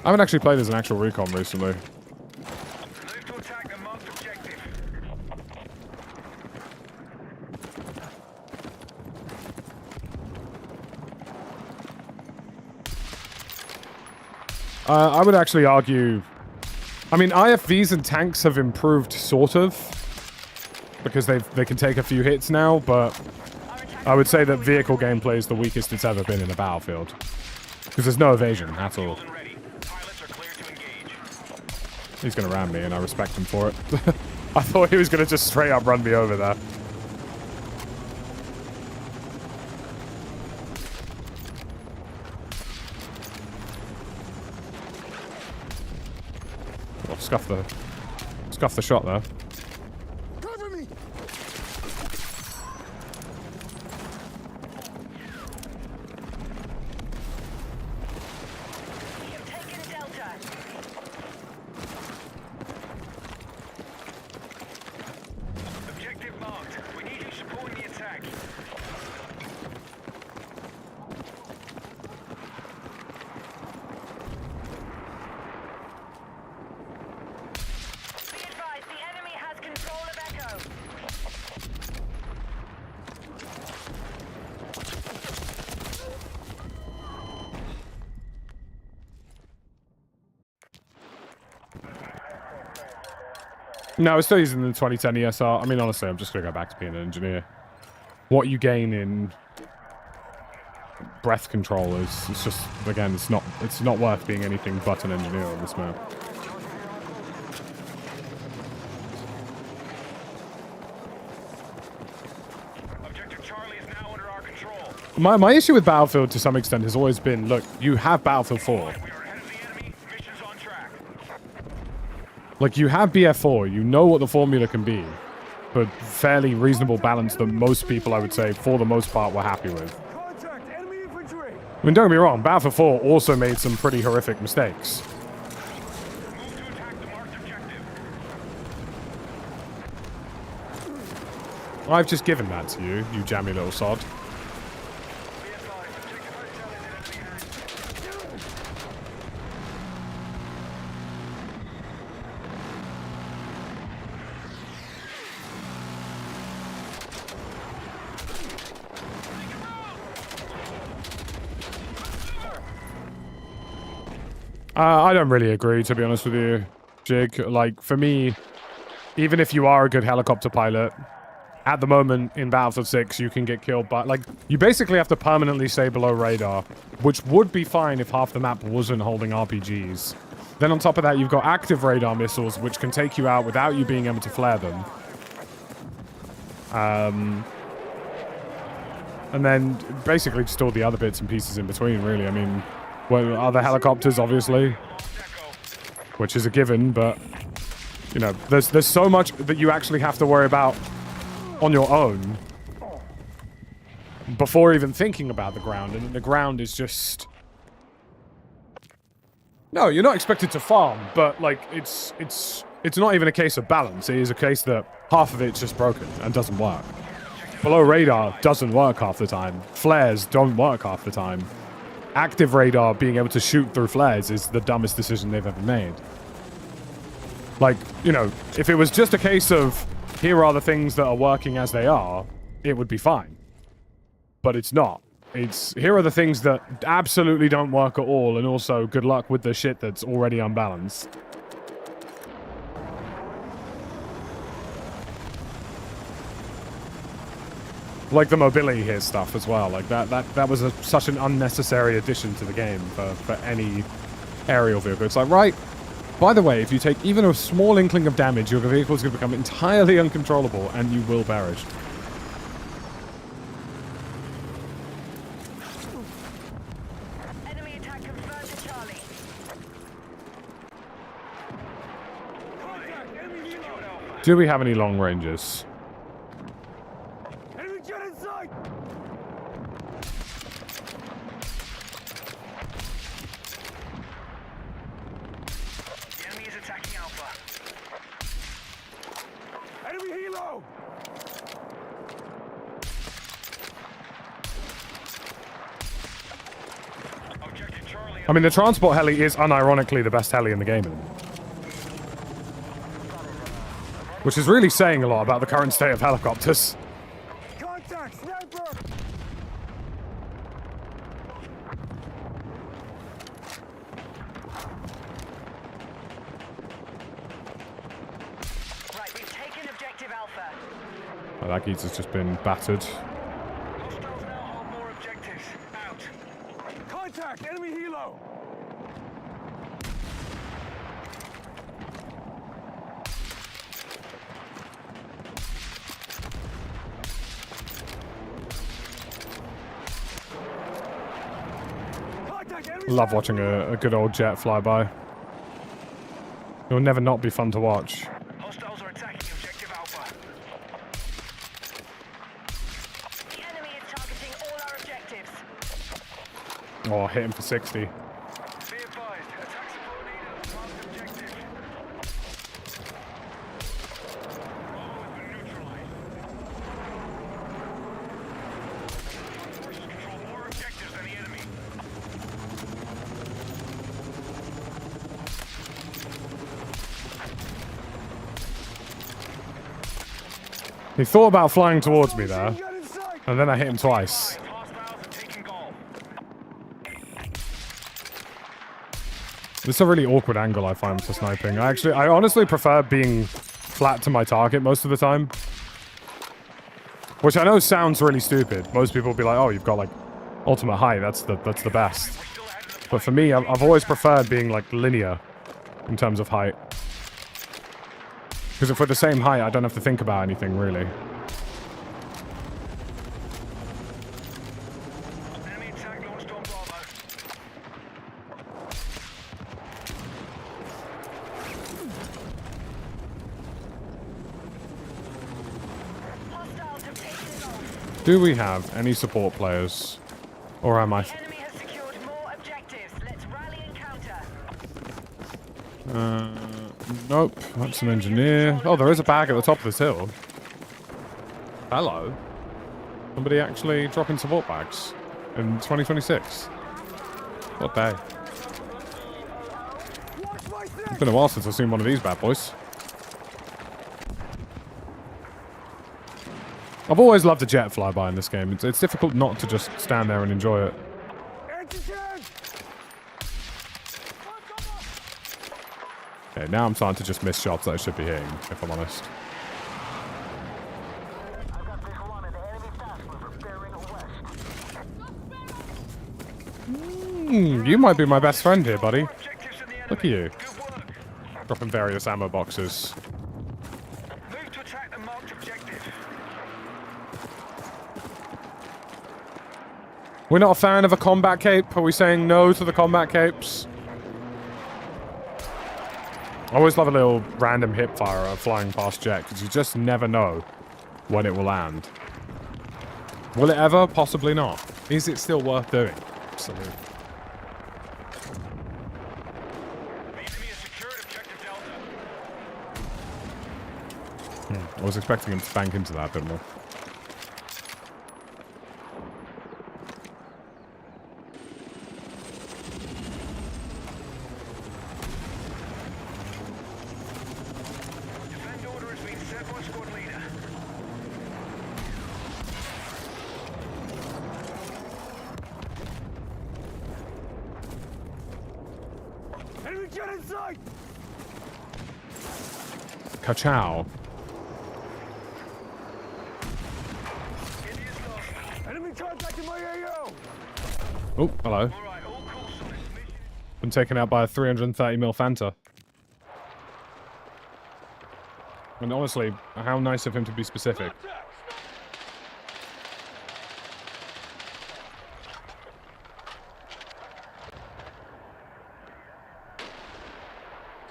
I haven't actually played as an actual recon recently. Move to attack the marked objective. I would actually argue... I mean, IFVs and tanks have improved, sort of. Because they can take a few hits now, but... I would say that vehicle gameplay is the weakest it's ever been in a Battlefield. Because there's no evasion at all. He's going to ram me, and I respect him for it. I thought he was going to just straight up run me over there. Oh, scuff the shot there. Cover me! You've taken Delta. Objective marked. We need you supporting the attack. Be advised, the enemy has control of Echo. No, we're still using the 2010 ESR. I mean, honestly, I'm just going to go back to being an engineer. What you gain in breath control is, it's just, again, it's not worth being anything but an engineer on this map. Objective Charlie is now under our control. My issue with Battlefield to some extent has always been, look, you have Battlefield 4. We are ahead of the enemy. Mission's on track. Like, you have BF4, you know what the formula can be. But fairly reasonable balance that most people, I would say, for the most part, were happy with. Contact enemy infantry! I mean, don't get me wrong, Battlefield 4 also made some pretty horrific mistakes. Move to attack the marked objective. I've just given that to you, you jammy little sod. Be advised, objective hotel is in enemy hands. I don't really agree, to be honest with you, Jig. Like, for me, even if you are a good helicopter pilot, at the moment in Battlefield 6, you can get killed by... Like, you basically have to permanently stay below radar, which would be fine if half the map wasn't holding RPGs. Then on top of that, you've got active radar missiles, which can take you out without you being able to flare them. And then basically just all the other bits and pieces in between, really. I mean, well, other helicopters, obviously, which is a given, but, you know, there's so much that you actually have to worry about on your own before even thinking about the ground, and the ground is just... No, you're not expected to farm, but, like, it's not even a case of balance. It is a case that half of it's just broken and doesn't work. Below radar doesn't work half the time. Flares don't work half the time. Active radar being able to shoot through flares is the dumbest decision they've ever made. Like, you know, if it was just a case of, here are the things that are working as they are, it would be fine. But it's not. It's, here are the things that absolutely don't work at all, and also good luck with the shit that's already unbalanced. Like the mobility here stuff as well. Like that was such an unnecessary addition to the game for any aerial vehicle. It's like, right, by the way, if you take even a small inkling of damage, your vehicle is going to become entirely uncontrollable and you will perish. Enemy attack confirmed to Charlie. Contact! Enemy helo! Do we have any long ranges? Enemy jet in sight! The enemy is attacking Alpha. Enemy helo! Objective Charlie. I mean, the transport heli is unironically the best heli in the game. Which is really saying a lot about the current state of helicopters. Contact! Sniper! Right, we've taken objective Alpha. Oh, that geezer's just been battered. Hostiles now hold more objectives. Out. Contact! Enemy helo! Contact! Enemy Love jet! watching a good old jet fly by. It will never not be fun to watch. Hostiles are attacking objective Alpha. The enemy is targeting all our objectives. Oh, hit him for 60. Be advised, attack support needed on the last objective. Bravo has been neutralized. Forces control more objectives than the enemy. He thought about flying towards me there, Machine gun in sight! and then I hit him twice. Hostiles have taken goal. This is a really awkward angle I find for sniping. I honestly prefer being flat to my target most of the time. Which I know sounds really stupid. Most people will be like, oh, you've got like ultimate height, that's the best. But for me, I've always preferred being like linear in terms of height. Because if we're the same height, I don't have to think about anything really. Enemy attack launched on Bravo. Hostiles have taken it off. Do we have any support players? Or am I... The enemy has secured more objectives. Let's rally and counter. Nope. That's an engineer. Oh, there is a bag at the top of this hill. Hello. Somebody actually dropping support bags in 2026. What day? Watch my It's six! been a while since I've seen one of these bad boys. I've always loved a jet flyby in this game. It's difficult not to just stand there and enjoy it. Anti-tank! Okay, now I'm starting to just miss shots that I should be hitting, if I'm honest. I've got visual on an enemy fast mover bearing west. You might be my best friend here, buddy. Objectives in the Look at you. Good work. Dropping various ammo boxes. Move to attack the marked objective. We're not a fan of a combat cape. Are we saying no to the combat capes? I always love a little random hip fire flying past jet, because you just never know when it will land. Will it ever? Possibly not. Is it still worth doing? Absolutely. The enemy has secured objective Delta. I was expecting him to bank into that a bit more. Defend order has been set by squad leader. Enemy jet in sight! Ka-chow. India's lost. Enemy contacting my AO! Oh, hello. All right, all course on this mission. Been taken out by a 330mm Fanta. And honestly, how nice of him to be specific.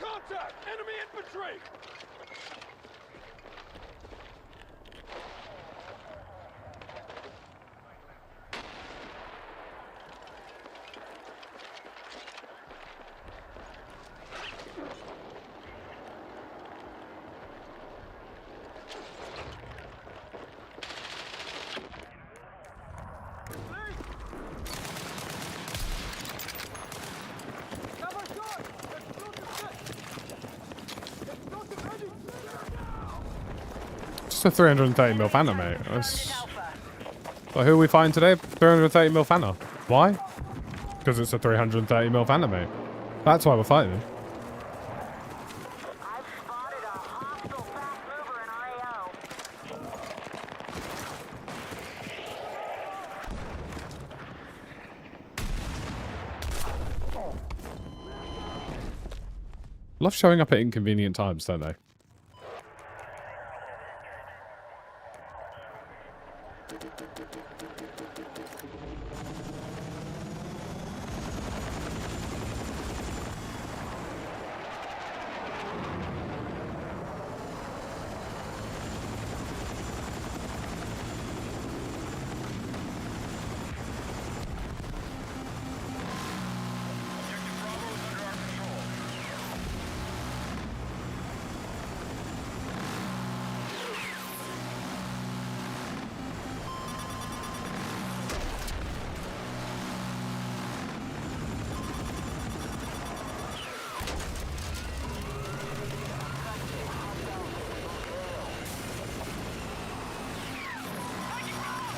Contact! Enemy infantry! Just a 330mm Fanta, mate. That's... Alpha. Well, who are we fighting today? 330mm Fanta. Why? Because it's a 330mm Fanta, mate. That's why we're fighting. I've spotted a hostile fast mover in our AO. Love showing up at inconvenient times, don't they? Objective Bravo is under our control.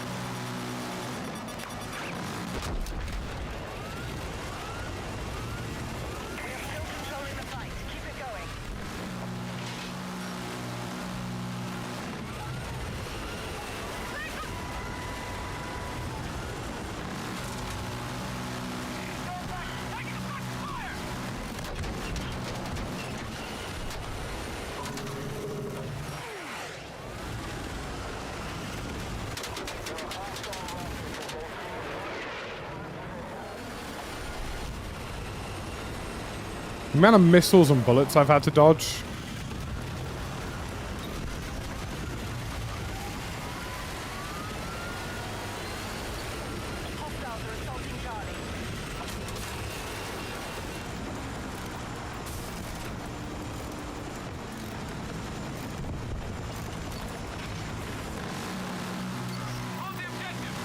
We are still controlling the fight. Keep it going. The amount of missiles and bullets I've had to dodge. Hostiles are assaulting Charlie. On the objective.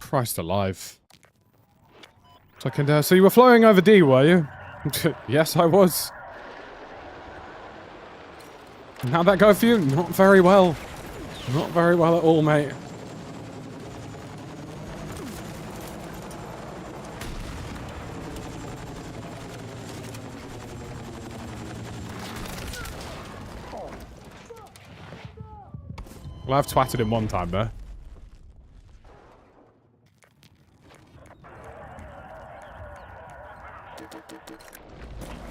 Christ alive. So you were flying over D, were you? Yes, I was. And how'd that go for you? Not very well. Not very well at all, mate. Well, I've twatted him one time there.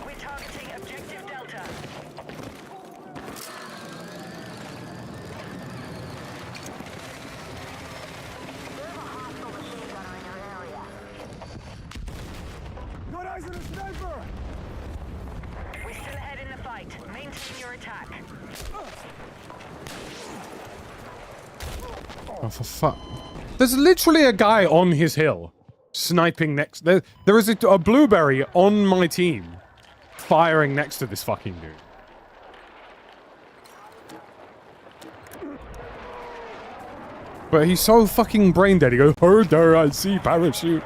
We're targeting objective Delta. Got eyes on a sniper! We're still ahead in the fight. Maintain your attack. Oh, for fuck. There's literally a guy on his hill. Sniping next... There is a blueberry on my team. Firing next to this fucking dude. But he's so fucking brain dead. He goes, oh, there, I see parachute.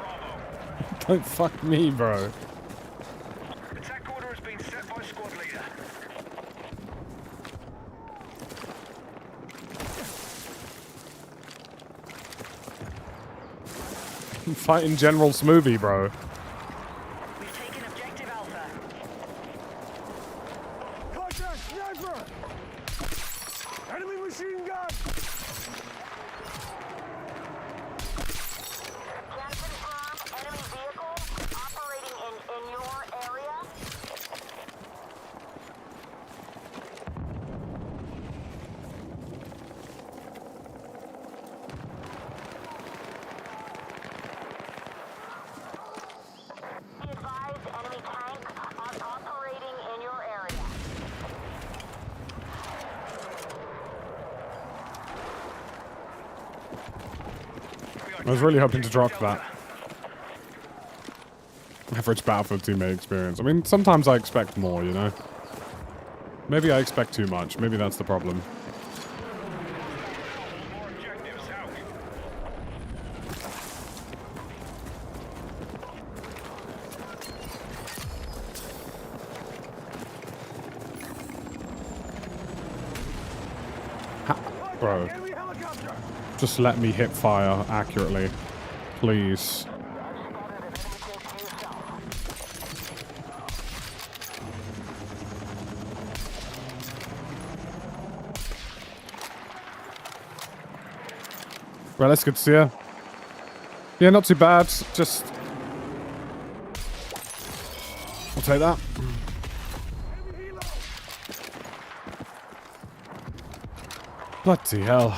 Don't fuck me, bro. Attack order has been set by squad leader. I'm fighting General Smoothie, bro. We've taken objective Alpha. Contact! Sniper! Enemy machine gun! Can confirm enemy vehicle operating in your area. Be advised, enemy tank are operating in your area. I was really hoping to drop that. Average Battlefield teammate experience. I mean, sometimes I expect more, you know? Maybe I expect too much. Maybe that's the problem. More objectives out. Bro, Enemy helicopter! just let me hip fire accurately. Please. Well, that's good to see you. Yeah, not too bad. Just... I'll take that. Bloody hell.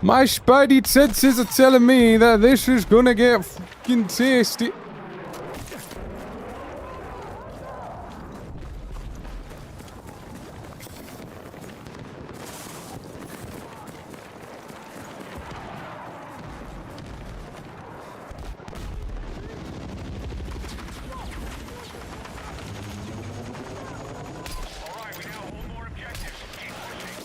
My spidey senses are telling me that this is gonna get fucking tasty. Alright, we now hold more objectives. Keep pushing.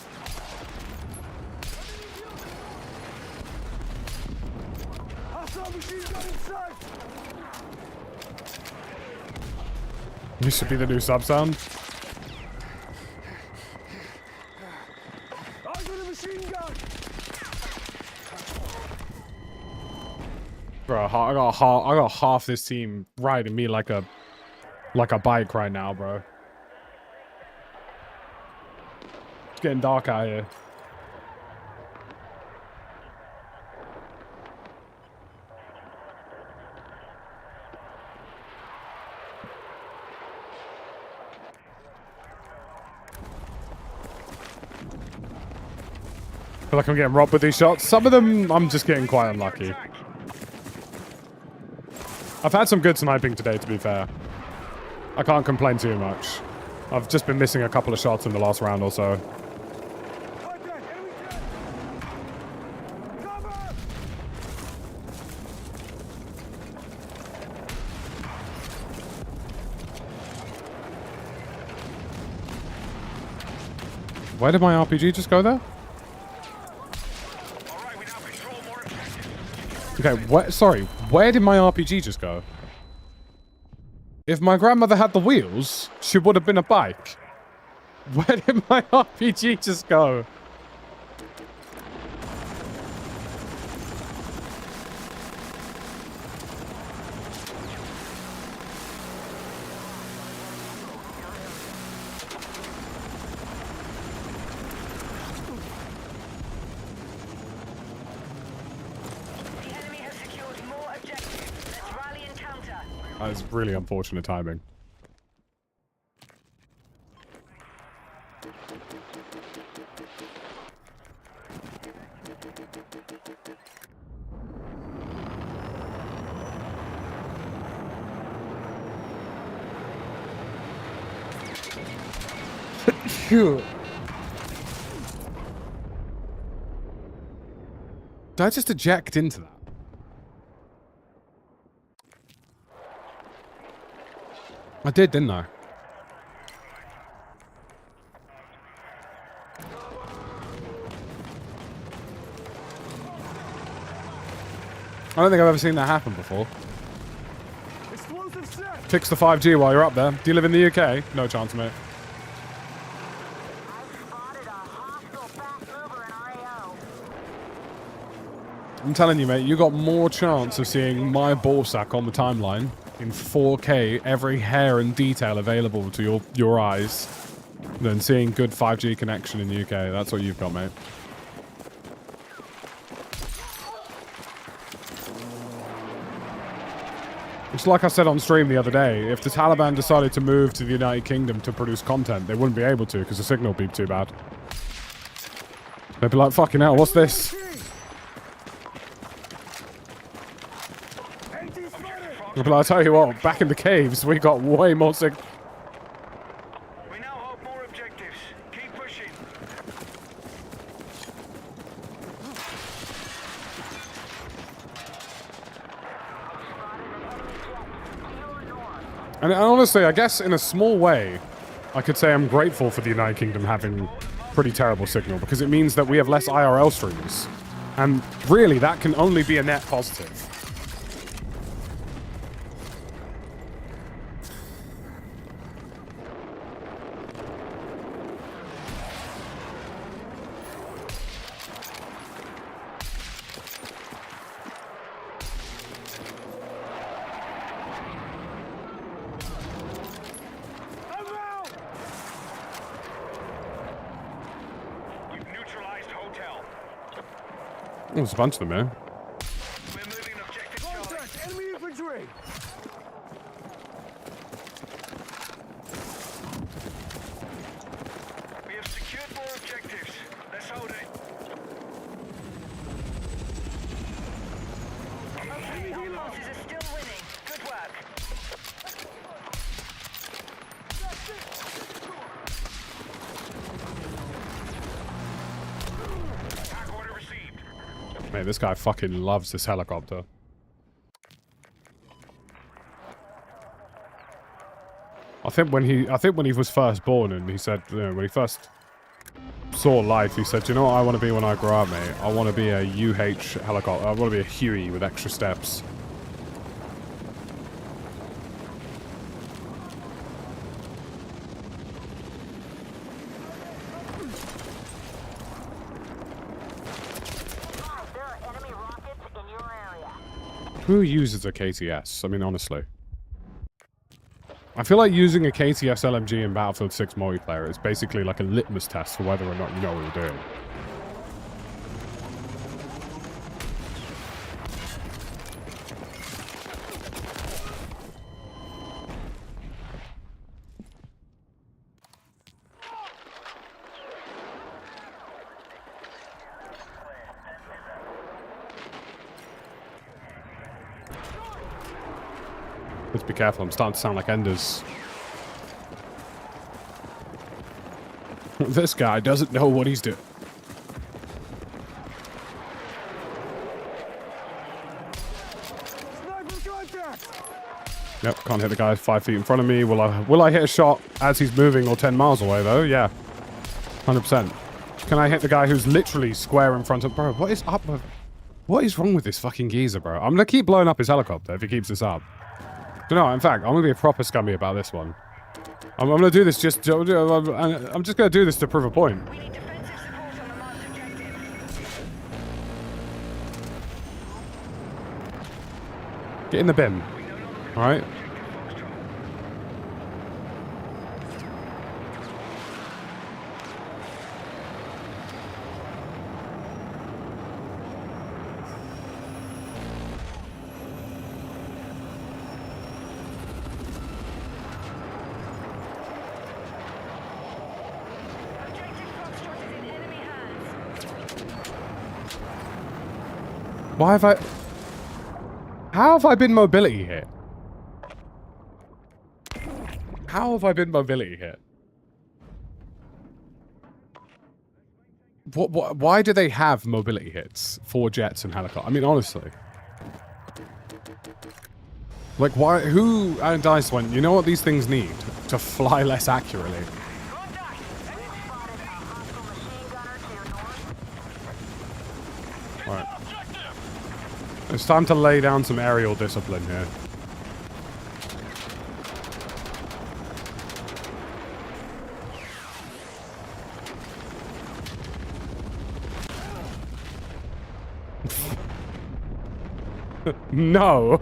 Hostile machine gun in sight! This should be the new sub sound. Eyes on a machine gun! Bro, I got half this team riding me like a bike right now, bro. It's getting dark out here. I feel like I'm getting robbed with these shots. Some of them, I'm just getting quite unlucky. I've had some good sniping today, to be fair. I can't complain too much. I've just been missing a couple of shots in the last round or so. Contact! Enemy jet! Cover! Where did my RPG just go there? Alright, we now control more objectives. Okay, sorry, where did my RPG just go? If my grandmother had the wheels, she would have been a bike. Where did my RPG just go? The enemy has secured more objectives. Let's rally and counter. That is really unfortunate timing. Did I just eject into that? I did, didn't I? I don't think I've ever seen that happen before. Explosive set. Fix the 5G while you're up there. Do you live in the UK? No chance, mate. Spotted a hostile fast mover in RAO. I'm telling you, mate, you got more chance of seeing my ballsack on the timeline in 4K, every hair and detail available to your eyes, than seeing good 5G connection in the UK. That's what you've got, mate. It's like I said on stream the other day, if the Taliban decided to move to the United Kingdom to produce content, they wouldn't be able to because the signal would be too bad. They'd be like, fucking hell, what's this? But I'll tell you what, back in the caves, we got way more signal. We now hold more objectives. Keep pushing. And honestly, I guess in a small way, I could say I'm grateful for the United Kingdom having pretty terrible signal, because it means that we have less IRL streams. And really, that can only be a net positive. We've neutralized hotel. There's a bunch of them here. We're moving objective Charlie. Contact. Enemy infantry. We have secured more objectives. Let's hold it. Okay, our forces are still winning. Good work. Attack order received. Mate, this guy fucking loves this helicopter. I think when he was first born and he said, you know, when he first saw life, he said, you know what I want to be when I grow up, mate? I want to be a UH helicopter. I want to be a Huey with extra steps. There are enemy rockets in your area. Who uses a KTS? I mean, honestly. I feel like using a KTS LMG in Battlefield 6 multiplayer is basically like a litmus test for whether or not you know what you're doing. Let's be careful, I'm starting to sound like Enders. This guy doesn't know what he's doing. Sniper contact. Yep, can't hit the guy 5 feet in front of me. Will I hit a shot as he's moving or 10 miles away though? Yeah. 100%. Can I hit the guy who's literally square in front of... Bro, what is up with... What is wrong with this fucking geezer, bro? I'm gonna keep blowing up his helicopter if he keeps this up. You know, in fact, I'm gonna be a proper scummy about this one. I'm gonna do this just... I'm just gonna do this to prove a point. We need defensive support on the marked objective. Get in the bin. Alright? Objective Foxtrot is in enemy hands. Why have I... How have I been mobility hit? How have I been mobility hit? Why do they have mobility hits for jets and helicopters? I mean, honestly. Like, why... Who and DICE went, you know what these things need? To fly less accurately. Contact! Enemy spotted a hostile machine gunner to your north. Alright. It's time to lay down some aerial discipline here. No!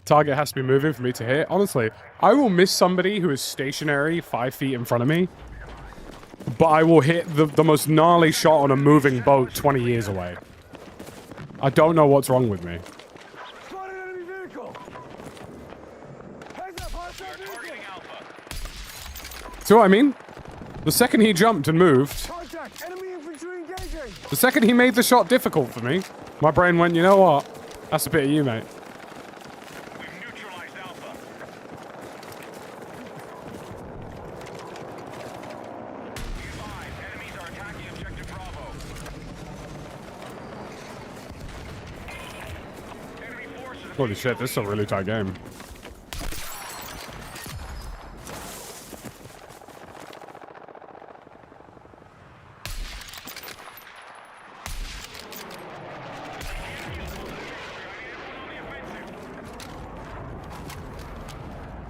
Target has to be moving for me to hit. Honestly, I will miss somebody who is stationary 5 feet in front of me, but I will hit the most gnarly shot on a moving boat 20 years away. I don't know what's wrong with me. Spotted enemy vehicle. Heads up, hostile vehicle. Targeting Alpha. See what I mean? The second he jumped and moved, Contact. Enemy infantry engaging. the second he made the shot difficult for me, my brain went, you know what? That's a bit of you, mate. We've neutralized Alpha. Be advised, enemies are attacking objective Bravo. Enemy forces... Holy shit, this is a really tight game.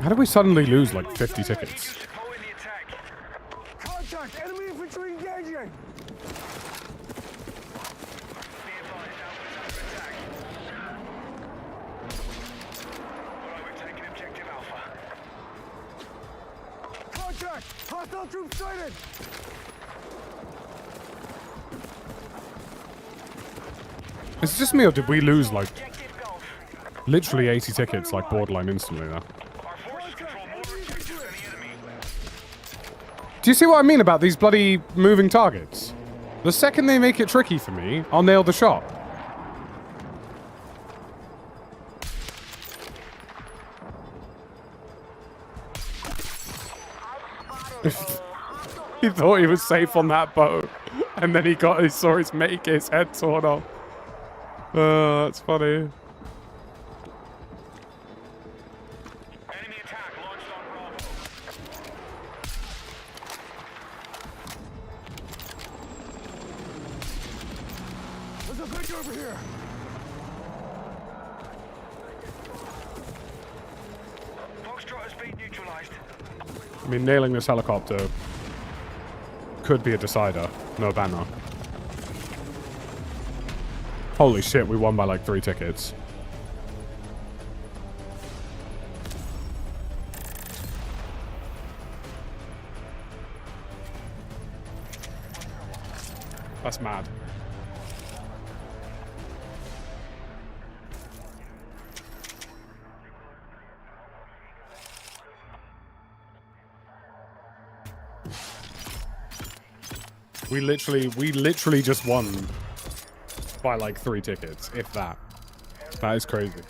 How did we suddenly lose like 50 tickets? Depot in the attack. Contact. Enemy infantry engaging. Be advised, Alpha's under attack. Well, we've taken objective Alpha. Contact. Hostile troops sighted. Is it just me or did we lose like Objective Golf. literally 80 tickets like borderline instantly there? Our forces control more objectives than the enemy. Do you see what I mean about these bloody moving targets? The second they make it tricky for me, I'll nail the shot. He thought he was safe on that boat, and then he saw his mate get his head torn off. Oh, that's funny. Enemy attack launched on Bravo. There's a bridge over here. Foxtrot has been neutralized. I mean, nailing this helicopter could be a decider. No banner. Holy shit, we won by like 3 tickets. That's mad. We literally just won by like 3 tickets, if that. That is crazy.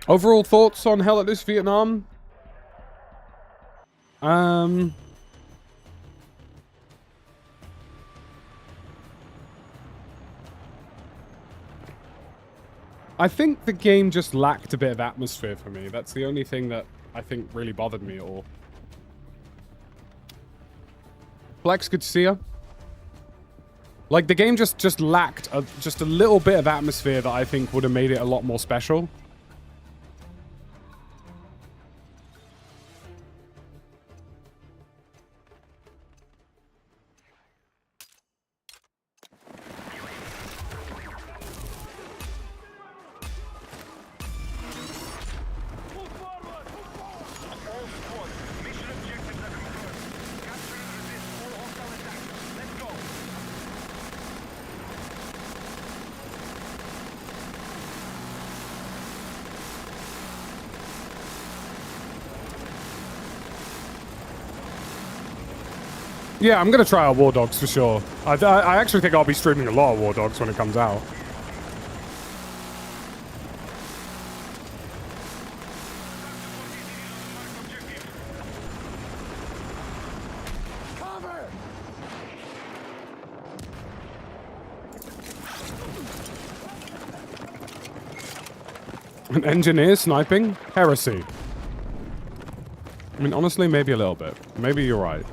Overall thoughts on Hell at Loose Vietnam? I think the game just lacked a bit of atmosphere for me. That's the only thing that I think really bothered me at all. Flex, good to see you. Like, the game just lacked just a little bit of atmosphere that I think would have made it a lot more special. Yeah, I'm going to try out War Dogs for sure. I actually think I'll be streaming a lot of War Dogs when it comes out. Cover! An engineer sniping? Heresy. I mean, honestly, maybe a little bit. Maybe you're right.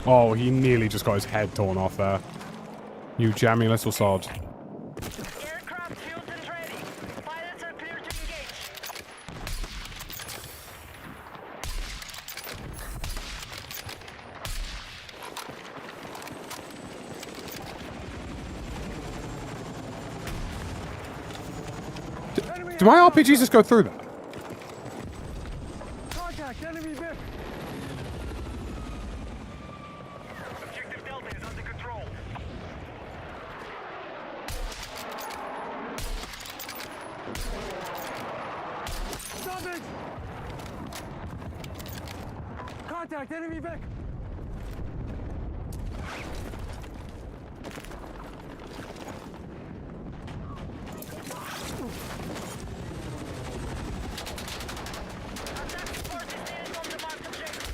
Oh, he nearly just got his head torn off there. You jammy little sod. Aircraft fueled and ready. Pilots are clear to engage. Do my RPGs just go through that? Contact enemy Vic! Objective Delta is under control. Stop it! Contact enemy Vic! Attack support is needed on the marked objective.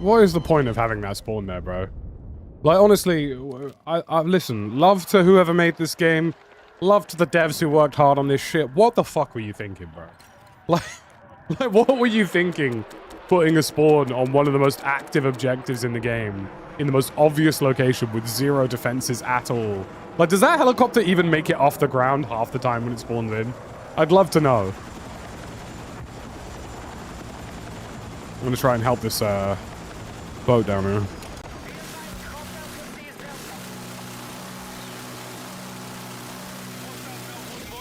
What is the point of having that spawn there, bro? Like, honestly, I listen, love to whoever made this game. Love to the devs who worked hard on this shit. What the fuck were you thinking, bro? Like what were you thinking putting a spawn on one of the most active objectives in the game in the most obvious location with zero defenses at all? Like, does that helicopter even make it off the ground half the time when it spawns in? I'd love to know. I'm gonna try and help this boat down here. More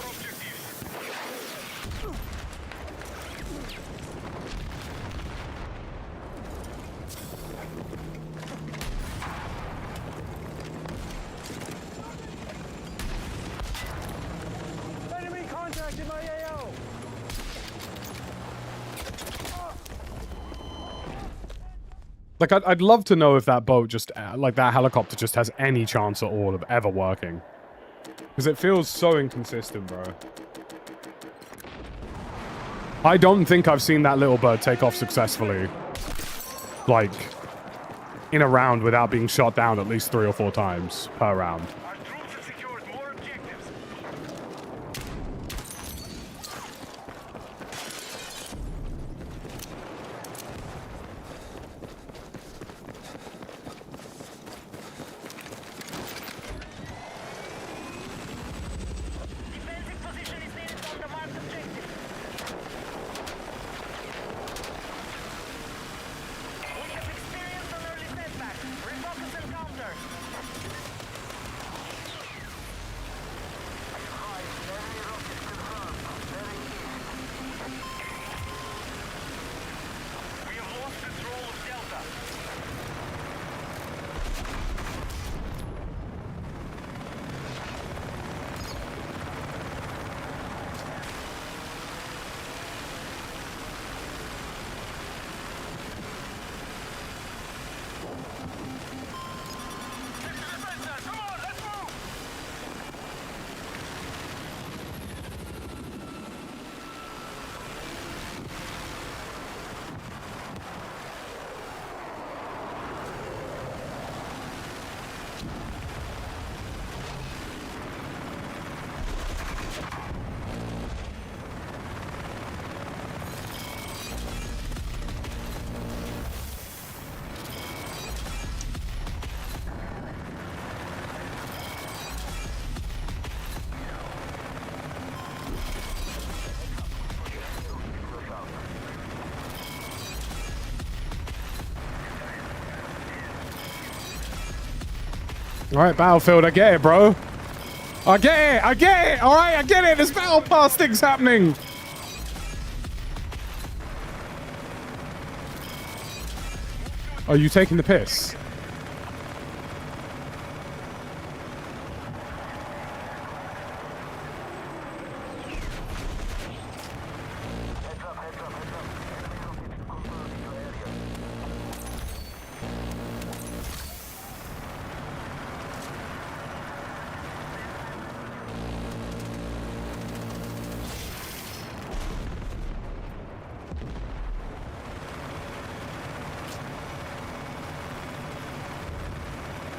objectives. Enemy contact in my AO! Like, I'd love to know if that boat just, like, that helicopter just has any chance at all of ever working. Because it feels so inconsistent, bro. I don't think I've seen that little bird take off successfully. Like, in a round without being shot down at least 3 or 4 times per round. Our troops have secured more objectives. Defensive position is needed on the marked objective. We have experienced an early setback. Refocus and counter. All right, Battlefield, I get it, bro. I get it, I get it. All right, I get it. There's battle pass things happening. Are you taking the piss?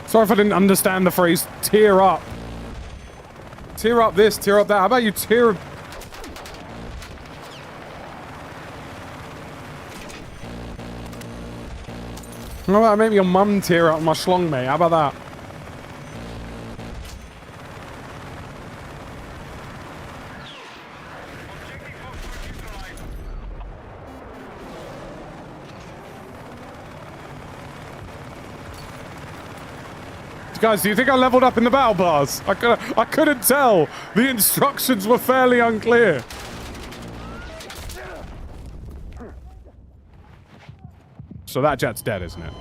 Sorry if I didn't understand the phrase tear up. Tear up this, tear up that. How about you tear... How about maybe your mum tear up my schlong, mate? How about that? Guys, do you think I leveled up in the battle pass? I couldn't tell. The instructions were fairly unclear. So that jet's dead, isn't it?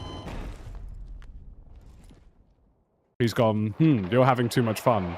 He's gone, you're having too much fun.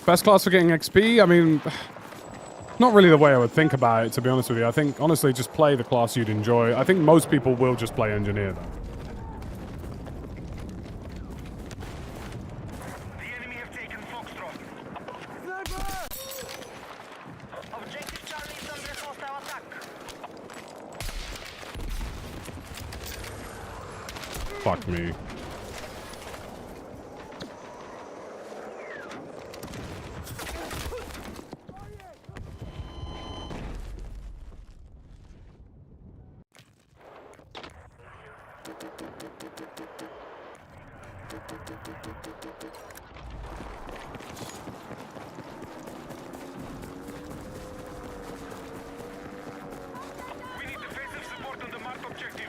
Best class for getting XP? I mean, not really the way I would think about it, to be honest with you. I think, honestly, just play the class you'd enjoy. I think most people will just play Engineer, though. The enemy have taken Foxtrot. Objective Charlie is under hostile attack. Fuck me. We need defensive support on the marked objective.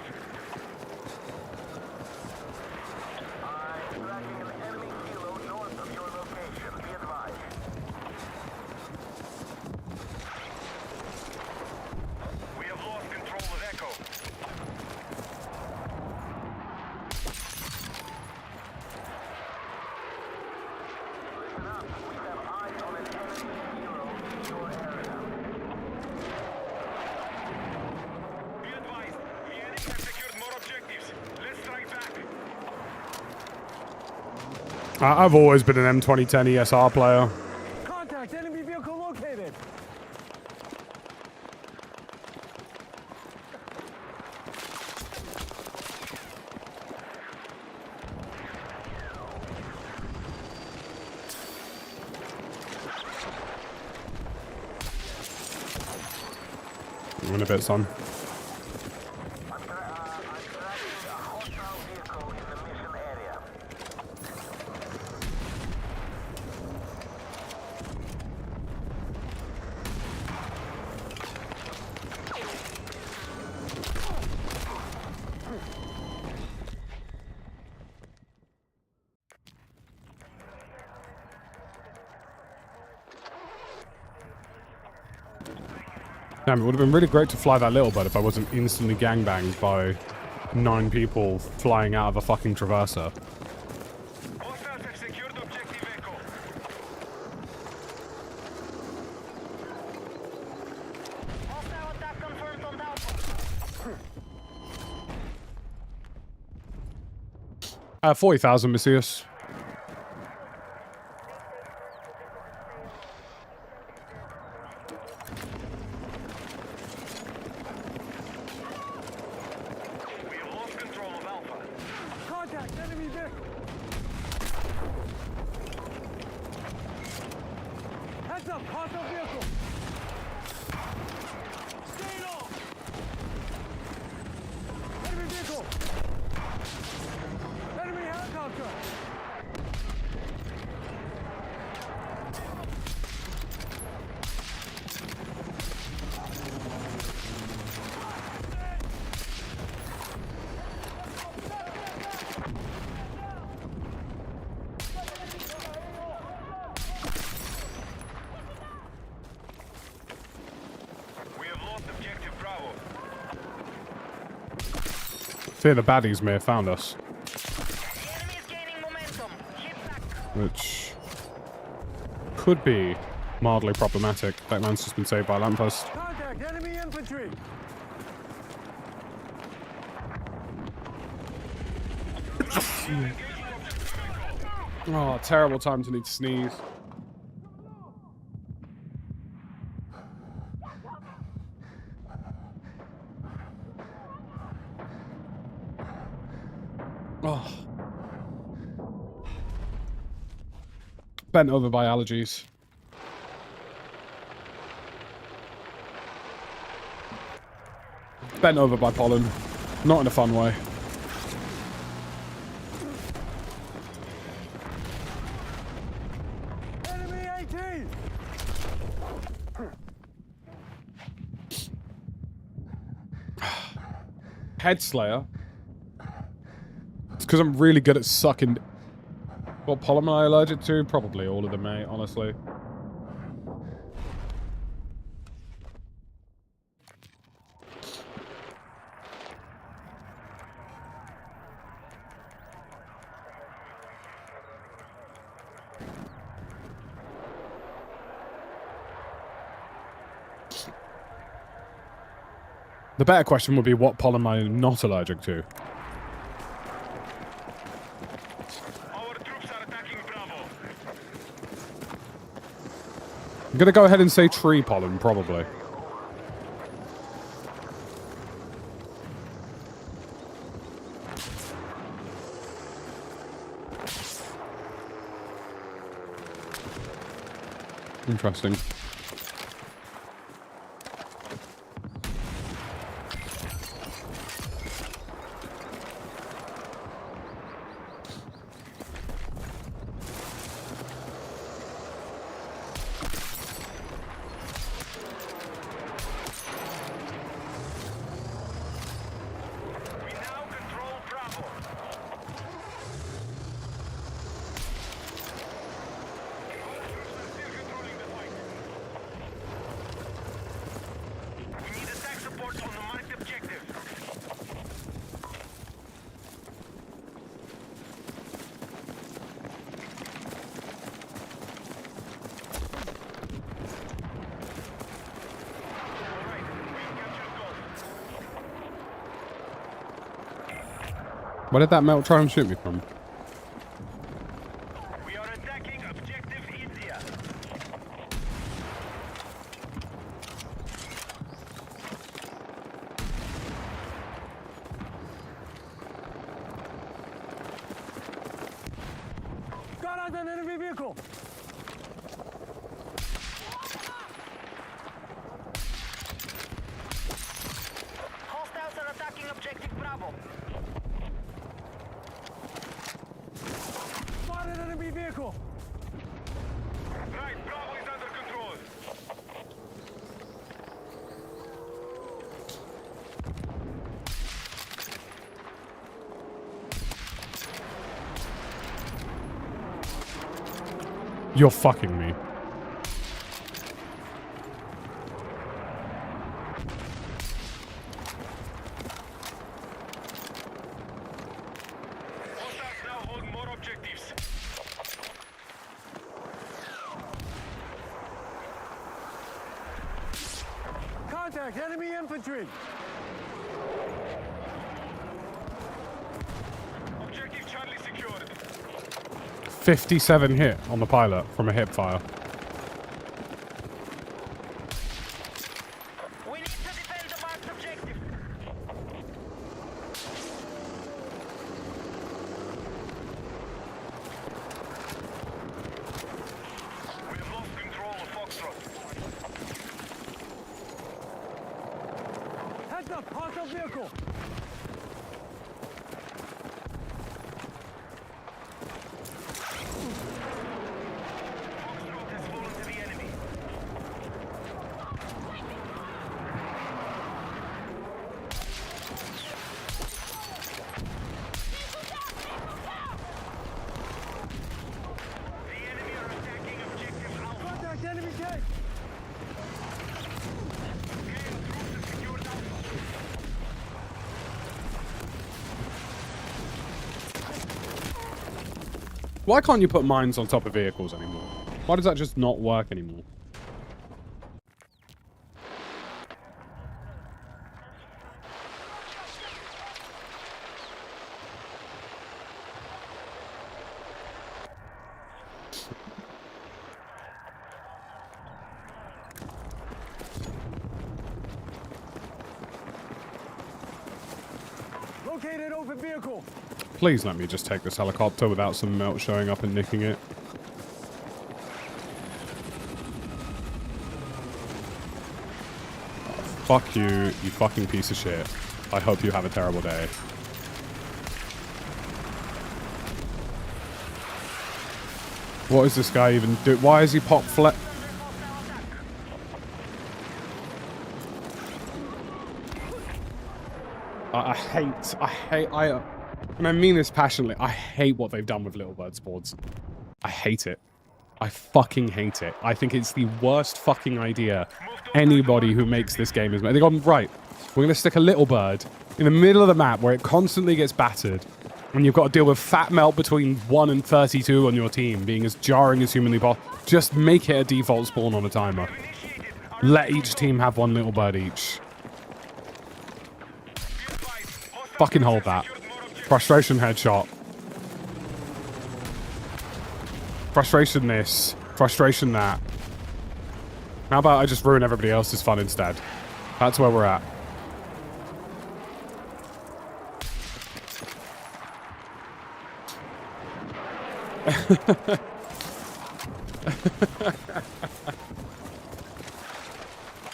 I'm tracking an enemy kilo north of your location. Be advised. We have lost control of Echo. Listen up. We have eyes on an enemy kilo in your area. Be advised, the enemy have secured more objectives. Let's strike back. I've always been an M2010 ESR player. Contact, enemy vehicle located. In a bit, son. I'm tracking a hostile vehicle in the mission area. Damn, it would have been really great to fly that little bird if I wasn't instantly gangbanged by 9 people flying out of a fucking traverser. Hostiles have secured objective Echo. Hostile attack confirmed on Alpha. 40,000, Messias. objective Bravo. Fear the baddies may have found us. The enemy is gaining momentum. Hit back. Which could be mildly problematic. That man's just been saved by a lamppost. Contact enemy infantry. Oh, terrible time to need to sneeze. Oh. Bent over by allergies. Bent over by pollen. Not in a fun way. Enemy 18. Head Slayer. It's because I'm really good at sucking. What pollen am I allergic to? Probably all of them, mate, honestly. The better question would be, what pollen am I not allergic to? Our troops are attacking Bravo. I'm gonna go ahead and say tree pollen, probably. Interesting. We now control Bravo. Our troops are still controlling the fight. We need attack support on the marked objective. Alright, we captured gold. Where did that melt try and shoot me from? We are attacking objective India. Got out an enemy vehicle. Hostiles are attacking objective Bravo. Spotted enemy vehicle. Right, Bravo is under control. You're fucking me. Hostiles now hold more objectives. Contact enemy infantry. Objective Charlie secured. 57 hit on the pilot from a hip fire. We need to defend the marked objective. We have lost control of Foxtrot. Heads up, hostile vehicle. Foxtrot has fallen to the enemy. The enemy are attacking objective Alpha. Contact enemy tank. Gain troops Why can't you put mines on top of vehicles anymore? Why does that just not work anymore? Located open vehicle. Please let me just take this helicopter without some melt showing up and nicking it. Oh, fuck you, you fucking piece of shit. I hope you have a terrible day. What is this guy even do? Why is he pop flat? And I mean this passionately, I hate what they've done with Little Bird Spawns. I hate it. I fucking hate it. I think it's the worst fucking idea anybody who makes this game has made. They've gone, right, we're going to stick a Little Bird in the middle of the map where it constantly gets battered, and you've got to deal with fat melt between 1 and 32 on your team, being as jarring as humanly possible. Just make it a default spawn on a timer. Let each team have 1 Little Bird each. Fucking hold that. Frustration headshot. Frustration this. Frustration that. How about I just ruin everybody else's fun instead? That's where we're at.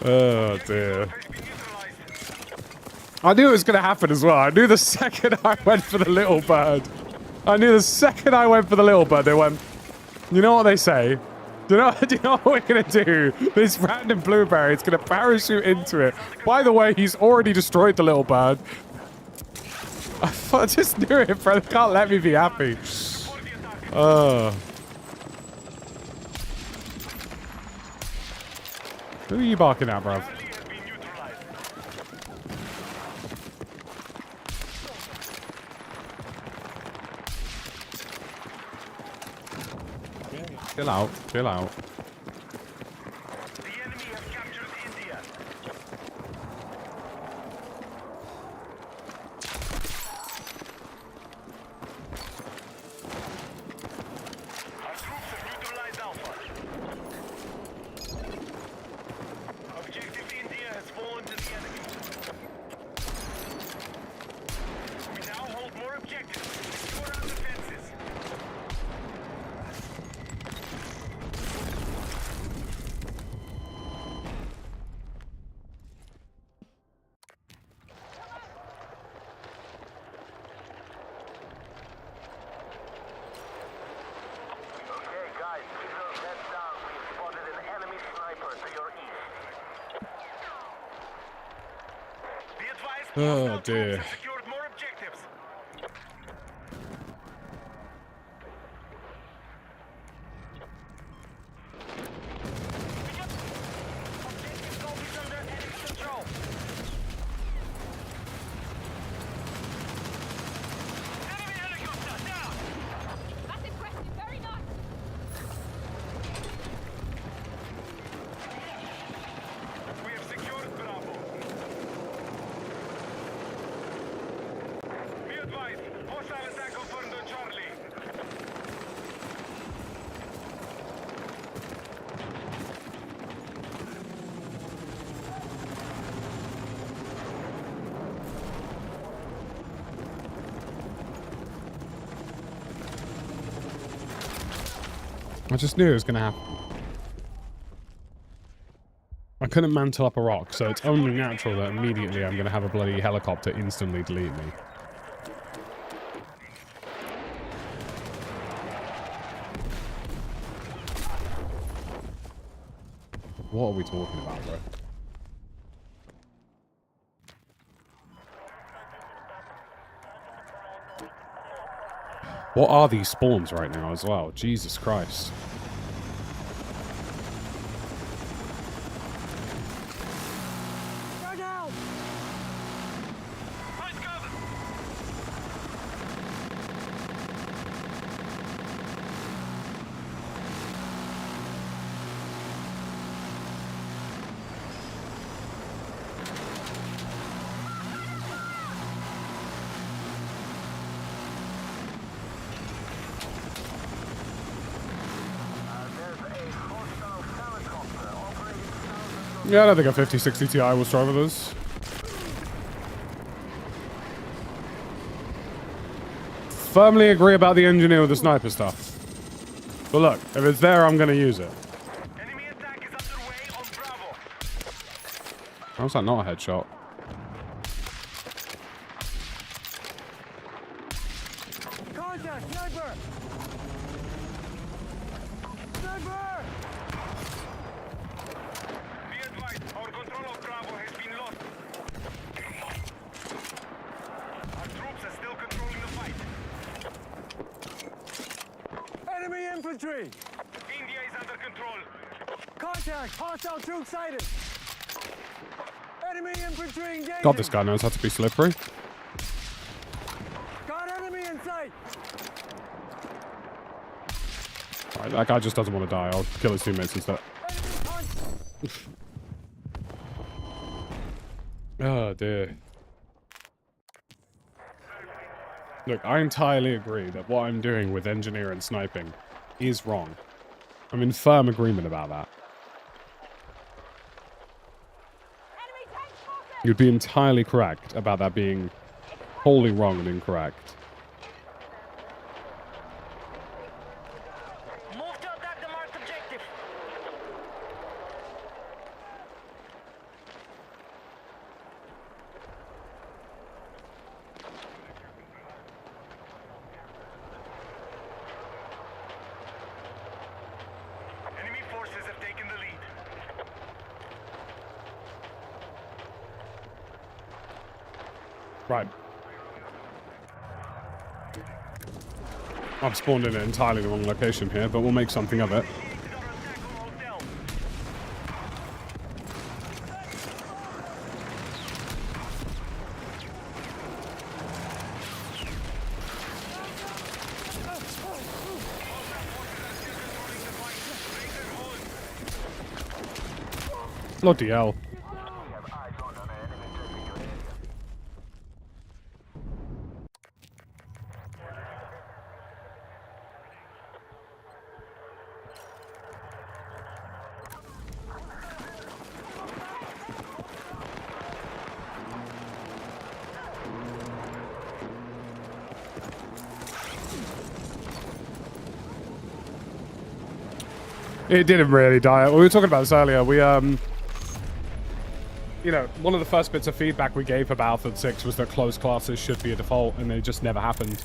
Oh dear. I knew it was going to happen as well. I knew the second I went for the Little Bird. I knew the second I went for the Little Bird, they went, you know what they say? Do you know what we're going to do? This random blueberry is going to parachute into it. By the way, he's already destroyed the Little Bird. I just knew it, bro. They can't let me be happy. Who are you barking at, bruv? Chill out, chill out. The enemy has captured India. Our troops have neutralized Alpha. Objective India has fallen to the enemy. We now hold more objectives. Secure our defenses. Oh dear. Secured more objectives. Objective Gold is under enemy control. Enemy helicopter down! That's impressive, very nice! We have secured Bravo. Be advised, hostile attack confirmed on Charlie. I just knew it was going to happen. I couldn't mantle up a rock, so it's only natural that immediately I'm going to have a bloody helicopter instantly delete me. What are we talking about, bro? What are these spawns right now as well? Jesus Christ. Go down. Find cover. Yeah, I don't think a 5060 Ti will struggle with us. Firmly agree about the engineer with the sniper stuff. But look, if it's there, I'm going to use it. Enemy attack is underway on Bravo. How's that not a headshot? Contact! Sniper! Sniper! Be advised, our control of Bravo has been lost. Our troops are still controlling the fight. Enemy infantry! India is under control. Contact! Hostile troops sighted! Enemy infantry engaging! God, this guy knows how to be slippery. Got enemy in sight! Right, that guy just doesn't want to die. I'll kill his teammates instead. Enemy contact! Oh, dear. Look, I entirely agree that what I'm doing with engineer and sniping is wrong. I'm in firm agreement about that. Enemy tank spotted! You'd be entirely correct about that being wholly wrong and incorrect. Move to attack the marked objective. Enemy forces have taken the lead. Right. I've spawned in entirely the wrong location here, but we'll make something of it. Initiated our attack on hotel. Bloody hell. It didn't really die. We were talking about this earlier. We, you know, one of the first bits of feedback we gave for Battlefield 6 was that closed classes should be a default, and they just never happened.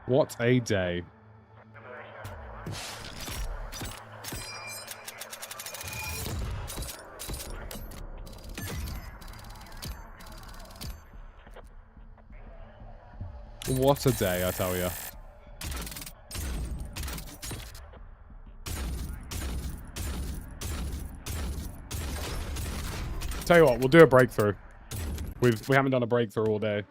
What a day. What a day, I tell you. Tell you what, we'll do a breakthrough. We haven't done a breakthrough all day.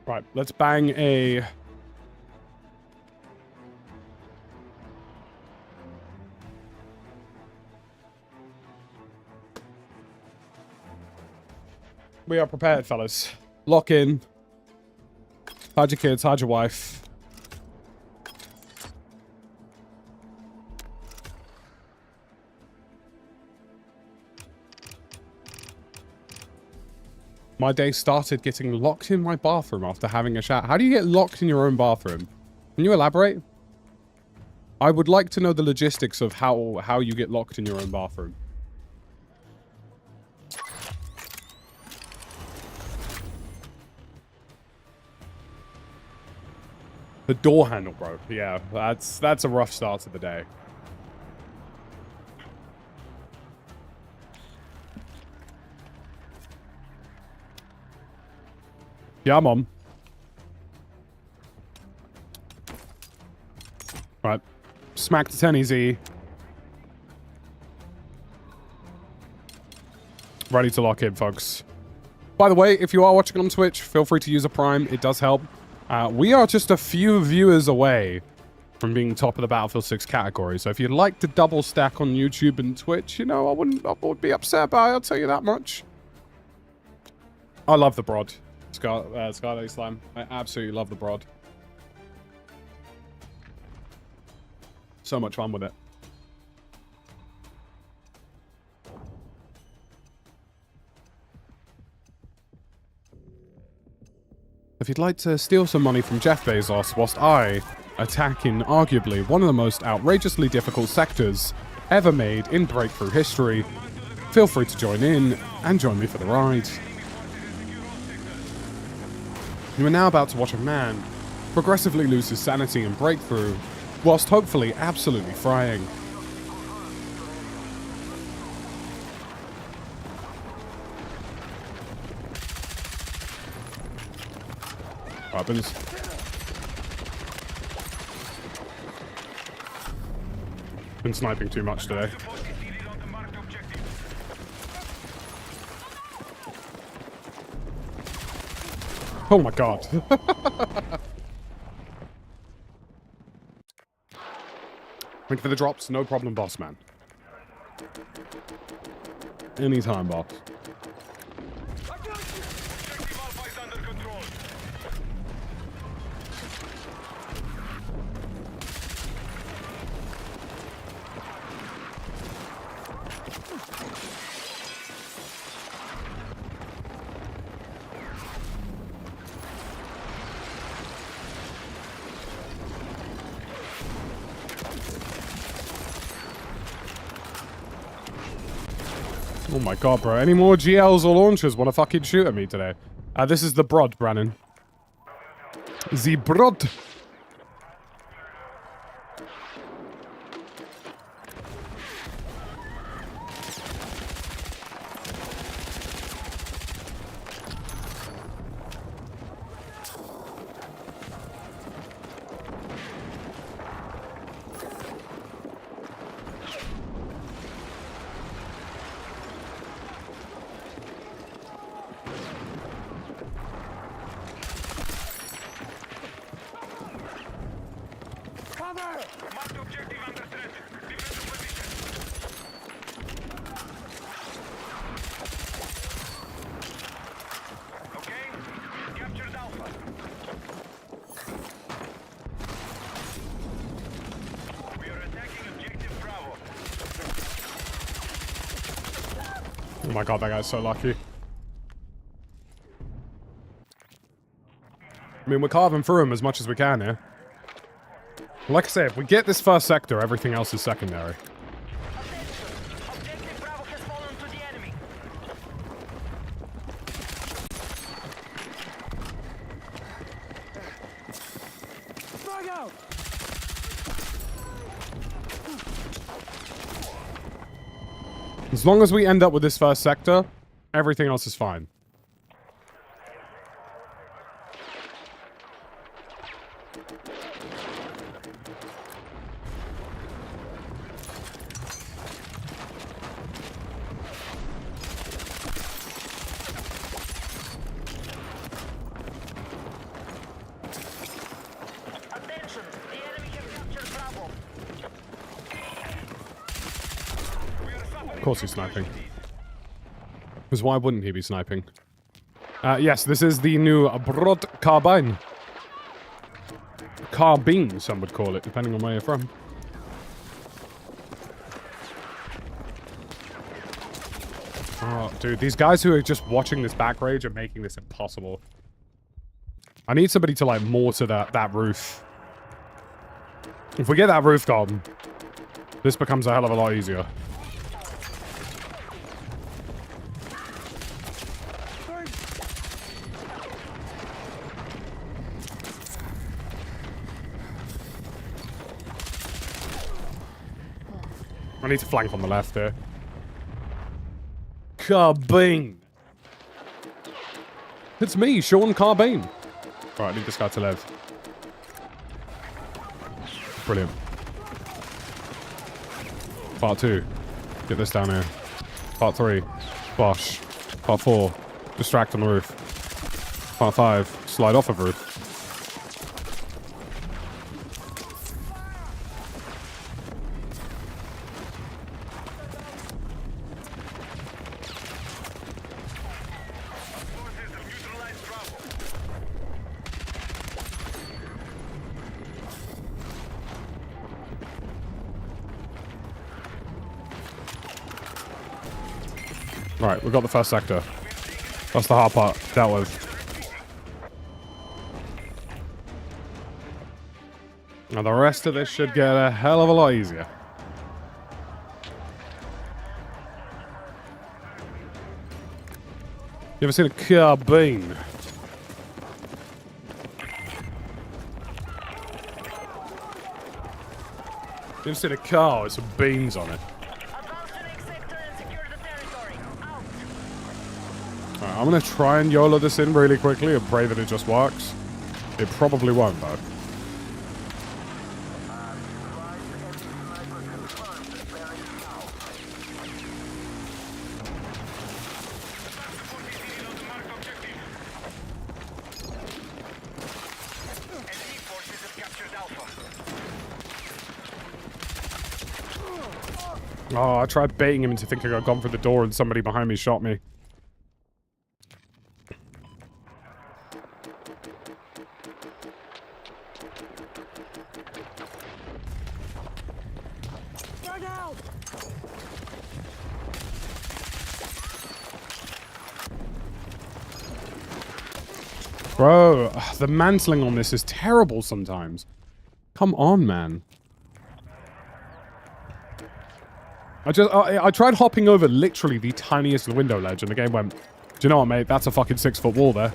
Right, let's bang a... We are prepared, fellas. Lock in. Hide your kids, hide your wife. My day started getting locked in my bathroom after having a shower. How do you get locked in your own bathroom? Can you elaborate? I would like to know the logistics of how you get locked in your own bathroom. The door handle broke. Yeah, that's a rough start to the day. Yeah, Mom. Right. Smack the 10 easy. Ready to lock in, folks. By the way, if you are watching on Twitch, feel free to use a Prime. It does help. We are just a few viewers away from being top of the Battlefield 6 category. So if you'd like to double stack on YouTube and Twitch, you know, I wouldn't be upset about it, I'll tell you that much. I love the Brod. Scarlet Slime. I absolutely love the Brod. So much fun with it. If you'd like to steal some money from Jeff Bezos whilst I attack in arguably one of the most outrageously difficult sectors ever made in Breakthrough history, feel free to join in and join me for the ride. You are now about to watch a man progressively lose his sanity in Breakthrough, whilst hopefully absolutely frying. Weapons. Been sniping too much today. Oh my god. Thank you for the drops. No problem, boss man. Anytime, boss. Oh my god, bro. Any more GLs or launchers want to fucking shoot at me today? This is the Brod, Brannon. The Brod. Oh my god, that guy's so lucky. I mean, we're carving through him as much as we can here. Like I say, if we get this first sector, everything else is secondary. Objective Bravo has fallen to the enemy. Frag out! As long as we end up with this first sector, everything else is fine. Attention, the enemy have captured Bravo. Of course he's sniping. Because why wouldn't he be sniping? Yes, this is the new Brod carbine. Carbine, some would call it, depending on where you're from. Oh, dude, these guys who are just watching this back rage are making this impossible. I need somebody to, like, mortar that roof. If we get that roof gone, this becomes a hell of a lot easier. I need to flank on the left here. Carbine! It's me, Sean Carbine. Right, I need this guy to live. Brilliant. Part 2. Get this down here. Part 3. Bosh. Part 4. Distract on the roof. Part 5. Slide off of roof. Forces have neutralized Bravo. Right, we've got the first sector. That's the hard part. Dealt with. Now the rest of this should get a hell of a lot easier. You ever seen a carbine? You ever seen a car with some beams on it? Advance to next sector and secure the territory. Out. Alright, I'm gonna try and YOLO this in really quickly and pray that it just works. It probably won't though. Enemy forces have captured Alpha. Oh, I tried baiting him into thinking I'd gone for the door and somebody behind me shot me. Right now! Bro, the mantling on this is terrible sometimes. Come on, man. I tried hopping over literally the tiniest window ledge and the game went, do you know what, mate? That's a fucking 6-foot wall there.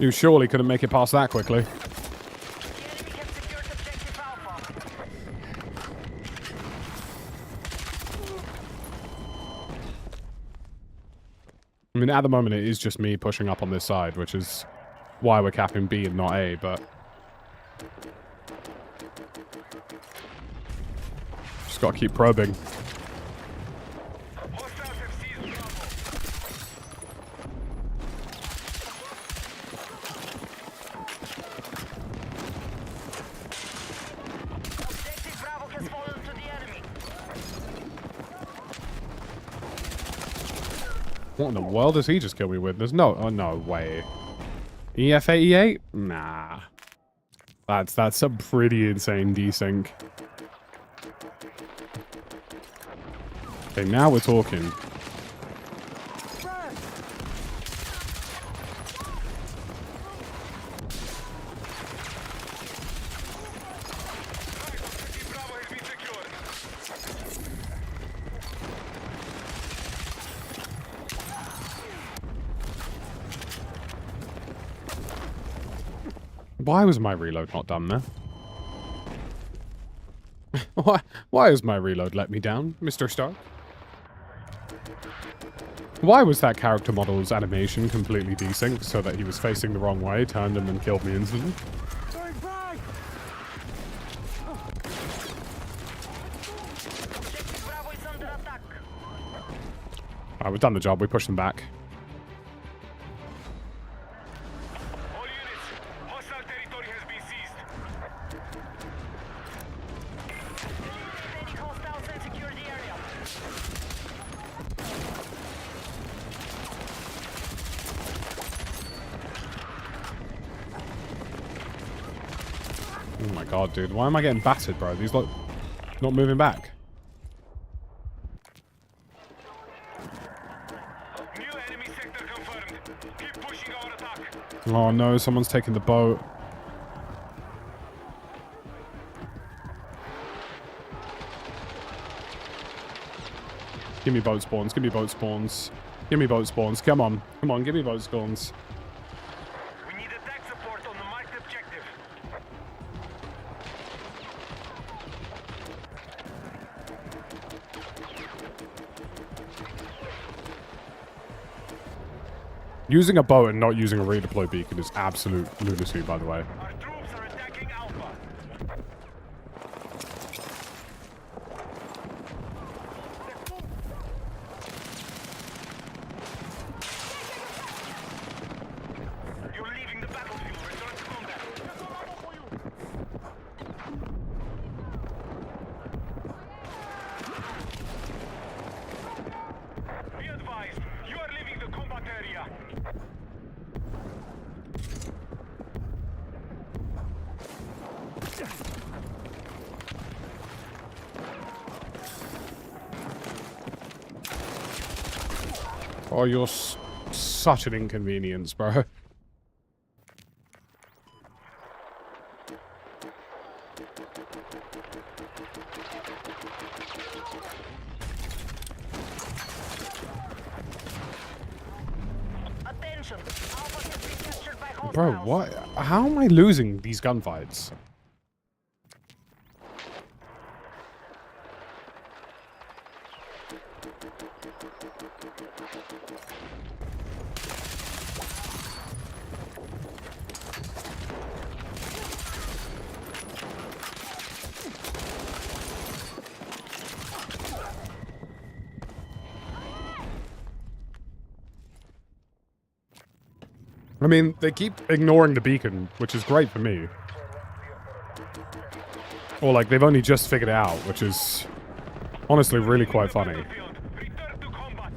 You surely couldn't make it past that quickly. The enemy has secured objective Alpha. I mean, at the moment, it is just me pushing up on this side, which is why we're capping B and not A, but... just gotta keep probing. Hostiles have seized Bravo. Objective Bravo has fallen to the enemy. What in the world does he just kill me with? There's no... oh, no way. EFA-E8? Nah. That's some pretty insane desync. Okay, now we're talking. Objective Bravo has been secured. Why was my reload not done there? Why has my reload let me down, Mr. Stark? Why was that character model's animation completely desynced so that he was facing the wrong way, turned and then killed me instantly? Throwing frag! Objective Bravo is under attack. Alright, we've done the job. We pushed them back. All units, hostile territory has been seized. Eliminate any hostiles and secure the area. Oh my god, dude. Why am I getting battered, bro? These look not moving back. New enemy sector confirmed. Keep pushing our attack. Oh no, someone's taking the boat. Give me boat spawns, give me boat spawns. Give me boat spawns, come on. Come on, give me boat spawns. We need attack support on the marked objective. Using a boat and not using a redeploy beacon is absolute lunacy, by the way. Our troops are attacking Alpha. You're leaving the battlefield. Return to combat. Be advised, you are leaving the combat area. Oh, you're such an inconvenience, bro. Attention. Alpha has been captured by hostiles. Bro, what? How am I losing these gunfights? I mean, they keep ignoring the beacon, which is great for me. Or, like, they've only just figured it out, which is honestly really quite funny. Battlefield. Return to combat.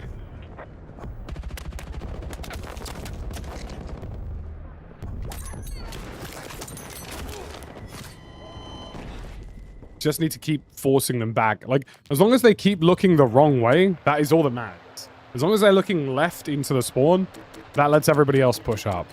Just need to keep forcing them back. Like, as long as they keep looking the wrong way, that is all that matters. As long as they're looking left into the spawn, that lets everybody else push up.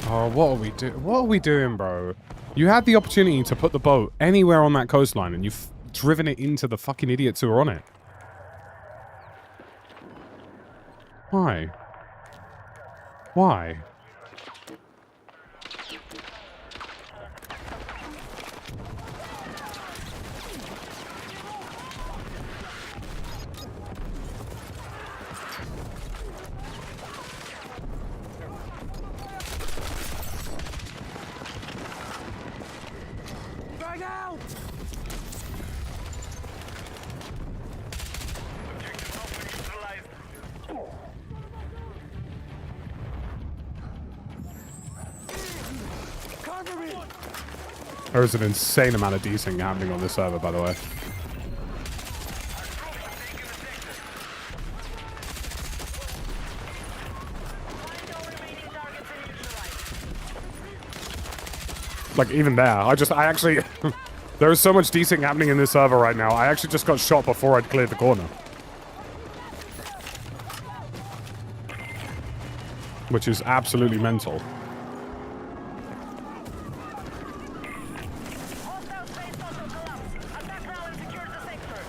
Oh, what are we doing? What are we doing, bro? You had the opportunity to put the boat anywhere on that coastline, and you've driven it into the fucking idiots who are on it. Why? Why? Frag out! Objective Alpha neutralized. Cover me! There's an insane amount of desync happening on this server, by the way. Find all remaining targets and neutralize. Like, even there, I actually... there is so much desync happening in this server right now, I actually just got shot before I'd cleared the corner. Which is absolutely mental. Hostile space auto collapse. Attack now and secure the sector.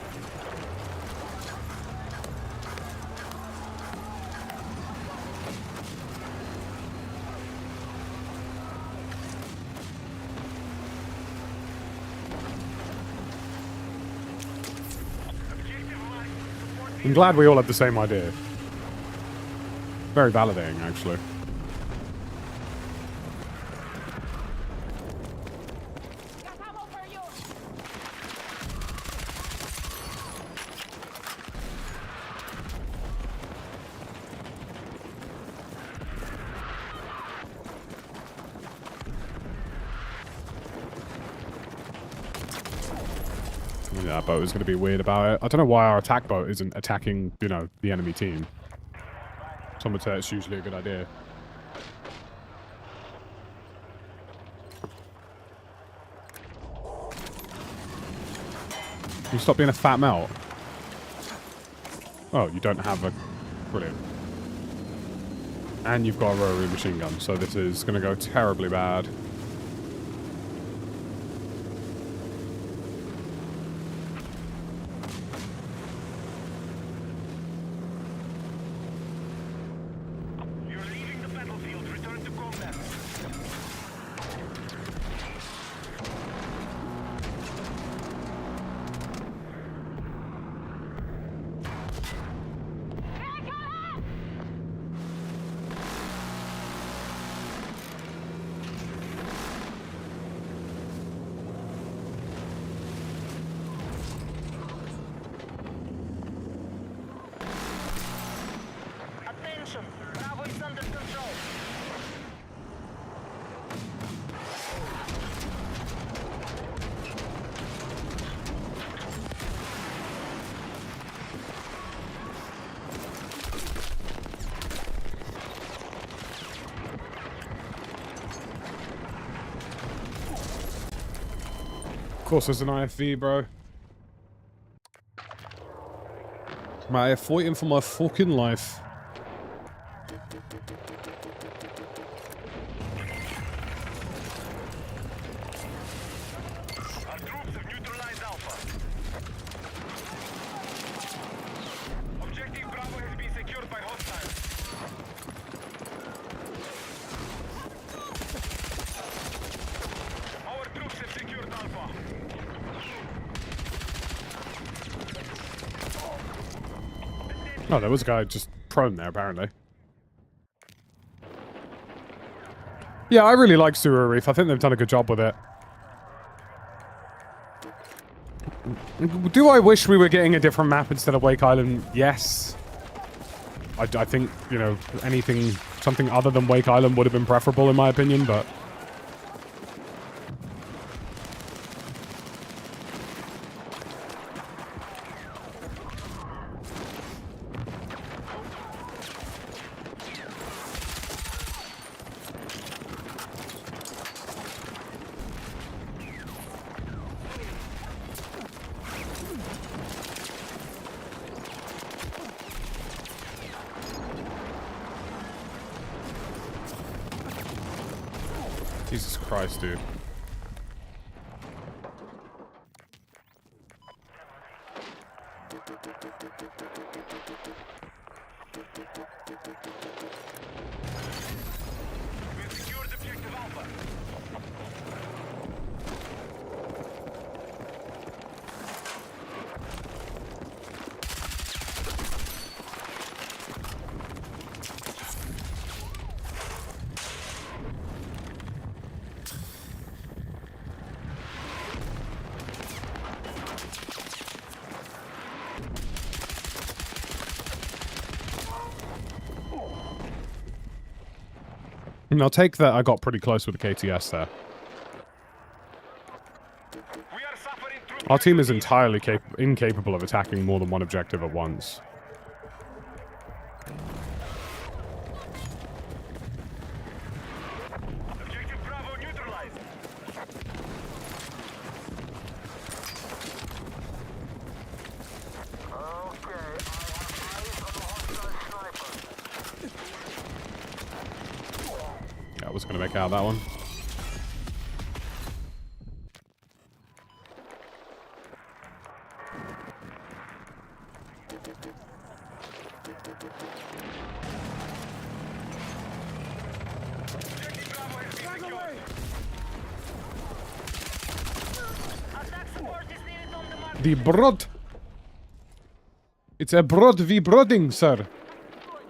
I'm glad we all had the same idea. Very validating, actually. Got ammo for you. Yeah, that boat is going to be weird about it. I don't know why our attack boat isn't attacking, you know, the enemy team. Some would say it's usually a good idea. Can you stop being a fat melt? Oh, you don't have a... Brilliant. And you've got a rotary machine gun, so this is going to go terribly bad. You're leaving the battlefield. Return to combat. course there's an IFV, bro. Mate, I'm fighting for my fucking life. Our troops have neutralized Alpha. Objective Bravo has been secured by hostiles. Our troops have secured Alpha. Oh, there was a guy just prone there, apparently. Yeah, I really like Tsuru Reef. I think they've done a good job with it. Do I wish we were getting a different map instead of Wake Island? Yes. I think, you know, something other than Wake Island would have been preferable in my opinion, but... Jesus Christ, dude. We've secured objective Alpha. And I'll take that I got pretty close with the KTS there. We are suffering troop Our team is entirely incapable of attacking more than one objective at once. Objective Bravo neutralized. Yeah, I was going to make out that one. Objective Bravo has been secured. Attack support is needed on the mark. The broad. It's a broad v brooding, sir.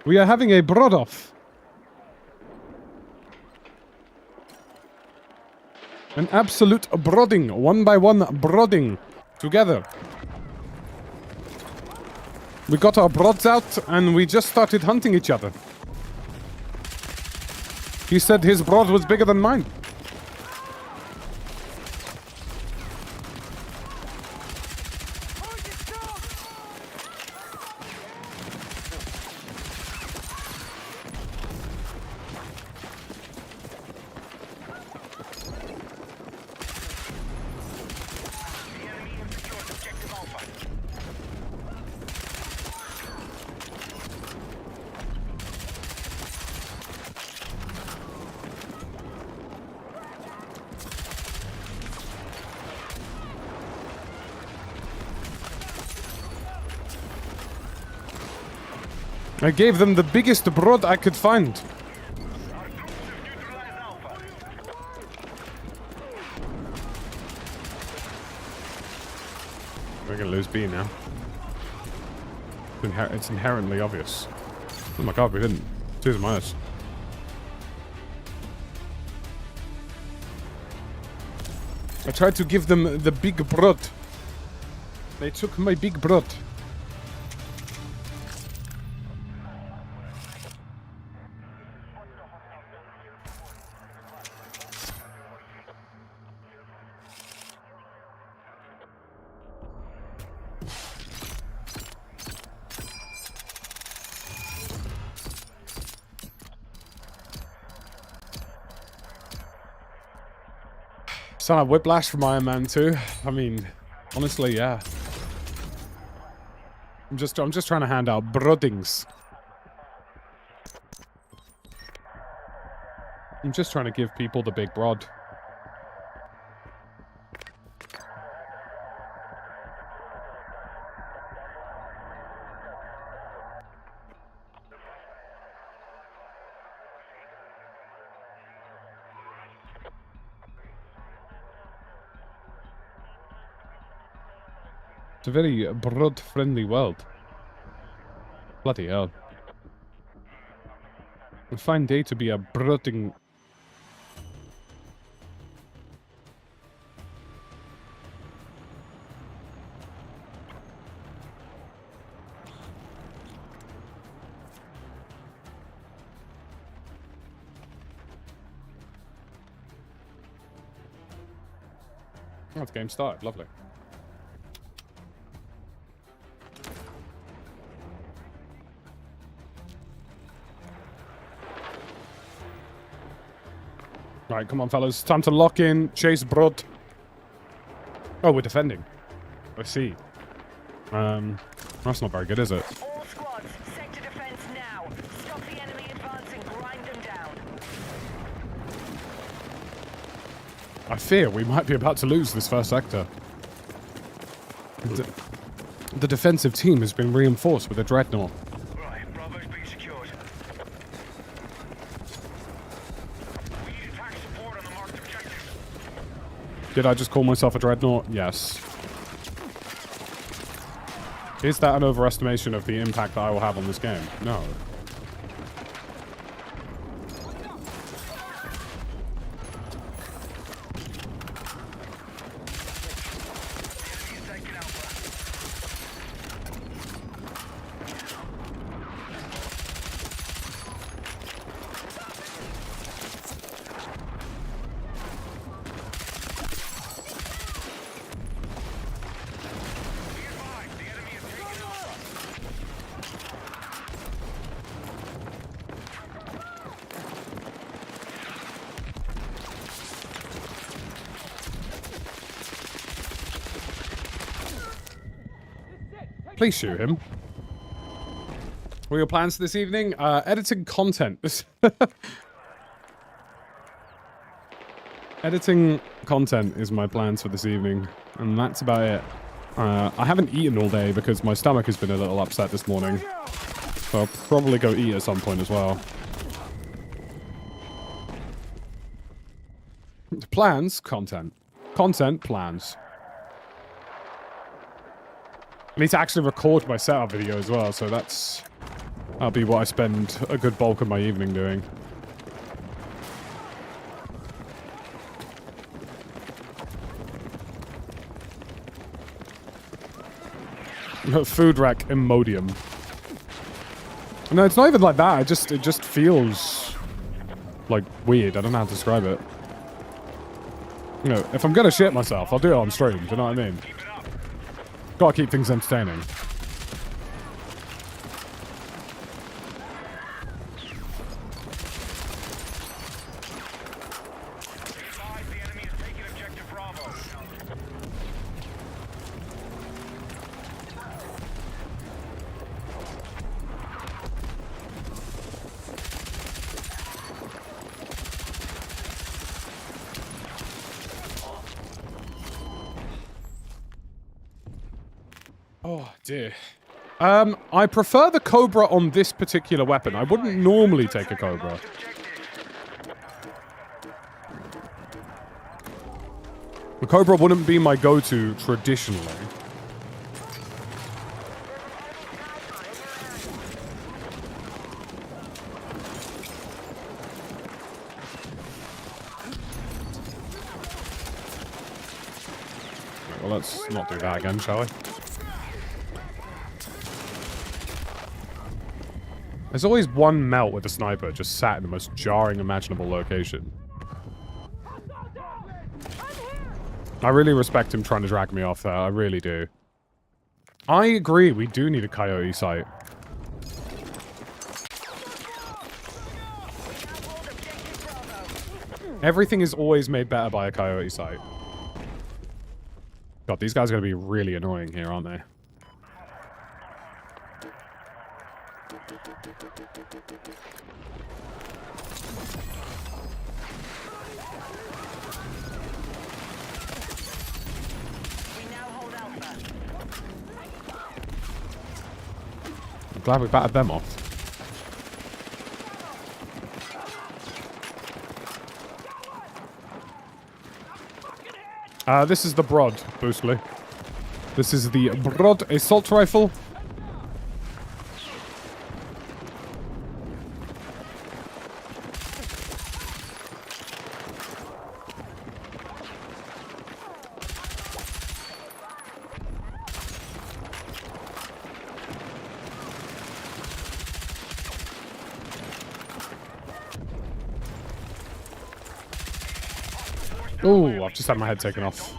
We are having a broad off. An absolute brooding, one by one brooding together. We got our broads out and we just started hunting each other. He said his broad was bigger than mine. The enemy has secured objective Alpha. I gave them the biggest broad I could find. Our troops have neutralized Alpha. We're gonna lose B now. It's inherently obvious. Oh my god, we didn't. Cheers, minus. I tried to give them the big broad. They took my big broad. Sound like Whiplash from Iron Man 2. I mean, honestly, yeah. I'm just trying to hand out broodings. I'm just trying to give people the big broad. It's a very broad-friendly world. Bloody hell. A fine day to be a brooding. Oh, the game started. Lovely. Alright, come on, fellas. Time to lock in. Chase Brod. Oh, we're defending. I see. That's not very good, is it? All squads, sector defense now. Stop the enemy advance and grind them down. I fear we might be about to lose this first sector. The defensive team has been reinforced with a dreadnought. Right, Bravo's being secured. We need attack support on the marked objective. Did I just call myself a dreadnought? Yes. Is that an overestimation of the impact that I will have on this game? No. Please shoot him. What are your plans this evening? Editing content. Editing content is my plans for this evening, and that's about it. I haven't eaten all day because my stomach has been a little upset this morning, so I'll probably go eat at some point as well. Plans, content. Content, plans. I need to actually record my setup video as well, so that'll be what I spend a good bulk of my evening doing. Food rack Imodium. No, it's not even like that. It just feels like weird. I don't know how to describe it. You know, if I'm gonna shit myself, I'll do it on stream. Do you know what I mean? Gotta keep things entertaining. Oh, dear. I prefer the Cobra on this particular weapon. I wouldn't normally take a Cobra. The Cobra wouldn't be my go-to traditionally. Well, let's not do that again, shall we? There's always one melt with a sniper just sat in the most jarring imaginable location. I really respect him trying to drag me off there. I really do. I agree, we do need a coyote site. Everything is always made better by a coyote site. God, these guys are going to be really annoying here, aren't they? We now hold Alpha. I'm glad we battered them off. This is the Broad, Boostly. This is the Broad assault rifle. Ooh, I've just had my head taken off.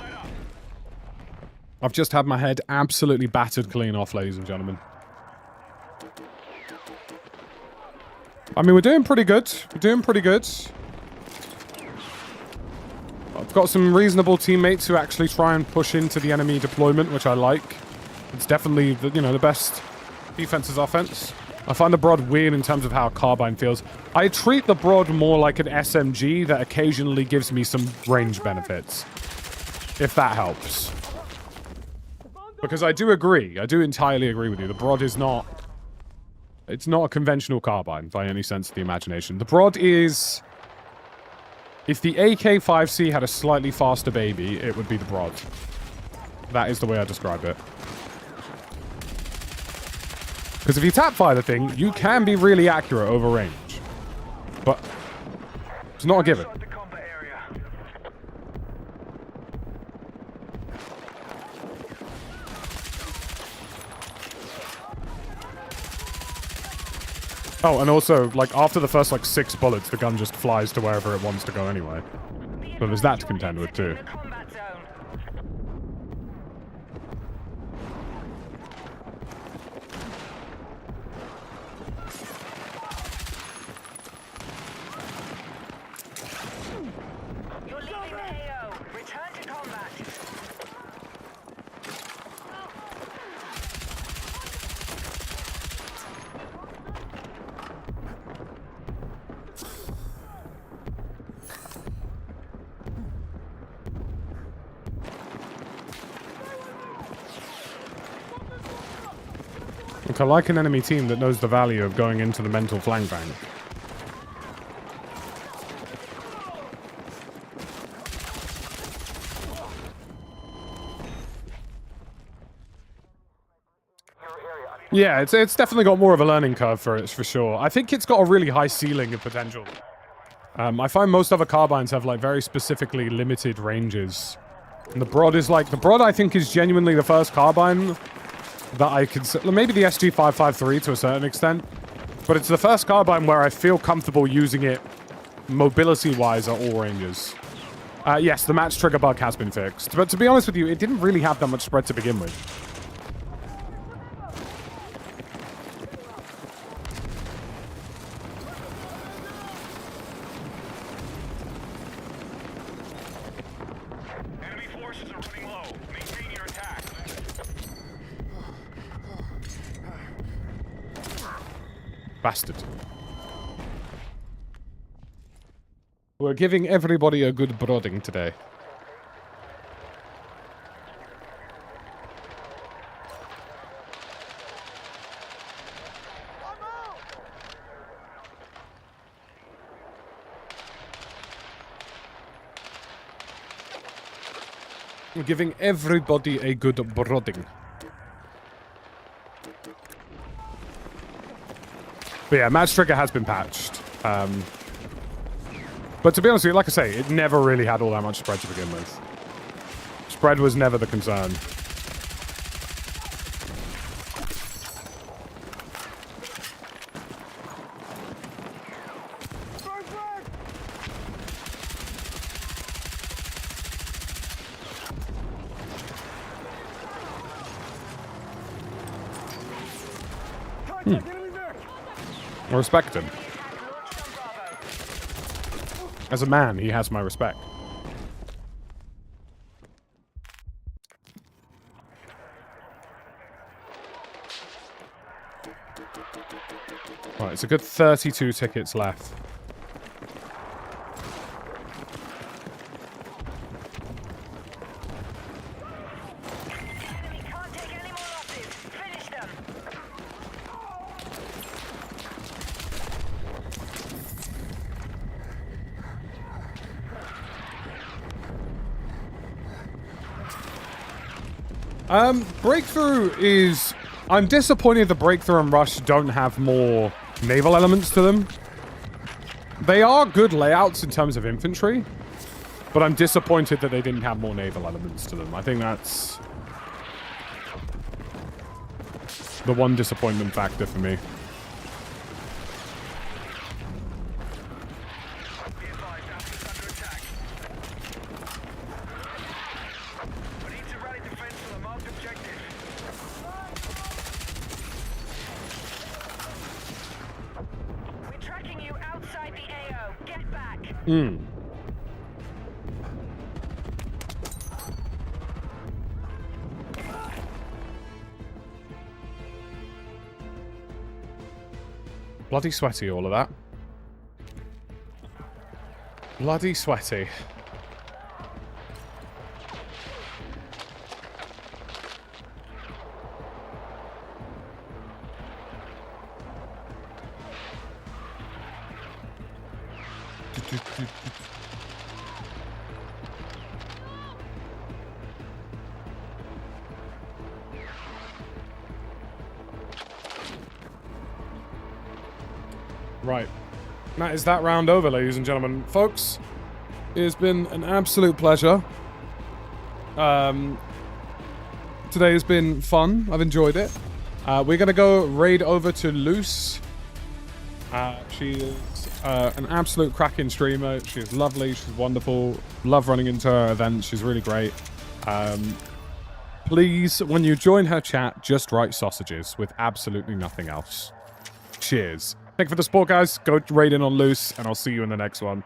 I've just had my head absolutely battered clean off, ladies and gentlemen. I mean, we're doing pretty good. We're doing pretty good. I've got some reasonable teammates who actually try and push into the enemy deployment, which I like. It's definitely, the best defense is offense. I find the Broad weird in terms of how a carbine feels. I treat the Broad more like an SMG that occasionally gives me some range benefits. If that helps. Because I do agree. I do entirely agree with you. The Broad is not... It's not a conventional carbine by any sense of the imagination. The Broad is... If the AK-5C had a slightly faster baby, it would be the Broad. That is the way I describe it. Because if you tap fire the thing, you can be really accurate over range. But it's not a given. Oh, and also, like, after the first, like, 6 bullets, the gun just flies to wherever it wants to go anyway. So there's that to contend with, too. I like an enemy team that knows the value of going into the mental flank bank. Yeah, it's definitely got more of a learning curve for it, for sure. I think it's got a really high ceiling of potential. I find most other carbines have, like, very specifically limited ranges. And the Broad is, like... The Broad, I think, is genuinely the first carbine that I consider... Maybe the SG-553 to a certain extent. But it's the first carbine where I feel comfortable using it mobility-wise at all ranges. Yes, the match trigger bug has been fixed. But to be honest with you, it didn't really have that much spread to begin with. Enemy forces are running low. Maintain your attack. Bastard. We're giving everybody a good brooding today. We're giving everybody a good brooding. But yeah, match trigger has been patched. But to be honest with you, like I say, it never really had all that much spread to begin with. Spread was never the concern. I respect him. As a man, he has my respect. it's a good 32 tickets left. Enemy can't take any more losses. Finish them. Breakthrough is... I'm disappointed the Breakthrough and Rush don't have more naval elements to them. They are good layouts in terms of infantry, but I'm disappointed that they didn't have more naval elements to them. I think that's the one disappointment factor for me. Be advised, Alpha's under attack. We need to rally defense for the marked objective. We're tracking you outside the AO. Get back. Bloody sweaty, all of that. Bloody sweaty. Right. That is that round over, ladies and gentlemen. Folks, it has been an absolute pleasure. Today has been fun. I've enjoyed it. We're going to go raid over to Luce. She is an absolute cracking streamer. She's lovely. She's wonderful. Love running into her events. She's really great. Please, when you join her chat, just write sausages with absolutely nothing else. Cheers. Thank you for the support, guys. Go raid in on Luce, and I'll see you in the next one.